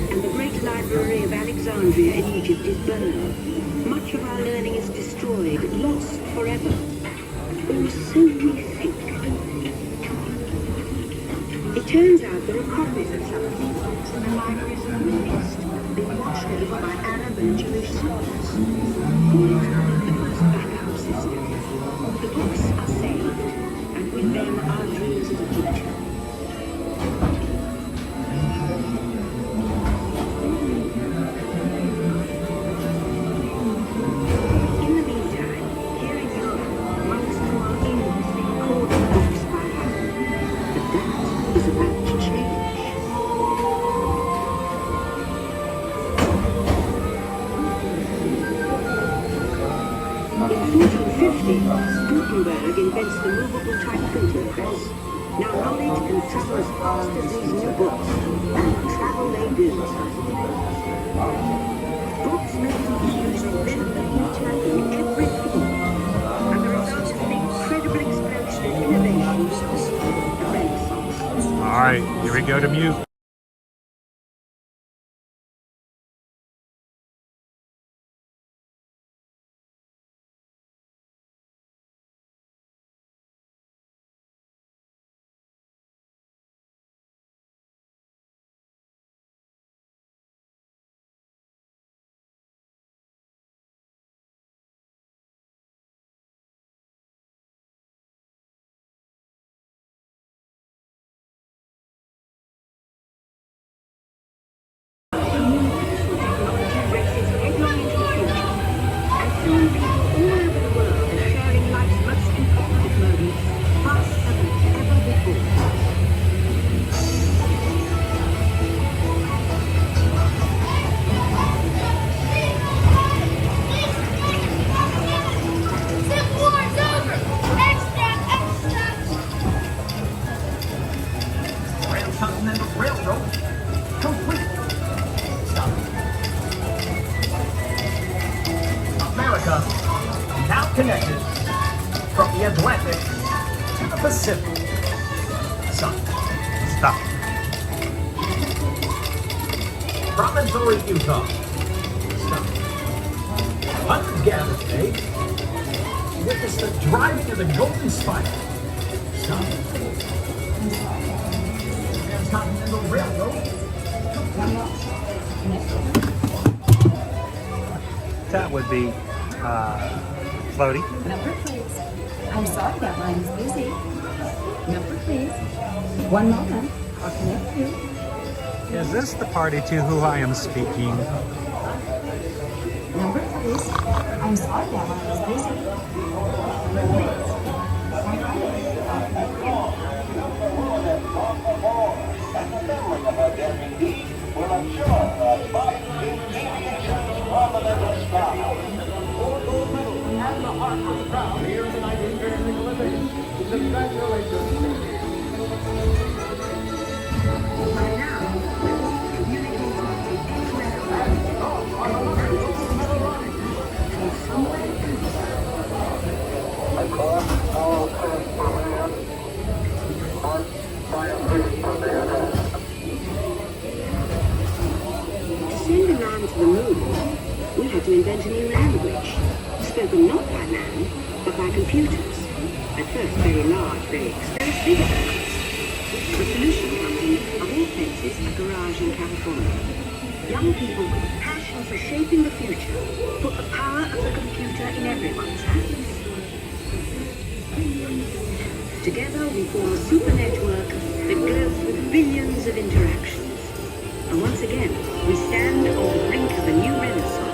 And the great library of Alexandria in Egypt is burned. Much of our learning is destroyed, lost forever. Or so we think. It turns out there are copies of some of these books in the libraries of the Middle East, being watched over by Arab and Jewish scholars. All through the most backup system. The books are saved, and with them our dreams of the future. Gutenberg invents the movable type printing press. Now knowledge can travel as fast as these new books, and travel they do. Books make you use a bit of the future in every form, and the result of an incredible explosion of innovations was the Renaissance. All right, here we go to mute. America, now connected from the Atlantic to the Pacific. Stop. Promontory, Utah. Stop. Ungathered today. Witness the driving of the Golden Spike. Stop. Transcontinental Railroad. That would be floaty. Number please. I'm sorry, that line is busy. Number please. One moment. I'll connect you. Is this the party to who I am speaking? Number please. I'm sorry, that line is busy. To invent a new language, spoken not by man, but by computers. At first very large, very big at first. The solution comes in, of all places, a garage in California. Young people with a passion for shaping the future put the power of the computer in everyone's hands. Together we form a super network that glows with billions of interactions. And once again, we stand on the brink of a new renaissance.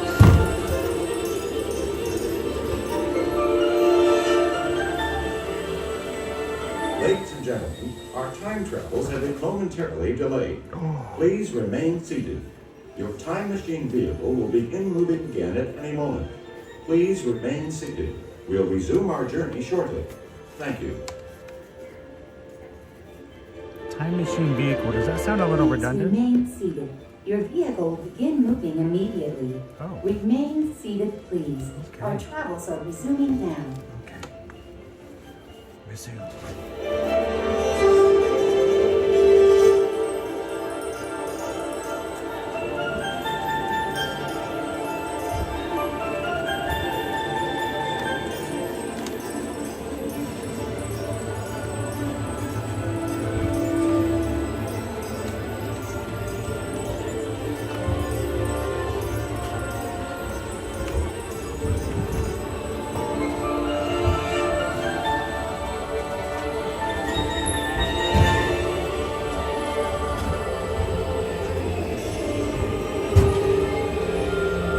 Ladies and gentlemen, our time travels have been momentarily delayed. Please remain seated. Your time machine vehicle will begin moving again at any moment. Please remain seated. We'll resume our journey shortly. Thank you. Time machine vehicle, does that sound a little redundant? Remain seated. Your vehicle will begin moving immediately. Oh. Remain seated, please. Okay. Our travels are resuming now. Resume.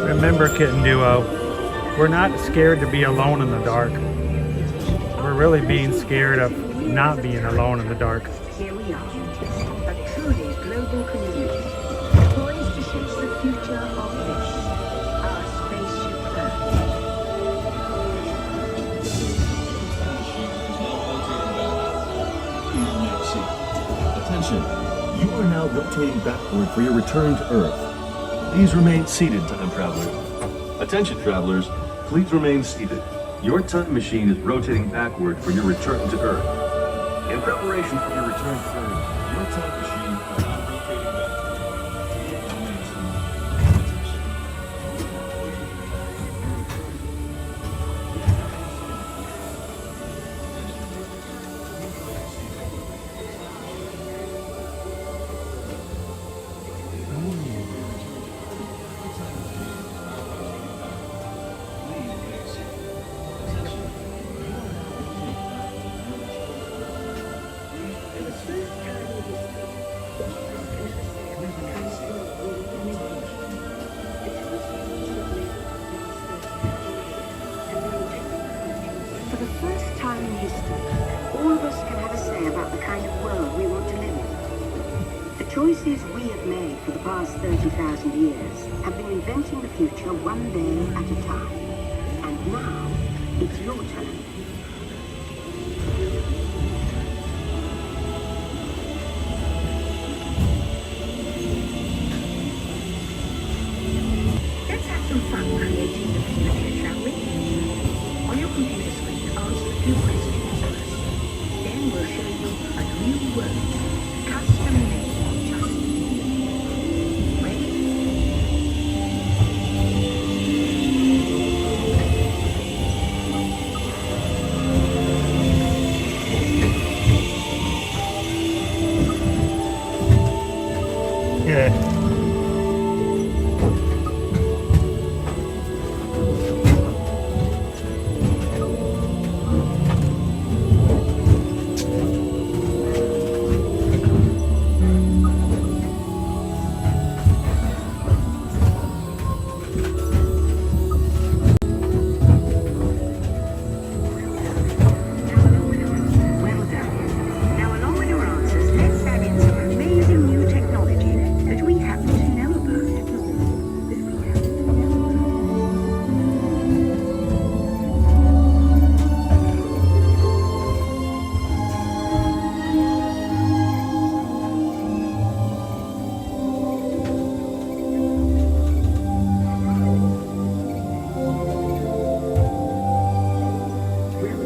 Remember, Kitten Duo, we're not scared to be alone in the dark. We're really being scared of not being alone in the dark. Here we are, a truly global community, poised to shape the future of this, our spaceship Earth. Attention! You are now rotating backward for your return to Earth. Please remain seated, time travelers. Attention, travelers. Please remain seated. Your time machine is rotating backward for your return to Earth. In preparation for your return to Earth, your time machine is now rotating For the first time in history, all of us can have a say about the kind of world we want to live in. The choices we have made for the past 30,000 years have been inventing the future one day at a time. And now, it's your turn. Let's have some fun creating the future, shall we? On your computer screen, answer a few questions first. Then we'll show you a new world, custom made just for you. Ready? Yeah. Well done. Now, along with your answers, let's add in some amazing new technology that we happen to know about.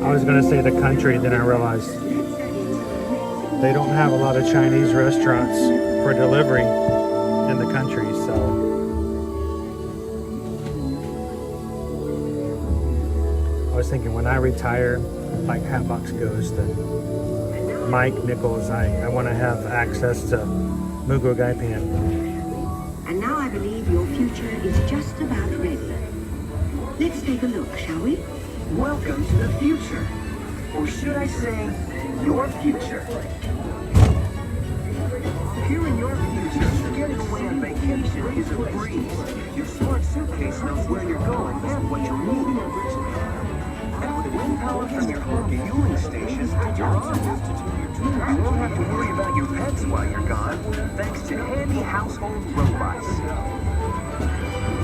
I was going to say the country, then I realized they don't have a lot of Chinese restaurants for delivery in the country, so I was thinking when I retire, like Hatbox goes, that Mike Nichols, I want to have access to Mugo Gaipan. And now I believe your future is just about ready. Let's take a look, shall we? Welcome to the future. Or should I say, your future. Here in your future, getting away on vacation is a breeze. Your smart suitcase knows where you're going and what you'll need. And with wind power from your home fueling station, you're on. You won't have to worry about your pets while you're gone, thanks to handy household robots.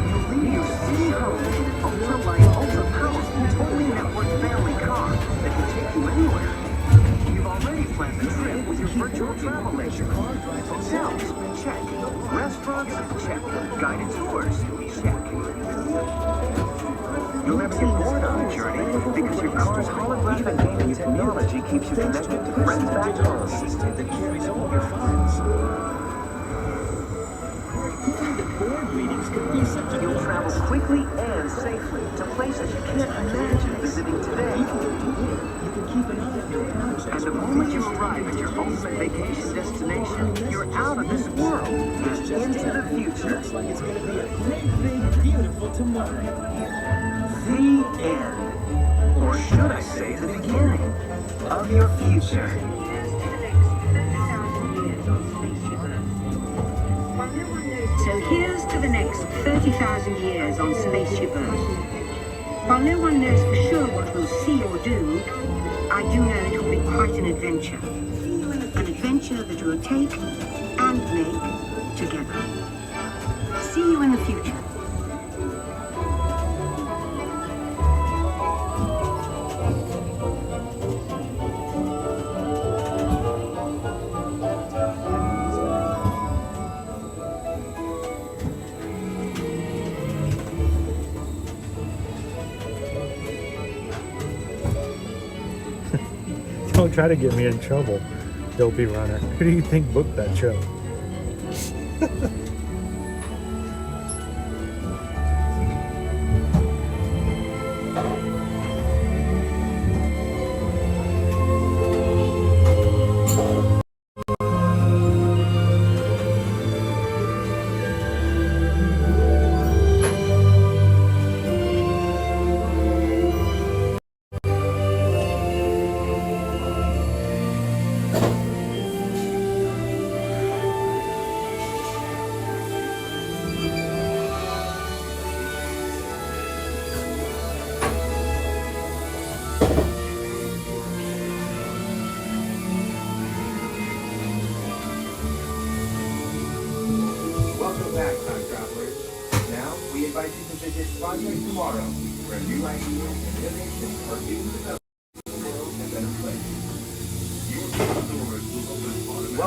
You'll leave your city home in an ultra-light, ultra-powerful, totally networked family car that can take you anywhere. You've already planned the trip with your virtual travel agent. Hotels, check. Restaurants, check. Guided tours, check. You'll never get bored on the journey because your car's holographic gaming technology keeps you connected to friends back home. Assistant that carries all your files. You'll travel quickly and safely to places you can't imagine visiting today. And the moment you arrive at your ultimate vacation destination, you're out of this world and into the future. Looks like it's going to be a great, big, beautiful tomorrow. The end. Or should I say the beginning of your future. So here's to the next 30,000 years on Spaceship Earth. While no one knows for sure what we'll see or do, I do know it will be quite an adventure. An adventure that we'll take and make together. See you in the future. Don't try to get me in trouble, dopey runner. Who do you think booked that show? Welcome back, time travelers. Now, we invite you to visit Project Tomorrow, where new ideas and innovations are being developed to make the world a better place.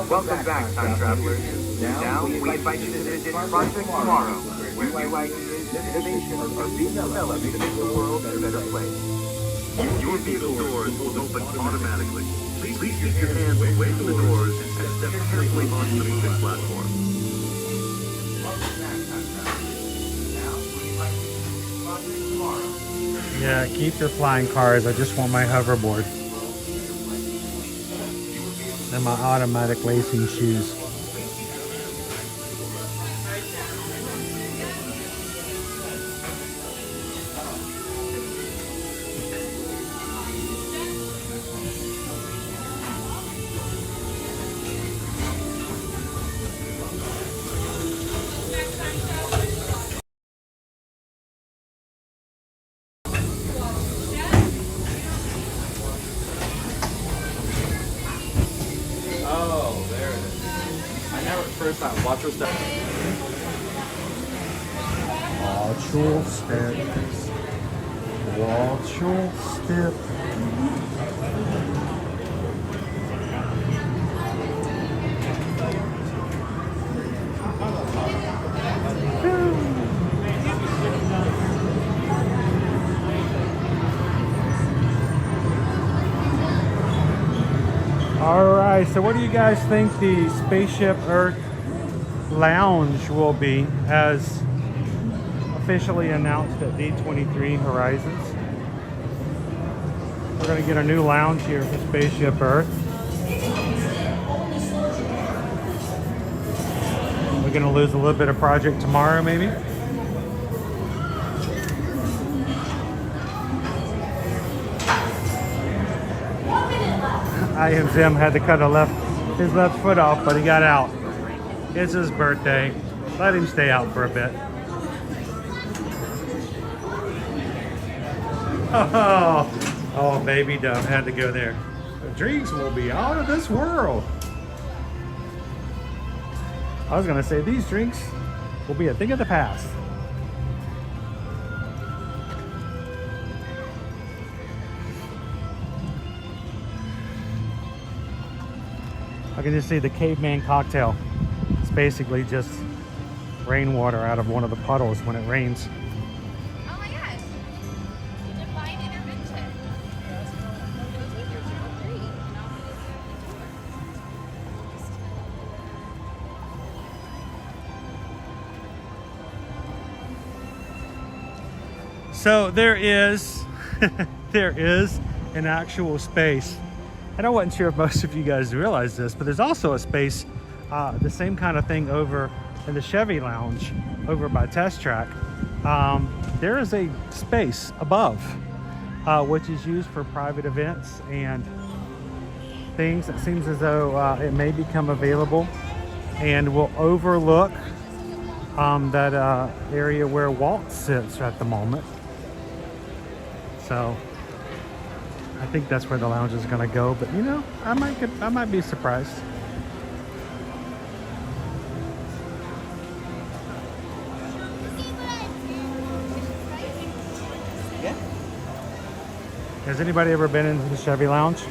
Welcome back, time travelers. Now, we invite you to visit Project Tomorrow, where new ideas and innovations are being developed to make the world a better place. Your vehicle doors will open automatically. Please keep your hands away from the doors and step carefully onto the moving platform. Yeah, keep your flying cars. I just want my hoverboard. And my automatic racing shoes. Oh, there it is. I never first time. Watch your step. Watch your step. Watch your step. Alright, so what do you guys think the Spaceship Earth Lounge will be as officially announced at D23 Horizons? We're going to get a new lounge here for Spaceship Earth. We're going to lose a little bit of Project Tomorrow, maybe? Zim had to cut his left foot off, but he got out. It's his birthday. Let him stay out for a bit. Oh, baby dove had to go there. The drinks will be out of this world. I was gonna say these drinks will be a thing of the past. I can just see the caveman cocktail. It's basically just rainwater out of one of the puddles when it rains. Oh my gosh. Divine intervention. So there is an actual space. And I wasn't sure if most of you guys realize this, but there's also a space, the same kind of thing over in the Chevy Lounge over by Test Track. There is a space above, which is used for private events and things. It seems as though it may become available and will overlook that area where Walt sits at the moment. So I think that's where the lounge is going to go, but you know, I might be surprised. Yeah. Has anybody ever been into the Chevy Lounge?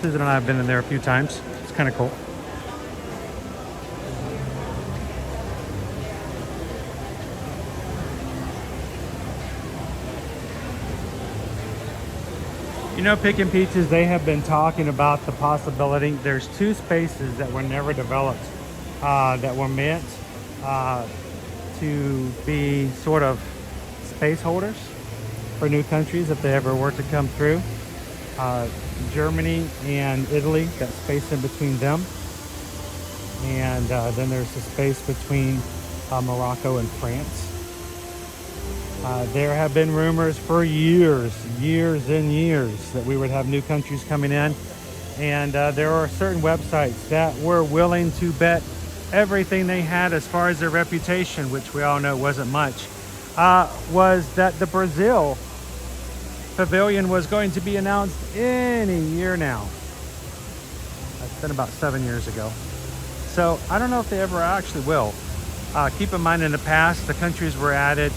Susan and I have been in there a few times. It's kind of cool. You know, Picking Peaches, they have been talking about the possibility. There's 2 spaces that were never developed that were meant to be sort of space holders for new countries if they ever were to come through. Germany and Italy, that space in between them. And then there's the space between Morocco and France. There have been rumors for years and years that we would have new countries coming in. And there are certain websites that were willing to bet everything they had as far as their reputation, which we all know wasn't much, was that the Brazil pavilion was going to be announced any year now. That's been about 7 years ago. So I don't know if they ever actually will. Keep in mind, in the past, the countries were added.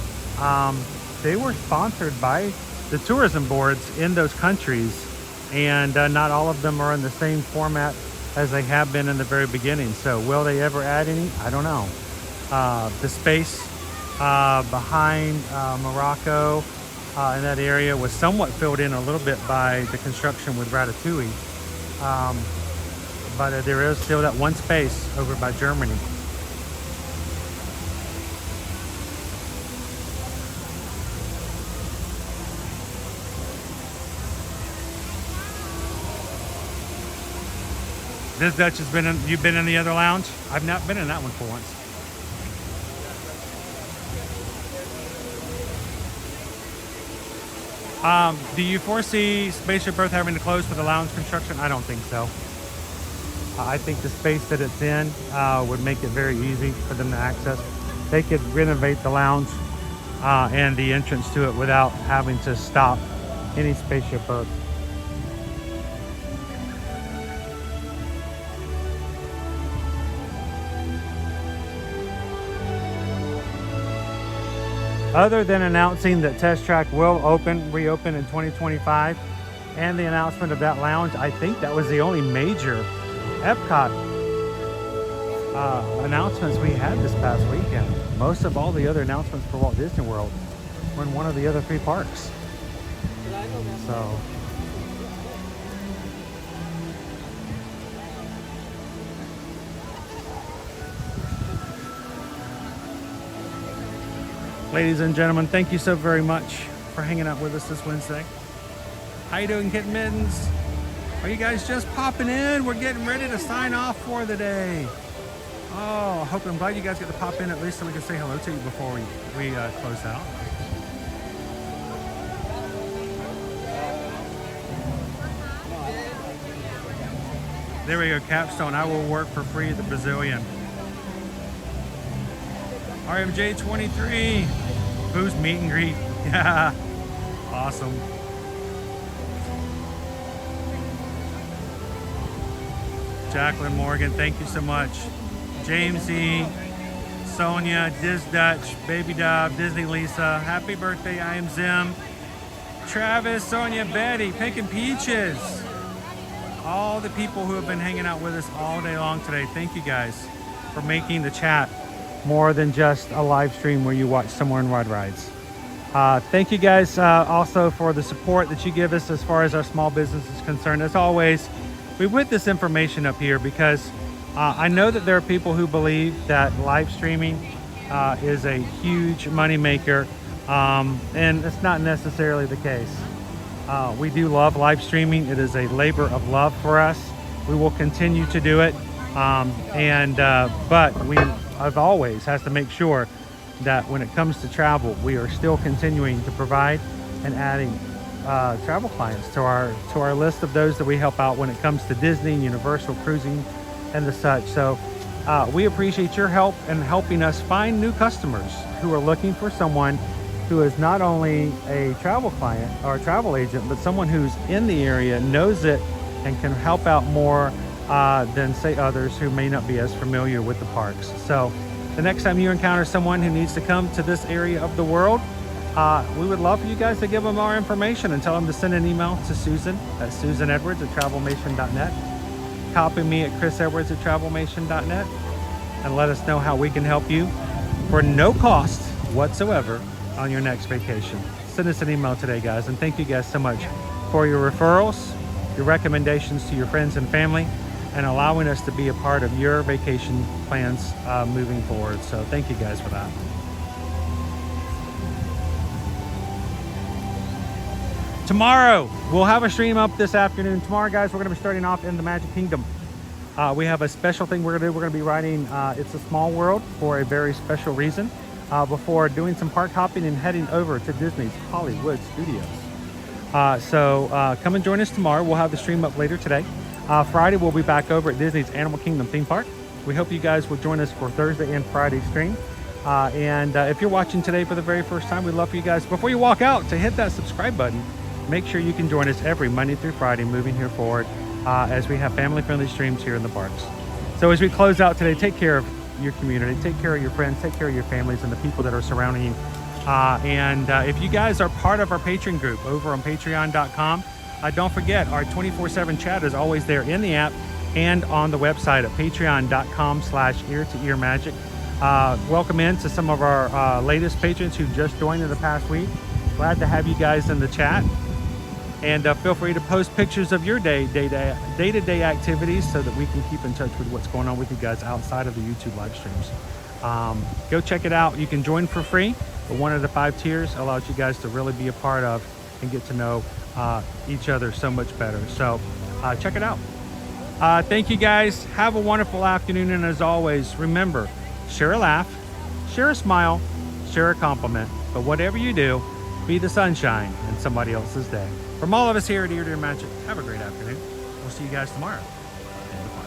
They were sponsored by the tourism boards in those countries, and not all of them are in the same format as they have been in the very beginning. So will they ever add any? I don't know. The space behind Morocco in that area was somewhat filled in a little bit by the construction with Ratatouille. But there is still that one space over by Germany. This Dutch has been in, you've been in the other lounge? I've not been in that one for once. Do you foresee Spaceship Earth having to close for the lounge construction? I don't think so. I think the space that it's in would make it very easy for them to access. They could renovate the lounge and the entrance to it without having to stop any Spaceship Earth. Other than announcing that Test Track will reopen in 2025, and the announcement of that lounge, I think that was the only major Epcot announcements we had this past weekend. Most of all the other announcements for Walt Disney World were in one of the other 3 parks. So ladies and gentlemen, thank you so very much for hanging out with us this Wednesday. How you doing, Kitten Mittens? Are you guys just popping in? We're getting ready to sign off for the day. Oh, I'm glad you guys get to pop in at least so we can say hello to you before we close out. There we go, Capstone. I will work for free at the Brazilian. RMJ23, Boo's meet and greet. Yeah, awesome. Jacqueline Morgan, thank you so much. James E, Sonia, Diz Dutch, Baby Dove, Disney Lisa, happy birthday, I am Zim. Travis, Sonia, Betty, Picking Peaches. All the people who have been hanging out with us all day long today, thank you guys for making the chat more than just a live stream where you watch someone ride rides. Thank you guys also for the support that you give us as far as our small business is concerned. As always, we put this information up here because I know that there are people who believe that live streaming is a huge moneymaker, and it's not necessarily the case. We do love live streaming. It is a labor of love for us. We will continue to do it, but we I've always has to make sure that when it comes to travel, we are still continuing to provide and adding travel clients to our list of those that we help out when it comes to Disney, Universal, cruising, and the such. So we appreciate your help in helping us find new customers who are looking for someone who is not only a travel client or a travel agent, but someone who's in the area, knows it, and can help out more than say others who may not be as familiar with the parks. So the next time you encounter someone who needs to come to this area of the world, we would love for you guys to give them our information and tell them to send an email to Susan at susanedwards@travelmation.net. Copy me at chrisedwards@travelmation.net and let us know how we can help you for no cost whatsoever on your next vacation. Send us an email today, guys, and thank you guys so much for your referrals, your recommendations to your friends and family, and allowing us to be a part of your vacation plans moving forward. So thank you guys for that. Tomorrow, we'll have a stream up this afternoon. Tomorrow, guys, we're going to be starting off in the Magic Kingdom. We have a special thing we're going to do. We're going to be riding It's a Small World for a very special reason before doing some park hopping and heading over to Disney's Hollywood Studios. So come and join us tomorrow. We'll have the stream up later today. Friday, we'll be back over at Disney's Animal Kingdom theme park. We hope you guys will join us for Thursday and Friday stream. And if you're watching today for the very first time, we'd love for you guys, before you walk out, to hit that subscribe button. Make sure you can join us every Monday through Friday moving here forward as we have family-friendly streams here in the parks. So as we close out today, take care of your community, take care of your friends, take care of your families and the people that are surrounding you. And if you guys are part of our Patreon group over on patreon.com, don't forget our 24/7 chat is always there in the app and on the website at patreon.com/ear-to-ear-magic. Welcome in to some of our latest patrons who just joined in the past week. Glad to have you guys in the chat. And feel free to post pictures of your day-to-day activities so that we can keep in touch with what's going on with you guys outside of the YouTube live streams. Go check it out. You can join for free, but one of the 5 tiers allows you guys to really be a part of and get to know each other so much better. So check it out. Thank you guys. Have a wonderful afternoon. And as always, remember, share a laugh, share a smile, share a compliment. But whatever you do, be the sunshine in somebody else's day. From all of us here at Ear to Ear Magic, have a great afternoon. We'll see you guys tomorrow in the park.